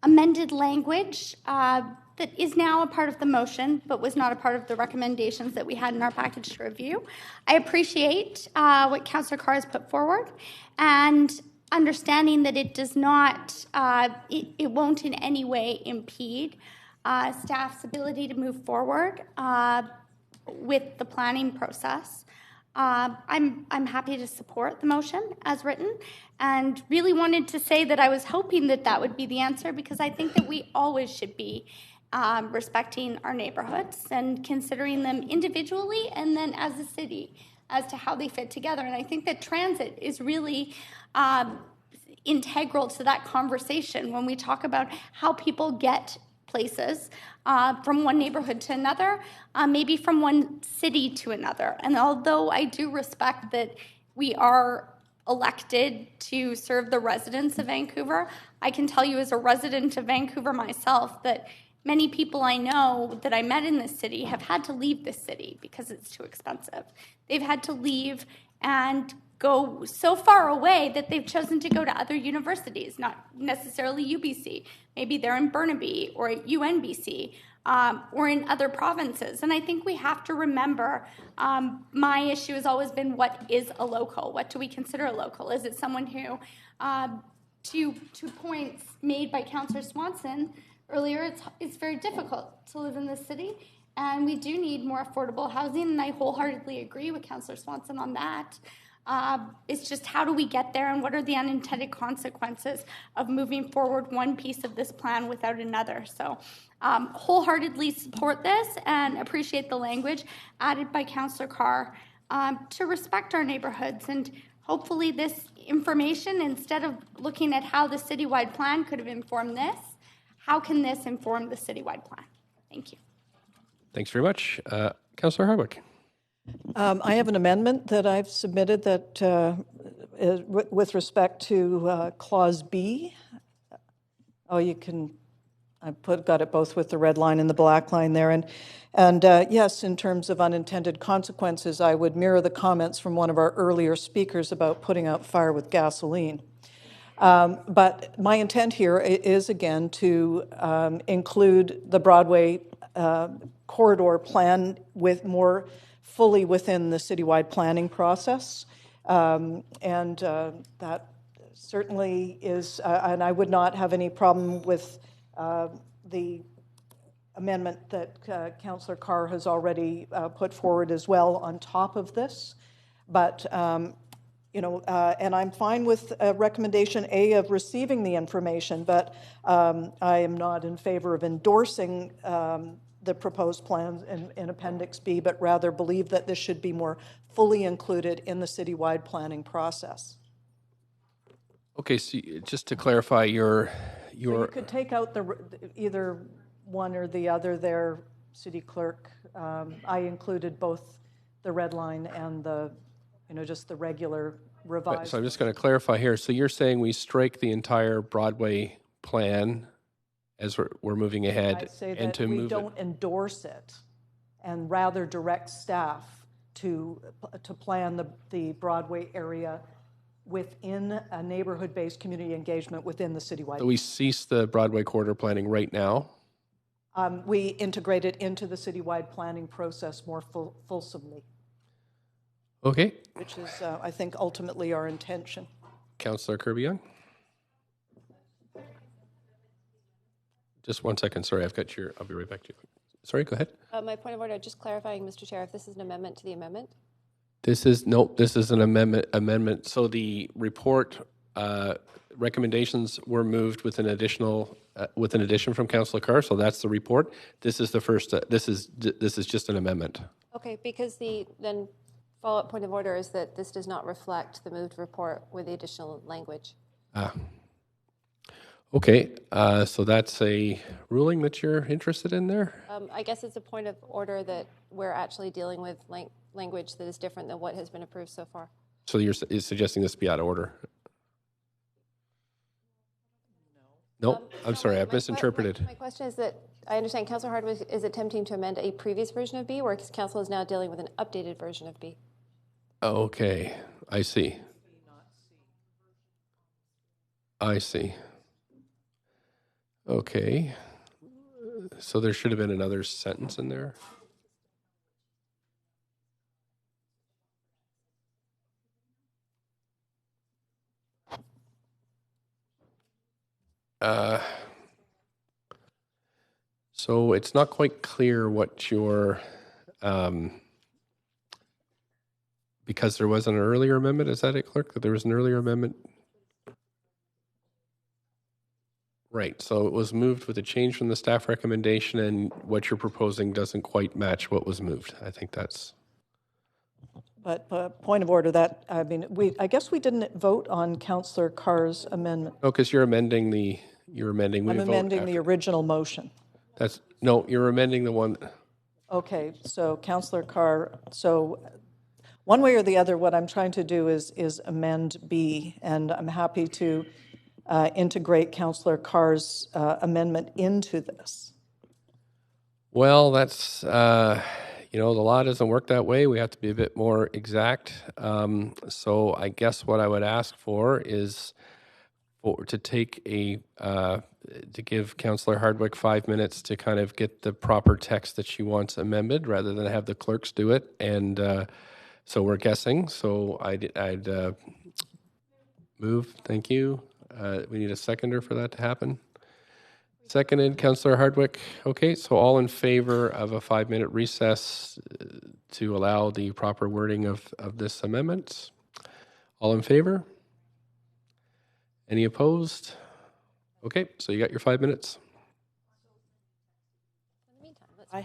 amended language that is now a part of the motion, but was not a part of the recommendations that we had in our package to review. I appreciate what Councillor Carr has put forward, and understanding that it does not, it won't in any way impede staff's ability to move forward with the planning process. I'm happy to support the motion as written, and really wanted to say that I was hoping that that would be the answer, because I think that we always should be respecting our neighborhoods and considering them individually and then as a city as to how they fit together. And I think that transit is really integral to that conversation when we talk about how people get places from one neighborhood to another, maybe from one city to another. And although I do respect that we are elected to serve the residents of Vancouver, I can tell you as a resident of Vancouver myself that many people I know that I met in this city have had to leave this city because it's too expensive. They've had to leave and go so far away that they've chosen to go to other universities, not necessarily UBC. Maybe they're in Burnaby or at UNBC or in other provinces. And I think we have to remember, my issue has always been, what is a local? What do we consider a local? Is it someone who, to points made by Councillor Swanson earlier, it's very difficult to live in this city, and we do need more affordable housing, and I wholeheartedly agree with Councillor Swanson on that. It's just how do we get there and what are the unintended consequences of moving forward one piece of this plan without another. So wholeheartedly support this and appreciate the language added by Councillor Carr to respect our neighborhoods. And hopefully this information, instead of looking at how the citywide plan could have informed this, how can this inform the citywide plan? Thank you. Thanks very much. Councillor Hardwick. I have an amendment that I've submitted that with respect to Clause B. Oh, you can, got it both with the red line and the black line there. And yes, in terms of unintended consequences, I would mirror the comments from one of our earlier speakers about putting out fire with gasoline. But my intent here is, again, to include the Broadway corridor plan with more fully within the citywide planning process. And that certainly is, and I would not have any problem with the amendment that Councillor Carr has already put forward as well on top of this. But, and I'm fine with recommendation A of receiving the information, but I am not in favor of endorsing the proposed plans in Appendix B, but rather believe that this should be more fully included in the citywide planning process. Okay, so just to clarify, so you could take out either one or the other there, City Clerk. I included both the red line and the, just the regular revised. Right, so I'm just going to clarify here. So you're saying we strike the entire Broadway plan as we're moving ahead, I'd say and that to we move don't endorse it, and rather direct staff to plan the Broadway area within a neighborhood-based community engagement within the citywide. So we cease the Broadway corridor planning right now? We integrate it into the citywide planning process more fulsomely. Okay. Which is, I think, ultimately our intention. Councillor Kirby-Yung? Just 1 second. Sorry, I'll be right back to you. Sorry, go ahead. My point of order, just clarifying, Mr. Chair, if this is an amendment to the amendment? This is an amendment. So the report recommendations were moved with an addition from Councillor Carr. So that's the report. This is the first. This is just an amendment. Okay, because then follow-up point of order is that this does not reflect the moved report with the additional language. Okay, so that's a ruling that you're interested in there? I guess it's a point of order that we're actually dealing with language that is different than what has been approved so far. So you're suggesting this be out of order? No, I'm sorry, I've misinterpreted. My question is that I understand Councillor Hardwick is attempting to amend a previous version of B, where Council is now dealing with an updated version of B. Okay, I see. I see. Okay, so there should have been another sentence in there. So it's not quite clear what your, because there was an earlier amendment, is that it, Clerk? That there was an earlier amendment? Right, so it was moved with a change from the staff recommendation, and what you're proposing doesn't quite match what was moved. I think that's... But point of order, I guess we didn't vote on Councillor Carr's amendment. No, because you're amending. I'm amending the original motion. You're amending the one. Okay, so Councillor Carr, so one way or the other, what I'm trying to do is amend B, and I'm happy to integrate Councillor Carr's amendment into this. Well, that's, the law doesn't work that way. We have to be a bit more exact. So I guess what I would ask for is to give Councillor Hardwick 5 minutes to kind of get the proper text that she wants amended, rather than have the clerks do it. And so we're guessing. So I'd move. Thank you. We need a seconder for that to happen. Seconded, Councillor Hardwick. Okay, so all in favor of a 5-minute recess to allow the proper wording of this amendment? All in favor? Any opposed? Okay, so you got your 5 minutes. I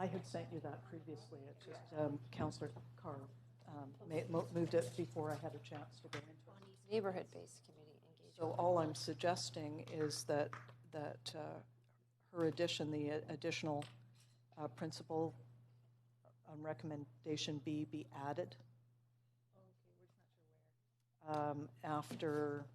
had sent you that previously. It's just Councillor Carr moved it before I had a chance to go into it. Neighborhood-based community engagement. So all I'm suggesting is that her addition, the additional principle recommendation B, be added after.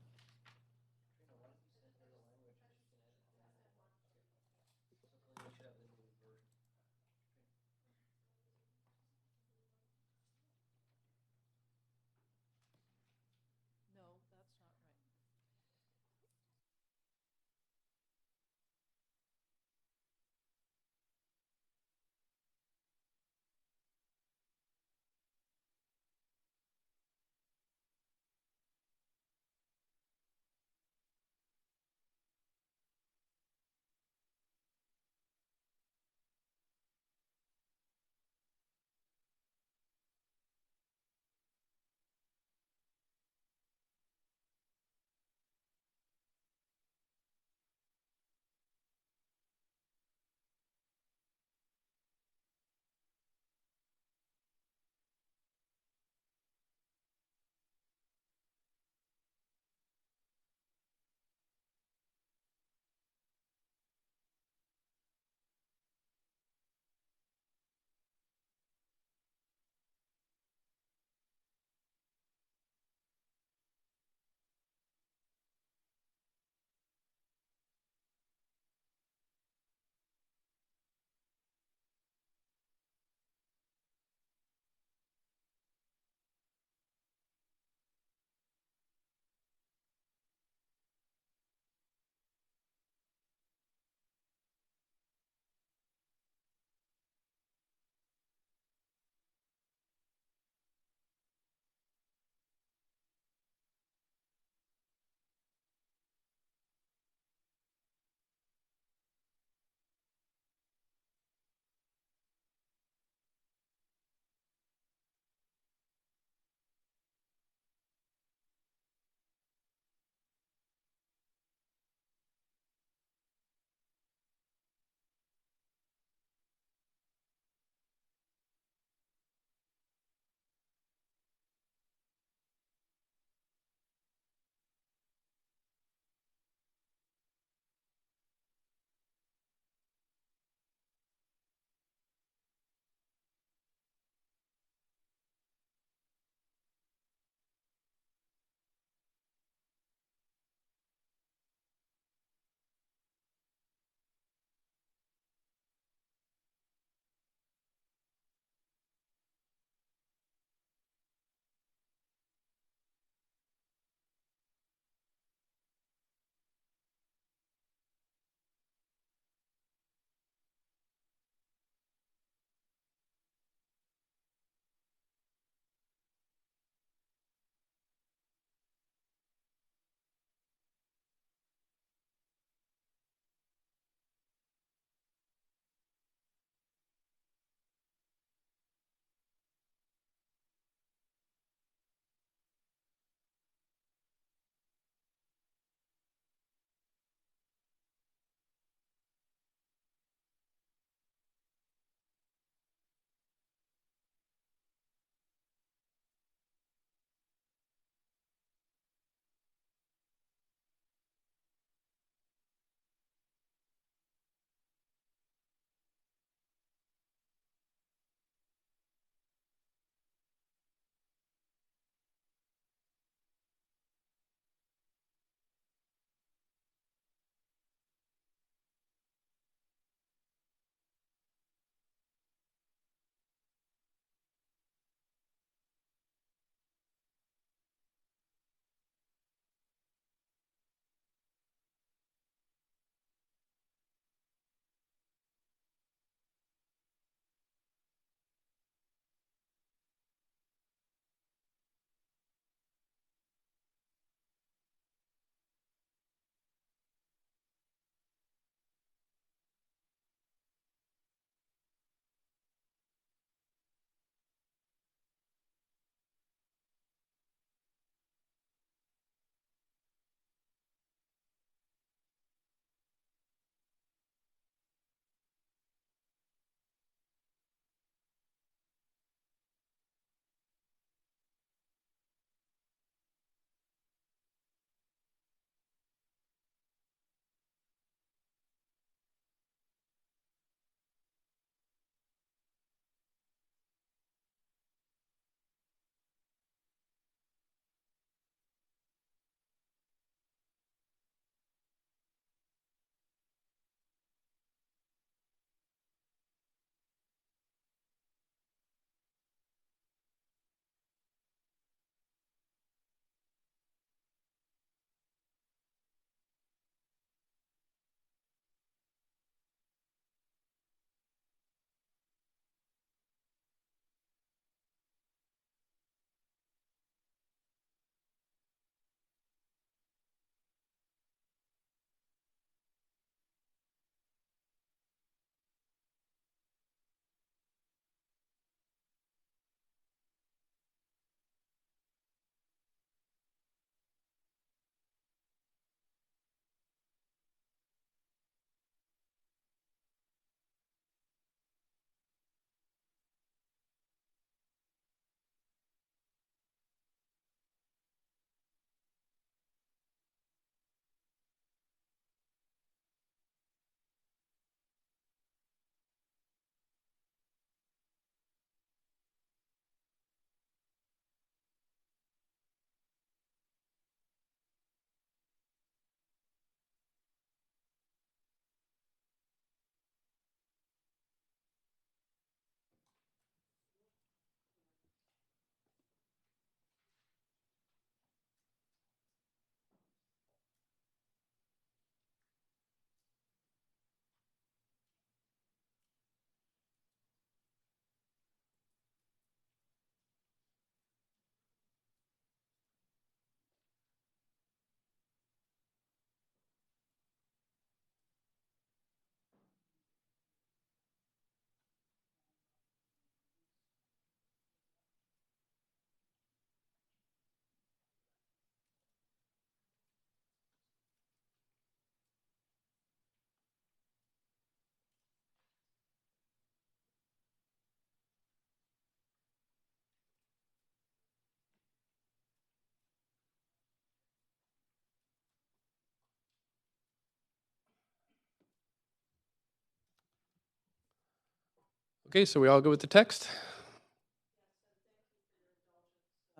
Okay, so we all go with the text?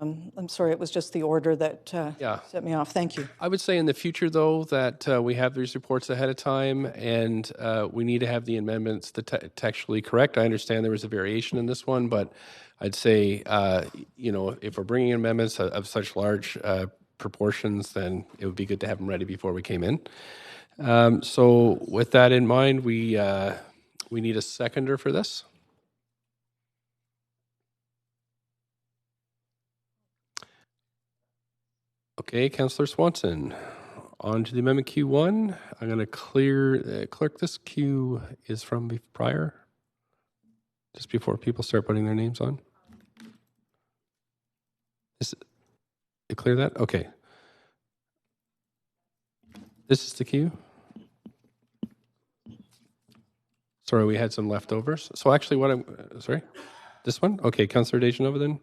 I'm sorry, it was just the order that set me off. Thank you. I would say in the future, though, that we have these reports ahead of time, and we need to have the amendments textually correct. I understand there was a variation in this one, but I'd say, if we're bringing amendments of such large proportions, then it would be good to have them ready before we came in. So with that in mind, we need a seconder for this. Okay, Councillor Swanson. On to the amendment Q1. I'm going to clerk, this Q is from prior, just before people start putting their names on. You clear that? Okay. This is the Q. Sorry, we had some leftovers. So actually sorry, this one? Okay, Councillor Dejanova then?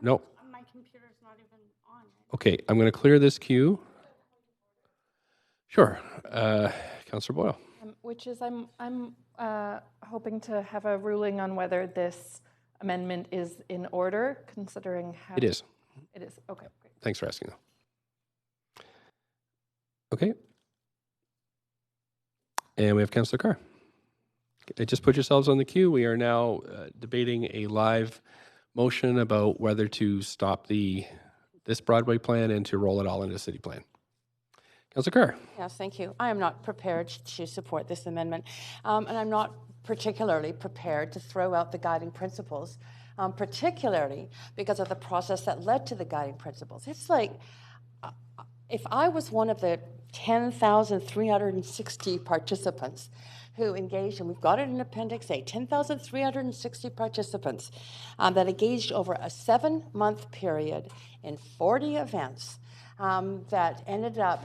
No. My computer's not even on. Okay, I'm going to clear this queue. Sure. Councillor Boyle. Which is, I'm hoping to have a ruling on whether this amendment is in order, considering how... It is. It is, okay, great. Thanks for asking, though. Okay. And we have Councillor Carr. Okay, just put yourselves on the queue. We are now debating a live motion about whether to stop this Broadway plan and to roll it all into city plan. Councillor Carr. Yes, thank you. I am not prepared to support this amendment, and I'm not particularly prepared to throw out the guiding principles, particularly because of the process that led to the guiding principles. It's like, if I was one of the 10,360 participants who engaged, and we've got it in Appendix A, 10,360 participants that engaged over a 7-month period in 40 events that ended up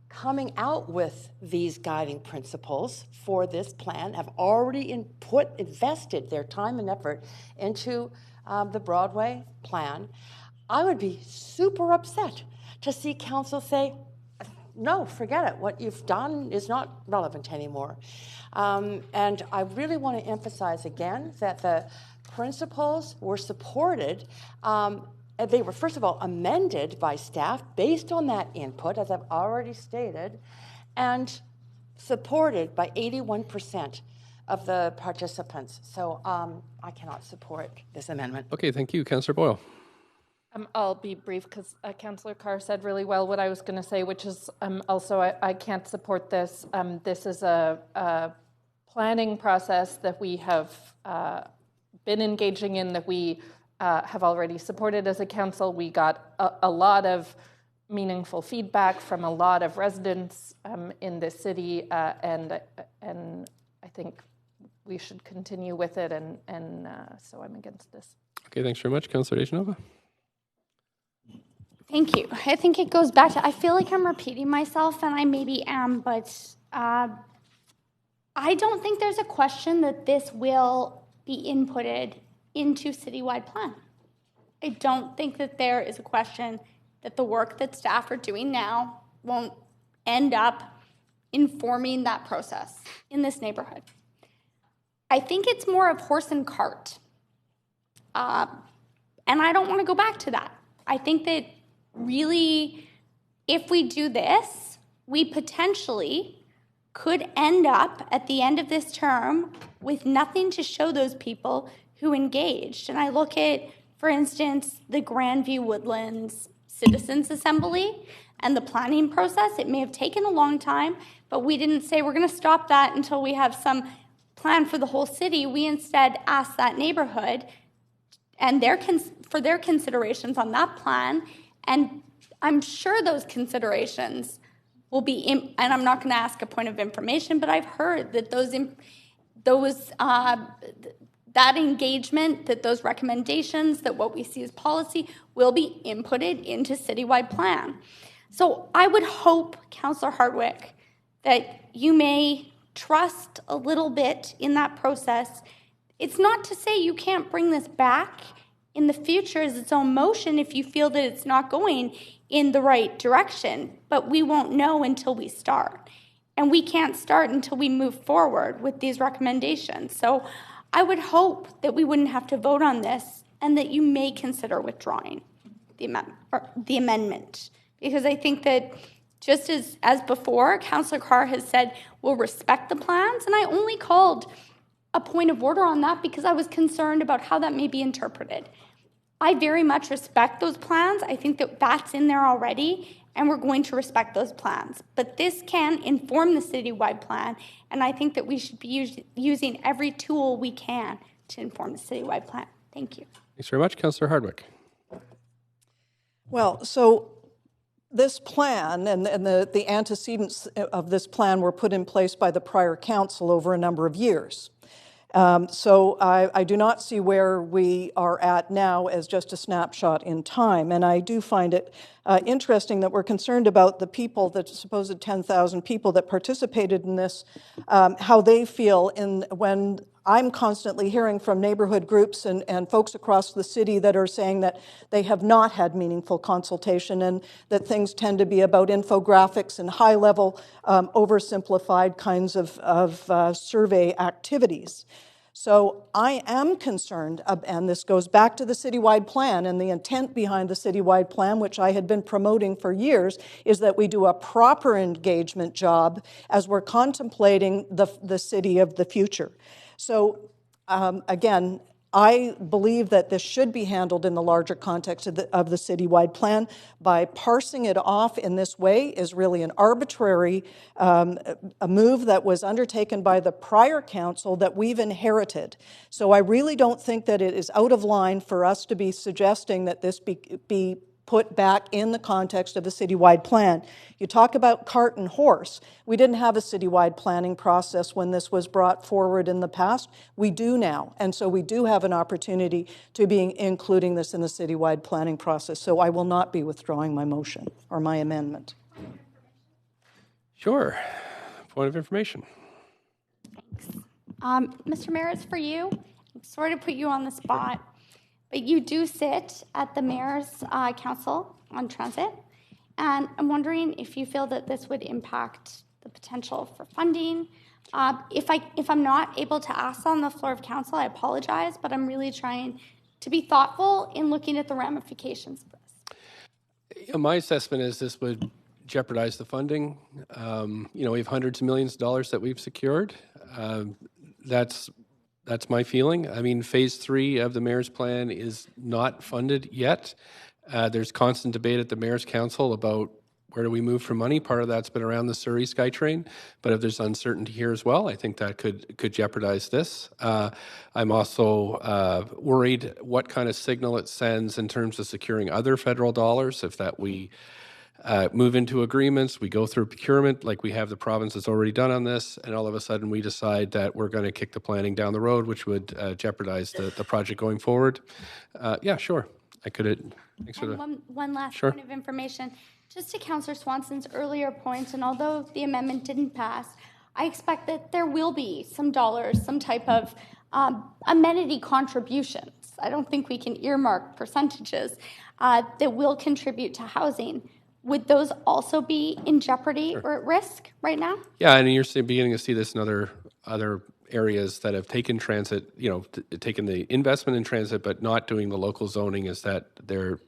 coming out with these guiding principles for this plan, have already invested their time and effort into the Broadway plan. I would be super upset to see council say, no, forget it. What you've done is not relevant anymore. And I really want to emphasize again that the principles were supported. They were, first of all, amended by staff based on that input, as I've already stated, and supported by 81% of the participants. So I cannot support this amendment. Okay, thank you. Councillor Boyle. I'll be brief because Councillor Carr said really well what I was going to say, which is also I can't support this. This is a planning process that we have been engaging in, that we have already supported as a council. We got a lot of meaningful feedback from a lot of residents in this city, and I think we should continue with it, and so I'm against this. Okay, thanks very much. Councillor Dejanova. Thank you. I think it goes back to, I feel like I'm repeating myself, and I maybe am, but I don't think there's a question that this will be inputted into citywide plan. I don't think that there is a question that the work that staff are doing now won't end up informing that process in this neighborhood. I think it's more of horse and cart. And I don't want to go back to that. I think that really, if we do this, we potentially could end up at the end of this term with nothing to show those people who engaged. And I look at, for instance, the Grandview Woodlands Citizens Assembly and the planning process. It may have taken a long time, but we didn't say we're going to stop that until we have some plan for the whole city. We instead asked that neighborhood and for their considerations on that plan. And I'm sure those considerations will be, and I'm not going to ask a point of information, but I've heard that that engagement, that those recommendations, that what we see as policy will be inputted into citywide plan. So I would hope, Councillor Hardwick, that you may trust a little bit in that process. It's not to say you can't bring this back in the future as its own motion if you feel that it's not going in the right direction, but we won't know until we start. and we can't start until we move forward with these recommendations. So I would hope that we wouldn't have to vote on this and that you may consider withdrawing the amendment. Because I think that just as before, Councillor Carr has said, we'll respect the plans, and I only called a point of order on that because I was concerned about how that may be interpreted. I very much respect those plans. I think that that's in there already, and we're going to respect those plans. But this can inform the citywide plan, and I think that we should be using every tool we can to inform the citywide plan. Thank you. Thanks very much. Councillor Hardwick. Well, so this plan and the antecedents of this plan were put in place by the prior council over a number of years. So I do not see where we are at now as just a snapshot in time. And I do find it interesting that we're concerned about the people, the supposed 10,000 people that participated in this, how they feel when I'm constantly hearing from neighborhood groups and folks across the city that are saying that they have not had meaningful consultation and that things tend to be about infographics and high-level, oversimplified kinds of survey activities. So I am concerned, and this goes back to the citywide plan, and the intent behind the citywide plan, which I had been promoting for years, is that we do a proper engagement job as we're contemplating the city of the future. So again, I believe that this should be handled in the larger context of the citywide plan. By parsing it off in this way is really an arbitrary a move that was undertaken by the prior council that we've inherited. So I really don't think that it is out of line for us to be suggesting that this be put back in the context of a citywide plan. You talk about cart and horse. We didn't have a citywide planning process when this was brought forward in the past. We do now, and so we do have an opportunity to be including this in the citywide planning process. So I will not be withdrawing my motion or my amendment. Sure. Point of information. Mr. Mayor, it's for you. I sort of put you on the spot. But you do sit at the Mayor's Council on Transit, and I'm wondering if you feel that this would impact the potential for funding. If I'm not able to ask on the floor of Council, I apologize, but I'm really trying to be thoughtful in looking at the ramifications of this. My assessment is this would jeopardize the funding. We have hundreds of millions of dollars that we've secured. That's my feeling. I mean, phase 3 of the mayor's plan is not funded yet. There's constant debate at the mayor's council about where do we move for money. Part of that's been around the Surrey SkyTrain, but if there's uncertainty here as well, I think that could jeopardize this. I'm also worried what kind of signal it sends in terms of securing other federal dollars, if that we move into agreements, we go through procurement like we have the province has already done on this, and all of a sudden we decide that we're going to kick the planning down the road, which would jeopardize the project going forward. Yeah, sure. I could. Thanks for the. One last Sure. point of information. Just to Councillor Swanson's earlier point, and although the amendment didn't pass, I expect that there will be some dollars, some type of amenity contributions. I don't think we can earmark percentages that will contribute to housing. Would those also be in jeopardy or at risk right now? Yeah, and you're beginning to see this in other areas that have taken transit, taken the investment in transit, but not doing the local zoning. Is that they're,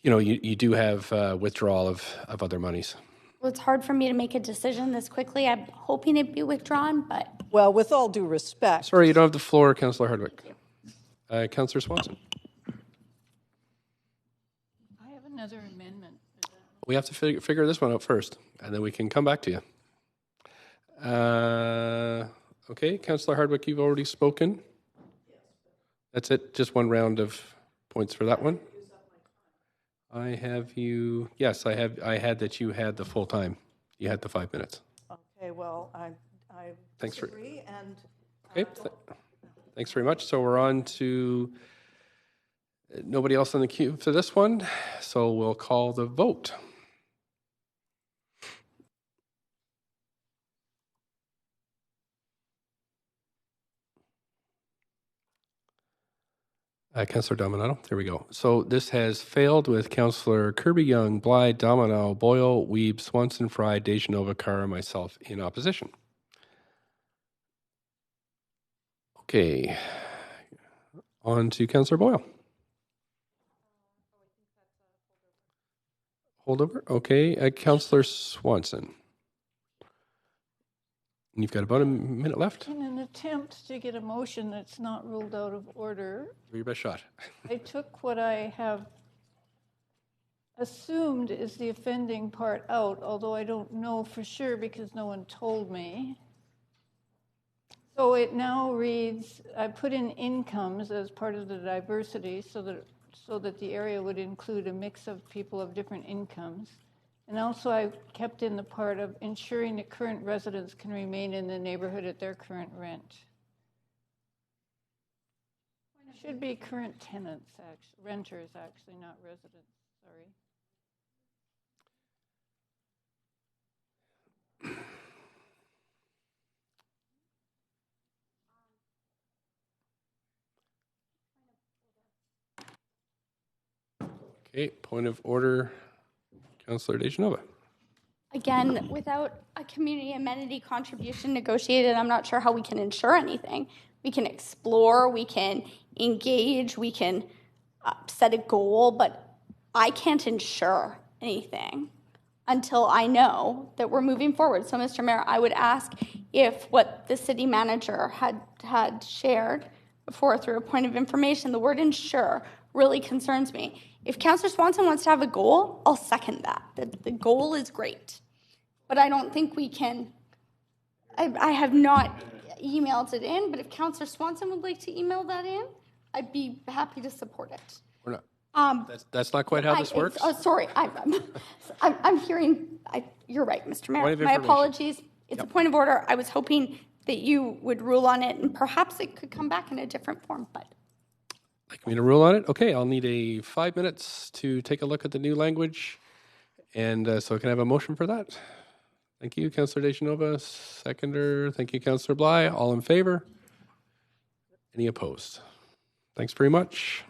you do have withdrawal of other monies. Well, it's hard for me to make a decision this quickly. I'm hoping it'd be withdrawn, but Well, with all due respect. Sorry, you don't have the floor, Councillor Hardwick. Councillor Swanson. I have another amendment. We have to figure this one out first, and then we can come back to you. Okay, Councillor Hardwick, you've already spoken. That's it, just one round of points for that one. I have you, yes, I had that you had the full time. You had the 5 minutes. Okay, well, I Thanks for- disagree, and Okay, thanks very much. So we're on to nobody else on the queue for this one, so we'll call the vote. Councillor Dominato, there we go. So this has failed with Councillor Kirby Young, Blythe, Domino, Boyle, Weeb, Swanson, Fry, Dejanova, Carr, myself in opposition. Okay, on to Councillor Boyle. Holdover, okay. Councillor Swanson. You've got about a minute left. In an attempt to get a motion that's not ruled out of order, Do your best shot. I took what I have assumed is the offending part out, although I don't know for sure because no one told me. So it now reads, I put in incomes as part of the diversity so that the area would include a mix of people of different incomes. And also I kept in the part of ensuring that current residents can remain in the neighborhood at their current rent. Should be current tenants, actually, renters actually, not residents, sorry. Okay, point of order, Councillor Dejanova. Again, without a community amenity contribution negotiated, I'm not sure how we can ensure anything. We can explore, we can engage, we can set a goal, but I can't ensure anything until I know that we're moving forward. So, Mr. Mayor, I would ask if what the city manager had shared before through a point of information, the word ensure really concerns me. If Councillor Swanson wants to have a goal, I'll second that. The goal is great. But I don't think we can, I have not emailed it in, but if Councillor Swanson would like to email that in, I'd be happy to support it. We're not. That's not quite how this works. Sorry, I'm hearing, you're right, Mr. Mayor. Point of My information. apologies. It's a point of order. I was hoping that you would rule on it, and perhaps it could come back in a different form, but. Like me to rule on it? Okay, I'll need a 5 minutes to take a look at the new language. And so I can have a motion for that. Thank you, Councillor Dejanova. Seconder. Thank you, Councillor Bly. All in favor? Any opposed? Thanks very much.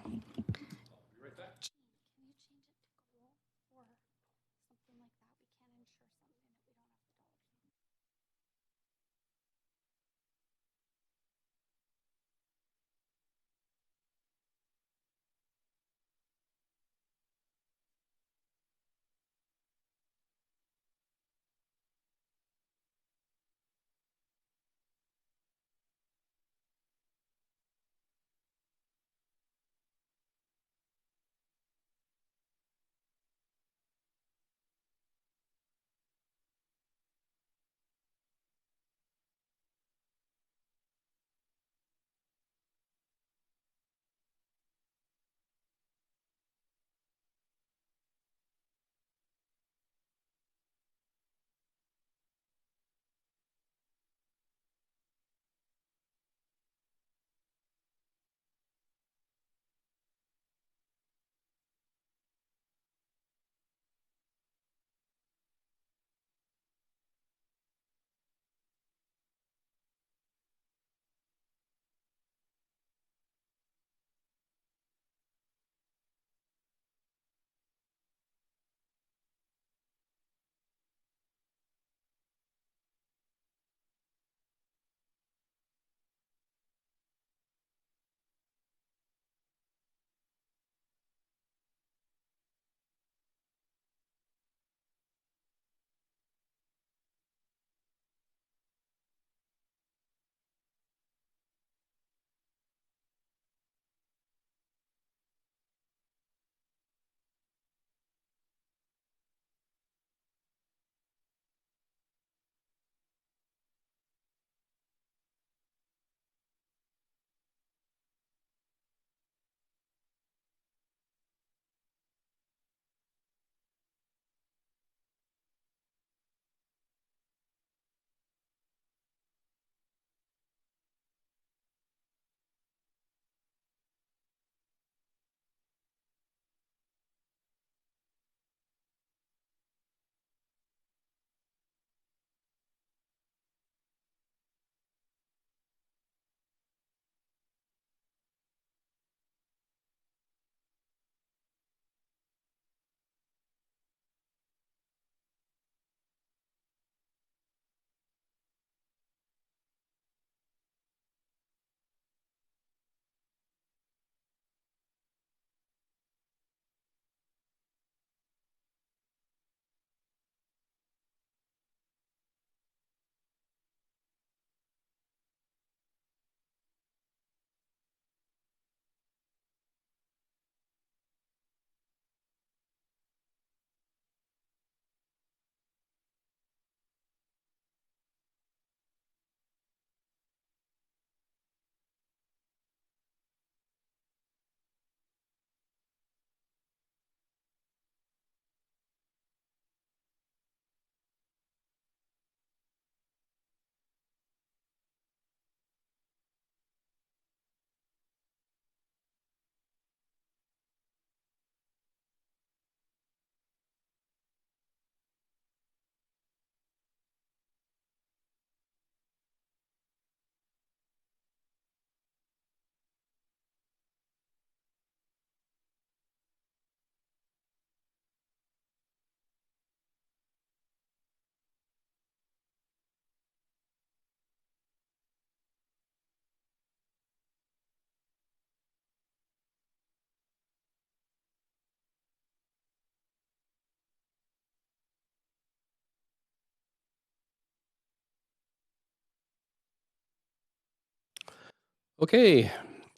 Okay,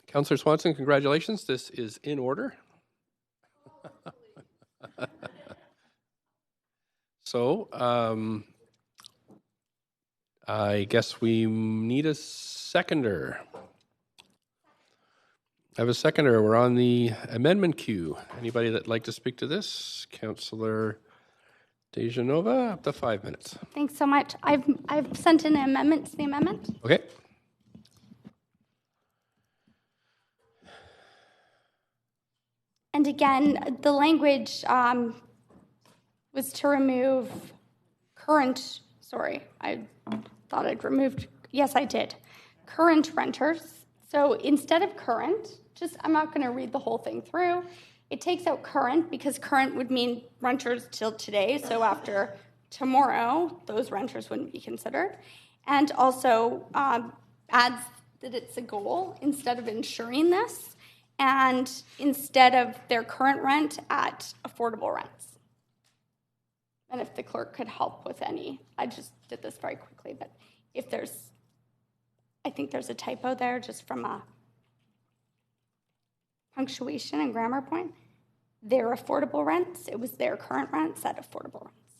Councillor Swanson, congratulations. This is in order. So, I guess we need a seconder. I have a seconder. We're on the amendment queue. Anybody that'd like to speak to this? Councillor Dejanova, up to 5 minutes. Thanks so much. I've sent in an amendment to the amendment. Okay. And again, the language was to remove current, sorry, I thought I'd removed, yes, I did, current renters. So instead of current, I'm not going to read the whole thing through. It takes out current because current would mean renters till today. So after tomorrow, those renters wouldn't be considered. And also adds that it's a goal instead of ensuring this. And instead of their current rent at affordable rents. And if the clerk could help with any, I just did this very quickly, but if I think there's a typo there just from a punctuation and grammar point. Their affordable rents, it was their current rents at affordable rents.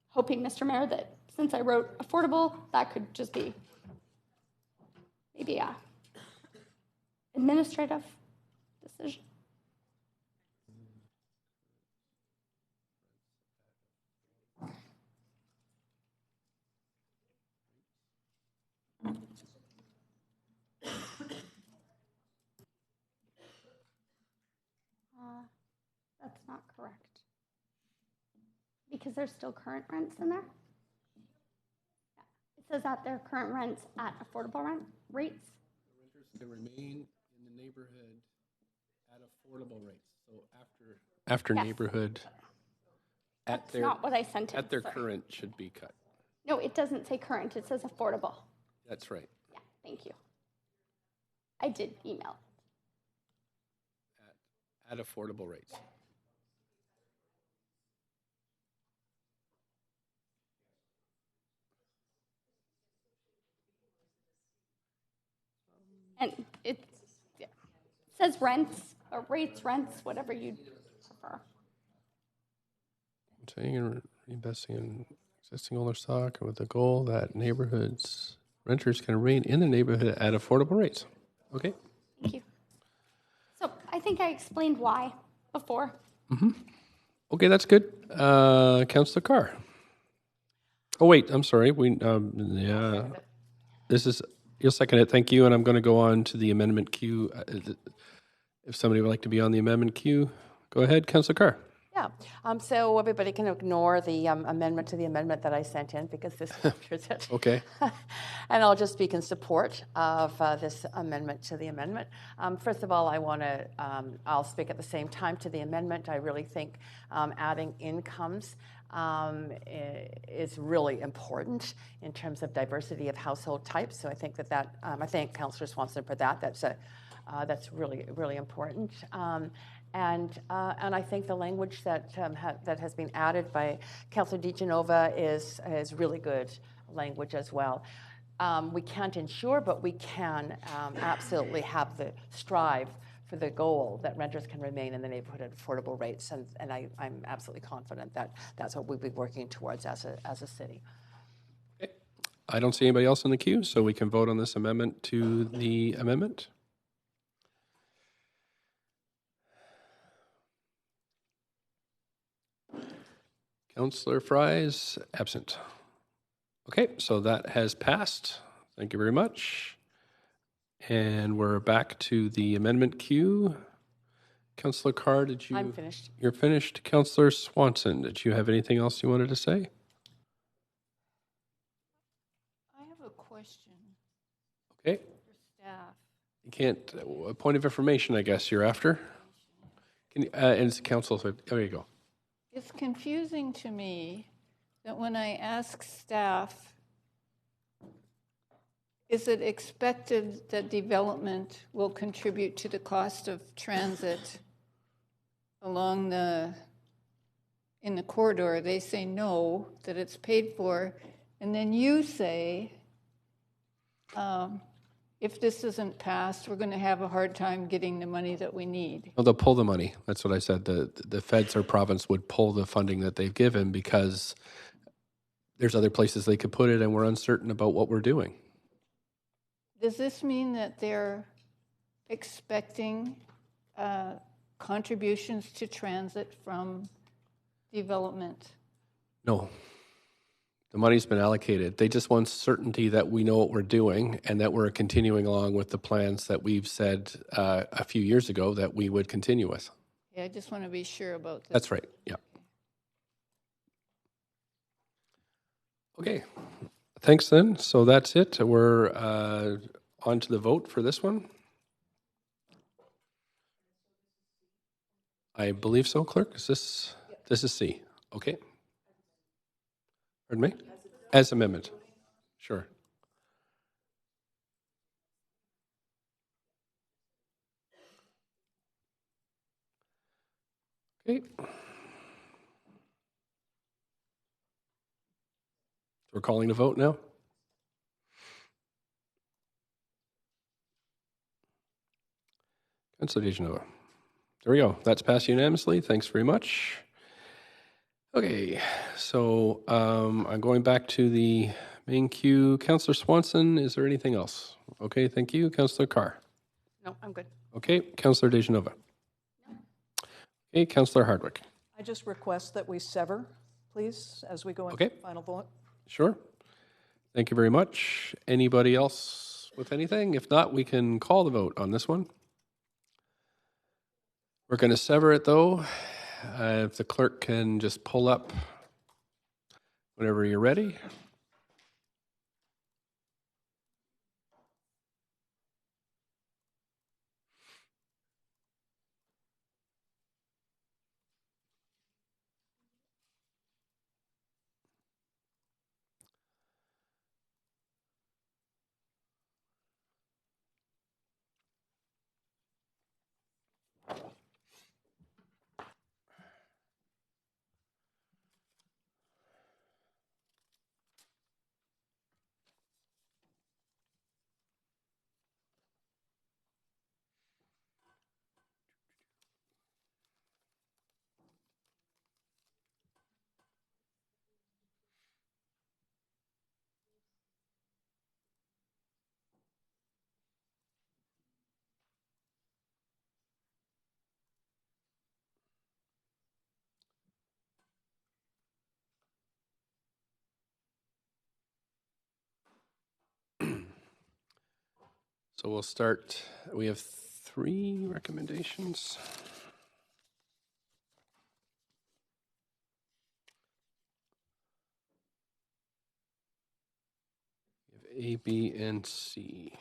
Hoping, Mr. Mayor, that since I wrote affordable, that could just be maybe a administrative decision. That's not correct. Because there's still current rents in there. Yeah. It says at their current rents at affordable rent rates. The renters can remain in the neighborhood at affordable rates. So after Yes. neighborhood, That's not what I sent in. at their Sorry. current should be cut. No, it doesn't say current. It says affordable. That's right. Yeah, thank you. I did email. At affordable rates. Yeah. And it says rents, or rates, rents, whatever you prefer. Saying and reinvesting in existing older stock with the goal that renters can remain in the neighborhood at affordable rates. Okay. Thank you. So I think I explained why before. Okay, that's good. Councillor Carr. Oh wait, I'm sorry. You'll second it. Thank you. And I'm going to go on to the amendment queue. If somebody would like to be on the amendment queue, go ahead, Councillor Carr. Yeah, so everybody can ignore the amendment to the amendment that I sent in because this captures it. Okay. And I'll just speak in support of this amendment to the amendment. First of all, I'll speak at the same time to the amendment. I really think adding incomes is really important in terms of diversity of household types. So I think I thank Councillor Swanson for that. That's really, really important. And I think the language that has been added by Councillor Dejanova is really good language as well. We can't ensure, but we can absolutely have strive for the goal that renters can remain in the neighborhood at affordable rates, and I'm absolutely confident that that's what we'll be working towards as a city. Okay. I don't see anybody else in the queue, so we can vote on this amendment to the amendment. Councillor Fries, absent. Okay, so that has passed. Thank you very much. And we're back to the amendment queue. Councillor Carr, I'm finished. You're finished. Councillor Swanson, did you have anything else you wanted to say? I have a question. Okay. For staff. You can't, a point of information, I guess you're after. And it's council, so there you go. It's confusing to me that when I ask staff, is it expected that development will contribute to the cost of transit along in the corridor? They say no, that it's paid for. And then you say if this isn't passed, we're going to have a hard time getting the money that we need. Well, they'll pull the money. That's what I said. The feds or province would pull the funding that they've given because there's other places they could put it, and we're uncertain about what we're doing. Does this mean that they're expecting contributions to transit from development? No. The money's been allocated. They just want certainty that we know what we're doing and that we're continuing along with the plans that we've said a few years ago that we would continue with. Yeah, I just want to be sure about this. That's right. Yeah. Okay. Thanks then. So that's it. We're on to the vote for this one. I believe so, Clerk. Is this is C? Okay. Pardon me? As amendment. Sure. Okay. We're calling the vote now. Councilor Dejanova. There we go. That's passed unanimously. Thanks very much. Okay, so I'm going back to the main queue. Councillor Swanson, is there anything else? Okay, thank you. Councillor Carr. No, I'm good. Okay, Councillor Dejanova. Okay, Councillor Hardwick. I just request that we sever, please, as we go into Okay. the final vote. Sure. Thank you very much. Anybody else with anything? If not, we can call the vote on this one. We're going to sever it, though. If the clerk can just pull up whenever you're ready. So we'll start. We have 3 recommendations. We have A, B, and C.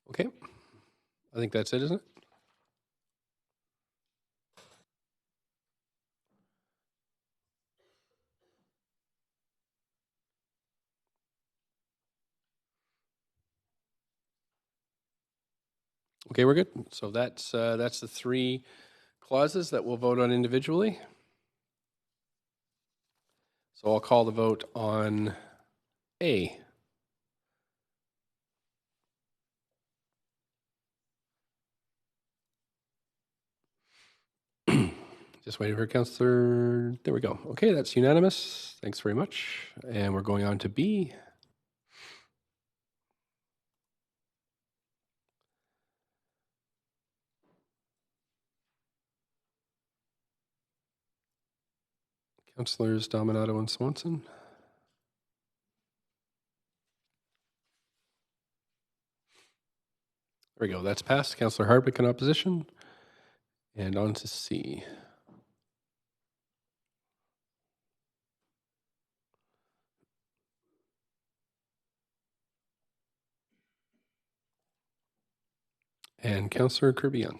Okay. I think that's it, isn't it? Okay, we're good. So that's the 3 clauses that we'll vote on individually. So I'll call the vote on A. Just waiting for Councillor. There we go. Okay, that's unanimous. Thanks very much. And we're going on to B. Councillors Dominato and Swanson. There we go. That's passed. Councillor Hardwick in opposition. And on to C. And Councillor Kirby-Yung.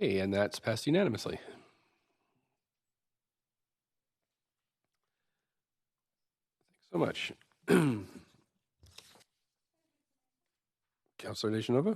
Okay, and that's passed unanimously. Thanks so much. Councillor Dejanova?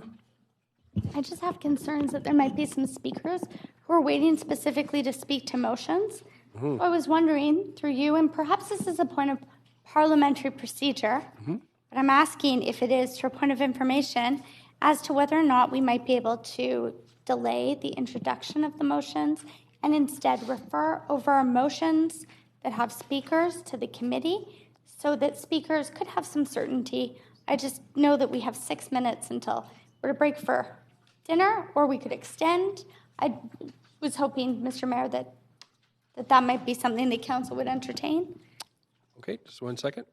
I just have concerns that there might be some speakers who are waiting specifically to speak to motions. So I was wondering, through you, and perhaps this is a point of parliamentary procedure, but I'm asking if it is for a point of information as to whether or not we might be able to delay the introduction of the motions and instead refer over our motions that have speakers to the committee so that speakers could have some certainty. I just know that we have 6 minutes until we're to break for dinner, or we could extend. I was hoping, Mr. Mayor, that might be something the council would entertain. Okay, just 1 second.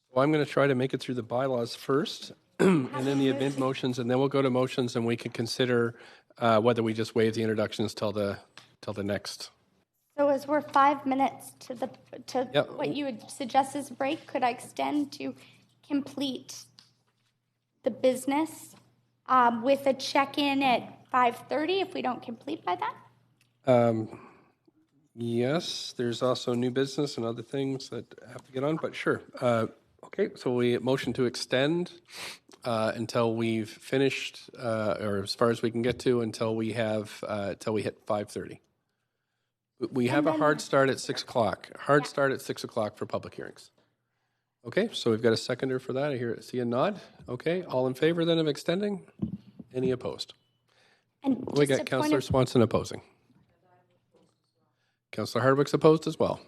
Well, I'm going to try to make it through the bylaws first, and then the amend motions, and then we'll go to motions, and we can consider whether we just waive the introductions till the next. So as we're 5 minutes to what you would suggest is a break, could I extend to complete the business with a check-in at 5:30 if we don't complete by that? Yes, there's also new business and other things that have to get on, but sure. Okay, so we motion to extend until we've finished, or as far as we can get to, until we hit 5:30. We have a hard start at 6 o'clock. Hard start at 6 o'clock for public hearings. Okay, so we've got a seconder for that. I see a nod. Okay, all in favor then of extending? Any opposed? And We got Councillor Swanson opposing. Councillor Hardwick's opposed as well.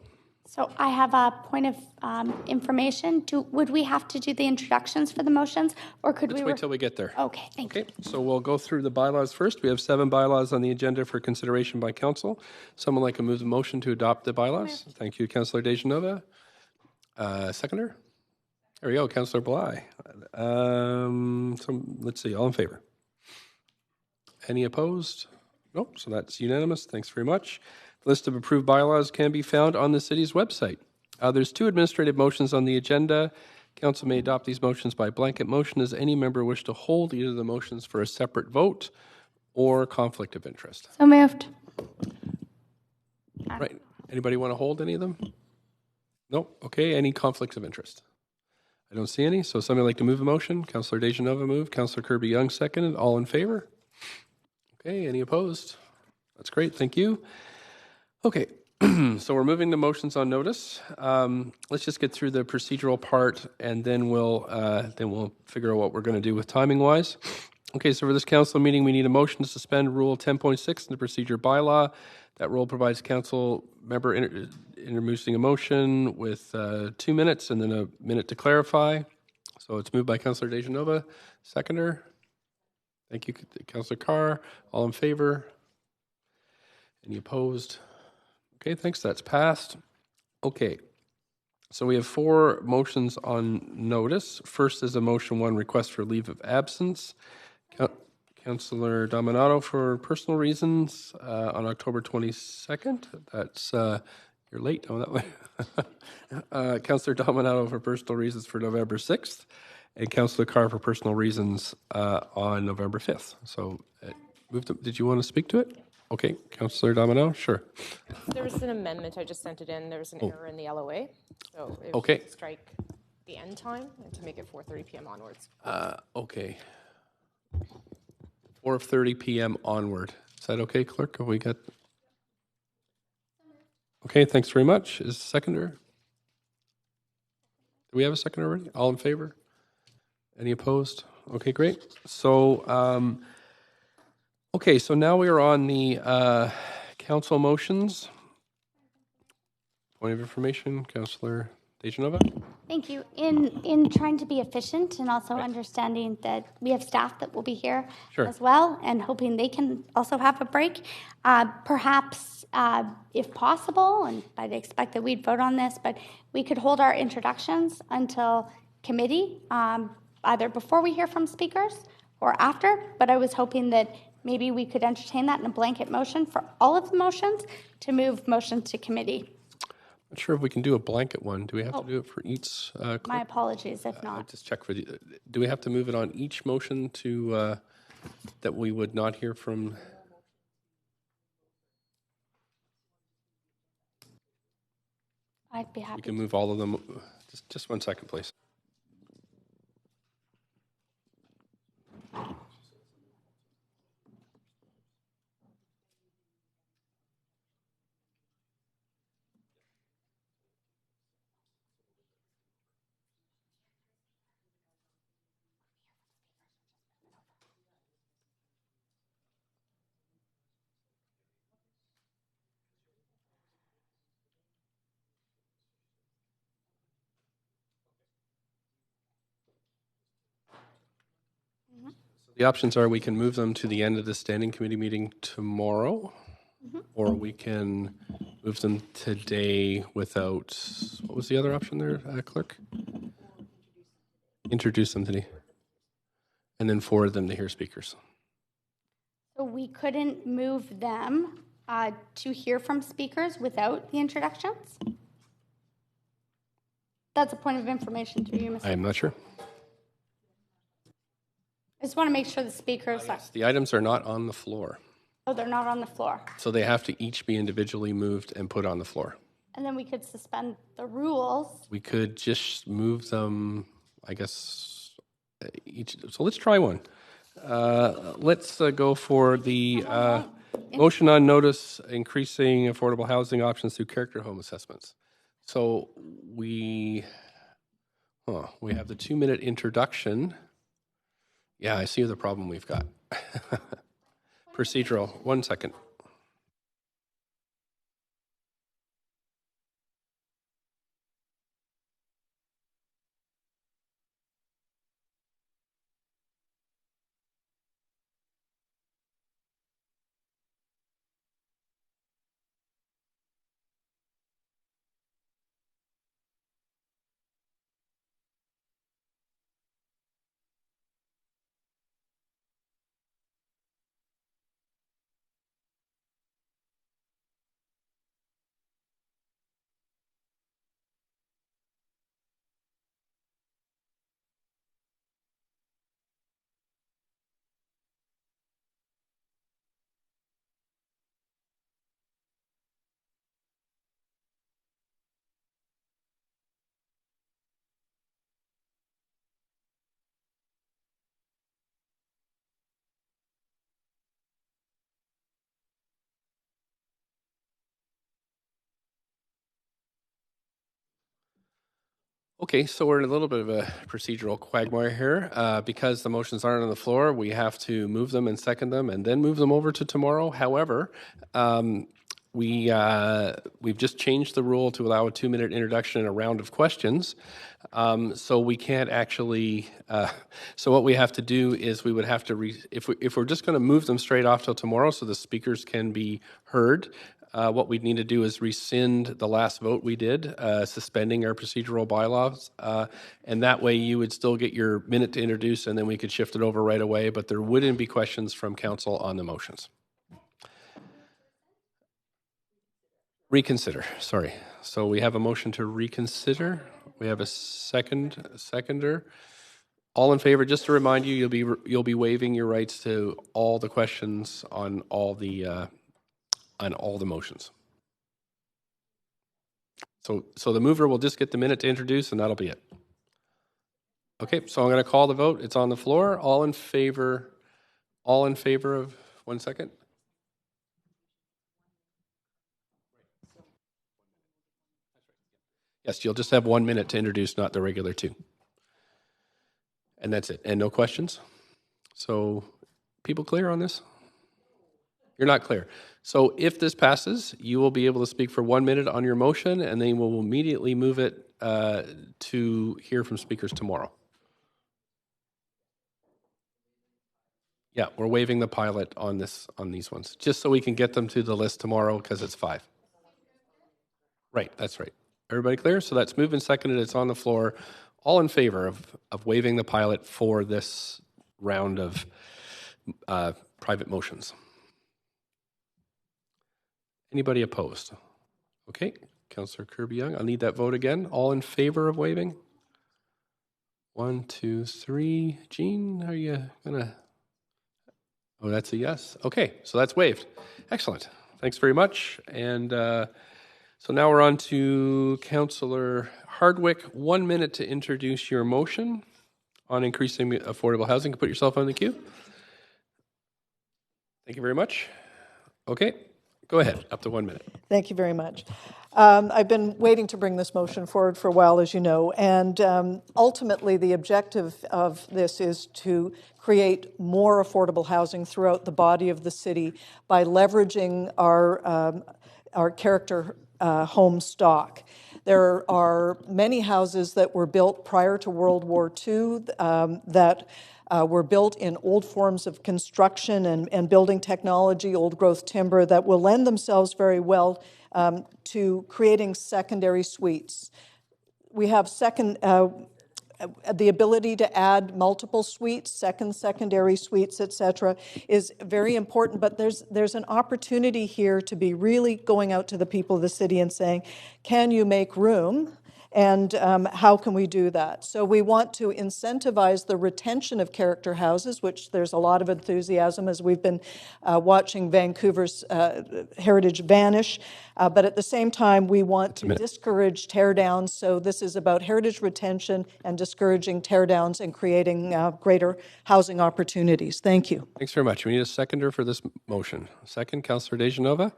So I have a point of information. Would we have to do the introductions for the motions, or could Let's we? wait till we get there. Okay, thank you. So we'll go through the bylaws first. We have 7 bylaws on the agenda for consideration by council. Someone like to move a motion to adopt the bylaws? Thank you, Councillor Dejanova. Seconder? There we go, Councillor Bly. So let's see, all in favor? Any opposed? Nope, so that's unanimous. Thanks very much. The list of approved bylaws can be found on the city's website. There's 2 administrative motions on the agenda. Council may adopt these motions by blanket motion. Does any member wish to hold either of the motions for a separate vote or conflict of interest? So moved. Right. Anybody want to hold any of them? No? Okay. Any conflicts of interest? I don't see any. So somebody like to move a motion? Councillor Dejanova moved. Councillor Kirby-Yung seconded. All in favor? Okay. Any opposed? That's great. Thank you. Okay. So we're moving to motions on notice. Let's just get through the procedural part, and then we'll figure out what we're going to do with timing wise. Okay, so for this council meeting, we need a motion to suspend Rule 10.6 in the procedure bylaw. That rule provides council member introducing a motion with 2 minutes and then a minute to clarify. So it's moved by Councillor Dejanova. Seconder. Thank you, Councillor Carr. All in favor? Any opposed? Okay, thanks. That's passed. Okay, so we have 4 motions on notice. First is a motion 1, request for leave of absence. Councillor Dominato for personal reasons on October 22nd. That's, you're late on that one. Councillor Dominato for personal reasons for November 6th, and Councillor Carr for personal reasons on November 5th. So, did you want to speak to it? Okay, Councillor Domino, sure. There was an amendment. I just sent it in. There was an error in the LOA. So it Okay. was to strike the end time and to make it 4:30 p.m. onwards. Okay. 4:30 p.m. onward. Is that okay, clerk? Have we got? Okay, thanks very much. Is the seconder? Do we have a seconder already? All in favor? Any opposed? Okay, great. So, okay, so now we are on the council motions. Point of information, Councillor Dejanova. Thank you. In trying to be efficient and also understanding that we have staff that will be here as well, and hoping they can also have a break, perhaps if possible, and I'd expect that we'd vote on this, but we could hold our introductions until committee, either before we hear from speakers or after, but I was hoping that maybe we could entertain that in a blanket motion for all of the motions to move motion to committee. Not sure if we can do a blanket one. Do we have to do it for each? My apologies if not. Just check for the. Do we have to move it on each motion to that we would not hear from? I'd be happy. We can move all of them. Just 1 second, please. The options are we can move them to the end of the standing committee meeting tomorrow, or we can move them today without, what was the other option there, Clerk? Introduce them today, and then forward them to hear speakers. So we couldn't move them to hear from speakers without the introductions? That's a point of information to you, Mr. I am not sure. I just want to make sure the speakers are, The items are not on the floor, oh, they're not on the floor. so they have to each be individually moved and put on the floor. And then we could suspend the rules. We could just move them, I guess, each. So let's try one. Let's go for the motion on notice increasing affordable housing options through character home assessments. So we have the 2-minute introduction. Yeah, I see the problem we've got. Procedural. 1 second. Okay, so we're in a little bit of a procedural quagmire here. Because the motions aren't on the floor, we have to move them and second them and then move them over to tomorrow. However, we've just changed the rule to allow a 2-minute introduction and a round of questions. So we can't actually, so what we have to do is we would have to, if we're just going to move them straight off till tomorrow so the speakers can be heard, what we'd need to do is rescind the last vote we did, suspending our procedural bylaws. And that way you would still get your minute to introduce and then we could shift it over right away, but there wouldn't be questions from council on the motions. Reconsider, sorry. So we have a motion to reconsider. We have a seconder. All in favor, just to remind you, you'll be waiving your rights to all the questions on all the motions. So the mover will just get the minute to introduce and that'll be it. Okay, so I'm going to call the vote. It's on the floor. All in favor of, 1 second. Yes, you'll just have 1 minute to introduce, not the regular 2. And that's it. And no questions? So people clear on this? You're not clear. So if this passes, you will be able to speak for 1 minute on your motion, and then we'll immediately move it to hear from speakers tomorrow. Yeah, we're waiving the pilot on these ones, just so we can get them to the list tomorrow because it's 5. Right, that's right. Everybody clear? So that's moved and seconded. It's on the floor. All in favor of waiving the pilot for this round of private motions? Anybody opposed? Okay, Councillor Kirby-Yung, I'll need that vote again. All in favor of waiving? 1, 2, 3. Jean, are you gonna? Oh, that's a yes. Okay, so that's waived. Excellent. Thanks very much. And so now we're on to Councillor Hardwick. 1 minute to introduce your motion on increasing affordable housing. Put yourself on the queue. Thank you very much. Okay, go ahead. Up to 1 minute. Thank you very much. I've been waiting to bring this motion forward for a while, as you know, and ultimately the objective of this is to create more affordable housing throughout the body of the city by leveraging our character home stock. There are many houses that were built prior to World War II that were built in old forms of construction and building technology, old growth timber, that will lend themselves very well to creating secondary suites. We have the ability to add multiple suites, secondary suites, etc., is very important, but there's an opportunity here to be really going out to the people of the city and saying, can you make room? And how can we do that? So we want to incentivize the retention of character houses, which there's a lot of enthusiasm as we've been watching Vancouver's heritage vanish. But at the same time, we want to discourage teardowns. So this is about heritage retention and discouraging teardowns and creating greater housing opportunities. Thank you. Thanks very much. We need a seconder for this motion. Second, Councillor Dejanova.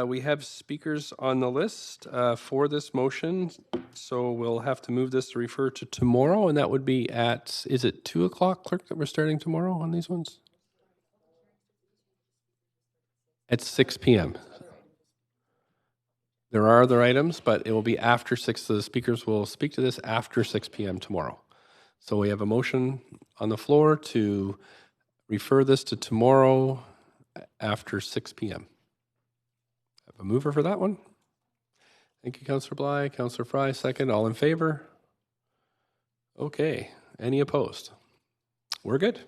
We have speakers on the list for this motion, so we'll have to move this to refer to tomorrow, and that would be at, is it 2 o'clock, Clerk, that we're starting tomorrow on these ones? At 6 p.m. There are other items, but it will be after 6, so the speakers will speak to this after 6 p.m. tomorrow. So we have a motion on the floor to refer this to tomorrow after 6 p.m. A mover for that one? Thank you, Councillor Bly. Councillor Fry, second. All in favor? Okay. Any opposed? We're good.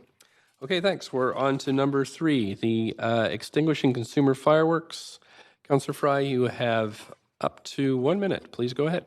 Okay, thanks. We're on to number 3, the extinguishing consumer fireworks. Councillor Fry, you have up to 1 minute. Please go ahead.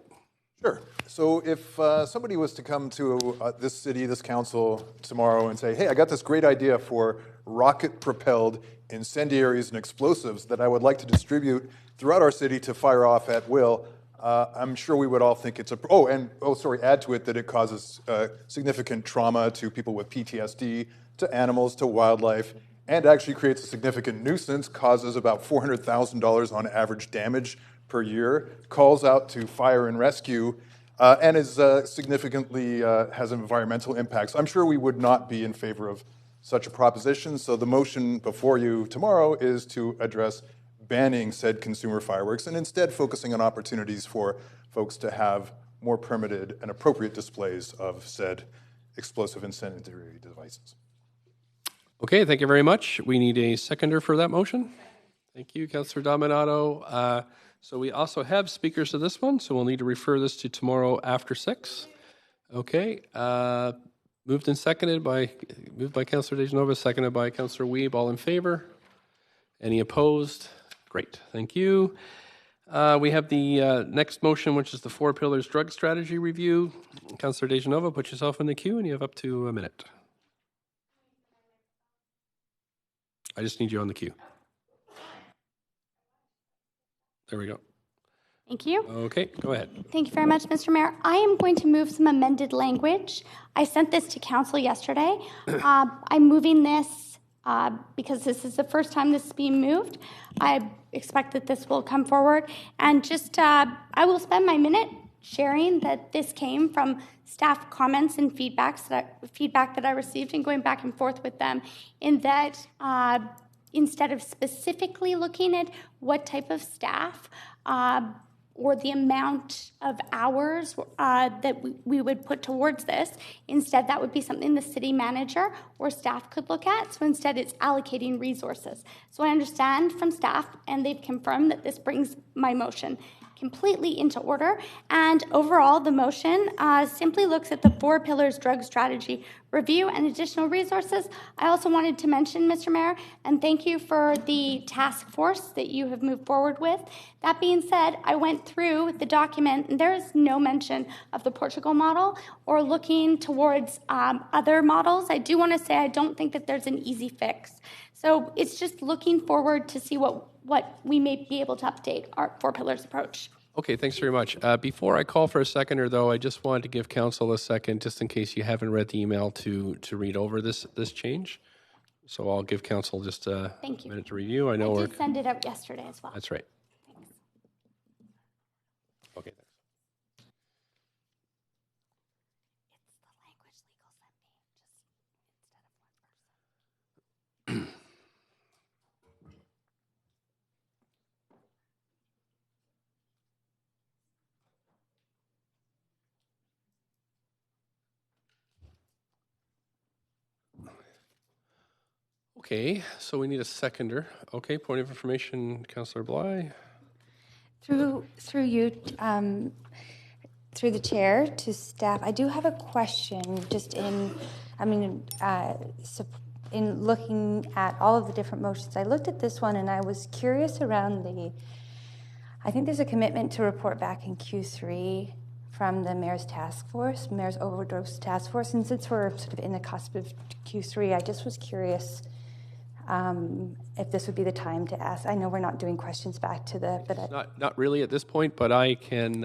Sure. So if somebody was to come to this city, this council tomorrow and say, hey, I got this great idea for rocket-propelled incendiaries and explosives that I would like to distribute throughout our city to fire off at will, I'm sure we would all think it's add to it that it causes significant trauma to people with PTSD, to animals, to wildlife, and actually creates a significant nuisance, causes about $400,000 on average damage per year, calls out to fire and rescue, and is significantly has environmental impacts. I'm sure we would not be in favor of such a proposition. So the motion before you tomorrow is to address banning said consumer fireworks and instead focusing on opportunities for folks to have more permitted and appropriate displays of said explosive incendiary devices. Okay, thank you very much. We need a seconder for that motion. Thank you, Councillor Dominato. So we also have speakers to this one, so we'll need to refer this to tomorrow after 6. Okay. Moved by Councillor Dejanova, seconded by Councillor Wiebe. All in favor? Any opposed? Great, thank you. We have the next motion, which is the 4 Pillars Drug Strategy Review. Councillor Dejanova, put yourself in the queue, and you have up to a minute. I just need you on the queue. There we go. Thank you. Okay, go ahead. Thank you very much, Mr. Mayor. I am going to move some amended language. I sent this to council yesterday. I'm moving this because this is the first time this is being moved. I expect that this will come forward. And just, I will spend my minute sharing that this came from staff comments and feedback that I received and going back and forth with them, in that instead of specifically looking at what type of staff or the amount of hours that we would put towards this, instead that would be something the city manager or staff could look at. So instead it's allocating resources. So I understand from staff, and they've confirmed that this brings my motion. completely into order. And overall, the motion simply looks at the 4 pillars drug strategy review and additional resources. I also wanted to mention, Mr. Mayor, and thank you for the task force that you have moved forward with. That being said, I went through the document and there is no mention of the Portugal model or looking towards other models. I do want to say I don't think that there's an easy fix. So it's just looking forward to see what we may be able to update our 4 pillars approach. Okay, thanks very much. Before I call for a seconder, though, I just wanted to give council a second, just in case you haven't read the email, to read over this change. So I'll give council just a minute to review. I know I did send it out yesterday as well. That's right. Okay. Okay, so we need a seconder. Okay, point of information, Councillor Bly. Through you, through the chair to staff, I do have a question. Just in looking at all of the different motions, I looked at this one and I was curious around I think there's a commitment to report back in Q3 from the Mayor's Task Force, Mayor's Overdose Task Force, and since we're sort of in the cusp of Q3, I just was curious if this would be the time to ask. I know we're not doing questions back to Not really at this point, but I can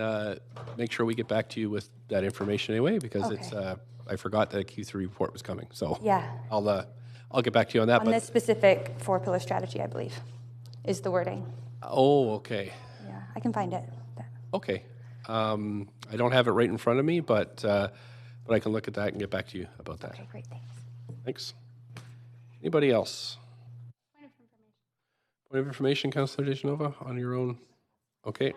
make sure we get back to you with that information anyway, because it's I forgot that a Q3 report was coming. So yeah, I'll get back to you on that. On this specific 4-pillar strategy, I believe, is the wording. Oh, okay. Yeah, I can find it. Okay. I don't have it right in front of me, but I can look at that and get back to you about that. Okay, great, thanks. Thanks. Anybody else? Point of information, Councillor Dejanova, on your own. Okay.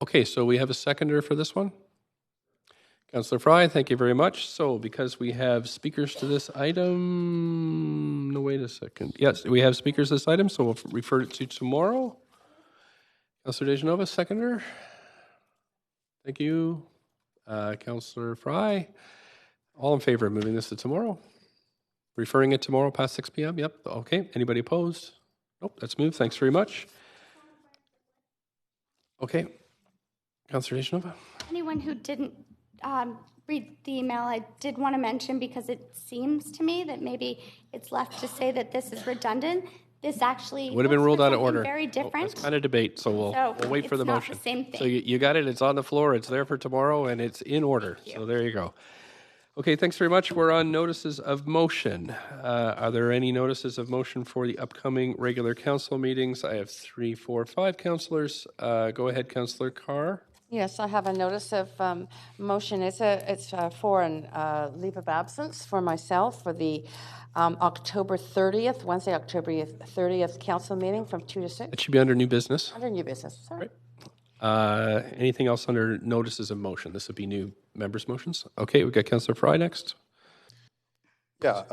Okay, so we have a seconder for this one. Councillor Fry, thank you very much. So because we have speakers to this item, no, wait a second. Yes, we have speakers to this item, so we'll refer it to tomorrow. Councillor Dejanova, seconder. Thank you. Councillor Fry. All in favor of moving this to tomorrow? Referring it tomorrow past 6 p.m.? Yep. Okay. Anybody opposed? Nope. That's moved. Thanks very much. Okay. Councillor Dejanova. Anyone who didn't read the email, I did want to mention, because it seems to me that maybe it's left to say that this is redundant. This actually would have been ruled out of order. Very different. It's kind of debate, so we'll wait for the motion. It's not the same thing. So you got it. It's on the floor. It's there for tomorrow, and it's in order. So there you go. Okay, thanks very much. We're on notices of motion. Are there any notices of motion for the upcoming regular council meetings? I have 3, 4, 5 councillors. Go ahead, Councillor Carr. Yes, I have a notice of motion. It's for a leave of absence for myself for the October 30th, Wednesday, October 30th council meeting from 2 to 6. It should be under new business. Under new business, sorry. Right. Anything else under notices of motion? This would be new members' motions. Okay, we've got Councillor Fry next. Yeah,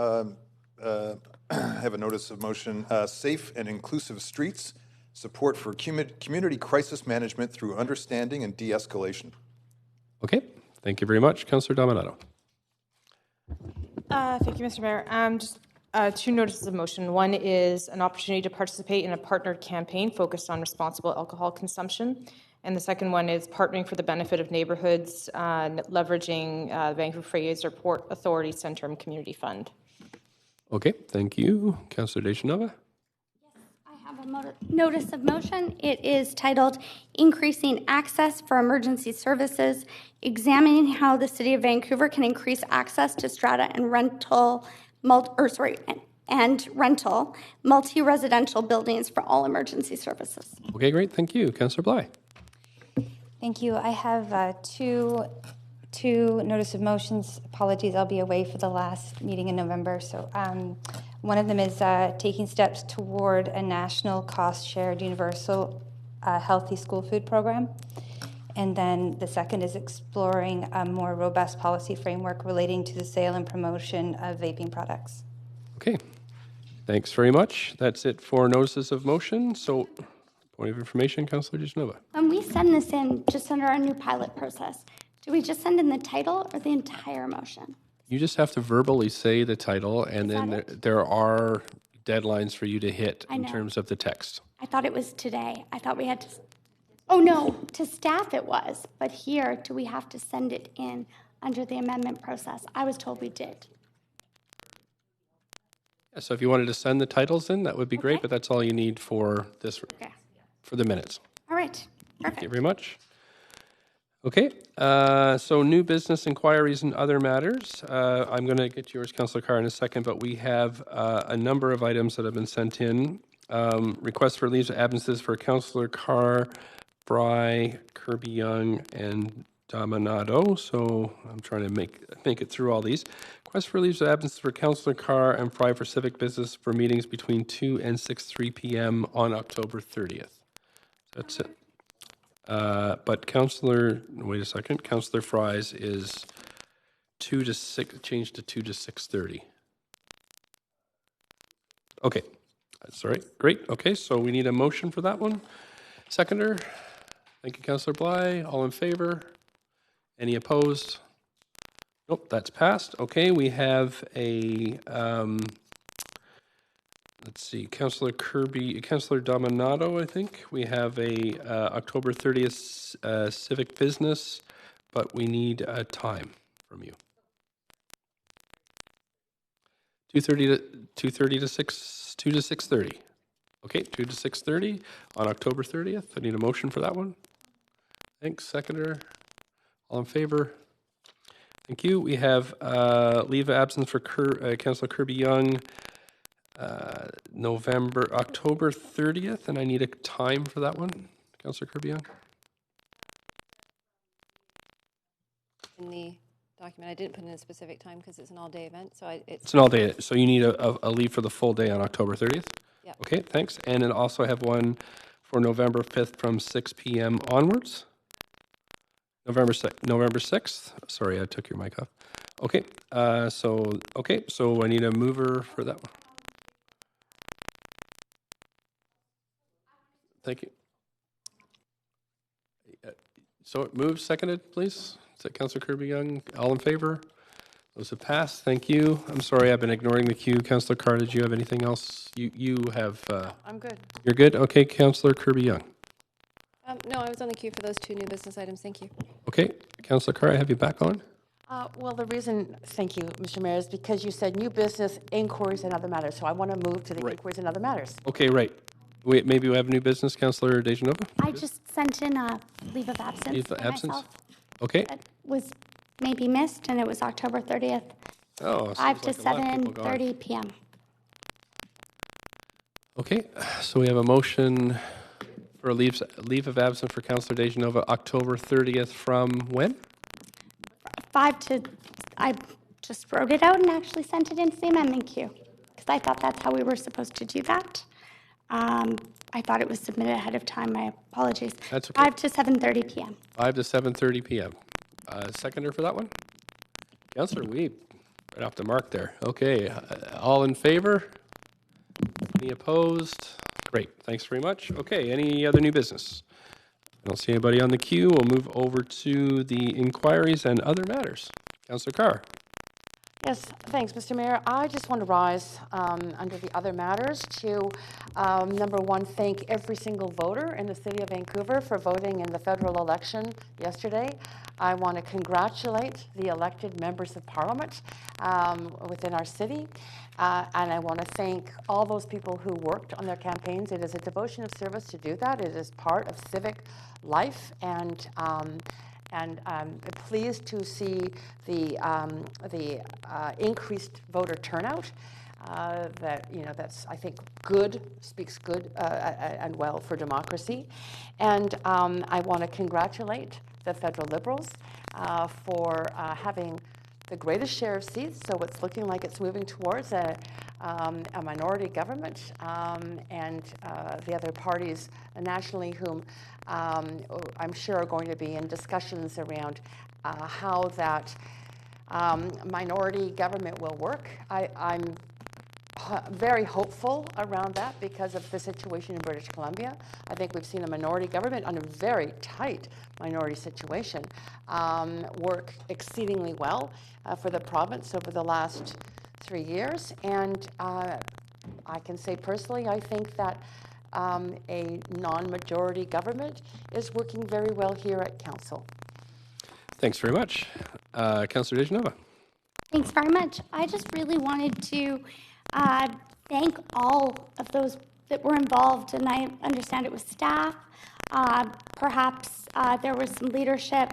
I have a notice of motion, safe and inclusive streets, support for community crisis management through understanding and de-escalation. Okay, thank you very much. Councillor Dominato. Thank you, Mr. Mayor. Just 2 notices of motion. One is an opportunity to participate in a partnered campaign focused on responsible alcohol consumption. And the second one is partnering for the benefit of neighborhoods, leveraging the Vancouver Fraser Port Authority Centrum Community Fund. Okay, thank you. Councillor Dejanova. I have a notice of motion. It is titled Increasing Access for Emergency Services, examining how the City of Vancouver can increase access to strata and rental multi-residential buildings for all emergency services. Okay, great. Thank you. Councillor Bly. Thank you. I have two notice of motions. Apologies, I'll be away for the last meeting in November. So one of them is taking steps toward a national cost-shared universal healthy school food program. And then the second is exploring a more robust policy framework relating to the sale and promotion of vaping products. Okay, thanks very much. That's it for notices of motion. So Point of information, Councillor DeGenova. When we send this in, just under our new pilot process, do we just send in the title or the entire motion? You just have to verbally say the title, and then there are deadlines for you to hit in terms of the text. I thought it was today. I thought we had to, oh no, to staff it was, but here, do we have to send it in under the amendment process? I was told we did. Yeah, so if you wanted to send the titles in, that would be great, but that's all you need for this, for the minutes. All right, Thank you very much. Okay, so new business inquiries and other matters. I'm going to get to yours, Councillor Carr, in a second, but we have a number of items that have been sent in. Requests for leaves of absences for Councillor Carr, Bry, Kirby-Young, and Dominato. So I'm trying to make it through all these. Request for leaves of absence for Councillor Carr and Fry for civic business for meetings between 2 and 6:03 p.m. on October 30th. That's it. But Councillor, wait a second, Councillor Fry's is 2 to 6, changed to 2 to 6:30. Okay, that's all right. Great. Okay, so we need a motion for that one. Seconder. Thank you, Councillor Bly. All in favor? Any opposed? Nope, that's passed. Okay, we have a, let's see, Councillor Kirby, Councillor Dominato, I think. We have a October 30th civic business, but we need a time from you. 2:30 to 6, 2 to 6:30. Okay, 2 to 6:30 on October 30th. I need a motion for that one. Thanks, seconder. All in favor? Thank you. We have leave of absence for Councillor Kirby-Young, October 30th, and I need a time for that one. Councillor Kirby-Young. In the document, I didn't put in a specific time because it's an all-day event, so It's an all-day, so you need a leave for the full day on October 30th? Yep. Okay, thanks. And then also I have one for November 5th from 6 p.m. onwards. November 6th. Sorry, I took your mic off. Okay, so I need a mover for that one. Thank you. So it moves, seconded, please. Is that Councillor Kirby-Young? All in favor? Those have passed. Thank you. I'm sorry, I've been ignoring the queue. Councillor Carr, did you have anything else? You have. I'm good. You're good. Okay, Councillor Kirby-Young. No, I was on the queue for those 2 new business items. Thank you. Okay, Councillor Carr, I have you back on. Well, the reason, thank you, Mr. Mayor, is because you said new business inquiries and other matters. So I want to move to the inquiries and other matters. Okay, right. Wait, maybe we have new business, Councillor DeGenova? I just sent in a leave of absence. Leave of for absence? myself Okay. that was maybe missed, and it was October 30th, Oh, 5 to seems like a lot of people gone. 7:30 p.m. Okay, so we have a motion for a leave of absence for Councillor DeGenova, October 30th from when? 5 to, I just wrote it out and actually sent it into the amendment queue, because I thought that's how we were supposed to do that. I thought it was submitted ahead of time. My apologies. That's okay. 5 to 7:30 p.m. 5 to 7:30 p.m. Seconder for that one? Councillor Weeb, right off the mark there. Okay, all in favor? Any opposed? Great, thanks very much. Okay, any other new business? I don't see anybody on the queue. We'll move over to the inquiries and other matters. Councillor Carr. Yes, thanks, Mr. Mayor. I just want to rise under the other matters to, number one, thank every single voter in the city of Vancouver for voting in the federal election yesterday. I want to congratulate the elected members of parliament within our city. And I want to thank all those people who worked on their campaigns. It is a devotion of service to do that. It is part of civic life, and I'm pleased to see the increased voter turnout. That's, I think, good, speaks good and well for democracy. And I want to congratulate the federal Liberals for having the greatest share of seats, so it's looking like it's moving towards a minority government, and the other parties nationally whom I'm sure are going to be in discussions around how that minority government will work. I'm very hopeful around that because of the situation in British Columbia. I think we've seen a minority government under very tight minority situation work exceedingly well for the province over the last 3 years. And I can say personally, I think that a non-majority government is working very well here at Council. Thanks very much. Councillor DeGenova. Thanks very much. I just really wanted to thank all of those that were involved, and I understand it was staff. Perhaps there was some leadership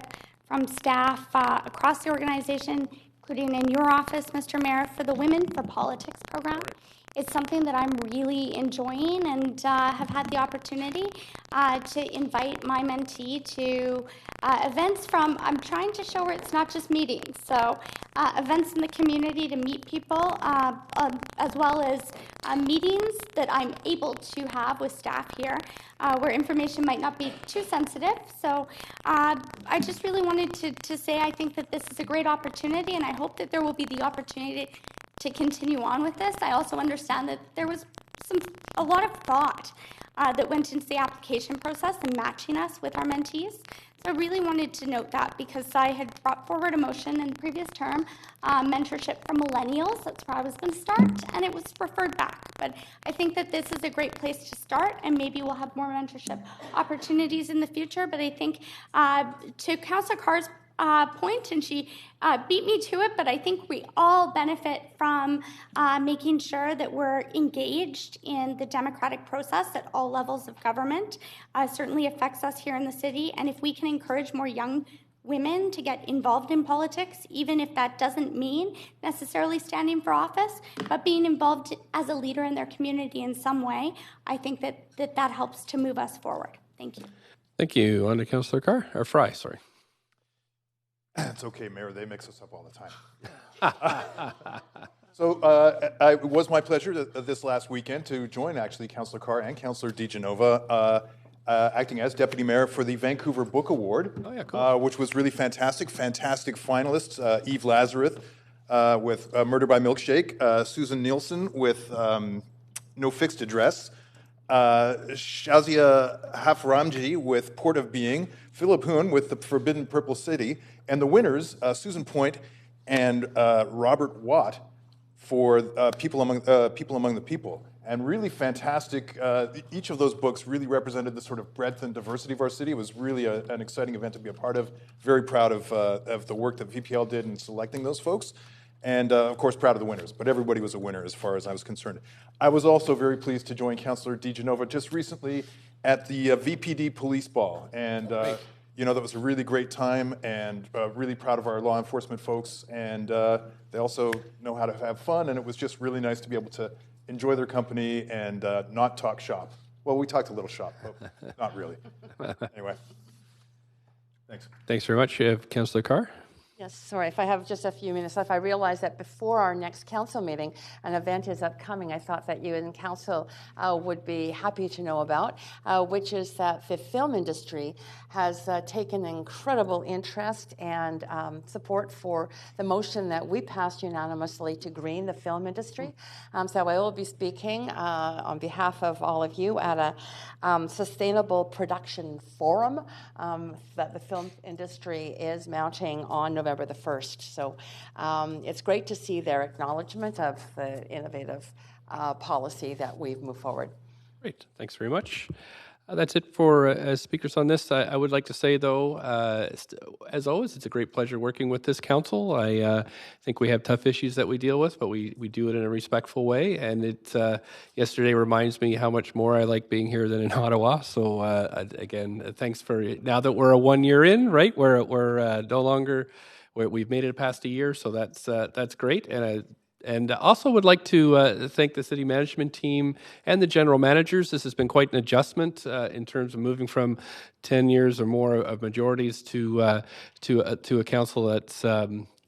from staff across the organization, including in your office, Mr. Mayor, for the Women for Politics program. It's something that I'm really enjoying and have had the opportunity to invite my mentee to events from, I'm trying to show her it's not just meetings, so events in the community to meet people, as well as meetings that I'm able to have with staff here where information might not be too sensitive. So I just really wanted to say I think that this is a great opportunity, and I hope that there will be the opportunity to continue on with this. I also understand that there was a lot of thought that went into the application process and matching us with our mentees. So I really wanted to note that because I had brought forward a motion in the previous term, mentorship for millennials. That's where I was going to start, and it was referred back. But I think that this is a great place to start, and maybe we'll have more mentorship opportunities in the future. But I think to Councillor Carr's point, and she beat me to it, but I think we all benefit from making sure that we're engaged in the democratic process at all levels of government. Certainly affects us here in the city, and if we can encourage more young women to get involved in politics, even if that doesn't mean necessarily standing for office, but being involved as a leader in their community in some way, I think that helps to move us forward. Thank you. Thank you. On to Councillor Carr, or Fry, sorry. It's okay, Mayor. They mix us up all the time. So it was my pleasure this last weekend to join, actually, Councillor Carr and Councillor DeGenova acting as Deputy Mayor for the Vancouver Book Award, which was really fantastic. Fantastic finalists, Eve Lazarus with Murder by Milkshake, Susan Nielsen with No Fixed Address, Shazia Haframji with Port of Being, Philip Hoon with The Forbidden Purple City, and the winners, Susan Point and Robert Watt for People Among the People. And really fantastic. Each of those books really represented the sort of breadth and diversity of our city. It was really an exciting event to be a part of. Very proud of the work that VPL did in selecting those folks. And of course, proud of the winners, but everybody was a winner as far as I was concerned. I was also very pleased to join Councillor DeGenova just recently at the VPD Police Ball. And that was a really great time, and really proud of our law enforcement folks. And they also know how to have fun, and it was just really nice to be able to enjoy their company and not talk shop. Well, we talked a little shop, but not really. Anyway, thanks. Thanks very much, Councillor Carr. Yes, sorry, if I have just a few minutes left, I realize that before our next council meeting, an event is upcoming I thought that you and council would be happy to know about, which is that the film industry has taken incredible interest and support for the motion that we passed unanimously to green the film industry. So I will be speaking on behalf of all of you at a sustainable production forum that the film industry is mounting on November the 1st. So it's great to see their acknowledgement of the innovative policy that we've moved forward. Great. Thanks very much. That's it for speakers on this. I would like to say, though, as always, it's a great pleasure working with this council. I think we have tough issues that we deal with, but we do it in a respectful way. And it yesterday reminds me how much more I like being here than in Ottawa. So again, thanks for now that we're a 1 year in, right? We're no longer. We've made it past a year, so that's great. And also would like to thank the city management team and the general managers. This has been quite an adjustment in terms of moving from 10 years or more of majorities to a council that's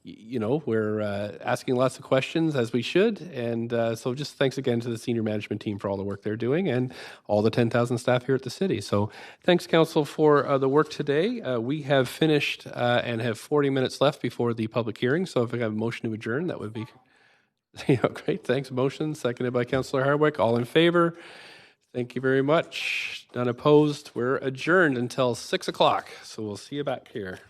we're asking lots of questions, as we should. And so just thanks again to the senior management team for all the work they're doing and all the 10,000 staff here at the city. So thanks, council, for the work today. We have finished and have 40 minutes left before the public hearing. So if I have a motion to adjourn, that would be... Great, thanks. Motion seconded by Councillor Hardwick. All in favor? Thank you very much. None opposed. We're adjourned until 6 o'clock. So we'll see you back here.